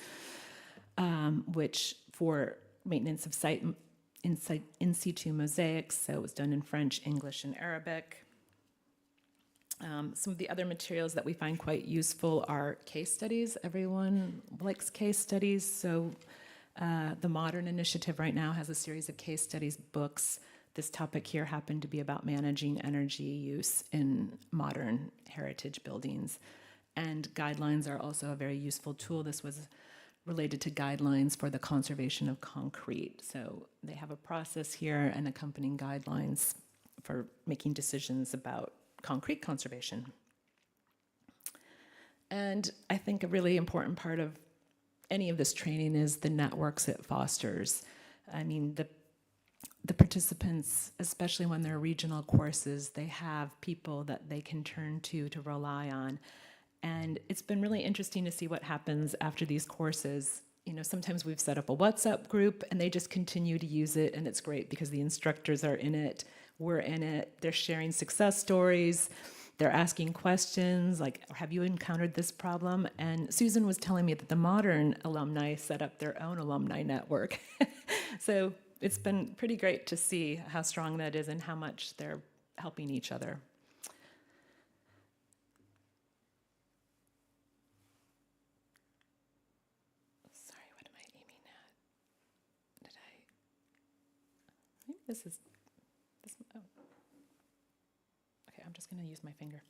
M: which for maintenance of site in situ mosaics, so it was done in French, English, and Arabic. Some of the other materials that we find quite useful are case studies. Everyone likes case studies, so the Modern Initiative right now has a series of case studies books. This topic here happened to be about managing energy use in modern heritage buildings. And guidelines are also a very useful tool. This was related to guidelines for the conservation of concrete. So they have a process here and accompanying guidelines for making decisions about concrete conservation. And I think a really important part of any of this training is the networks it fosters. I mean, the participants, especially when they're regional courses, they have people that they can turn to rely on. And it's been really interesting to see what happens after these courses. You know, sometimes we've set up a WhatsApp group and they just continue to use it, and it's great because the instructors are in it, we're in it, they're sharing success stories, they're asking questions like, have you encountered this problem? And Susan was telling me that the Modern alumni set up their own alumni network. So it's been pretty great to see how strong that is and how much they're helping each other. Sorry, what am I aiming at? Maybe this is, oh. Okay, I'm just gonna use my finger.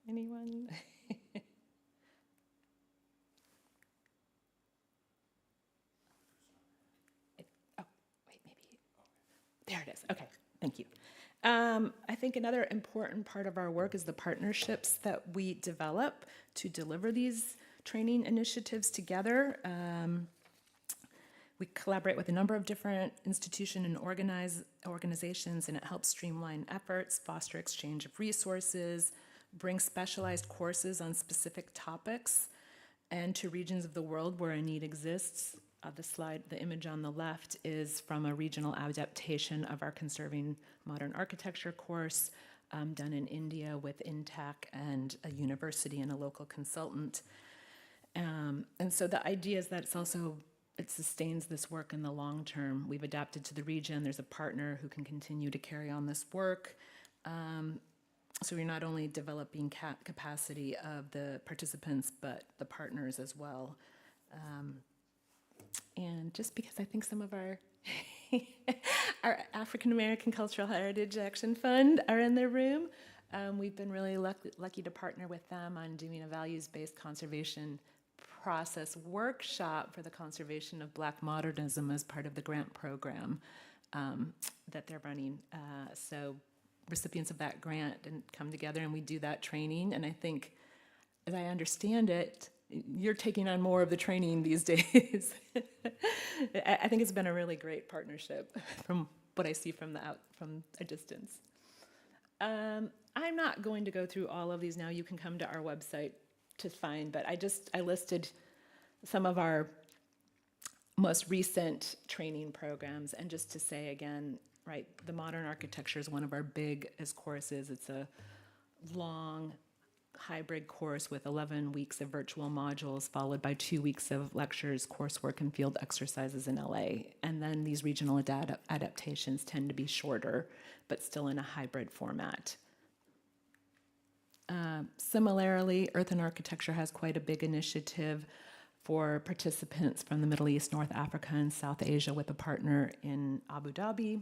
M: Anyone? There it is. Okay, thank you. I think another important part of our work is the partnerships that we develop to deliver these training initiatives together. We collaborate with a number of different institutions and organizations, and it helps streamline efforts, foster exchange of resources. bring specialized courses on specific topics and to regions of the world where a need exists. The image on the left is from a regional adaptation of our Conserving Modern Architecture course done in India with INTAC and a university and a local consultant. And so the idea is that it sustains this work in the long term. We've adapted to the region. There's a partner who can continue to carry on this work. So we're not only developing capacity of the participants, but the partners as well. And just because I think some of our our African American Cultural Heritage Action Fund are in the room, we've been really lucky to partner with them on doing a values-based conservation process workshop for the conservation of Black modernism as part of the grant program that they're running. So recipients of that grant and come together and we do that training. And I think, as I understand it, you're taking on more of the training these days. I think it's been a really great partnership from what I see from a distance. I'm not going to go through all of these now. You can come to our website to find, but I listed some of our most recent training programs. And just to say again, right, the modern architecture is one of our biggest courses. It's a long hybrid course with 11 weeks of virtual modules, followed by 2 weeks of lectures, coursework, and field exercises in LA. And then these regional adaptations tend to be shorter, but still in a hybrid format. Similarly, Earth and Architecture has quite a big initiative for participants from the Middle East, North Africa, and South Asia with a partner in Abu Dhabi.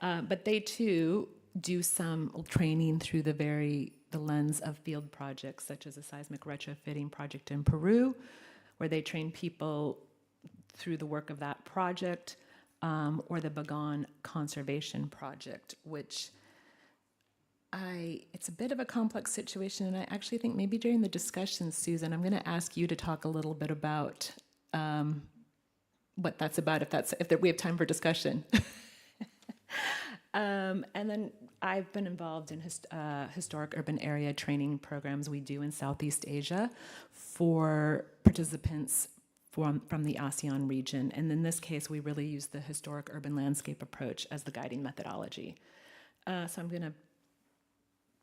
M: But they too do some training through the lens of field projects, such as a seismic retrofitting project in Peru, where they train people through the work of that project, or the Bagan Conservation Project, which it's a bit of a complex situation, and I actually think maybe during the discussion, Susan, I'm going to ask you to talk a little bit about what that's about, if we have time for discussion. And then I've been involved in historic urban area training programs we do in Southeast Asia for participants from the ASEAN region. And in this case, we really use the historic urban landscape approach as the guiding methodology. So I'm going to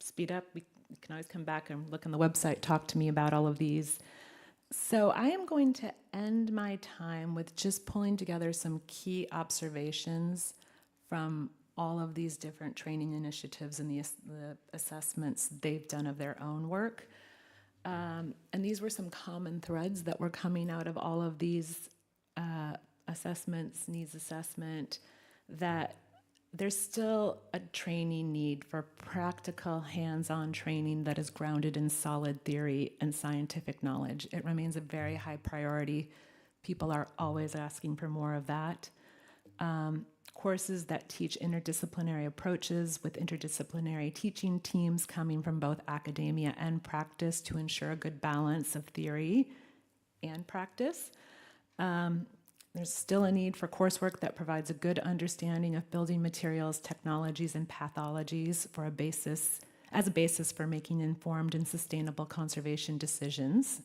M: speed up. You can always come back and look on the website, talk to me about all of these. So I am going to end my time with just pulling together some key observations from all of these different training initiatives and the assessments they've done of their own work. And these were some common threads that were coming out of all of these assessments, needs assessment, that there's still a training need for practical hands-on training that is grounded in solid theory and scientific knowledge. It remains a very high priority. People are always asking for more of that. Courses that teach interdisciplinary approaches with interdisciplinary teaching teams coming from both academia and practice to ensure a good balance of theory and practice. There's still a need for coursework that provides a good understanding of building materials, technologies, and pathologies as a basis for making informed and sustainable conservation decisions.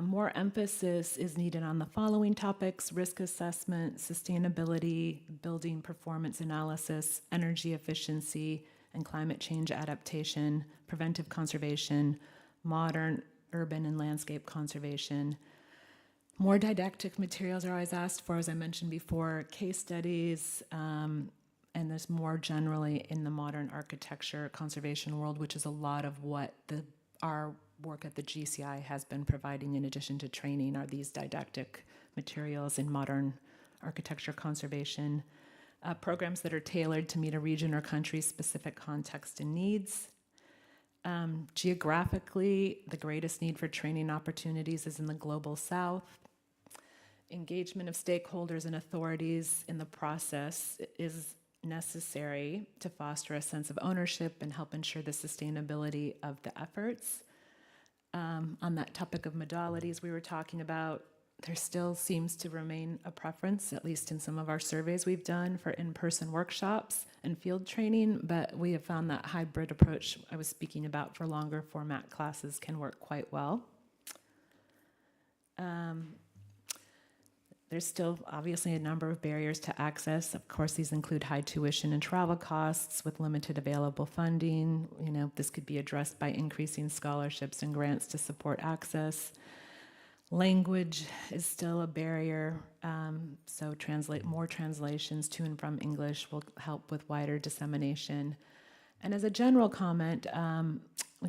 M: More emphasis is needed on the following topics: risk assessment, sustainability, building performance analysis, energy efficiency, and climate change adaptation, preventive conservation, modern urban and landscape conservation. More didactic materials are always asked for, as I mentioned before, case studies, and there's more generally in the modern architecture conservation world, which is a lot of what our work at the GCI has been providing in addition to training, are these didactic materials in modern architecture conservation, programs that are tailored to meet a region or country's specific context and needs. Geographically, the greatest need for training opportunities is in the global south. Engagement of stakeholders and authorities in the process is necessary to foster a sense of ownership and help ensure the sustainability of the efforts. On that topic of modalities we were talking about, there still seems to remain a preference, at least in some of our surveys we've done, for in-person workshops and field training, but we have found that hybrid approach I was speaking about for longer format classes can work quite well. There's still obviously a number of barriers to access. Of course, these include high tuition and travel costs with limited available funding. You know, this could be addressed by increasing scholarships and grants to support access. Language is still a barrier, so more translations to and from English will help with wider dissemination. And as a general comment, I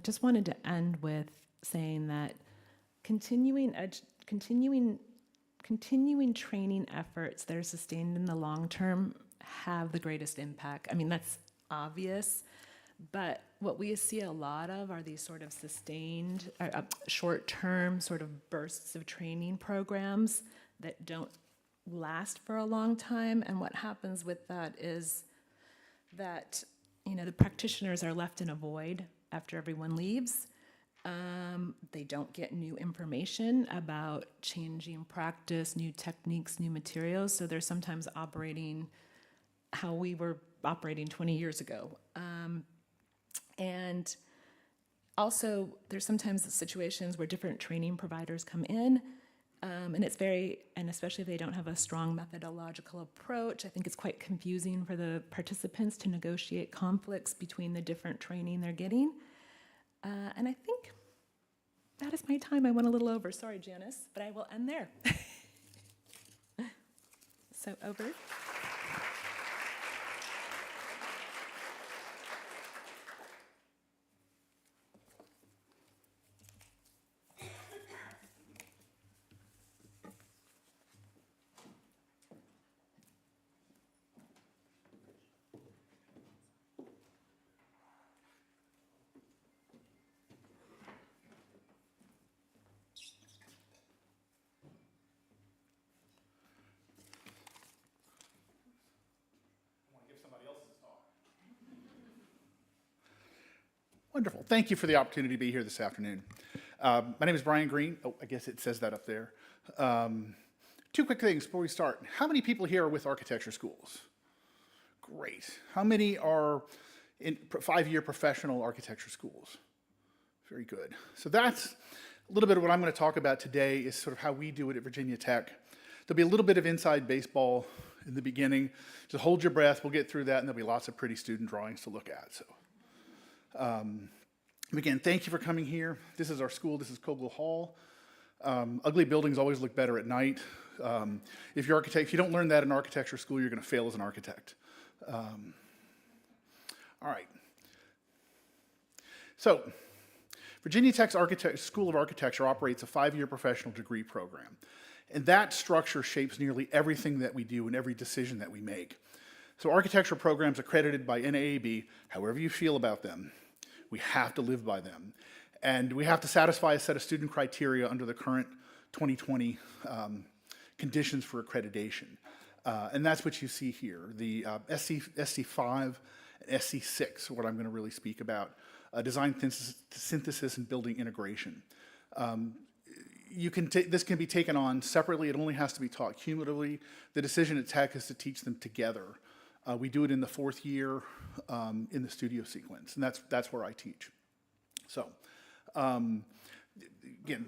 M: just wanted to end with saying that continuing training efforts that are sustained in the long term have the greatest impact. I mean, that's obvious, but what we see a lot of are these sort of sustained, short-term sort of bursts of training programs that don't last for a long time. And what happens with that is that, you know, the practitioners are left in a void after everyone leaves. They don't get new information about changing practice, new techniques, new materials. So they're sometimes operating how we were operating 20 years ago. And also, there's sometimes situations where different training providers come in, and especially if they don't have a strong methodological approach, I think it's quite confusing for the participants to negotiate conflicts between the different training they're getting. And I think that is my time. I went a little over. Sorry, Janice, but I will end there. So over.
S: Wonderful. Thank you for the opportunity to be here this afternoon. My name is Brian Green. Oh, I guess it says that up there. Two quick things before we start. How many people here are with architecture schools? Great. How many are in 5-year professional architecture schools? Very good. So that's a little bit of what I'm going to talk about today is sort of how we do it at Virginia Tech. There'll be a little bit of inside baseball in the beginning. Just hold your breath. We'll get through that, and there'll be lots of pretty student drawings to look at. So. Again, thank you for coming here. This is our school. This is Kogel Hall. Ugly buildings always look better at night. If you don't learn that in architecture school, you're going to fail as an architect. All right. So, Virginia Tech's School of Architecture operates a 5-year professional degree program. And that structure shapes nearly everything that we do and every decision that we make. So architecture programs accredited by NAAB, however you feel about them, we have to live by them. And we have to satisfy a set of student criteria under the current 2020 conditions for accreditation. And that's what you see here. The SC5 and SC6 are what I'm going to really speak about. Design synthesis and building integration. This can be taken on separately. It only has to be taught cumulatively. The decision at Tech is to teach them together. We do it in the 4th year in the studio sequence, and that's where I teach. So, again,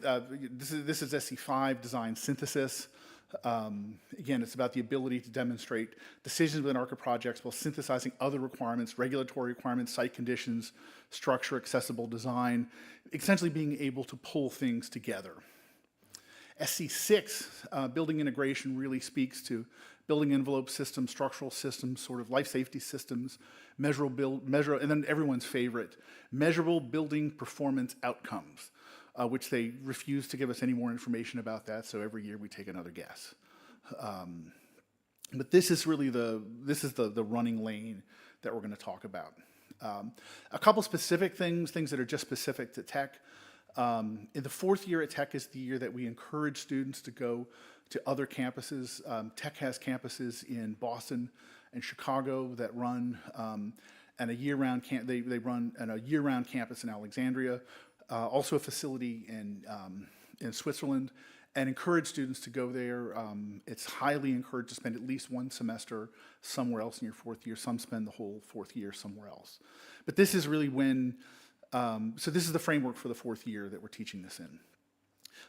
S: this is SC5, design synthesis. Again, it's about the ability to demonstrate decisions within ARCA projects while synthesizing other requirements, regulatory requirements, site conditions, structure, accessible design, essentially being able to pull things together. SC6, building integration, really speaks to building envelope systems, structural systems, sort of life safety systems, and then everyone's favorite, measurable building performance outcomes, which they refuse to give us any more information about that, so every year we take another guess. But this is really the running lane that we're going to talk about. A couple specific things that are just specific to Tech. In the 4th year at Tech is the year that we encourage students to go to other campuses. Tech has campuses in Boston and Chicago that run, and a year-round they run a year-round campus in Alexandria. Also a facility in Switzerland, and encourage students to go there. It's highly encouraged to spend at least one semester somewhere else in your fourth year. Some spend the whole fourth year somewhere else. But this is really when, so this is the framework for the fourth year that we're teaching this in.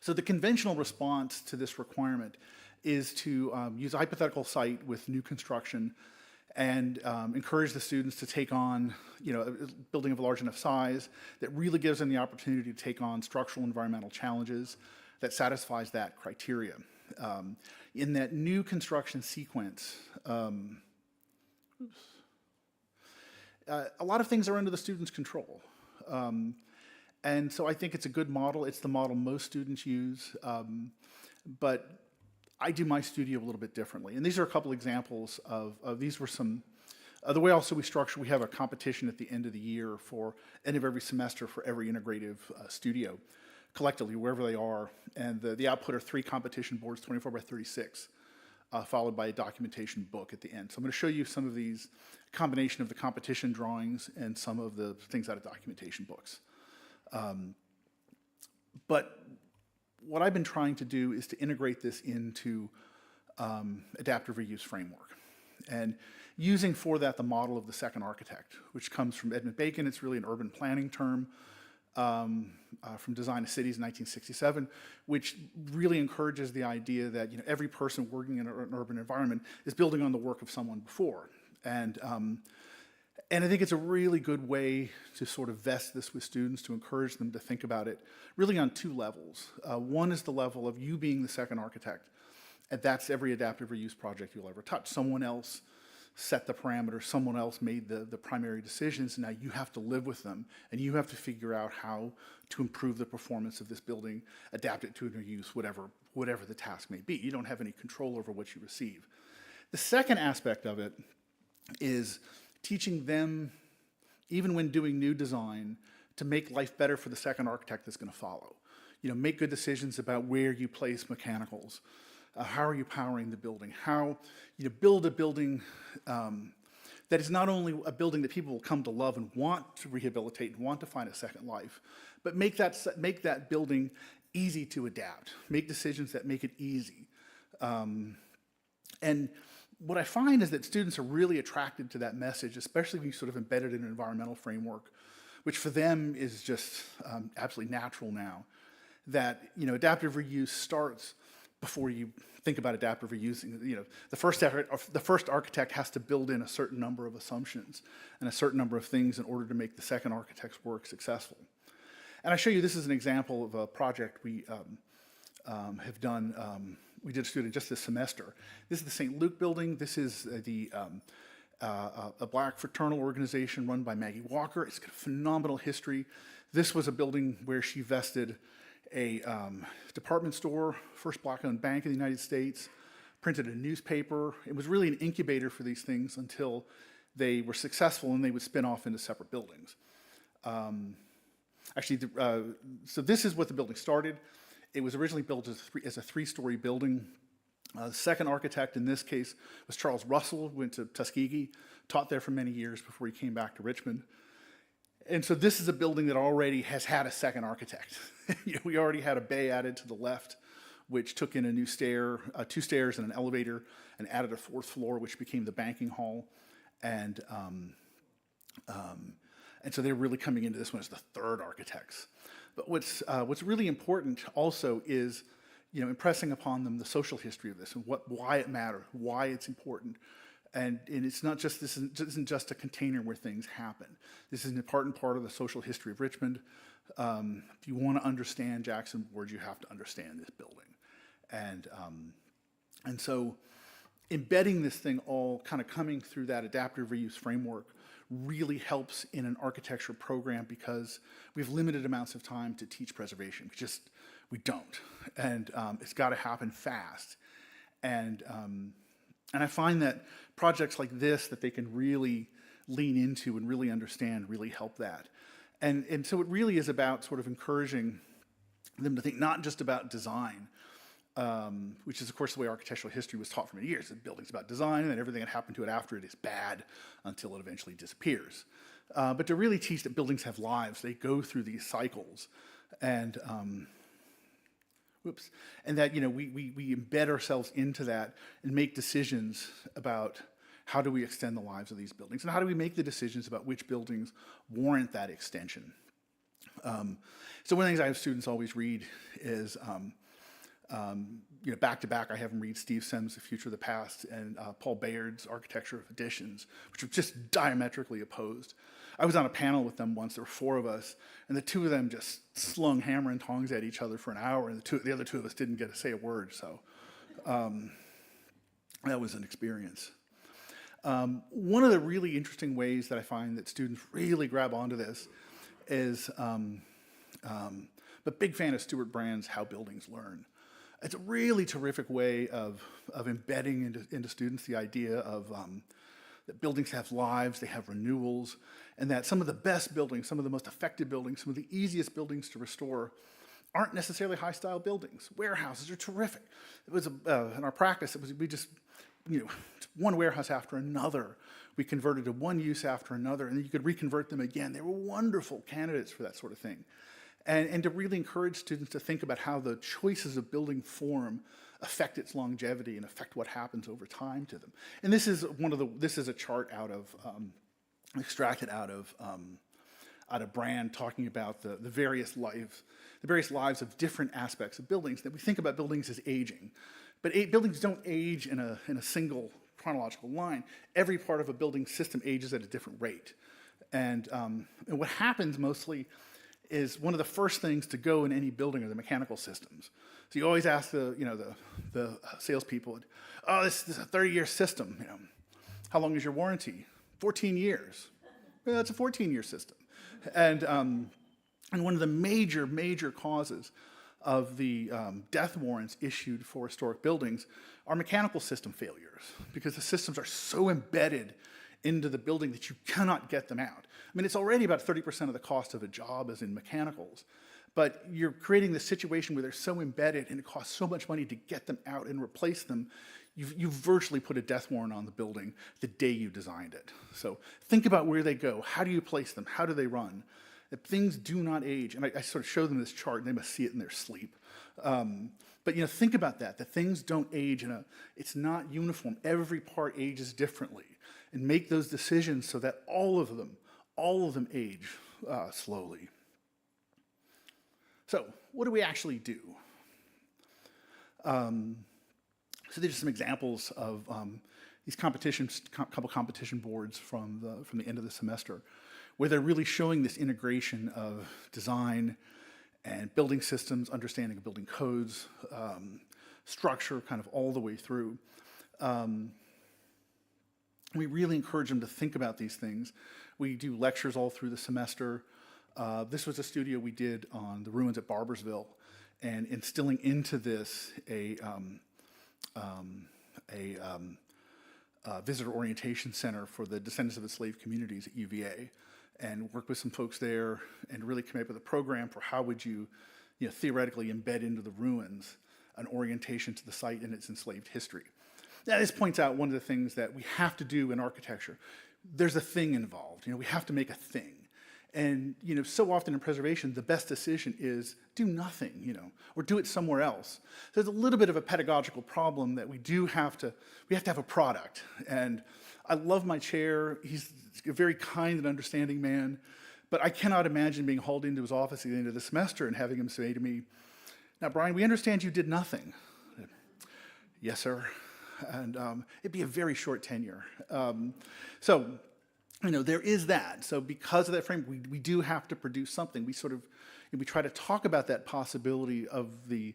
S: So the conventional response to this requirement is to use a hypothetical site with new construction and encourage the students to take on, a building of a large enough size that really gives them the opportunity to take on structural environmental challenges that satisfies that criteria. In that new construction sequence, a lot of things are under the student's control. And so I think it's a good model. It's the model most students use. But I do my studio a little bit differently. And these are a couple examples of these were some, the way also we have a competition at the end of the year for end of every semester for every integrative studio, collectively, wherever they are. And the output are 3 competition boards, 24 by 36, followed by a documentation book at the end. So I'm going to show you some of these, combination of the competition drawings and some of the things out of documentation books. But what I've been trying to do is to integrate this into adaptive reuse framework. And using for that the model of the second architect, which comes from Edmund Bacon. It's really an urban planning term from Design of Cities in 1967, which really encourages the idea that every person working in an urban environment is building on the work of someone before. And I think it's a really good way to sort of vest this with students, to encourage them to think about it really on 2 levels. One is the level of you being the second architect, and that's every adaptive reuse project you'll ever touch. Someone else set the parameters, someone else made the primary decisions, and now you have to live with them, and you have to figure out how to improve the performance of this building, adapt it to a new use, whatever the task may be. You don't have any control over what you receive. The second aspect of it is teaching them, even when doing new design, to make life better for the second architect that's going to follow. Make good decisions about where you place mechanicals. How are you powering the building? How build a building that is not only a building that people will come to love and want to rehabilitate and want to find a second life, but make that building easy to adapt. Make decisions that make it easy. And what I find is that students are really attracted to that message, especially when you sort of embed it in an environmental framework, which for them is just absolutely natural now. That adaptive reuse starts before you think about adaptive reusing. The first architect has to build in a certain number of assumptions and a certain number of things in order to make the second architect's work successful. And I show you this is an example of a project we have done. We did a student just this semester. This is the St. Luke building. This is a Black fraternal organization run by Maggie Walker. It's got a phenomenal history. This was a building where she vested a department store, first Black-owned bank in the United States, printed a newspaper. It was really an incubator for these things until they were successful and they would spin off into separate buildings. So this is what the building started. It was originally built as a 3-story building. The second architect in this case was Charles Russell, who went to Tuskegee, taught there for many years before he came back to Richmond. And so this is a building that already has had a second architect. We already had a bay added to the left, which took in a new 2 stairs and an elevator, and added a 4th floor, which became the banking hall. And so they're really coming into this one as the third architects. But what's really important also is, impressing upon them the social history of this and why it matters, why it's important. And it's not just, this isn't just a container where things happen. This is an important part of the social history of Richmond. If you want to understand Jackson Ward, you have to understand this building. And so embedding this thing all kind of coming through that adaptive reuse framework really helps in an architecture program because we have limited amounts of time to teach preservation. We don't. And it's got to happen fast. And I find that projects like this that they can really lean into and really understand really help that. And so it really is about sort of encouraging them to think not just about design, which is, of course, the way architectural history was taught for many years. The building's about design, and then everything that happened to it after it is bad until it eventually disappears. But to really teach that buildings have lives, they go through these cycles. And Whoops. And that, we embed ourselves into that and make decisions about how do we extend the lives of these buildings, and how do we make the decisions about which buildings warrant that extension. So one of the things I have students always read is, back to back, I have them read Steve Sem's The Future of the Past and Paul Bayard's Architecture of Additions, which are just diametrically opposed. I was on a panel with them once, there were 4 of us, and the 2 of them just slung hammer and tongs at each other for an hour, and the other 2 of us didn't get to say a word, so that was an experience. One of the really interesting ways that I find that students really grab onto this is, but big fan of Stuart Brand's How Buildings Learn. It's a really terrific way of embedding into students the idea of that buildings have lives, they have renewals, and that some of the best buildings, some of the most effective buildings, some of the easiest buildings to restore aren't necessarily high-style buildings. Warehouses are terrific. It was in our practice, we just, one warehouse after another. We converted to one use after another, and then you could reconvert them again. They were wonderful candidates for that sort of thing. And to really encourage students to think about how the choices of building form affect its longevity and affect what happens over time to them. And this is this is a chart out of, extracted out of Brand, talking about the various lives of different aspects of buildings, that we think about buildings as aging. But buildings don't age in a single chronological line. Every part of a building system ages at a different rate. And what happens mostly is one of the first things to go in any building are the mechanical systems. So you always ask the salespeople, oh, this is a 30-year system. How long is your warranty? 14 years. Well, that's a 14-year system. And one of the major causes of the death warrants issued for historic buildings are mechanical system failures, because the systems are so embedded into the building that you cannot get them out. I mean, it's already about 30% of the cost of a job is in mechanicals, but you're creating this situation where they're so embedded and it costs so much money to get them out and replace them, you've virtually put a death warrant on the building the day you designed it. So think about where they go. How do you place them? How do they run? If things do not age, and I sort of show them this chart, and they must see it in their sleep. But think about that things don't age it's not uniform. Every part ages differently, and make those decisions so that all of them age slowly. So what do we actually do? So these are some examples of these couple competition boards from the end of the semester, where they're really showing this integration of design and building systems, understanding of building codes, structure, kind of all the way through. We really encourage them to think about these things. We do lectures all through the semester. This was a studio we did on the ruins at Barbersville, and instilling into this a visitor orientation center for the descendants of enslaved communities at UVA, and work with some folks there and really come up with a program for how would you theoretically embed into the ruins an orientation to the site and its enslaved history. Now, this points out one of the things that we have to do in architecture. There's a thing involved. We have to make a thing. And so often in preservation, the best decision is do nothing, or do it somewhere else. There's a little bit of a pedagogical problem that we have to have a product. And I love my chair. He's a very kind and understanding man, but I cannot imagine being hauled into his office at the end of the semester and having him say to me, "Now, Brian, we understand you did nothing." "Yes, sir." And it'd be a very short tenure. So there is that. So because of that frame, we do have to produce something. We try to talk about that possibility of the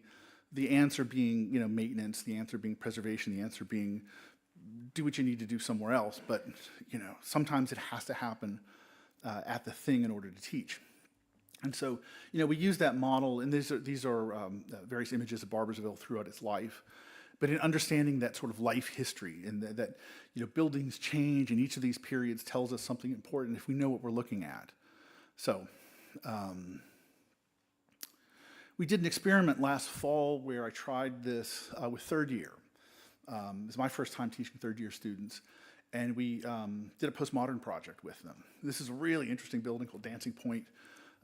S: answer being, maintenance, the answer being preservation, the answer being do what you need to do somewhere else. But, sometimes it has to happen at the thing in order to teach. And so, we use that model, and these are various images of Barbersville throughout its life. But in understanding that sort of life history, and that buildings change, and each of these periods tells us something important if we know what we're looking at. So we did an experiment last fall where I tried this with third year. It was my first time teaching third year students, and we did a postmodern project with them. This is a really interesting building called Dancing Point.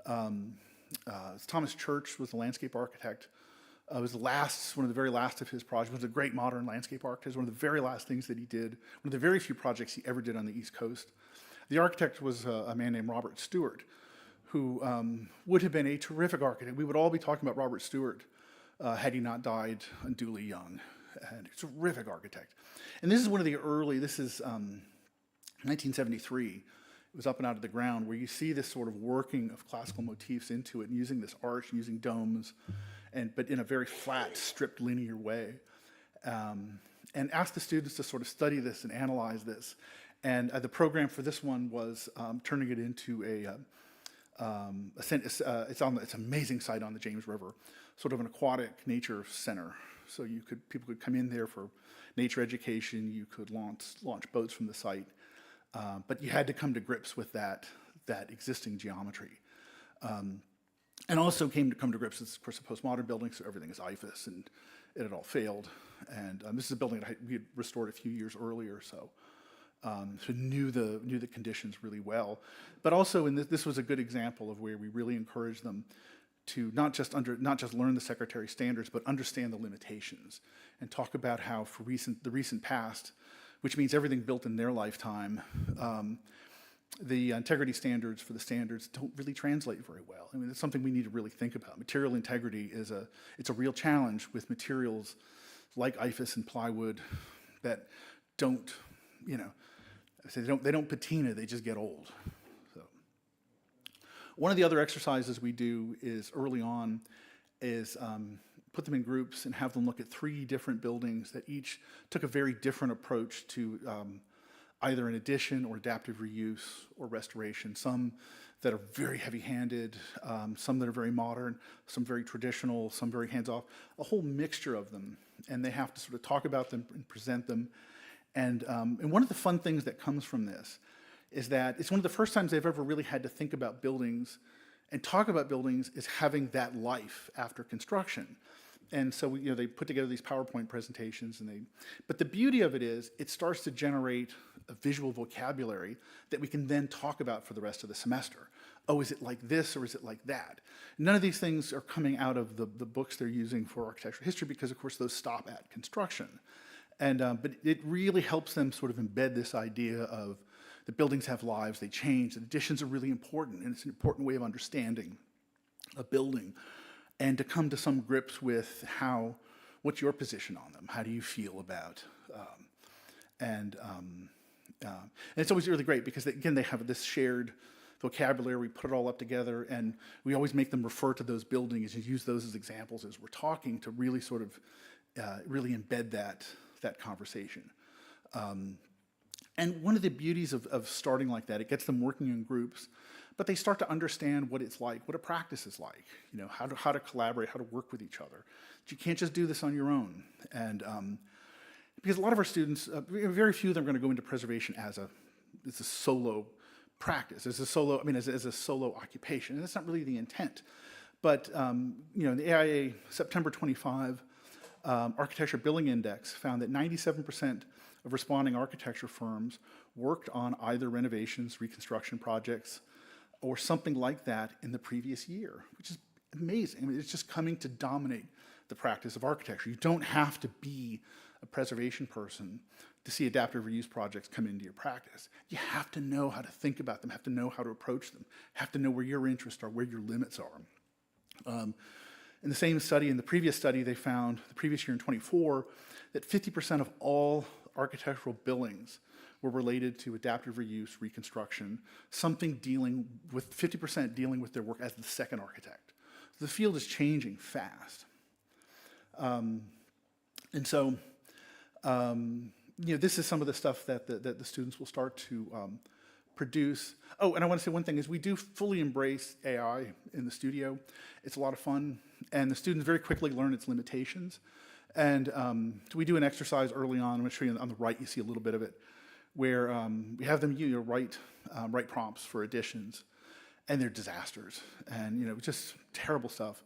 S: Thomas Church was the landscape architect It was one of the very last of his projects. He was a great modern landscape architect. One of the very last things that he did, one of the very few projects he ever did on the East Coast. The architect was a man named Robert Stewart, who would have been a terrific architect. We would all be talking about Robert Stewart had he not died unduly young. And a terrific architect. And this is one of the early, this is 1973. It was up and out of the ground, where you see this sort of working of classical motifs into it, and using this arch, and using domes, but in a very flat, stripped, linear way. And asked the students to sort of study this and analyze this. And the program for this one was turning it into it's an amazing site on the James River, sort of an aquatic nature center. So people could come in there for nature education. You could launch boats from the site, but you had to come to grips with that existing geometry, and also come to grips with, of course, a postmodern building, so everything is IFAS, and it had all failed. And this is a building that we had restored a few years earlier, so knew the conditions really well. But also, this was a good example of where we really encouraged them to not just learn the Secretary standards, but understand the limitations, and talk about how for the recent past, which means everything built in their lifetime, the integrity standards for the standards don't really translate very well. I mean, it's something we need to really think about. Material integrity it's a real challenge with materials like IFAS and plywood that don't, they don't patina, they just get old. One of the other exercises we do is early on is put them in groups and have them look at 3 different buildings that each took a very different approach to either an addition or adaptive reuse or restoration. Some that are very heavy-handed, some that are very modern, some very traditional, some very hands-off, a whole mixture of them. And they have to sort of talk about them and present them. And one of the fun things that comes from this is that it's one of the first times they've ever really had to think about buildings and talk about buildings as having that life after construction. And so they put together these PowerPoint presentations, but the beauty of it is it starts to generate a visual vocabulary that we can then talk about for the rest of the semester. Oh, is it like this or is it like that? None of these things are coming out of the books they're using for architectural history, because of course those stop at construction. And but it really helps them sort of embed this idea of the buildings have lives, they change, and additions are really important, and it's an important way of understanding a building, and to come to some grips with what's your position on them? How do you feel about? And it's always really great because, again, they have this shared vocabulary. We put it all up together, and we always make them refer to those buildings and use those as examples as we're talking to really sort of really embed that conversation. And one of the beauties of starting like that, it gets them working in groups, but they start to understand what it's like, what a practice is like, how to collaborate, how to work with each other. But you can't just do this on your own. And because a lot of our students, very few of them are going to go into preservation as a solo practice, as a solo occupation, and that's not really the intent. But the AIA September 25 Architecture Billing Index found that 97% of responding architecture firms worked on either renovations, reconstruction projects, or something like that in the previous year, which is amazing. I mean, it's just coming to dominate the practice of architecture. You don't have to be a preservation person to see adaptive reuse projects come into your practice. You have to know how to think about them, have to know how to approach them, have to know where your interests are, where your limits are. In the same study, in the previous study, they found, the previous year in 24, that 50% of all architectural billings were related to adaptive reuse, reconstruction, something dealing with 50% dealing with their work as the second architect. So the field is changing fast. And so, this is some of the stuff that the students will start to produce. Oh, and I want to say one thing is we do fully embrace AI in the studio. It's a lot of fun, and the students very quickly learn its limitations. And so we do an exercise early on. I'm going to show you on the right, you see a little bit of it, where we have them write prompts for additions, and they're disasters, and just terrible stuff.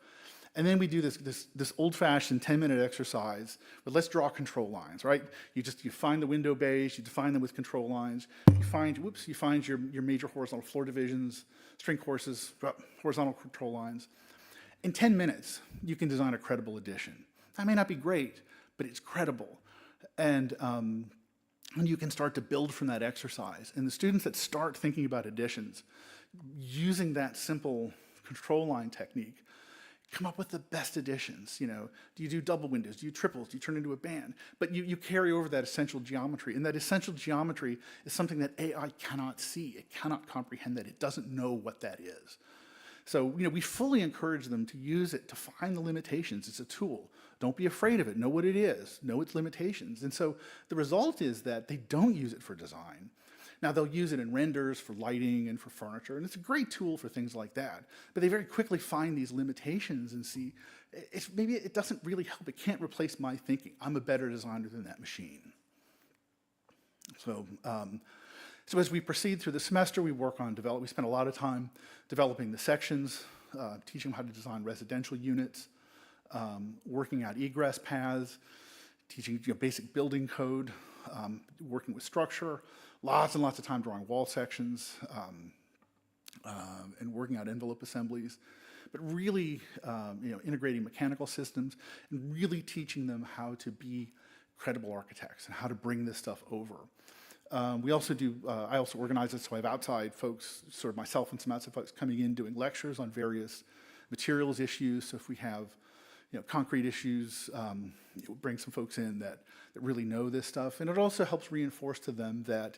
S: And then we do this old-fashioned 10-minute exercise, but let's draw control lines, right? You find the window bays, you define them with control lines. You find your major horizontal floor divisions, string courses, horizontal control lines. In 10 minutes, you can design a credible addition. That may not be great, but it's credible. And you can start to build from that exercise. And the students that start thinking about additions, using that simple control line technique, come up with the best additions. You know, do you do double windows? Do you triples? Do you turn into a band? But you carry over that essential geometry. And that essential geometry is something that AI cannot see. It cannot comprehend that. It doesn't know what that is. So, you know, we fully encourage them to use it to find the limitations. It's a tool. Don't be afraid of it. Know what it is. Know its limitations. And so the result is that they don't use it for design. Now, they'll use it in renders for lighting and for furniture, and it's a great tool for things like that. But they very quickly find these limitations and see, maybe it doesn't really help. It can't replace my thinking. I'm a better designer than that machine. So, so as we proceed through the semester, we work on we spend a lot of time developing the sections, teaching them how to design residential units, working out egress paths, teaching basic building code, working with structure, lots and lots of time drawing wall sections, and working out envelope assemblies, but really integrating mechanical systems and really teaching them how to be credible architects and how to bring this stuff over. We also do, I also organize it, so I have outside folks, sort of myself and some outside folks coming in doing lectures on various materials issues. So if we have concrete issues, we'll bring some folks in that really know this stuff. And it also helps reinforce to them that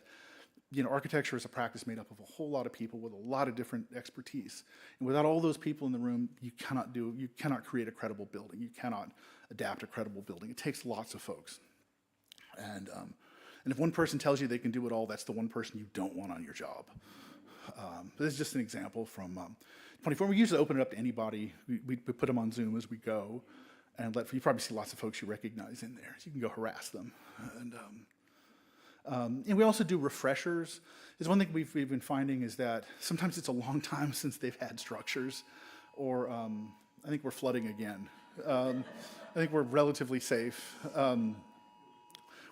S: architecture is a practice made up of a whole lot of people with a lot of different expertise. And without all those people in the room, you cannot create a credible building. You cannot adapt a credible building. It takes lots of folks. And if one person tells you they can do it all, that's the one person you don't want on your job. This is just an example from 24. We usually open it up to anybody. We put them on Zoom as we go, and you probably see lots of folks you recognize in there, so you can go harass them. And we also do refreshers. There's one thing we've been finding is that sometimes it's a long time since they've had structures, or I think we're flooding again. I think we're relatively safe.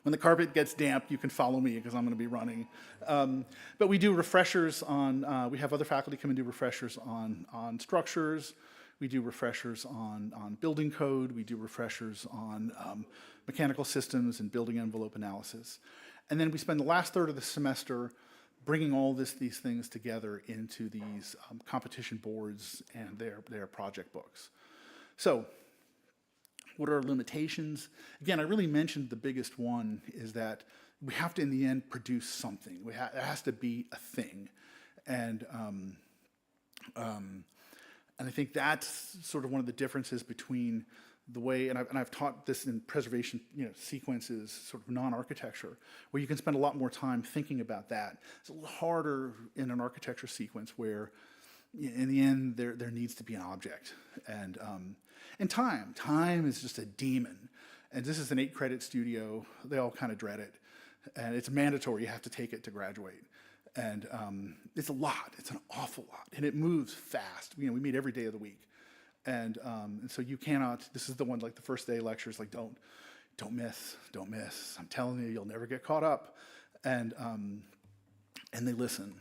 S: When the carpet gets damp, you can follow me because I'm going to be running. But we do refreshers on, we have other faculty come and do refreshers on structures. We do refreshers on building code. We do refreshers on mechanical systems and building envelope analysis. And then we spend the last third of the semester bringing all these things together into these competition boards and their project books. So, what are our limitations? Again, I really mentioned the biggest one is that we have to, in the end, produce something. It has to be a thing. And I think that's sort of one of the differences between the way, and I've taught this in preservation sequences, sort of non-architecture, where you can spend a lot more time thinking about that. It's a little harder in an architecture sequence where, in the end, there needs to be an object. And time is just a demon. And this is an 8-credit studio. They all kind of dread it. And it's mandatory. You have to take it to graduate. And it's a lot. It's an awful lot. And it moves fast. We meet every day of the week. And so you cannot, this is the one, like the first day lectures, like don't miss. I'm telling you, you'll never get caught up. And they listen.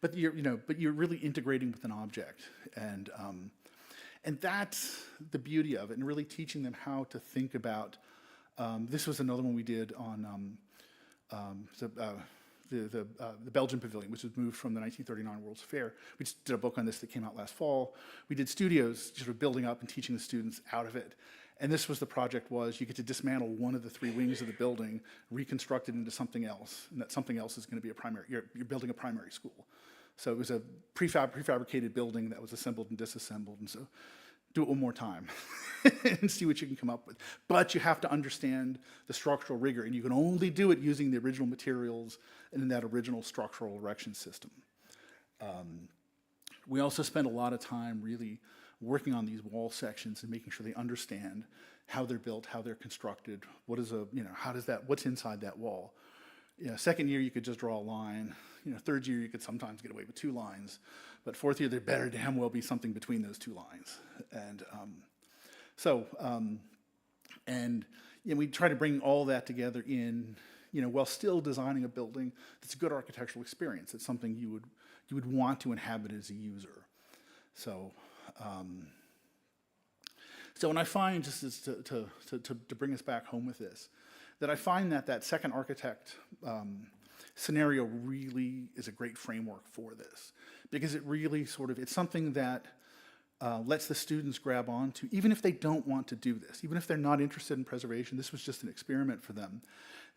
S: But you're really integrating with an object. And that's the beauty of it, and really teaching them how to think about. This was another one we did on the Belgian Pavilion, which was moved from the 1939 World's Fair. We just did a book on this that came out last fall. We did studios, sort of building up and teaching the students out of it. And this was the project was you get to dismantle one of the 3 wings of the building, reconstruct it into something else, and that something else is going to be a primary. You're building a primary school. So it was a prefabricated building that was assembled and disassembled. And so do it one more time and see what you can come up with. But you have to understand the structural rigor, and you can only do it using the original materials and in that original structural erection system. We also spend a lot of time really working on these wall sections and making sure they understand how they're built, how they're constructed, what's inside that wall. Second year, you could just draw a line. Third year, you could sometimes get away with 2 lines. But fourth year, there better damn well be something between those 2 lines. And we try to bring all that together in, while still designing a building that's a good architectural experience. It's something you would want to inhabit as a user. So, So when I find, just as to bring us back home with this, that I find that that second architect scenario really is a great framework for this, because it really sort of, it's something that lets the students grab onto, even if they don't want to do this, even if they're not interested in preservation, this was just an experiment for them,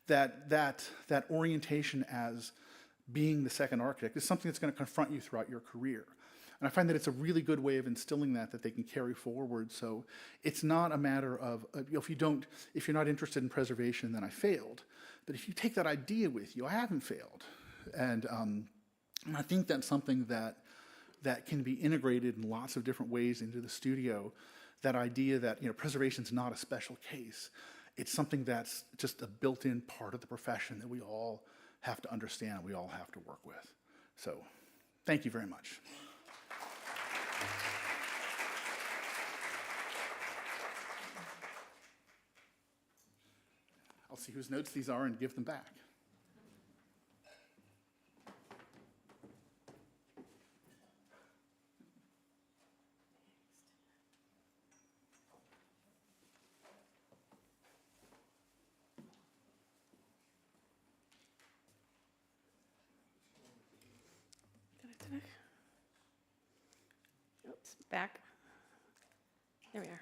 S: that orientation as being the second architect is something that's going to confront you throughout your career. And I find that it's a really good way of instilling that they can carry forward. So it's not a matter of, if you're not interested in preservation, then I failed. But if you take that idea with you, I haven't failed. And I think that's something that can be integrated in lots of different ways into the studio. That idea that, preservation's not a special case. It's something that's just a built-in part of the profession that we all have to understand, we all have to work with. So, thank you very much. I'll see whose notes these are and give them back.
E: Oops, back. There we are.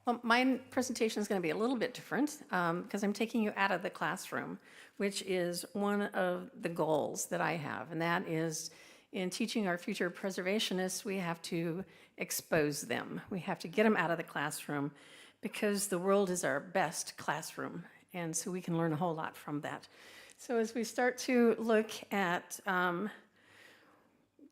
E: Well, my presentation is going to be a little bit different because I'm taking you out of the classroom, which is one of the goals that I have, and that is in teaching our future preservationists, we have to expose them. We have to get them out of the classroom because the world is our best classroom, and so we can learn a whole lot from that. So as we start to look at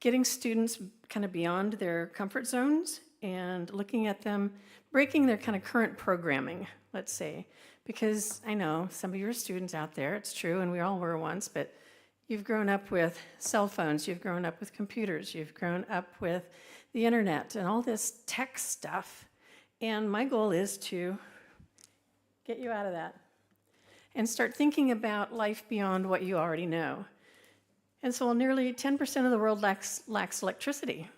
E: getting students kind of beyond their comfort zones and looking at them, breaking their kind of current programming, let's say, because I know some of your students out there, it's true, and we all were once, but you've grown up with cell phones, you've grown up with computers, you've grown up with the internet and all this tech stuff. And my goal is to get you out of that and start thinking about life beyond what you already know. And so nearly 10% of the world lacks electricity.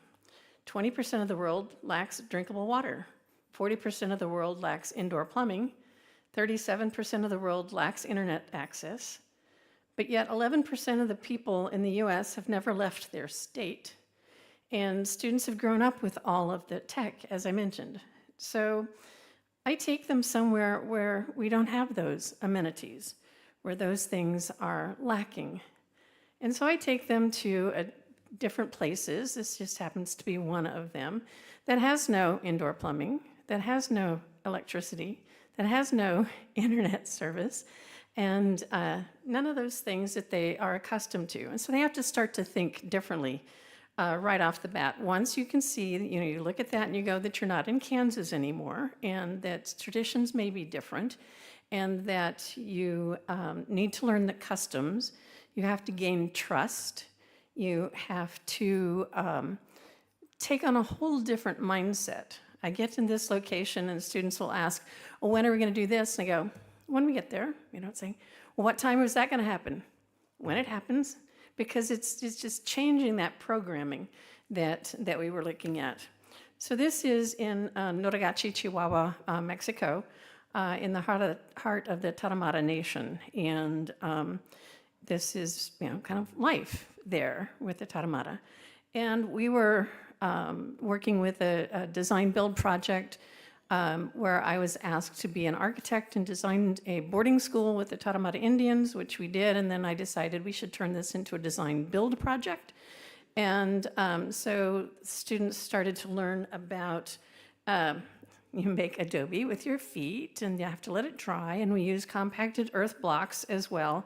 E: 20% of the world lacks drinkable water. 40% of the world lacks indoor plumbing. 37% of the world lacks internet access. But yet 11% of the people in the US have never left their state. And students have grown up with all of the tech, as I mentioned. So I take them somewhere where we don't have those amenities, where those things are lacking. And so I take them to different places. This just happens to be one of them that has no indoor plumbing, that has no electricity, that has no internet service, and none of those things that they are accustomed to. And so they have to start to think differently right off the bat. Once you can see, you look at that and you go that you're not in Kansas anymore, and that traditions may be different, and that you need to learn the customs. You have to gain trust. You have to take on a whole different mindset. I get in this location and students will ask, well, when are we going to do this? And I go, when we get there. It's saying, well, what time is that going to happen? When it happens, because it's just changing that programming that we were looking at. So this is in Noragachi, Chihuahua, Mexico, in the heart of the Tarahumara Nation. And this is, kind of life there with the Tarahumara. And we were working with a design build project where I was asked to be an architect and designed a boarding school with the Tarahumara Indians, which we did, and then I decided we should turn this into a design build project. And so students started to learn about, you make adobe with your feet, and you have to let it dry, and we use compacted earth blocks as well.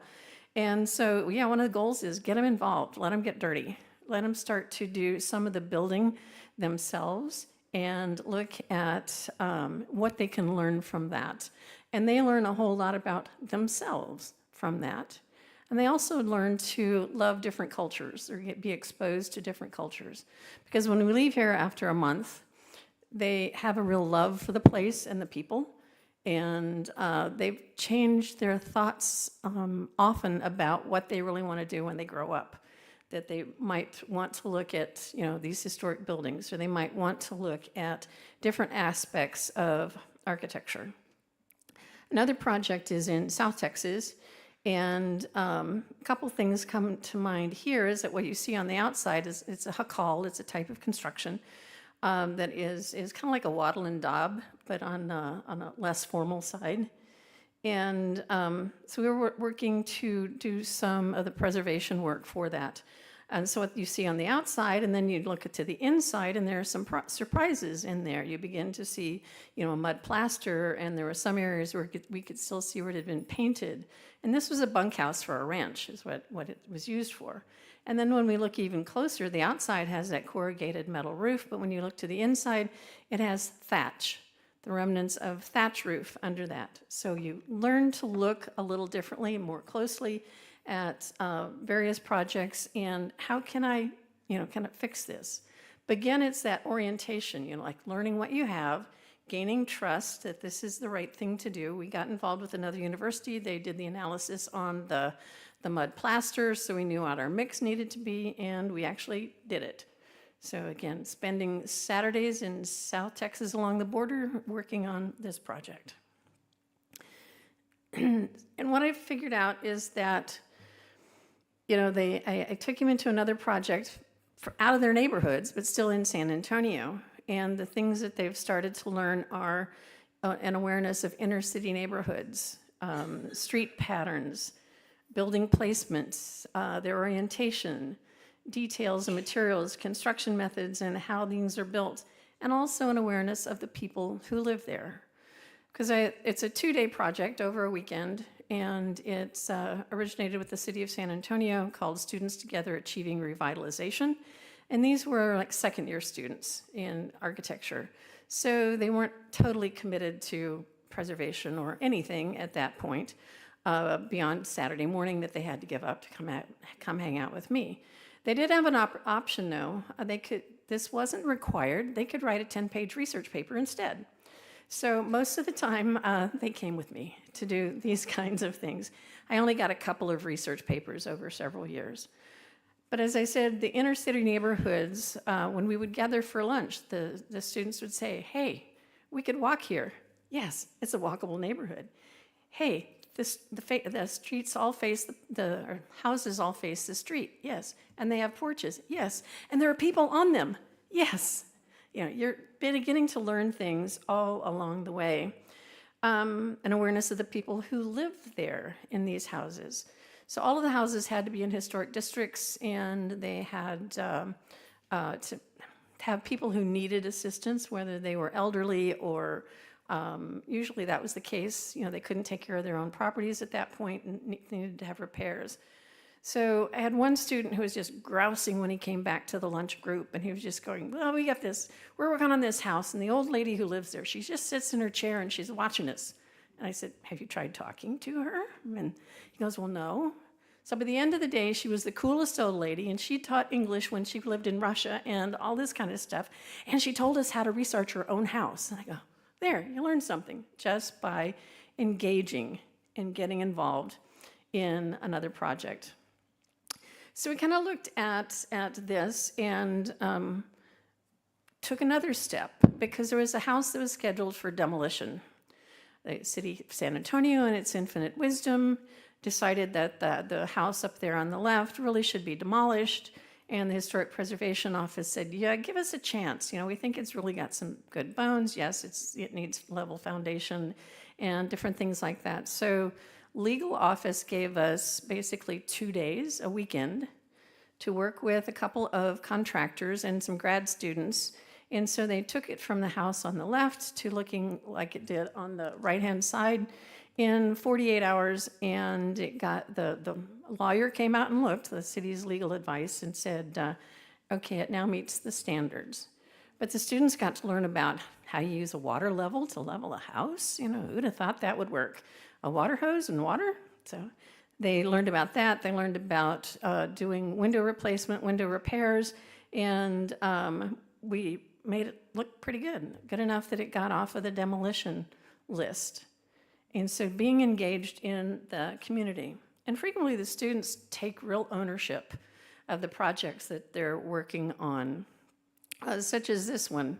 E: And so, one of the goals is get them involved, let them get dirty, let them start to do some of the building themselves and look at what they can learn from that. And they learn a whole lot about themselves from that. And they also learn to love different cultures or be exposed to different cultures. Because when we leave here after a month, they have a real love for the place and the people. And they've changed their thoughts often about what they really want to do when they grow up.
T: that they might want to look at, these historic buildings, or they might want to look at different aspects of architecture. Another project is in South Texas, and a couple things come to mind here is that what you see on the outside is it's a hakal, it's a type of construction that is kind of like a wattle and daub, but on a less formal side. And so we were working to do some of the preservation work for that. And so what you see on the outside, and then you look to the inside, and there are some surprises in there. You begin to see, a mud plaster, and there were some areas where we could still see where it had been painted. And this was a bunkhouse for a ranch, is what it was used for. And then when we look even closer, the outside has that corrugated metal roof, but when you look to the inside, it has thatch, the remnants of thatch roof under that. So you learn to look a little differently and more closely at various projects and how can I, kind of fix this? But again, it's that orientation, like learning what you have, gaining trust that this is the right thing to do. We got involved with another university. They did the analysis on the mud plaster, so we knew what our mix needed to be, and we actually did it. So again, spending Saturdays in South Texas along the border working on this project. And what I figured out is that, I took him into another project out of their neighborhoods, but still in San Antonio. And the things that they've started to learn are an awareness of inner city neighborhoods, street patterns, building placements, their orientation, details and materials, construction methods, and how things are built, and also an awareness of the people who live there. Because it's a 2-day project over a weekend, and it's originated with the city of San Antonio, called Students Together Achieving Revitalization. And these were like second-year students in architecture. So they weren't totally committed to preservation or anything at that point, beyond Saturday morning that they had to give up to come hang out with me. They did have an option, though. This wasn't required. They could write a 10-page research paper instead. So most of the time, they came with me to do these kinds of things. I only got a couple of research papers over several years. But as I said, the inner city neighborhoods, when we would gather for lunch, the students would say, hey, we could walk here. Yes, it's a walkable neighborhood. Hey, the streets all face, or houses all face the street. Yes. And they have porches. Yes. And there are people on them. Yes. You're beginning to learn things all along the way. An awareness of the people who live there in these houses. So all of the houses had to be in historic districts, and they had to have people who needed assistance, whether they were elderly or usually that was the case. They couldn't take care of their own properties at that point and needed to have repairs. So I had one student who was just grousing when he came back to the lunch group, and he was just going, well, we got this, we're working on this house, and the old lady who lives there, she just sits in her chair and she's watching us. And I said, have you tried talking to her? And he goes, well, no. So by the end of the day, she was the coolest old lady, and she taught English when she lived in Russia and all this kind of stuff. And she told us how to research her own house. And I go, there, you learned something just by engaging and getting involved in another project. So we kind of looked at this and took another step, because there was a house that was scheduled for demolition. The city of San Antonio, in its infinite wisdom, decided that the house up there on the left really should be demolished. And the Historic Preservation Office said, yeah, give us a chance. We think it's really got some good bones. Yes, it needs level foundation and different things like that. So legal office gave us basically 2 days, a weekend, to work with a couple of contractors and some grad students. And so they took it from the house on the left to looking like it did on the right-hand side in 48 hours, and it got the lawyer came out and looked, the city's legal advice, and said, okay, it now meets the standards. But the students got to learn about how you use a water level to level a house. Who'd have thought that would work? A water hose and water? So they learned about that. They learned about doing window replacement, window repairs, and we made it look pretty good enough that it got off of the demolition list. And so being engaged in the community. And frequently the students take real ownership of the projects that they're working on, such as this one.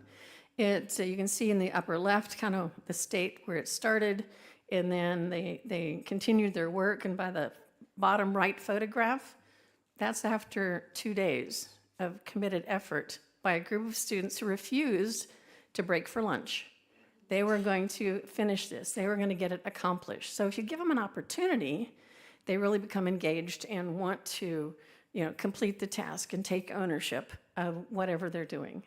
T: You can see in the upper left kind of the state where it started, and then they continued their work, and by the bottom right photograph, that's after 2 days of committed effort by a group of students who refused to break for lunch. They were going to finish this. They were going to get it accomplished. So if you give them an opportunity, they really become engaged and want to, complete the task and take ownership of whatever they're doing.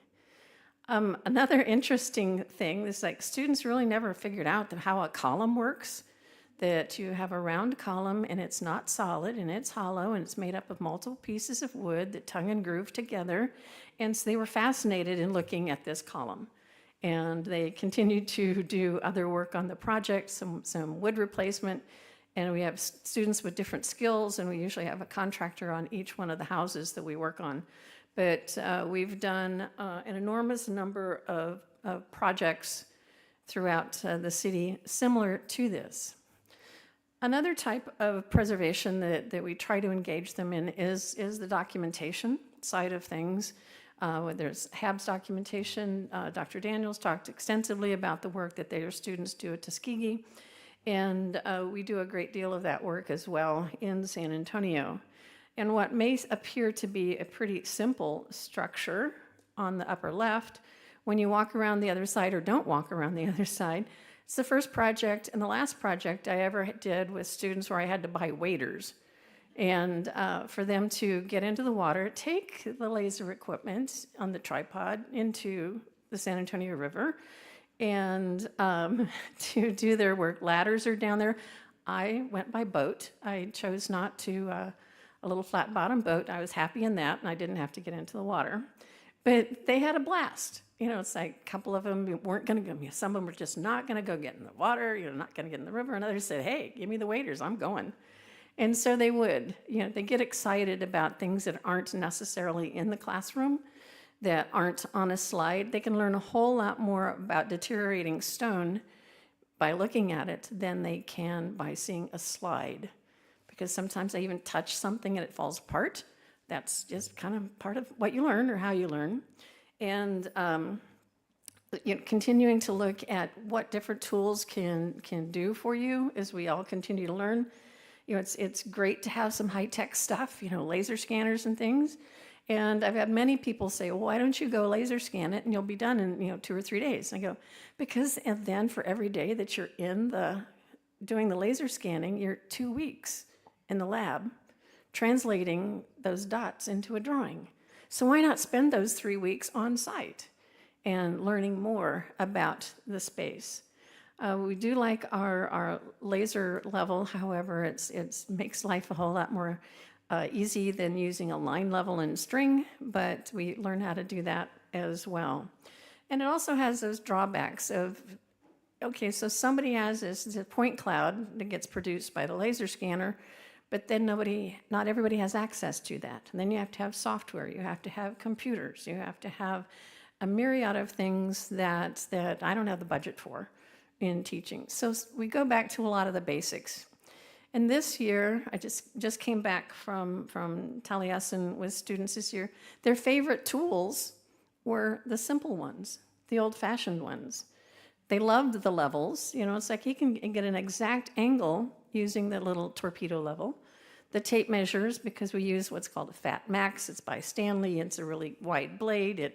T: Another interesting thing is like students really never figured out how a column works, that you have a round column and it's not solid and it's hollow and it's made up of multiple pieces of wood that tongue and groove together. And so they were fascinated in looking at this column. And they continued to do other work on the project, some wood replacement. And we have students with different skills, and we usually have a contractor on each one of the houses that we work on. But we've done an enormous number of projects throughout the city similar to this. Another type of preservation that we try to engage them in is the documentation side of things. There's HABS documentation. Dr. Daniels talked extensively about the work that their students do at Tuskegee, and we do a great deal of that work as well in San Antonio. And what may appear to be a pretty simple structure on the upper left, when you walk around the other side or don't walk around the other side, it's the first project and the last project I ever did with students where I had to buy waders. And for them to get into the water, take the laser equipment on the tripod into the San Antonio River and to do their work. Ladders are down there. I went by boat. I chose not to, a little flat bottom boat. I was happy in that, and I didn't have to get into the water. But they had a blast. It's like a couple of them weren't going to go. Some of them were just not going to go get in the water, not going to get in the river. And others said, hey, give me the waders, I'm going. And so they would, they get excited about things that aren't necessarily in the classroom, that aren't on a slide. They can learn a whole lot more about deteriorating stone by looking at it than they can by seeing a slide. Because sometimes they even touch something and it falls apart. That's just kind of part of what you learn or how you learn. And continuing to look at what different tools can do for you as we all continue to learn. It's great to have some high-tech stuff, laser scanners and things. And I've had many people say, well, why don't you go laser scan it and you'll be done in 2 or 3 days? And I go, because and then for every day that you're doing the laser scanning, you're 2 weeks in the lab translating those dots into a drawing. So why not spend those 3 weeks on site and learning more about the space? We do like our laser level, however, it makes life a whole lot more easy than using a line level and string, but we learn how to do that as well. And it also has those drawbacks of, okay, so somebody has this point cloud that gets produced by the laser scanner, but then not everybody has access to that. And then you have to have software, you have to have computers, you have to have a myriad of things that I don't have the budget for in teaching. So we go back to a lot of the basics. And this year, I just came back from Taliesin with students this year. Their favorite tools were the simple ones, the old-fashioned ones. They loved the levels. It's like you can get an exact angle using the little torpedo level. The tape measures, because we use what's called a Fat Max. It's by Stanley. It's a really wide blade.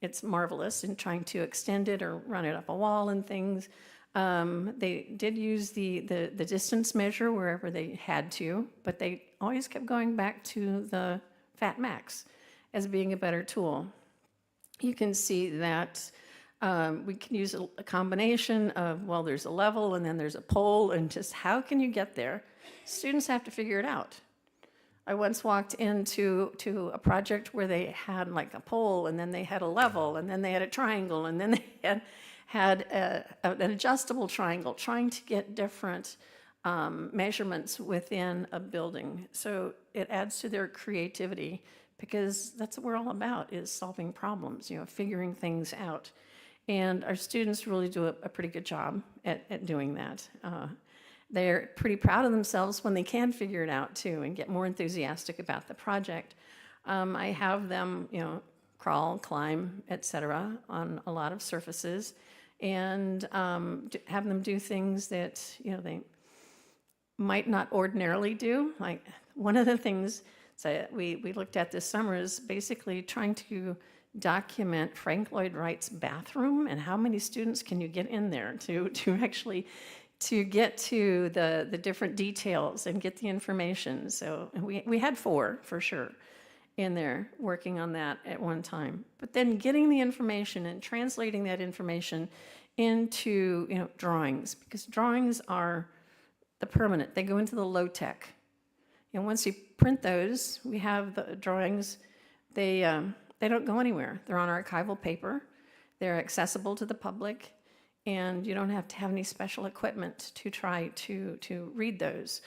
T: It's marvelous in trying to extend it or run it up a wall and things. They did use the distance measure wherever they had to, but they always kept going back to the Fat Max as being a better tool. You can see that we can use a combination of, well, there's a level and then there's a pole, and just how can you get there? Students have to figure it out. I once walked into a project where they had like a pole, and then they had a level, and then they had a triangle, and then they had an adjustable triangle, trying to get different measurements within a building. So it adds to their creativity, because that's what we're all about, is solving problems, figuring things out. And our students really do a pretty good job at doing that. they're pretty proud of themselves when they can figure it out too and get more enthusiastic about the project. I have them, crawl, climb, etc., on a lot of surfaces, and have them do things that they might not ordinarily do. Like one of the things that we looked at this summer is basically trying to document Frank Lloyd Wright's bathroom and how many students can you get in there to actually to get to the different details and get the information. So we had 4 for sure in there working on that at one time. But then getting the information and translating that information into drawings, because drawings are the permanent. They go into the low tech. And once you print those, we have the drawings. They don't go anywhere. They're on archival paper. They're accessible to the public. And you don't have to have any special equipment to try to read those.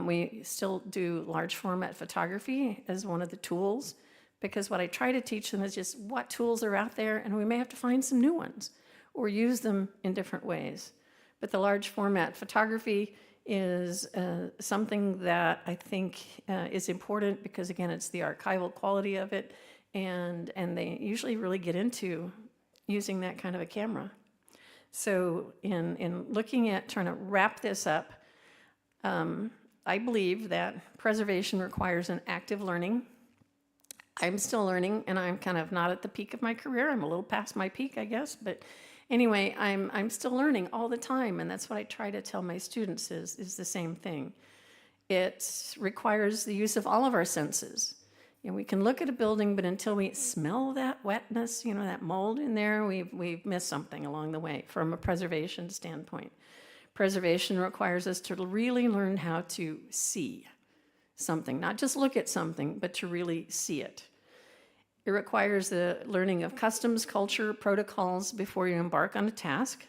T: We still do large format photography as one of the tools, because what I try to teach them is just what tools are out there, and we may have to find some new ones or use them in different ways. But the large format photography is something that I think is important because, again, it's the archival quality of it, and they usually really get into using that kind of a camera. So in looking at trying to wrap this up, I believe that preservation requires an active learning. I'm still learning, and I'm kind of not at the peak of my career. I'm a little past my peak, I guess, but anyway, I'm still learning all the time, and that's what I try to tell my students is the same thing. It requires the use of all of our senses. We can look at a building, but until we smell that wetness, that mold in there, we've missed something along the way from a preservation standpoint. Preservation requires us to really learn how to see something, not just look at something, but to really see it. It requires the learning of customs, culture, protocols before you embark on a task.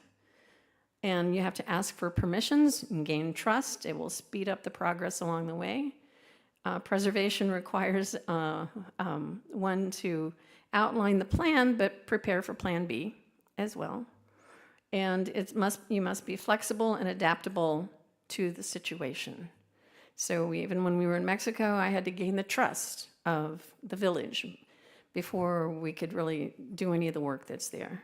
T: And you have to ask for permissions and gain trust. It will speed up the progress along the way. Preservation requires one to outline the plan, but prepare for plan B as well. And you must be flexible and adaptable to the situation. So even when we were in Mexico, I had to gain the trust of the village before we could really do any of the work that's there.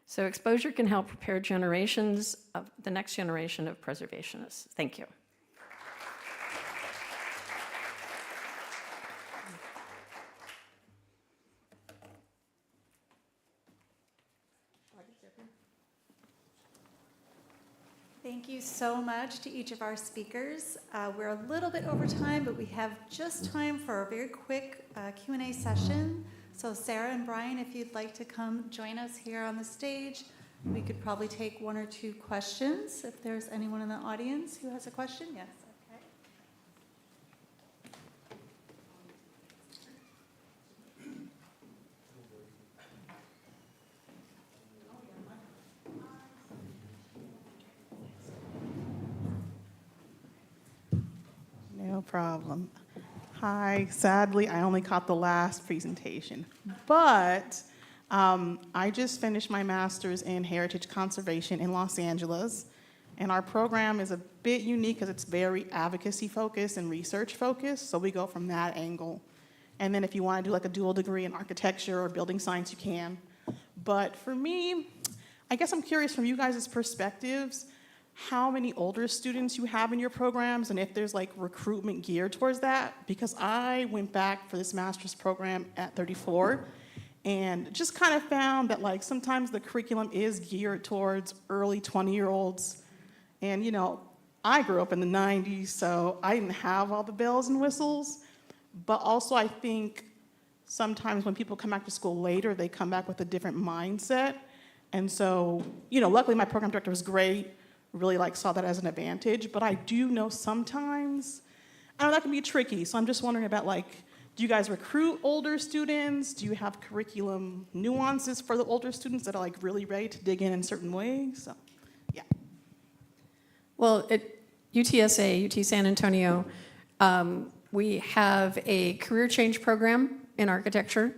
T: So exposure can help prepare generations of the next generation of preservationists. Thank you.
R: Thank you so much to each of our speakers. We're a little bit over time, but we have just time for a very quick Q&A session. So Sarah and Brian, if you'd like to come join us here on the stage, we could probably take 1 or 2 questions. If there's anyone in the audience who has a question, yes.
U: No problem. Hi, sadly, I only caught the last presentation, but I just finished my master's in heritage conservation in Los Angeles, and our program is a bit unique because it's very advocacy focused and research focused, so we go from that angle. And then if you want to do like a dual degree in architecture or building science, you can. But for me, I guess I'm curious from you guys' perspectives, how many older students you have in your programs and if there's like recruitment geared towards that, because I went back for this master's program at 34 and just kind of found that like sometimes the curriculum is geared towards early 20-year-olds. And I grew up in the 90s, so I didn't have all the bells and whistles, but also I think sometimes when people come back to school later, they come back with a different mindset. And so, luckily my program director was great, really saw that as an advantage, but I do know sometimes, that can be tricky. So I'm just wondering about do you guys recruit older students? Do you have curriculum nuances for the older students that are really ready to dig in certain ways? So, yeah.
T: Well, at UTSA, UT San Antonio, we have a career change program in architecture.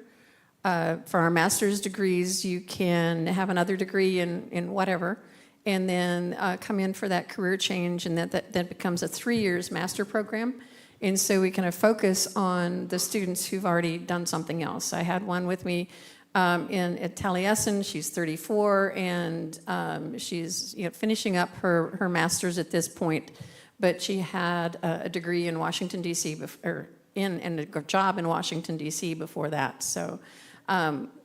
T: For our master's degrees, you can have another degree in whatever. and then come in for that career change, and that becomes a 3 years master program. And so we kind of focus on the students who've already done something else. I had one with me at Taliesin. She's 34, and she's finishing up her master's at this point, but she had a degree in Washington, D.C., and a job in Washington, D.C. before that. So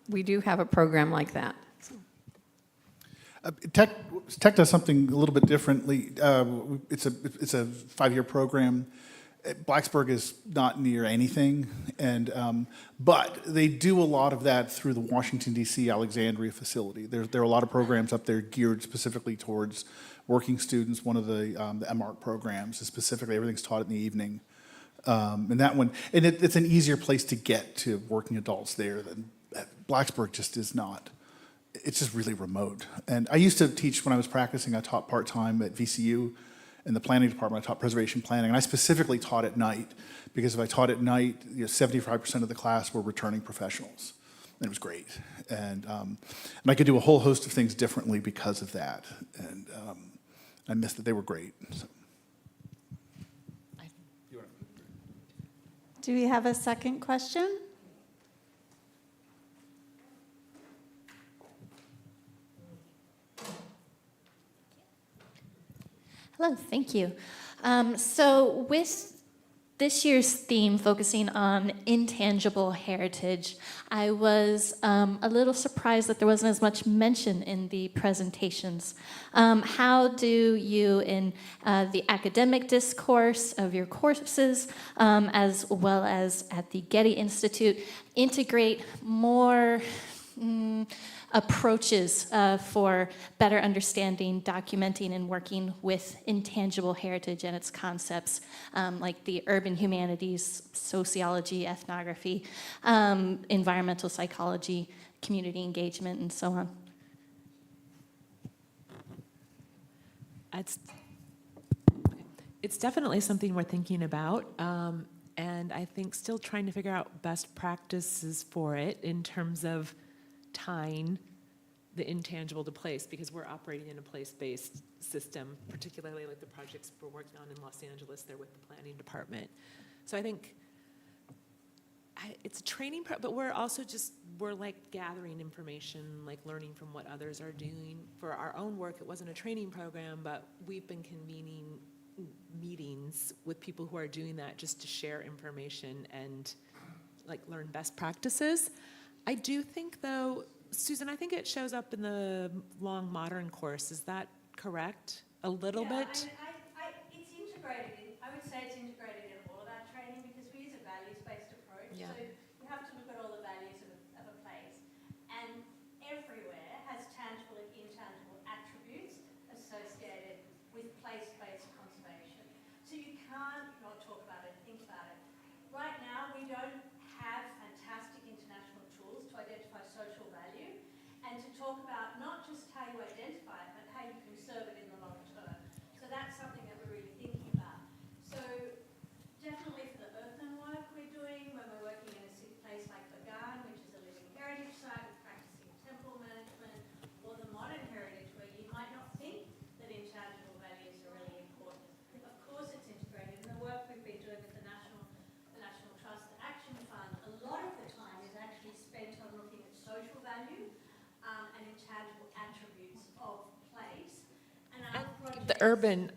T: we do have a program like that.
S: Tech does something a little bit differently. It's a 5-year program. Blacksburg is not near anything, but they do a lot of that through the Washington, D.C. Alexandria facility. There are a lot of programs up there geared specifically towards working students. One of the MARC programs is specifically everything's taught in the evening. And that one, and it's an easier place to get to working adults there than Blacksburg just is not. It's just really remote. And I used to teach when I was practicing. I taught part-time at VCU. In the planning department, I taught preservation planning, and I specifically taught at night, because if I taught at night, 75% of the class were returning professionals, and it was great. And I could do a whole host of things differently because of that, and I missed that. They were great. So.
R: Do we have a second question?
C: Hello, thank you. So with this year's theme focusing on intangible heritage, I was a little surprised that there wasn't as much mention in the presentations. How do you, in the academic discourse of your courses, as well as at the Getty Institute, integrate more approaches for better understanding, documenting, and working with intangible heritage and its concepts, like the urban humanities, sociology, ethnography, environmental psychology, community engagement, and so on?
M: It's definitely something we're thinking about, and I think still trying to figure out best practices for it in terms of tying the intangible to place, because we're operating in a place-based system, particularly like the projects we're working on in Los Angeles there with the planning department. So I think it's a training, but we're also we're like gathering information, like learning from what others are doing. For our own work, it wasn't a training program, but we've been convening meetings with people who are doing that just to share information and like learn best practices. I do think, though, Susan, I think it shows up in the long modern course. Is that correct? A little bit?
V: It's integrated. I would say it's integrated in all of our training because we use a values-based approach.
M: Yeah.
V: So you have to look at all the values of a place. And everywhere has tangible and intangible attributes associated with place-based conservation. So you can't not talk about it and think about it. Right now, we don't have fantastic international tools to identify social value and to talk about not just how you identify it, but how you conserve it in the long term. So that's something that we're really thinking about. So definitely for the earthen work we're doing when we're working in a place like Bagan, which is a living heritage site with practicing temple management, or the modern heritage where you might not think that intangible values are really important. Of course it's integrated. In the work we've been doing with the National Trust Action Fund, a lot of the time is actually spent on looking at social value and intangible attributes of place. And
M: The urban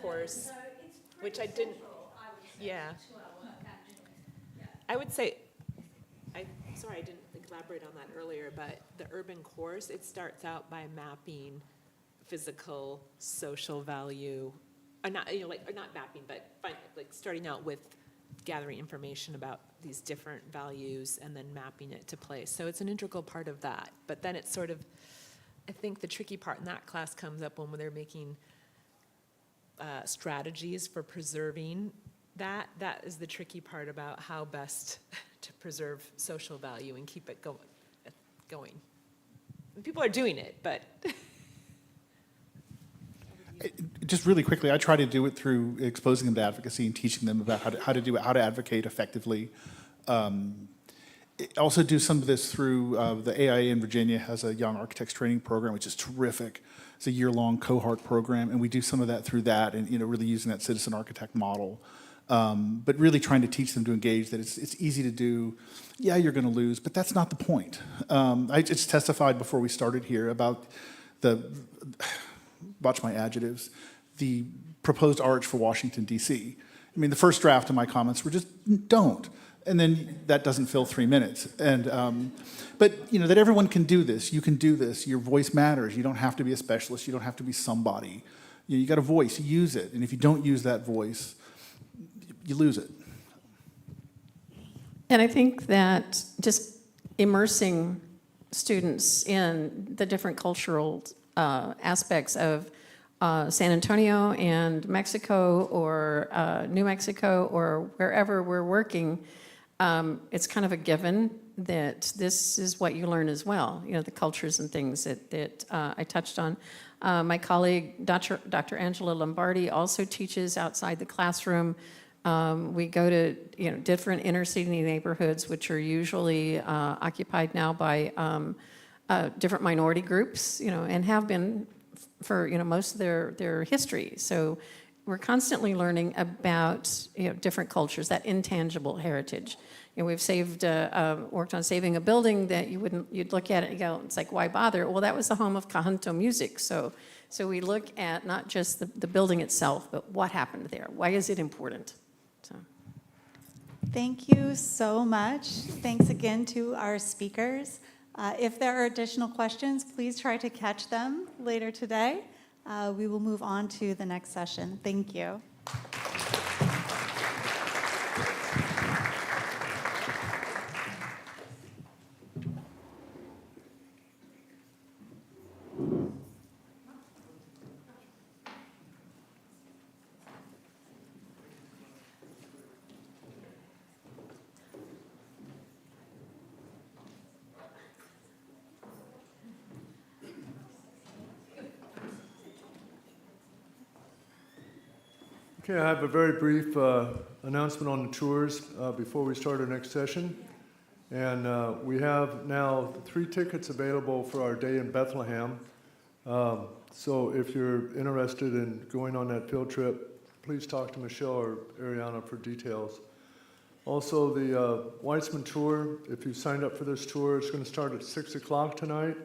M: course,
V: so it's
M: which I didn't,
V: I would say,
M: yeah.
V: to our work actually. Yeah.
M: I would say, sorry I didn't elaborate on that earlier, but the urban course, it starts out by mapping physical, social value, or not, not mapping, but starting out with gathering information about these different values and then mapping it to place. So it's an integral part of that. But then it's sort of, I think the tricky part in that class comes up when they're making strategies for preserving that. That is the tricky part about how best to preserve social value and keep it going. And people are doing it, but...
S: Just really quickly, I try to do it through exposing them to advocacy and teaching them about how to do it, how to advocate effectively. also do some of this through the AIA in Virginia has a Young Architects Training Program, which is terrific. It's a year-long cohort program, and we do some of that through that, and really using that citizen architect model. But really trying to teach them to engage, that it's easy to do. Yeah, you're going to lose, but that's not the point. I just testified before we started here about watch my adjectives, the proposed arch for Washington, D.C. I mean, the first draft of my comments were just, don't. And then that doesn't fill 3 minutes. And, but, that everyone can do this. You can do this. Your voice matters. You don't have to be a specialist. You don't have to be somebody. You got a voice. Use it. And if you don't use that voice, you lose it.
T: And I think that just immersing students in the different cultural aspects of San Antonio and Mexico or New Mexico or wherever we're working, it's kind of a given that this is what you learn as well, the cultures and things that I touched on. My colleague, Dr. Angela Lombardi, also teaches outside the classroom. We go to different inner city neighborhoods, which are usually occupied now by different minority groups, and have been for most of their history. So we're constantly learning about different cultures, that intangible heritage. We've worked on saving a building that you'd look at it and go, it's like, why bother? Well, that was the home of Cajanto music. So we look at not just the building itself, but what happened there. Why is it important?
R: Thank you so much. Thanks again to our speakers. If there are additional questions, please try to catch them later today. We will move on to the next session. Thank you.
A: Okay, I have a very brief announcement on the tours before we start our next session. And we have now 3 tickets available for our day in Bethlehem. So if you're interested in going on that field trip, please talk to Michelle or Ariana for details. Also, the Weitzman tour, if you signed up for this tour, it's going to start at 6 o'clock tonight.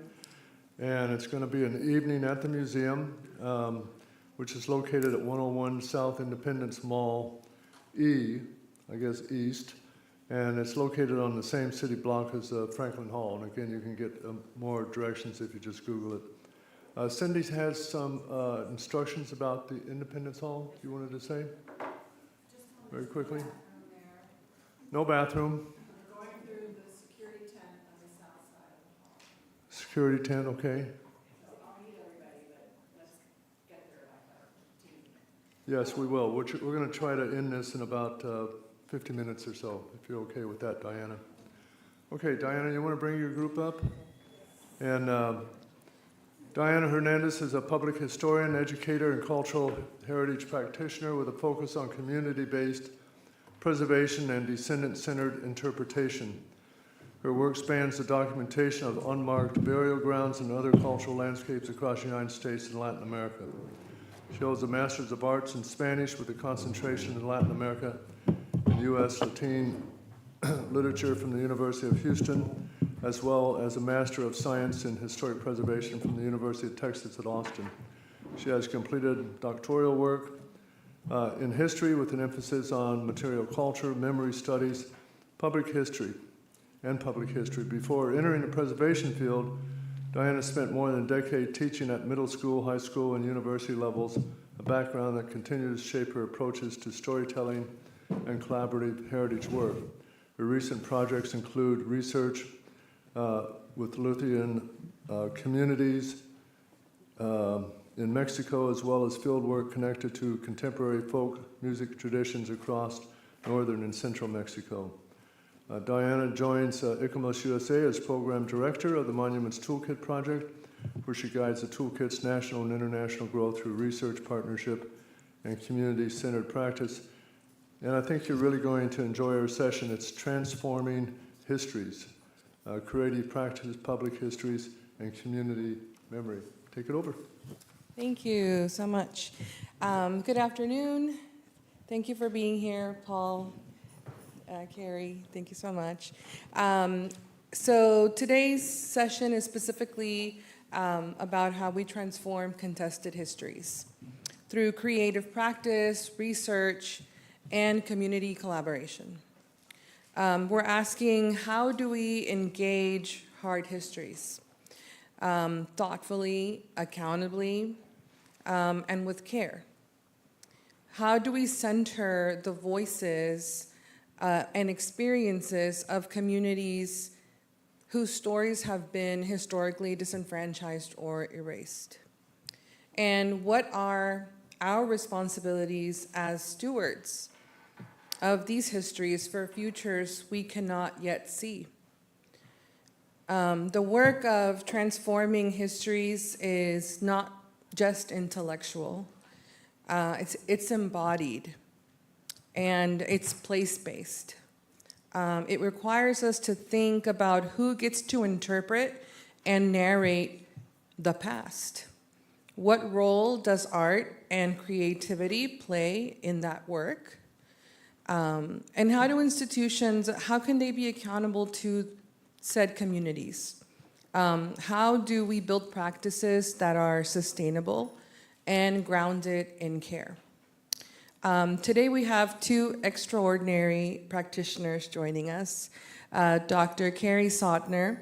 A: And it's going to be an evening at the museum, which is located at 101 South Independence Mall E, I guess East, and it's located on the same city block as Franklin Hall. And again, you can get more directions if you just Google it. Cindy has some instructions about the Independence Hall you wanted to say? Very quickly. No bathroom.
O: We're going through the security tent on the south side of the hall.
A: Security tent, okay. Yes, we will. We're going to try to end this in about 50 minutes or so, if you're okay with that, Diana. Okay, Diana, you want to bring your group up? And Diana Hernandez is a public historian, educator, and cultural heritage practitioner with a focus on community-based preservation and descendant-centered interpretation. Her work spans the documentation of unmarked burial grounds and other cultural landscapes across the United States and Latin America. She holds a Master's of Arts in Spanish with a concentration in Latin America and U.S. Latin literature from the University of Houston, as well as a Master of Science in Historic Preservation from the University of Texas at Austin. She has completed doctoral work in history with an emphasis on material culture, memory studies, public history. Before entering the preservation field, Diana spent more than a decade teaching at middle school, high school, and university levels, a background that continues to shape her approaches to storytelling and collaborative heritage work. Her recent projects include research with Lutheran communities in Mexico, as well as fieldwork connected to contemporary folk music traditions across northern and central Mexico. Diana joins ICOMOS-USA as Program Director of the Monuments Toolkit Project, where she guides the toolkit's national and international growth through research, partnership, and community-centered practice. And I think you're really going to enjoy our session. It's Transforming histories, creative practices, public histories, and community memory. Take it over.
B: Thank you so much. Good afternoon. Thank you for being here, Paul, Carrie, thank you so much. So today's session is specifically about how we transform contested histories through creative practice, research, and community collaboration. We're asking, how do we engage hard histories? Thoughtfully, accountably, and with care. How do we center the voices and experiences of communities whose stories have been historically disenfranchised or erased? And what are our responsibilities as stewards of these histories for futures we cannot yet see? The work of transforming histories is not just intellectual. It's embodied, and it's place-based. It requires us to think about who gets to interpret and narrate the past. What role does art and creativity play in that work? And how do institutions, how can they be accountable to said communities? How do we build practices that are sustainable and grounded in care? Today we have two extraordinary practitioners joining us. Dr. Carrie Sautner.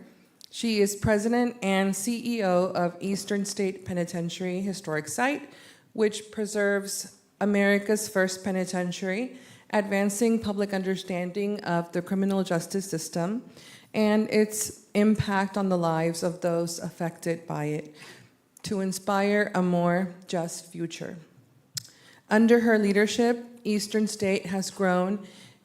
B: She is president and CEO of Eastern State Penitentiary Historic Site, which preserves America's first penitentiary, advancing public understanding of the criminal justice system and its impact on the lives of those affected by it, to inspire a more just future. Under her leadership, Eastern State has grown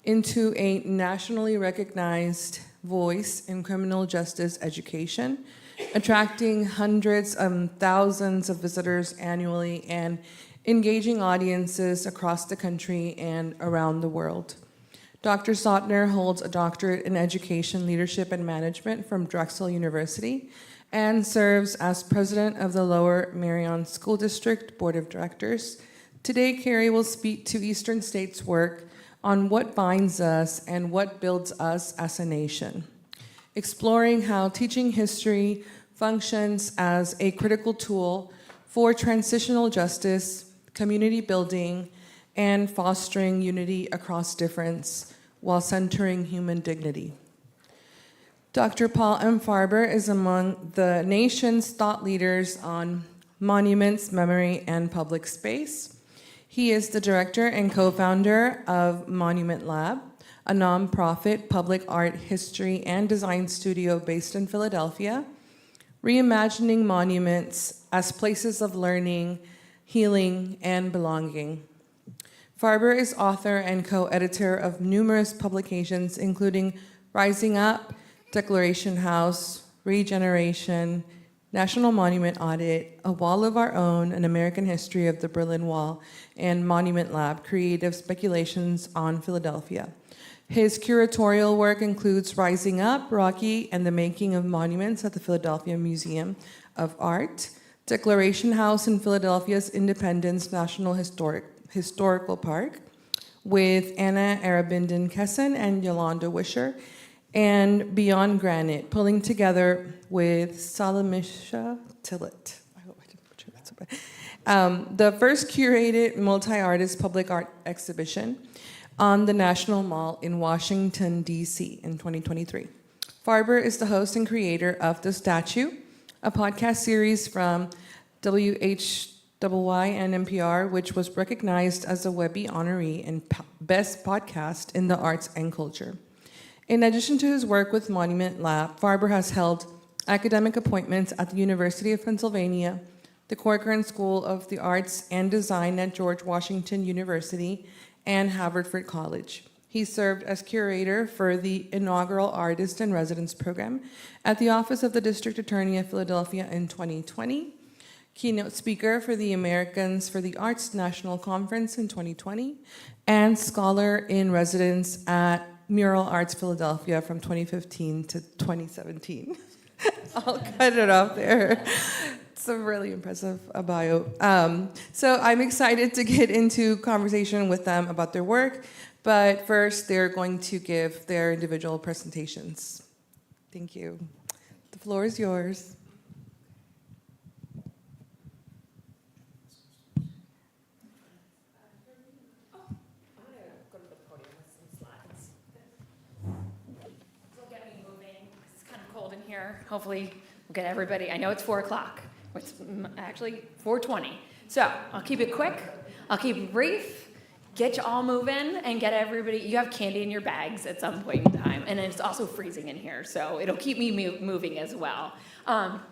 B: into a nationally recognized voice in criminal justice education, attracting hundreds of thousands of visitors annually and engaging audiences across the country and around the world. Dr. Sautner holds a doctorate in education, leadership, and management from Drexel University and serves as president of the Lower Merion School District Board of Directors. Today, Carrie will speak to Eastern State's work on what binds us and what builds us as a nation, exploring how teaching history functions as a critical tool for transitional justice, community building, and fostering unity across difference while centering human dignity. Dr. Paul M. Farber is among the nation's thought leaders on monuments, memory, and public space. He is the director and co-founder of Monument Lab, a nonprofit public art history and design studio based in Philadelphia, reimagining monuments as places of learning, healing, and belonging. Farber is author and co-editor of numerous publications, including Rising Up, Declaration House, Regeneration, National Monument Audit, A Wall of Our Own, An American History of the Berlin Wall, and Monument Lab, Creative Speculations on Philadelphia. His curatorial work includes Rising Up, Rocky, and the Making of Monuments at the Philadelphia Museum of Art, Declaration House in Philadelphia's Independence National Historical Park, with Anna Arabinden Kesson and Yolanda Wisher, and Beyond Granite, pulling together with Salamisha Tillett. I hope I didn't butcher that so bad. The first curated multi-artist public art exhibition on the National Mall in Washington, D.C. in 2023. Farber is the host and creator of The Statue, a podcast series from WHYY and NPR, which was recognized as a Webby honoree and Best Podcast in the Arts and Culture. In addition to his work with Monument Lab, Farber has held academic appointments at the University of Pennsylvania, the Corcoran School of the Arts and Design at George Washington University, and Haverford College. He served as curator for the inaugural Artist in Residence program at the Office of the District Attorney of Philadelphia in 2020, keynote speaker for the Americans for the Arts National Conference in 2020, and scholar in residence at Mural Arts Philadelphia from 2015 to 2017. I'll cut it off there. It's a really impressive bio. So I'm excited to get into conversation with them about their work, but first they're going to give their individual presentations. Thank you. The floor is yours.
H: Here. Hopefully we'll get everybody. I know it's 4 o'clock. It's actually 4:20. So I'll keep it quick. I'll keep it brief. Get you all moving and get everybody. You have candy in your bags at some point in time. And it's also freezing in here, so it'll keep me moving as well.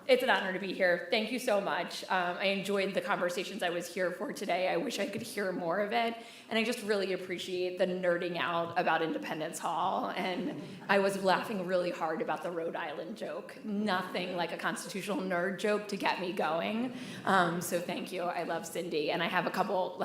H: It's an honor to be here. Thank you so much. I enjoyed the conversations I was here for today. I wish I could hear more of it. And I just really appreciate the nerding out about Independence Hall. And I was laughing really hard about the Rhode Island joke. Nothing like a constitutional nerd joke to get me going. So thank you. I love Cindy. And I have a couple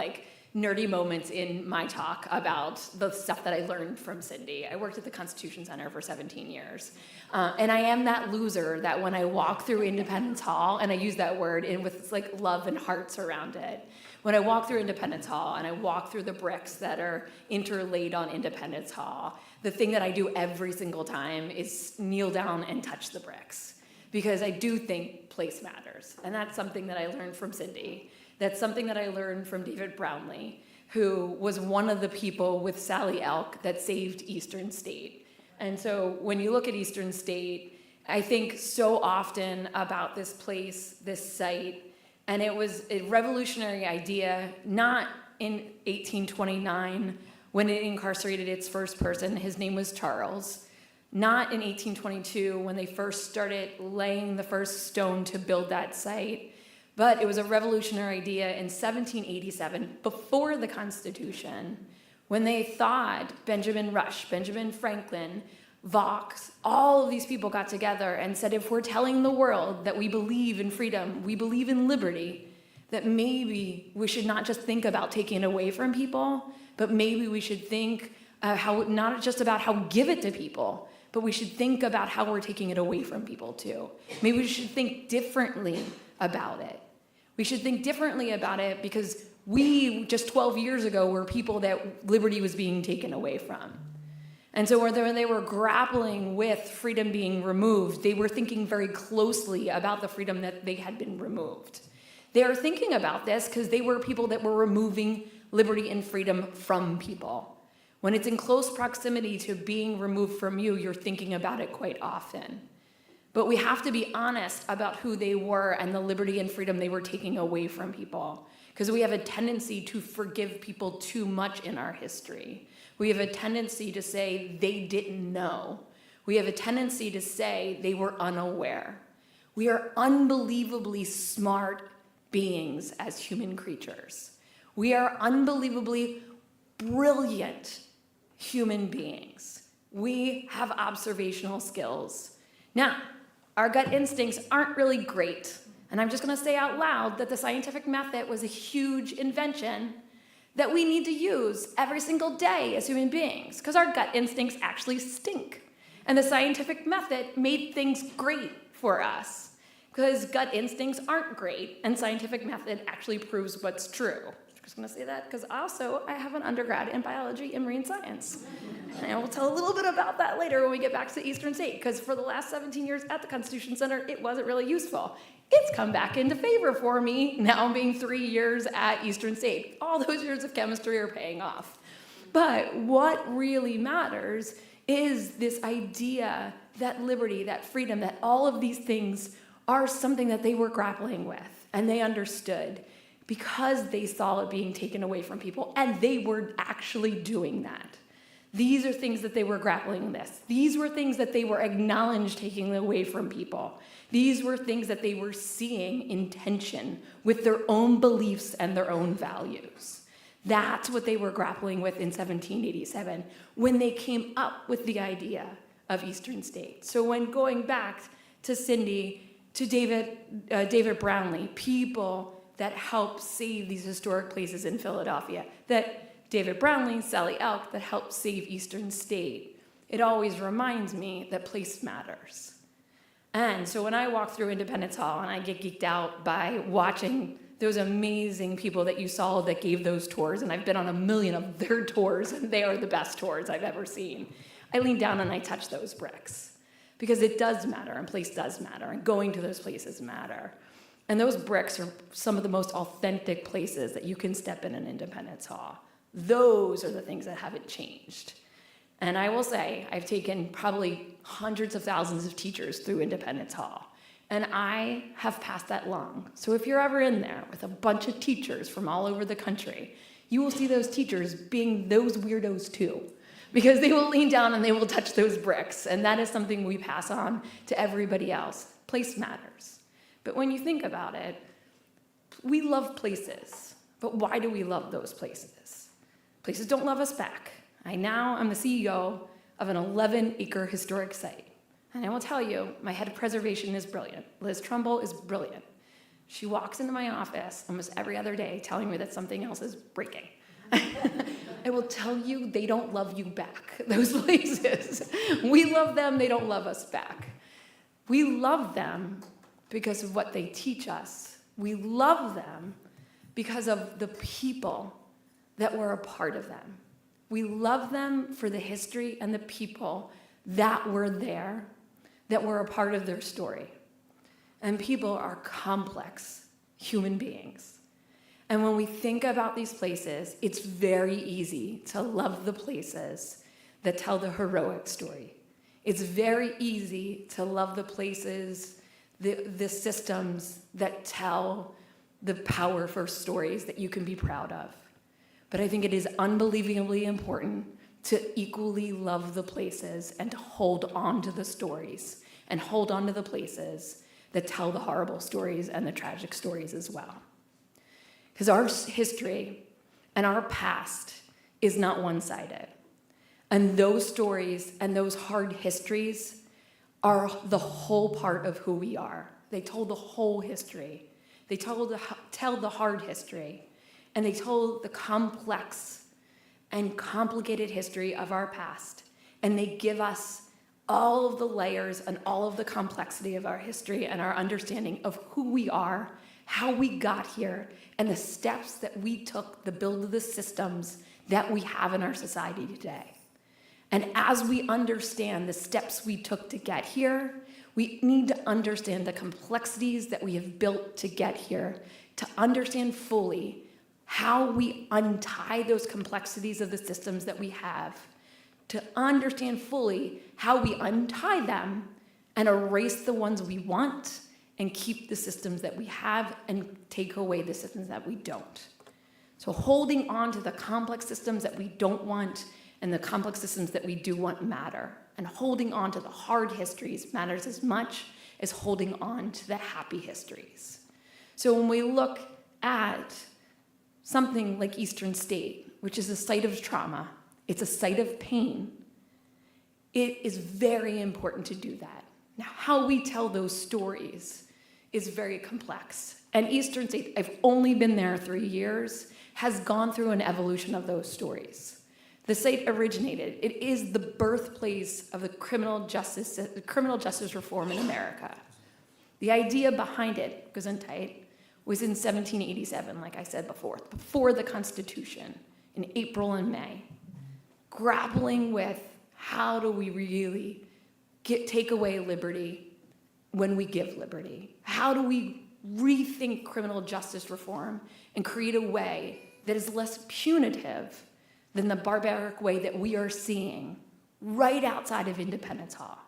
H: nerdy moments in my talk about the stuff that I learned from Cindy. I worked at the Constitution Center for 17 years. And I am that loser that when I walk through Independence Hall, and I use that word with love and hearts around it, when I walk through Independence Hall and I walk through the bricks that are interlaid on Independence Hall, the thing that I do every single time is kneel down and touch the bricks. Because I do think place matters. And that's something that I learned from Cindy. That's something that I learned from David Brownlee, who was one of the people with Sally Elk that saved Eastern State. And so when you look at Eastern State, I think so often about this place, this site, and it was a revolutionary idea, not in 1829 when it incarcerated its first person. His name was Charles. Not in 1822 when they first started laying the first stone to build that site. But it was a revolutionary idea in 1787, before the Constitution, when they thought Benjamin Rush, Benjamin Franklin, Vaux, all of these people got together and said, if we're telling the world that we believe in freedom, we believe in liberty, that maybe we should not just think about taking it away from people, but maybe we should think not just about how we give it to people, but we should think about how we're taking it away from people too. Maybe we should think differently about it. We should think differently about it because we, just 12 years ago, were people that liberty was being taken away from. And so when they were grappling with freedom being removed, they were thinking very closely about the freedom that they had been removed. They are thinking about this because they were people that were removing liberty and freedom from people. When it's in close proximity to being removed from you, you're thinking about it quite often. But we have to be honest about who they were and the liberty and freedom they were taking away from people. Because we have a tendency to forgive people too much in our history. We have a tendency to say they didn't know. We have a tendency to say they were unaware. We are unbelievably smart beings as human creatures. We are unbelievably brilliant human beings. We have observational skills. Now, our gut instincts aren't really great. And I'm just going to say out loud that the scientific method was a huge invention that we need to use every single day as human beings, because our gut instincts actually stink. And the scientific method made things great for us, because gut instincts aren't great, and scientific method actually proves what's true. I'm just going to say that because also I have an undergrad in biology and marine science. And I will tell a little bit about that later when we get back to Eastern State, because for the last 17 years at the Constitution Center, it wasn't really useful. It's come back into favor for me now being 3 years at Eastern State. All those years of chemistry are paying off. But what really matters is this idea that liberty, that freedom, that all of these things are something that they were grappling with, and they understood because they saw it being taken away from people, and they were actually doing that. These are things that they were grappling with. These were things that they were acknowledged taking away from people. These were things that they were seeing in tension with their own beliefs and their own values. That's what they were grappling with in 1787 when they came up with the idea of Eastern State. So when going back to Cindy, to David Brownlee, people that helped save these historic places in Philadelphia, that David Brownlee, Sally Elk, that helped save Eastern State.
T: it always reminds me that place matters. And so when I walk through Independence Hall and I get geeked out by watching those amazing people that you saw that gave those tours, and I've been on a million of their tours, and they are the best tours I've ever seen, I lean down and I touch those bricks. Because it does matter, and place does matter, and going to those places matter. And those bricks are some of the most authentic places that you can step in an Independence Hall. Those are the things that haven't changed. And I will say, I've taken probably hundreds of thousands of teachers through Independence Hall, and I have passed that along. So if you're ever in there with a bunch of teachers from all over the country, you will see those teachers being those weirdos too, because they will lean down and they will touch those bricks, and that is something we pass on to everybody else. Place matters. But when you think about it, we love places, but why do we love those places? Places don't love us back. I'm the CEO of an 11-acre historic site. And I will tell you, my head of preservation is brilliant. Liz Trumbull is brilliant. She walks into my office almost every other day telling me that something else is breaking. I will tell you, they don't love you back, those places. We love them, they don't love us back. We love them because of what they teach us. We love them because of the people that were a part of them. We love them for the history and the people that were there, that were a part of their story. And people are complex human beings. And when we think about these places, it's very easy to love the places that tell the heroic story. It's very easy to love the places, the systems that tell the power for stories that you can be proud of. But I think it is unbelievably important to equally love the places and to hold on to the stories and hold on to the places that tell the horrible stories and the tragic stories as well. Because our history and our past is not one-sided. And those stories and those hard histories are the whole part of who we are. They told the whole history. They tell the hard history. And they told the complex and complicated history of our past. And they give us all of the layers and all of the complexity of our history and our understanding of who we are, how we got here, and the steps that we took to build the systems that we have in our society today. And as we understand the steps we took to get here, we need to understand the complexities that we have built to get here, to understand fully how we untie those complexities of the systems that we have, to understand fully how we untie them and erase the ones we want and keep the systems that we have and take away the systems that we don't. So holding on to the complex systems that we don't want and the complex systems that we do want matter. And holding on to the hard histories matters as much as holding on to the happy histories. So when we look at something like Eastern State, which is a site of trauma, it's a site of pain, it is very important to do that. Now, how we tell those stories is very complex. And Eastern State, I've only been there 3 years, has gone through an evolution of those stories. The site originated, it is the birthplace of the criminal justice reform in America. The idea behind it, Gesundheit, was in 1787, like I said before the Constitution, in April and May, grappling with how do we really take away liberty when we give liberty? How do we rethink criminal justice reform and create a way that is less punitive than the barbaric way that we are seeing right outside of Independence Hall?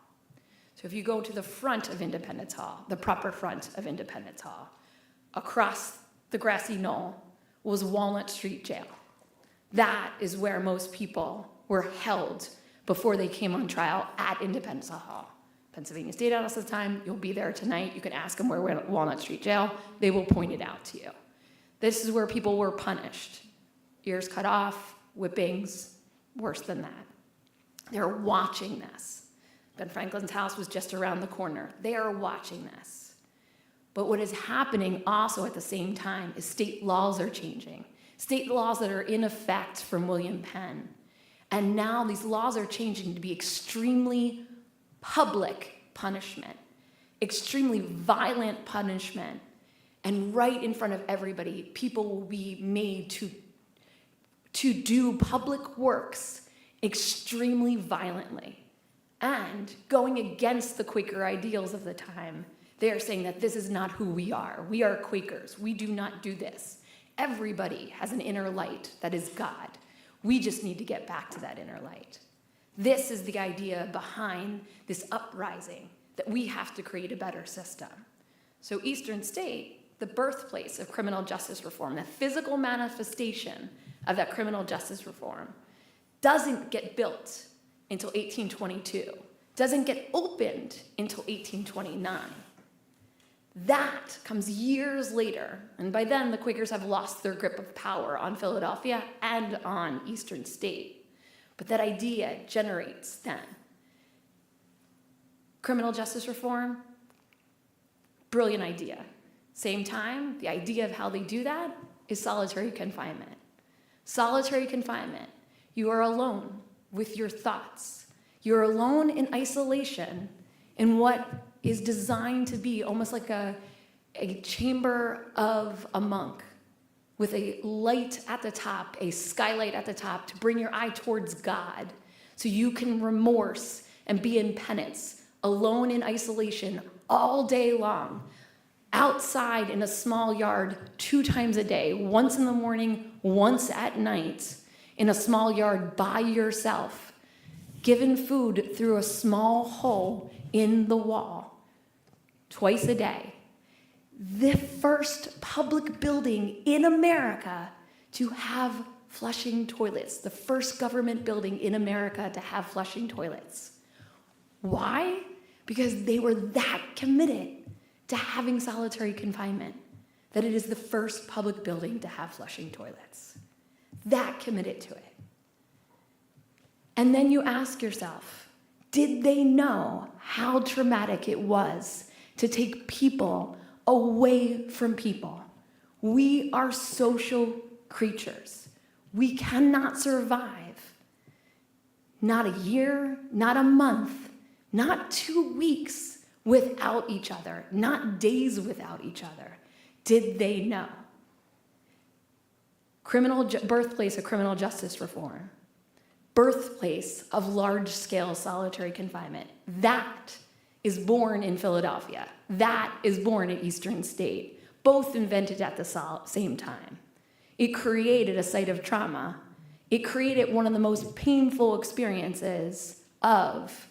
T: So if you go to the front of Independence Hall, the proper front of Independence Hall, across the grassy knoll was Walnut Street Jail. That is where most people were held before they came on trial at Independence Hall. Pennsylvania State House at the time, you'll be there tonight. You can ask them where we're at Walnut Street Jail. They will point it out to you. This is where people were punished. Ears cut off, whippings, worse than that. They're watching this. Ben Franklin's house was just around the corner. They are watching this. But what is happening also at the same time is state laws are changing. State laws that are in effect from William Penn.
D: And now these laws are changing to be extremely public punishment, extremely violent punishment. And right in front of everybody, people will be made to do public works extremely violently. And going against the Quaker ideals of the time, they are saying that this is not who we are. We are Quakers. We do not do this. Everybody has an inner light that is God. We just need to get back to that inner light. This is the idea behind this uprising, that we have to create a better system. So Eastern State, the birthplace of criminal justice reform, the physical manifestation of that criminal justice reform, doesn't get built until 1822, doesn't get opened until 1829. That comes years later, and by then the Quakers have lost their grip of power on Philadelphia and on Eastern State. But that idea generates then criminal justice reform, brilliant idea. Same time, the idea of how they do that is solitary confinement. Solitary confinement. You are alone with your thoughts. You're alone in isolation in what is designed to be almost like a chamber of a monk with a light at the top, a skylight at the top to bring your eye towards God so you can remorse and be in penance, alone in isolation all day long, outside in a small yard 2 times a day, once in the morning, once at night, in a small yard by yourself, given food through a small hole in the wall, twice a day. The first public building in America to have flushing toilets, the first government building in America to have flushing toilets. Why? Because they were that committed to having solitary confinement, that it is the first public building to have flushing toilets. That committed to it. And then you ask yourself, did they know how traumatic it was to take people away from people? We are social creatures. We cannot survive. Not a year, not a month, not 2 weeks without each other, not days without each other. Did they know? Birthplace of criminal justice reform. Birthplace of large-scale solitary confinement. That is born in Philadelphia. That is born at Eastern State, both invented at the same time. It created a site of trauma. It created one of the most painful experiences of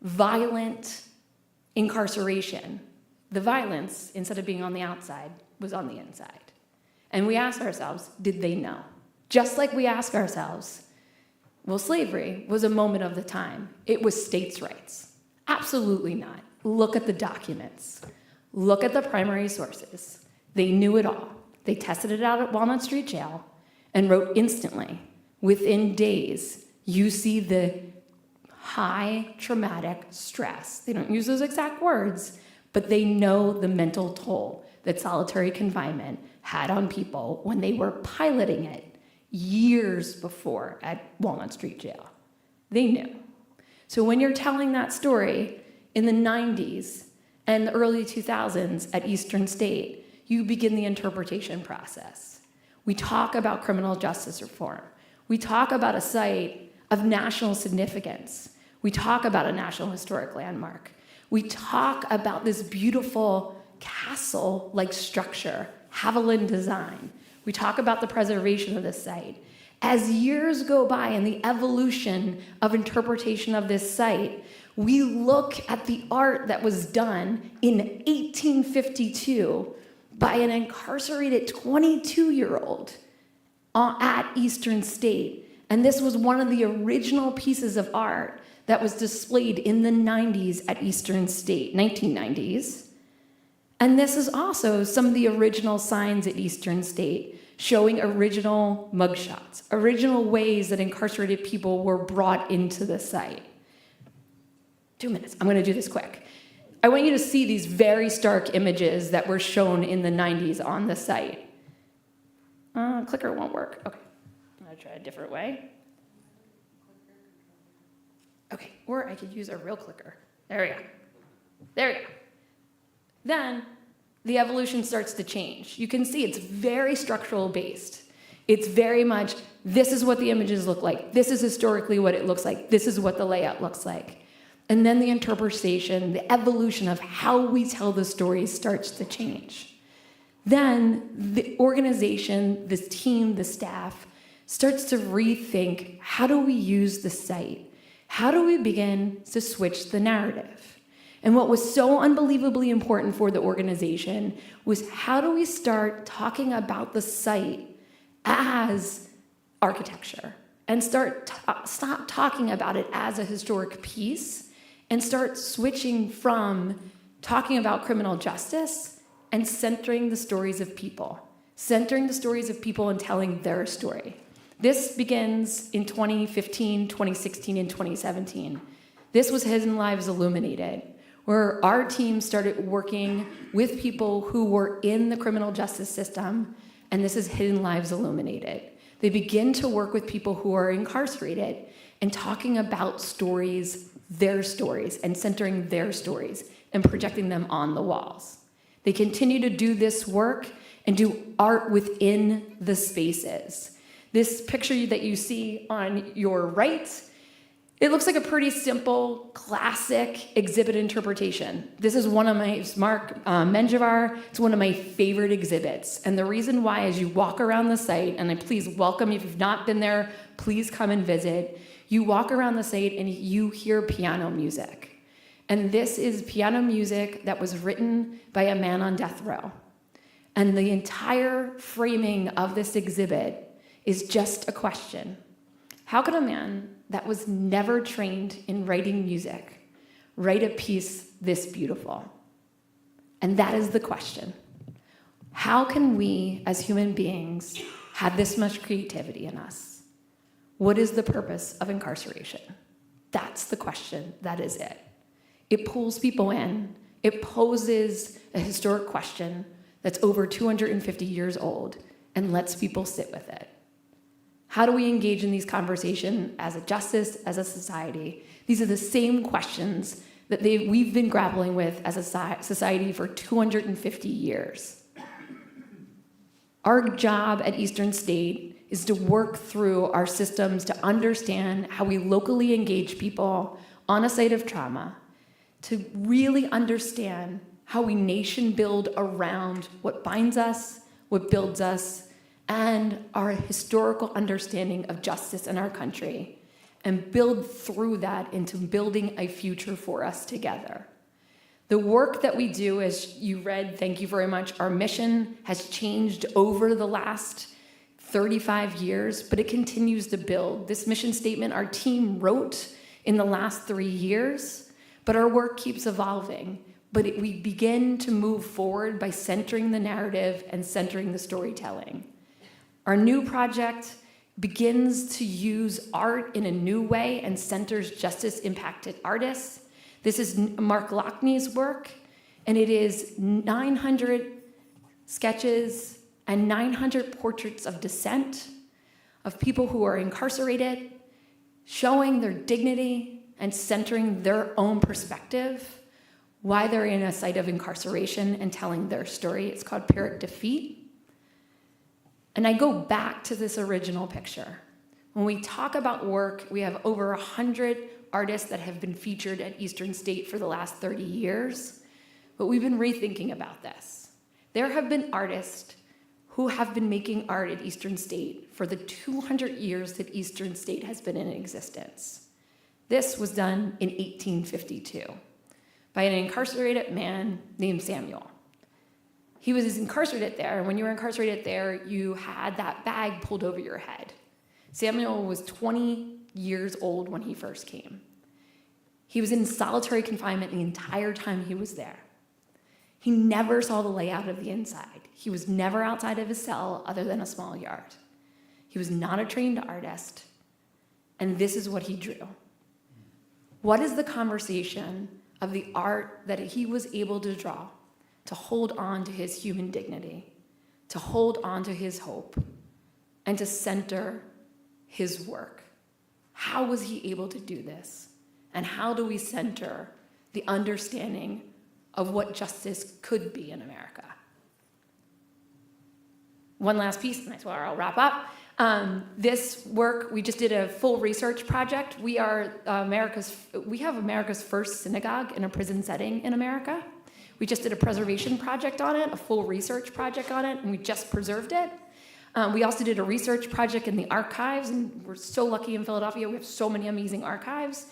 D: violent incarceration. The violence, instead of being on the outside, was on the inside. And we ask ourselves, did they know? Just like we ask ourselves, well, slavery was a moment of the time. It was states' rights. Absolutely not. Look at the documents. Look at the primary sources. They knew it all. They tested it out at Walnut Street Jail and wrote instantly, within days, you see the high traumatic stress. They don't use those exact words, but they know the mental toll that solitary confinement had on people when they were piloting it years before at Walnut Street Jail. They knew. So when you're telling that story in the 90s and the early 2000s at Eastern State, you begin the interpretation process. We talk about criminal justice reform. We talk about a site of national significance. We talk about a national historic landmark. We talk about this beautiful castle-like structure, Haviland design. We talk about the preservation of this site. As years go by and the evolution of interpretation of this site, we look at the art that was done in 1852 by an incarcerated 22-year-old at Eastern State. And this was one of the original pieces of art that was displayed in the 90s at Eastern State, 1990s. And this is also some of the original signs at Eastern State, showing original mugshots, original ways that incarcerated people were brought into the site. 2 minutes, I'm gonna do this quick. I want you to see these very stark images that were shown in the 90s on the site. Clicker won't work, okay. I'm gonna try a different way. Okay, or I could use a real clicker. There we go. There we go. Then the evolution starts to change. You can see it's very structural based. It's very much, this is what the images look like. This is historically what it looks like. This is what the layout looks like. And then the interpretation, the evolution of how we tell the stories starts to change. Then the organization, this team, the staff, starts to rethink, how do we use the site? How do we begin to switch the narrative? And what was so unbelievably important for the organization was, how do we start talking about the site as architecture and stop talking about it as a historic piece and start switching from talking about criminal justice and centering the stories of people and telling their story. This begins in 2015, 2016, and 2017. This was Hidden Lives Illuminated, where our team started working with people who were in the criminal justice system, and this is Hidden Lives Illuminated. They begin to work with people who are incarcerated and talking about stories, their stories, and centering their stories and projecting them on the walls. They continue to do this work and do art within the spaces. This picture that you see on your right, it looks like a pretty simple, classic exhibit interpretation. This is one of my, Mark Menjivar, it's one of my favorite exhibits. And the reason why, as you walk around the site, and I please welcome, if you've not been there, please come and visit. You walk around the site and you hear piano music. And this is piano music that was written by a man on death row. And the entire framing of this exhibit is just a question. How could a man that was never trained in writing music write a piece this beautiful? And that is the question. How can we as human beings have this much creativity in us? What is the purpose of incarceration? That's the question. That is it. It pulls people in. It poses a historic question that's over 250 years old and lets people sit with it. How do we engage in these conversations as a justice, as a society? These are the same questions that we've been grappling with as a society for 250 years. Our job at Eastern State is to work through our systems to understand how we locally engage people on a site of trauma, to really understand how we nation build around what binds us, what builds us, and our historical understanding of justice in our country, and build through that into building a future for us together. The work that we do, as you read, thank you very much, our mission has changed over the last 35 years, but it continues to build. This mission statement our team wrote in the last 3 years, but our work keeps evolving. But we begin to move forward by centering the narrative and centering the storytelling. Our new project begins to use art in a new way and centers justice-impacted artists. This is Mark Lockney's work, and it is 900 sketches and 900 portraits of dissent, of people who are incarcerated, showing their dignity and centering their own perspective, why they're in a site of incarceration and telling their story. It's called Pyrrhic Defeat. And I go back to this original picture. When we talk about work, we have over 100 artists that have been featured at Eastern State for the last 30 years, but we've been rethinking about this. There have been artists who have been making art at Eastern State for the 200 years that Eastern State has been in existence. This was done in 1852 by an incarcerated man named Samuel. He was incarcerated there, and when you were incarcerated there, you had that bag pulled over your head. Samuel was 20 years old when he first came. He was in solitary confinement the entire time he was there. He never saw the layout of the inside. He was never outside of his cell other than a small yard. He was not a trained artist, and this is what he drew. What is the conversation of the art that he was able to draw to hold on to his human dignity, to hold on to his hope, and to center his work? How was he able to do this? And how do we center the understanding of what justice could be in America? One last piece, and that's where I'll wrap up. This work, we just did a full research project. We have America's first synagogue in a prison setting in America. We just did a preservation project on it, a full research project on it, and we just preserved it. We also did a research project in the archives, and we're so lucky in Philadelphia. We have so many amazing archives.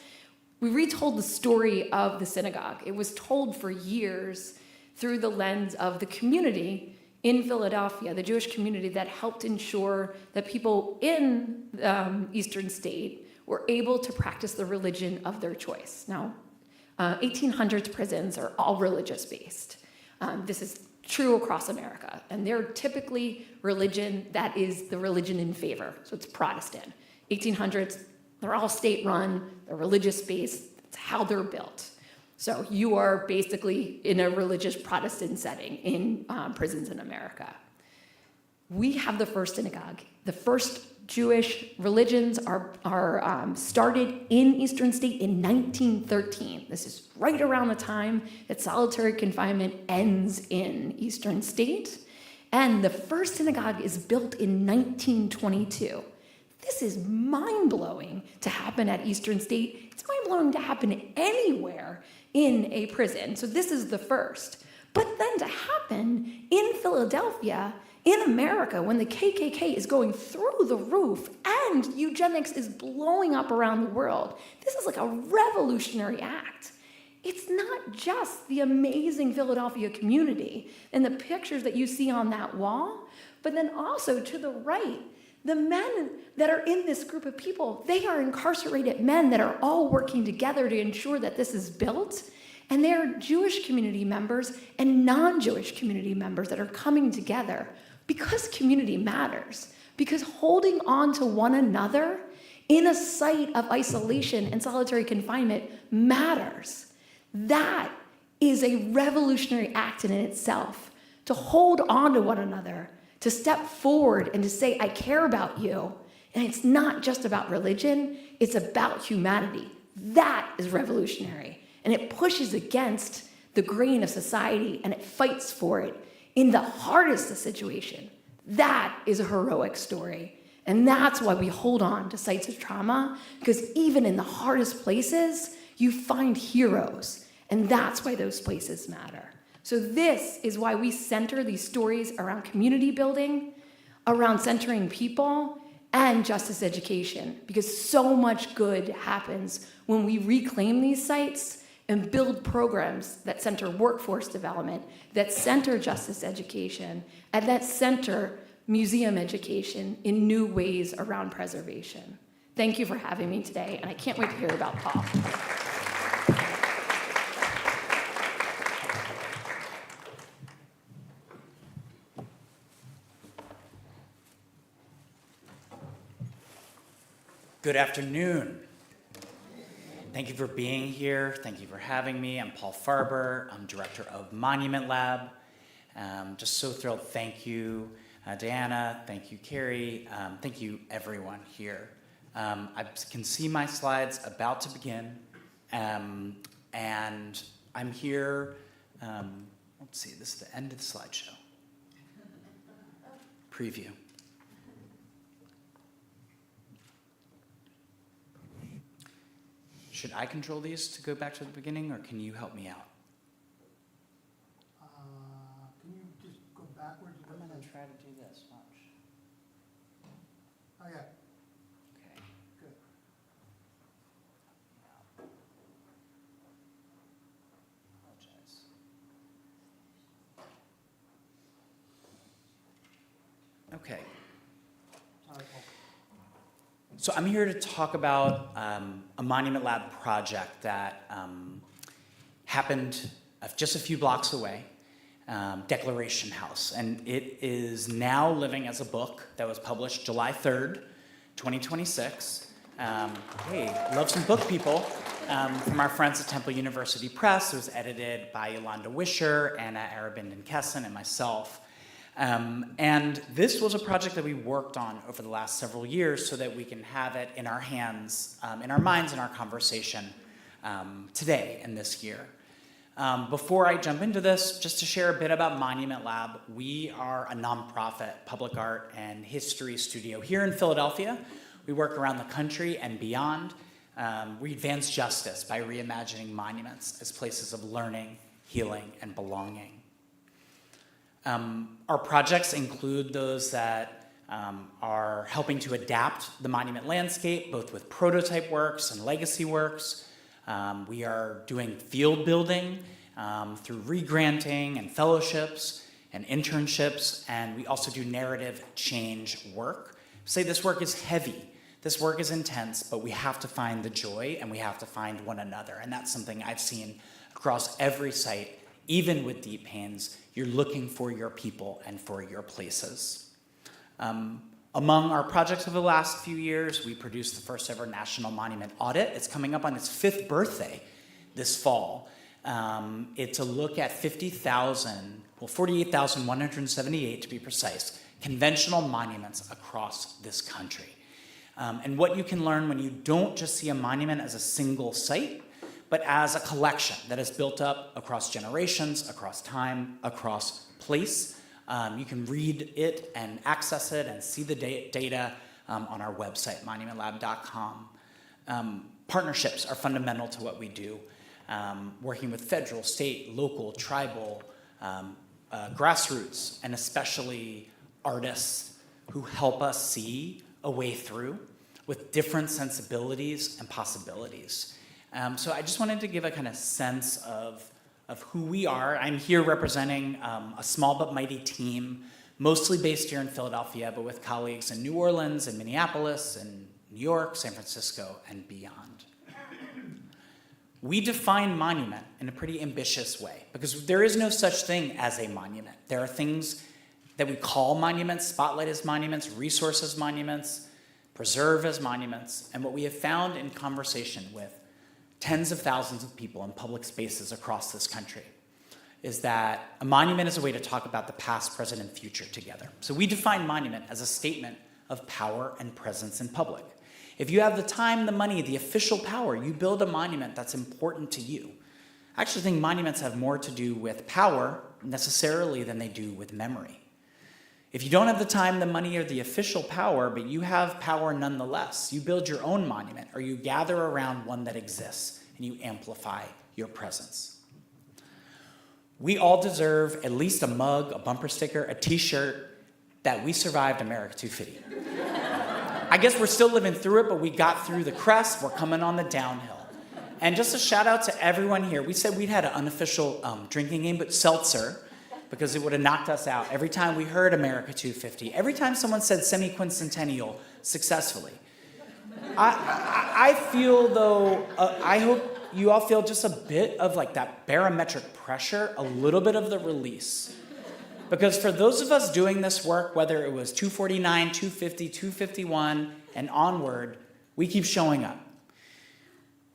D: We retold the story of the synagogue. It was told for years through the lens of the community in Philadelphia, the Jewish community that helped ensure that people in Eastern State were able to practice the religion of their choice. Now, 1800s prisons are all religious-based. This is true across America, and they're typically religion that is the religion in favor, so it's Protestant. 1800s, they're all state-run, they're religious-based, that's how they're built. So you are basically in a religious Protestant setting in prisons in America. We have the first synagogue. The first Jewish religions are started in Eastern State in 1913. This is right around the time that solitary confinement ends in Eastern State. And the first synagogue is built in 1922. This is mind-blowing to happen at Eastern State. It's mind-blowing to happen anywhere in a prison. So this is the first. But then to happen in Philadelphia, in America, when the KKK is going through the roof and eugenics is blowing up around the world, this is like a revolutionary act. It's not just the amazing Philadelphia community and the pictures that you see on that wall, but then also to the right, the men that are in this group of people, they are incarcerated men that are all working together to ensure that this is built. And they are Jewish community members and non-Jewish community members that are coming together because community matters, because holding on to one another in a site of isolation and solitary confinement matters. That is a revolutionary act in itself, to hold on to one another, to step forward and to say, I care about you. And it's not just about religion, it's about humanity. That is revolutionary. And it pushes against the grain of society and it fights for it in the hardest of situations. That is a heroic story. And that's why we hold on to sites of trauma, because even in the hardest places, you find heroes. And that's why those places matter. So this is why we center these stories around community building, around centering people, and justice education, because so much good happens when we reclaim these sites and build programs that center workforce development, that center justice education, and that center museum education in new ways around preservation. Thank you for having me today, and I can't wait to hear about Paul.
I: Good afternoon. Thank you for being here. Thank you for having me. I'm Paul Farber. I'm director of Monument Lab. Just so thrilled. Thank you, Diana. Thank you, Carrie. Thank you, everyone here. I can see my slides about to begin. And I'm here, let's see, this is the end of the slideshow. Preview. Should I control these to go back to the beginning, or can you help me out?
J: Can you just go backwards?
I: I'm going to try to do this. Watch.
J: Oh, yeah.
I: Okay.
J: Good.
I: Apologize. Okay. So I'm here to talk about a Monument Lab project that happened just a few blocks away, Declaration House. And it is now living as a book that was published July 3rd, 2026. Hey, love some book people. From our friends at Temple University Press. It was edited by Yolanda Wisher, Anna Arabinden-Kesson, and myself. And this was a project that we worked on over the last several years so that we can have it in our hands, in our minds, in our conversation today and this year. Before I jump into this, just to share a bit about Monument Lab, we are a nonprofit public art and history studio here in Philadelphia. We work around the country and beyond. We advance justice by reimagining monuments as places of learning, healing, and belonging. Our projects include those that are helping to adapt the monument landscape, both with prototype works and legacy works. We are doing field building through re-granting and fellowships and internships, and we also do narrative change work. Say this work is heavy, this work is intense, but we have to find the joy and we have to find one another, and that's something I've seen across every site. Even with Deep Pains, you're looking for your people and for your places. Among our projects over the last few years, we produced the first ever National Monument Audit. It's coming up on its 5th birthday this fall. It's a look at 48,178 to be precise, conventional monuments across this country. And what you can learn when you don't just see a monument as a single site, but as a collection that is built up across generations, across time, across place. You can read it and access it and see the data on our website, monumentlab.com. Partnerships are fundamental to what we do, working with federal, state, local, tribal, grassroots, and especially artists who help us see a way through with different sensibilities and possibilities. So I just wanted to give a kind of sense of who we are. I'm here representing a small but mighty team, mostly based here in Philadelphia, but with colleagues in New Orleans and Minneapolis and New York, San Francisco, and beyond. We define monument in a pretty ambitious way because there is no such thing as a monument. There are things that we call monuments, spotlight as monuments, resource as monuments, preserve as monuments, and what we have found in conversation with tens of thousands of people in public spaces across this country is that a monument is a way to talk about the past, present, and future together. So we define monument as a statement of power and presence in public. If you have the time, the money, the official power, you build a monument that's important to you. I actually think monuments have more to do with power necessarily than they do with memory. If you don't have the time, the money, or the official power, but you have power nonetheless, you build your own monument or you gather around one that exists and you amplify your presence. We all deserve at least a mug, a bumper sticker, a t-shirt that we survived America 250. I guess we're still living through it, but we got through the crest, we're coming on the downhill. And just a shout out to everyone here. We said we'd had an unofficial drinking game, but seltzer, because it would have knocked us out every time we heard America 250, every time someone said semi-quincentennial successfully. I feel though, I hope you all feel just a bit of like that barometric pressure, a little bit of the release. Because for those of us doing this work, whether it was 249, 250, 251, and onward, we keep showing up.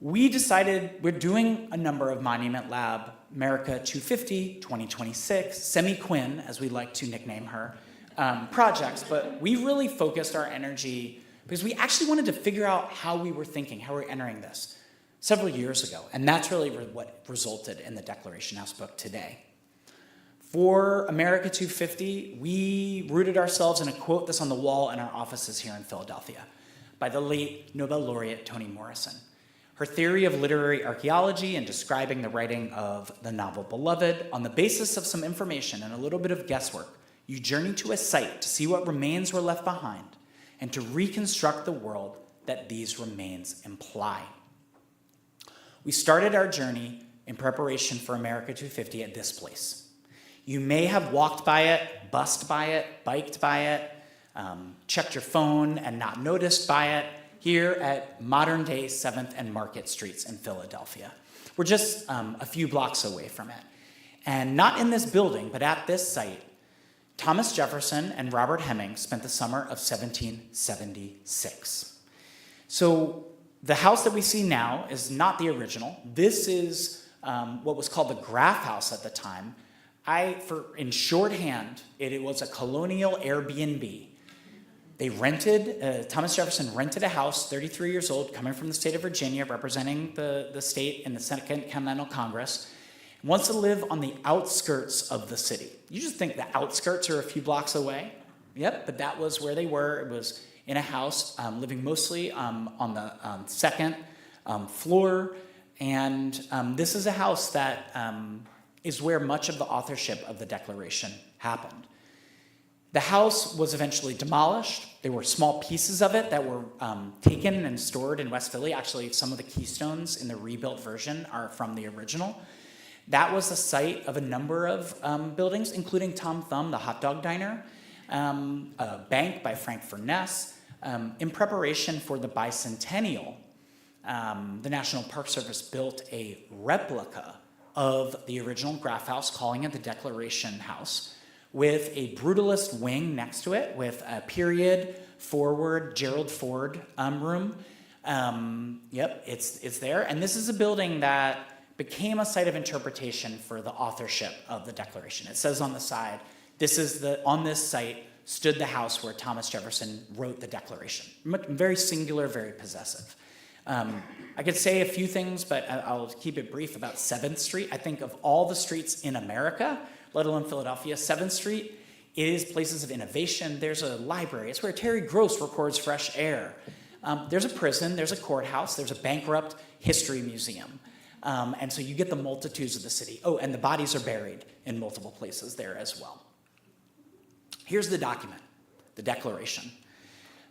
I: We decided we're doing a number of Monument Lab America 250, 2026, Semi-Quin, as we like to nickname her, projects, but we really focused our energy because we actually wanted to figure out how we were thinking, how we were entering this several years ago, and that's really what resulted in the Declaration House book today. For America 250, we rooted ourselves in a quote that's on the wall in our offices here in Philadelphia by the late Nobel laureate Toni Morrison. Her theory of literary archaeology and describing the writing of the novel Beloved, on the basis of some information and a little bit of guesswork, you journey to a site to see what remains were left behind and to reconstruct the world that these remains imply. We started our journey in preparation for America 250 at this place. You may have walked by it, bussed by it, biked by it, checked your phone and not noticed by it, here at modern-day 7th and Market Streets in Philadelphia. We're just a few blocks away from it. And not in this building, but at this site, Thomas Jefferson and Robert Heming spent the summer of 1776. So the house that we see now is not the original. This is what was called the Graff House at the time. In shorthand, it was a colonial Airbnb. Thomas Jefferson rented a house, 33 years old, coming from the state of Virginia, representing the state in the Second Continental Congress, wants to live on the outskirts of the city. You just think the outskirts are a few blocks away. Yep, but that was where they were. It was in a house, living mostly on the second floor. And this is a house that is where much of the authorship of the Declaration happened. The house was eventually demolished. There were small pieces of it that were taken and stored in West Philly. Actually, some of the keystones in the rebuilt version are from the original. That was the site of a number of buildings, including Tom Thumb, the hot dog diner, a bank by Frank Furness. In preparation for the bicentennial, the National Park Service built a replica of the original Graff House, calling it the Declaration House, with a brutalist wing next to it, with a period forward Gerald Ford room. Yep, it's there. And this is a building that became a site of interpretation for the authorship of the Declaration. It says on the side, on this site stood the house where Thomas Jefferson wrote the Declaration. Very singular, very possessive. I could say a few things, but I'll keep it brief about 7th Street. I think of all the streets in America, let alone Philadelphia, 7th Street is places of innovation. There's a library. It's where Terry Gross records Fresh Air. There's a prison. There's a courthouse. There's a bankrupt history museum. And so you get the multitudes of the city. Oh, and the bodies are buried in multiple places there as well. Here's the document, the Declaration.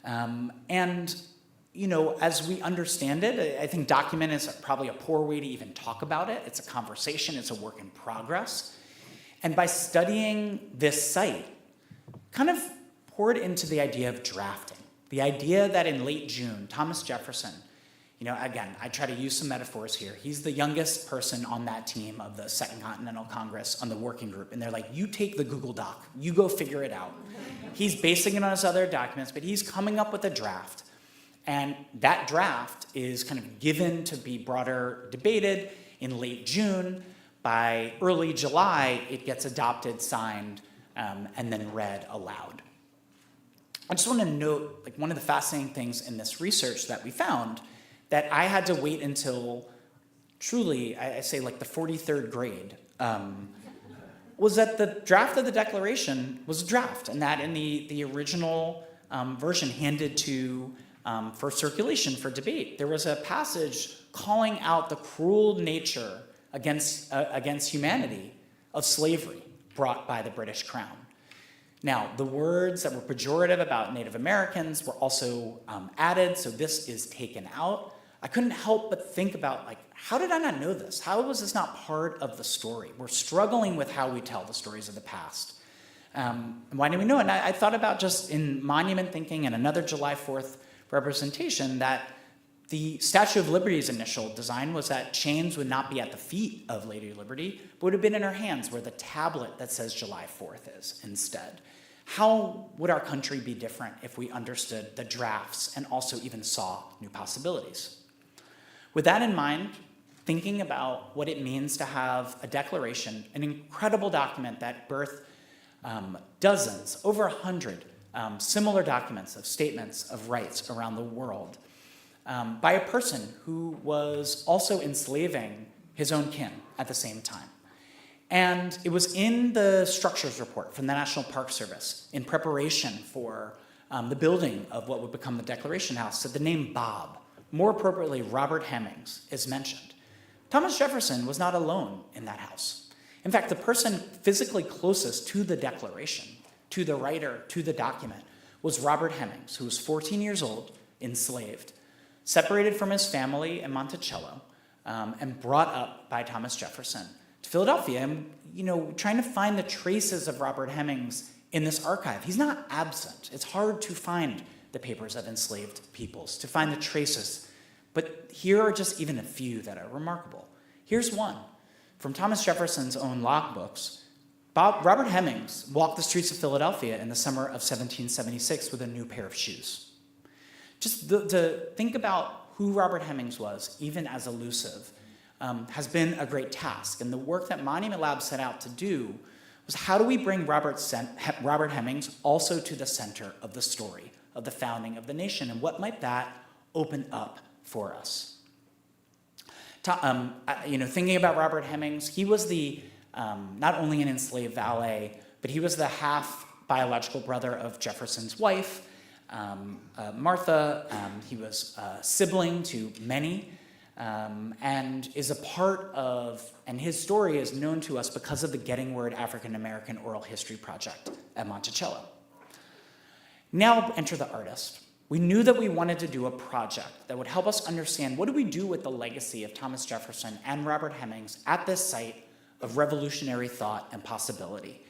I: And, as we understand it, I think document is probably a poor way to even talk about it. It's a conversation. It's a work in progress. And by studying this site, kind of poured into the idea of drafting. The idea that in late June, Thomas Jefferson, again, I try to use some metaphors here. He's the youngest person on that team of the Second Continental Congress on the working group. And they're like, you take the Google Doc, you go figure it out. He's basing it on his other documents, but he's coming up with a draft. And that draft is kind of given to be broader debated in late June. By early July, it gets adopted, signed, and then read aloud. I just want to note, one of the fascinating things in this research that we found that I had to wait until truly, I say the 43rd grade, was that the draft of the Declaration was a draft, and that in the original version handed to for circulation, for debate, there was a passage calling out the cruel nature against humanity of slavery brought by the British Crown. Now, the words that were pejorative about Native Americans were also added, so this is taken out. I couldn't help but think about, how did I not know this? How was this not part of the story? We're struggling with how we tell the stories of the past. Why didn't we know it? And I thought about just in monument thinking and another July 4th representation that the Statue of Liberty's initial design was that chains would not be at the feet of Lady Liberty, but would have been in her hands where the tablet that says July 4th is instead. How would our country be different if we understood the drafts and also even saw new possibilities? With that in mind, thinking about what it means to have a declaration, an incredible document that birthed dozens, over 100 similar documents of statements of rights around the world, by a person who was also enslaving his own kin at the same time. And it was in the structures report from the National Park Service in preparation for the building of what would become the Declaration House that the name Bob, more appropriately Robert Hemings, is mentioned. Thomas Jefferson was not alone in that house. In fact, the person physically closest to the Declaration, to the writer, to the document, was Robert Hemings, who was 14 years old, enslaved, separated from his family in Monticello, and brought up by Thomas Jefferson to Philadelphia. And, trying to find the traces of Robert Hemings in this archive. He's not absent. It's hard to find the papers of enslaved peoples, to find the traces. But here are just even a few that are remarkable. Here's one from Thomas Jefferson's own logbooks. Robert Hemings walked the streets of Philadelphia in the summer of 1776 with a new pair of shoes. Just to think about who Robert Hemings was, even as elusive, has been a great task. And the work that Monument Lab set out to do was how do we bring Robert Hemings also to the center of the story of the founding of the nation, and what might that open up for us? Thinking about Robert Hemings, he was the not only an enslaved valet, but he was the half biological brother of Jefferson's wife, Martha. He was a sibling to many, and is a part of, and his story is known to us because of the Getting Word African American Oral History Project at Monticello. Now enter the artist. We knew that we wanted to do a project that would help us understand what do we do with the legacy of Thomas Jefferson and Robert Hemings at this site of revolutionary thought and possibility.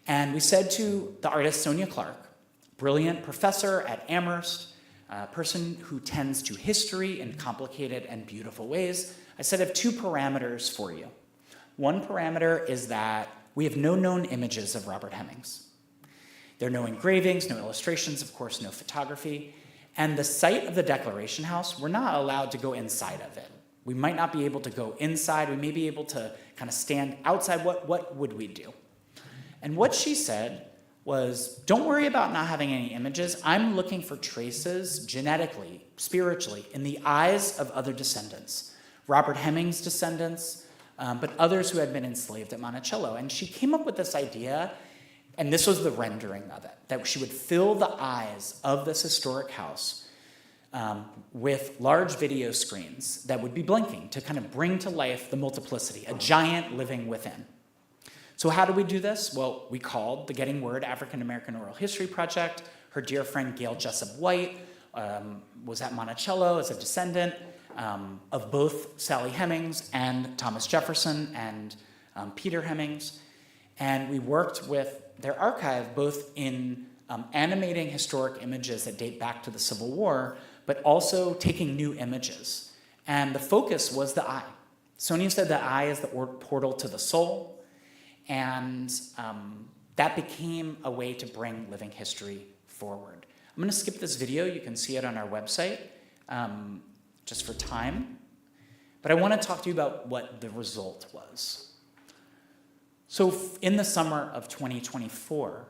I: And we said to the artist Sonia Clark, brilliant professor at Amherst, a person who tends to history in complicated and beautiful ways, I said I have two parameters for you. One parameter is that we have no known images of Robert Hemings. There are no engravings, no illustrations, of course, no photography. And the site of the Declaration House, we're not allowed to go inside of it. We might not be able to go inside. We may be able to kind of stand outside. What would we do? And what she said was, don't worry about not having any images. I'm looking for traces genetically, spiritually, in the eyes of other descendants. Robert Hemings' descendants, but others who had been enslaved at Monticello. And she came up with this idea, and this was the rendering of it, that she would fill the eyes of this historic house with large video screens that would be blinking to kind of bring to life the multiplicity, a giant living within. So how do we do this? Well, we called the Getting Word African American Oral History Project. Her dear friend Gail Jessup White was at Monticello as a descendant of both Sally Hemings and Thomas Jefferson and Peter Hemings. And we worked with their archive both in animating historic images that date back to the Civil War, but also taking new images. And the focus was the eye. Sonia said the eye is the portal to the soul, and that became a way to bring living history forward. I'm going to skip this video. You can see it on our website, just for time. But I want to talk to you about what the result was. So in the summer of 2024,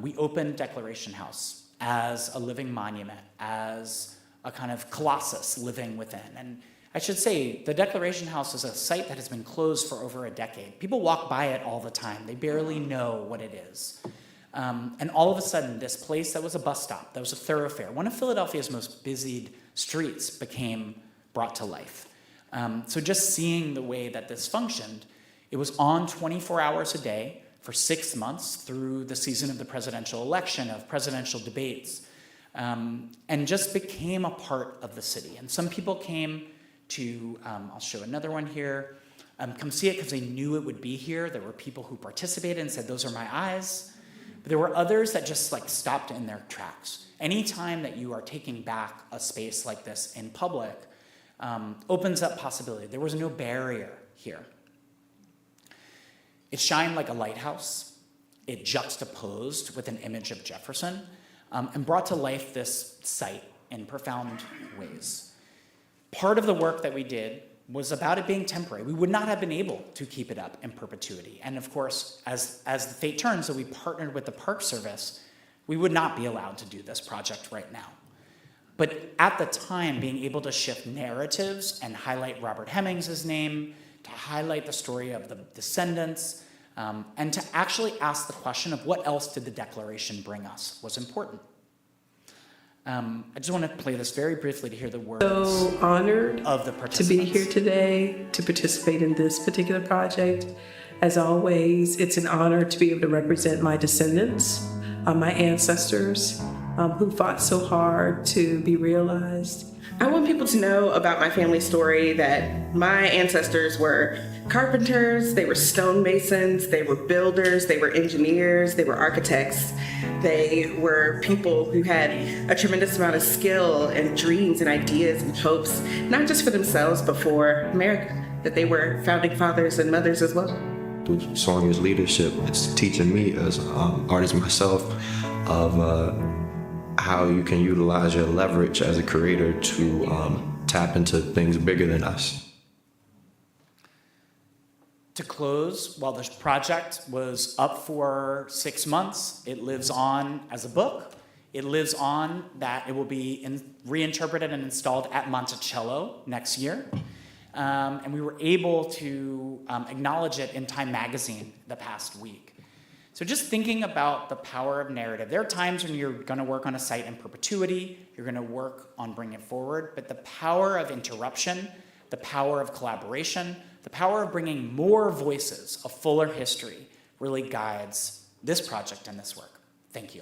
I: we opened Declaration House as a living monument, as a kind of colossus living within. And I should say, the Declaration House is a site that has been closed for over a decade. People walk by it all the time. They barely know what it is. And all of a sudden, this place that was a bus stop, that was a thoroughfare, one of Philadelphia's most busied streets, became brought to life. So just seeing the way that this functioned, it was on 24 hours a day for 6 months through the season of the presidential election, of presidential debates, and just became a part of the city. And some people came to, I'll show another one here, come see it because they knew it would be here. There were people who participated and said, those are my eyes. But there were others that just stopped in their tracks. Anytime that you are taking back a space like this in public, opens up possibility. There was no barrier here. It shined like a lighthouse. It juxtaposed with an image of Jefferson and brought to life this site in profound ways. Part of the work that we did was about it being temporary. We would not have been able to keep it up in perpetuity. And of course, as the fate turned, so we partnered with the Park Service, we would not be allowed to do this project right now. But at the time, being able to shift narratives and highlight Robert Hemings' name, to highlight the story of the descendants, and to actually ask the question of what else did the Declaration bring us was important. I just want to play this very briefly to hear the words
G: so honored
I: of the
G: to be here today to participate in this particular project. As always, it's an honor to be able to represent my descendants, my ancestors who fought so hard to be realized. I want people to know about my family story, that my ancestors were carpenters, they were stonemasons, they were builders, they were engineers, they were architects. They were people who had a tremendous amount of skill and dreams and ideas and hopes, not just for themselves, but for America, that they were founding fathers and mothers as well.
L: Through Sonia's leadership, it's teaching me as an artist myself of how you can utilize your leverage as a creator to tap into things bigger than us.
I: To close, while this project was up for 6 months, it lives on as a book. It lives on, that it will be reinterpreted and installed at Monticello next year. And we were able to acknowledge it in Time Magazine the past week. So just thinking about the power of narrative. There are times when you're going to work on a site in perpetuity, you're going to work on bringing it forward, but the power of interruption, the power of collaboration, the power of bringing more voices, a fuller history, really guides this project and this work. Thank you.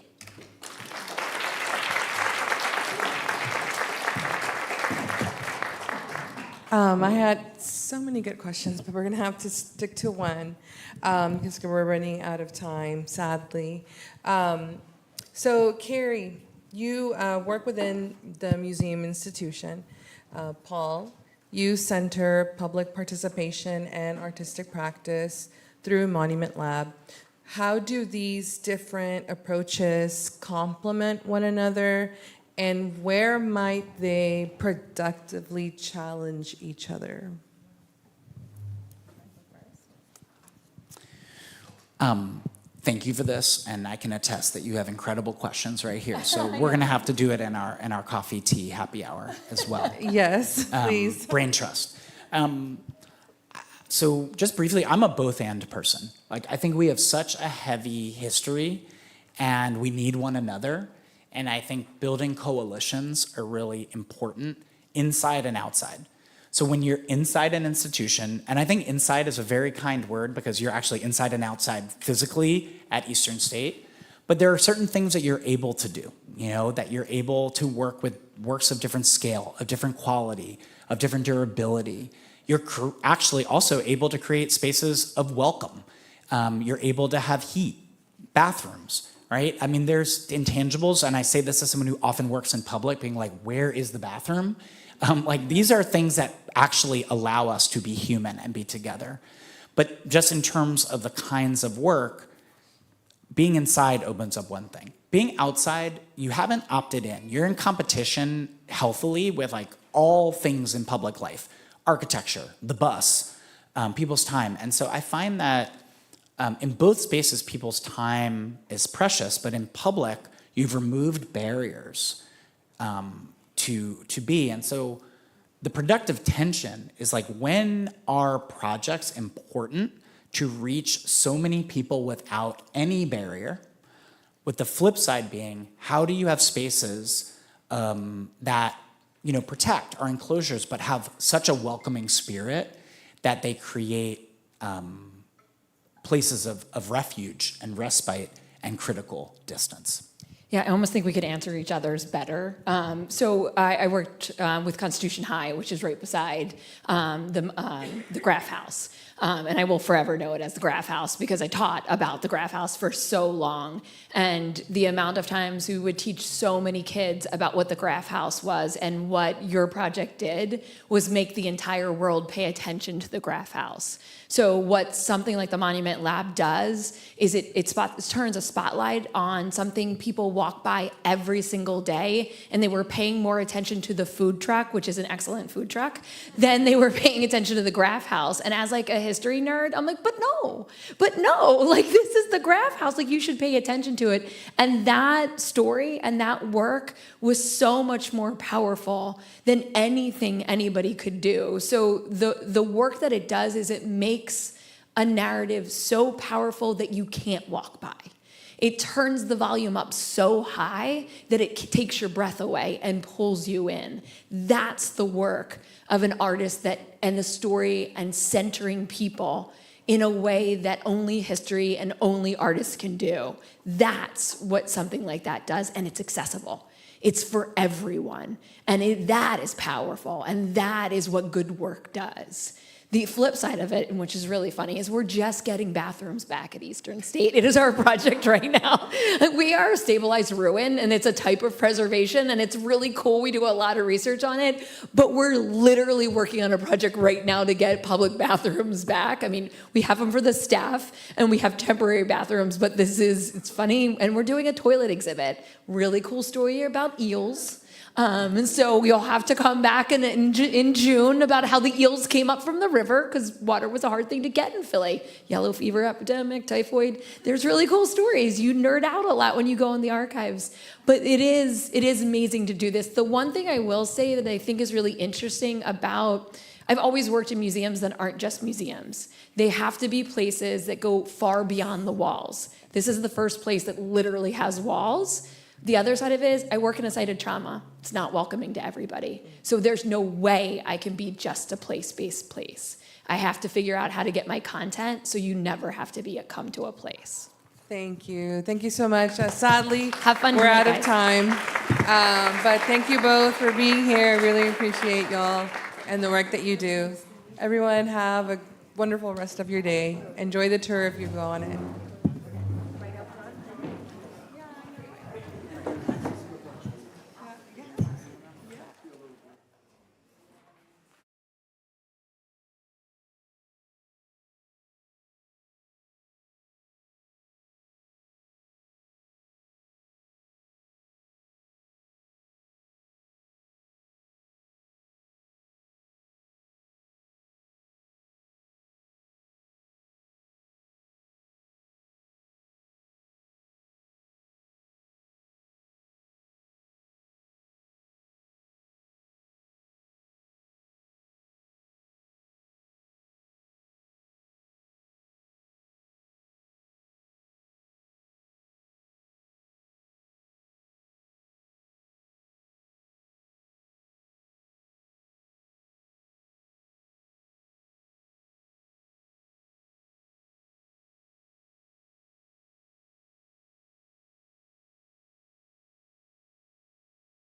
B: I had so many good questions, but we're going to have to stick to one because we're running out of time, sadly. So, Carrie, you work within the museum institution. Paul, you center public participation and artistic practice through Monument Lab. How do these different approaches complement one another, and where might they productively challenge each other?
I: Thank you for this, and I can attest that you have incredible questions right here. So we're going to have to do it in our coffee tea happy hour as well.
B: Yes, please.
I: Brain trust. So just briefly, I'm a both-and person. Like, I think we have such a heavy history, and we need one another. And I think building coalitions are really important inside and outside. So when you're inside an institution, and I think inside is a very kind word because you're actually inside and outside physically at Eastern State, but there are certain things that you're able to do, that you're able to work with works of different scale, of different quality, of different durability. You're actually also able to create spaces of welcome. You're able to have heat, bathrooms, right? I mean, there's intangibles, and I say this as someone who often works in public, being like, where is the bathroom? These are things that actually allow us to be human and be together. But just in terms of the kinds of work, being inside opens up one thing. Being outside, you haven't opted in. You're in competition healthily with all things in public life. Architecture, the bus, people's time. And so I find that in both spaces, people's time is precious, but in public, you've removed barriers to be. And so the productive tension is when are projects important to reach so many people without any barrier? With the flip side being, how do you have spaces that protect our enclosures, but have such a welcoming spirit that they create places of refuge and respite and critical distance?
D: Yeah, I almost think we could answer each other's better. So I worked with Constitution High, which is right beside the Graph House. And I will forever know it as the Graph House because I taught about the Graph House for so long. And the amount of times we would teach so many kids about what the Graph House was, and what your project did was make the entire world pay attention to the Graph House. So what something like the Monument Lab does is it turns a spotlight on something people walk by every single day, and they were paying more attention to the food truck, which is an excellent food truck, than they were paying attention to the Graph House. And as a history nerd, I'm like, but no, this is the Graph House, you should pay attention to it. And that story and that work was so much more powerful than anything anybody could do. So the work that it does is it makes a narrative so powerful that you can't walk by. It turns the volume up so high that it takes your breath away and pulls you in. That's the work of an artist and the story and centering people in a way that only history and only artists can do. That's what something like that does, and it's accessible. It's for everyone, and that is powerful, and that is what good work does. The flip side of it, which is really funny, is we're just getting bathrooms back at Eastern State. It is our project right now. We are a stabilized ruin, and it's a type of preservation, and it's really cool. We do a lot of research on it, but we're literally working on a project right now to get public bathrooms back. I mean, we have them for the staff, and we have temporary bathrooms, but it's funny, and we're doing a toilet exhibit. Really cool story about eels. And so you'll have to come back in June about how the eels came up from the river, because water was a hard thing to get in Philly. Yellow fever epidemic, typhoid. There's really cool stories. You nerd out a lot when you go in the archives. But it is amazing to do this. The one thing I will say that I think is really interesting about, I've always worked in museums that aren't just museums. They have to be places that go far beyond the walls. This is the first place that literally has walls. The other side of it is I work in a site of trauma. It's not welcoming to everybody. So there's no way I can be just a place-based place. I have to figure out how to get my content so you never have to come to a place.
B: Thank you. Thank you so much. Sadly,
D: have fun.
B: We're out of time. But thank you both for being here. I really appreciate y'all and the work that you do. Everyone have a wonderful rest of your day. Enjoy the tour if you go on it.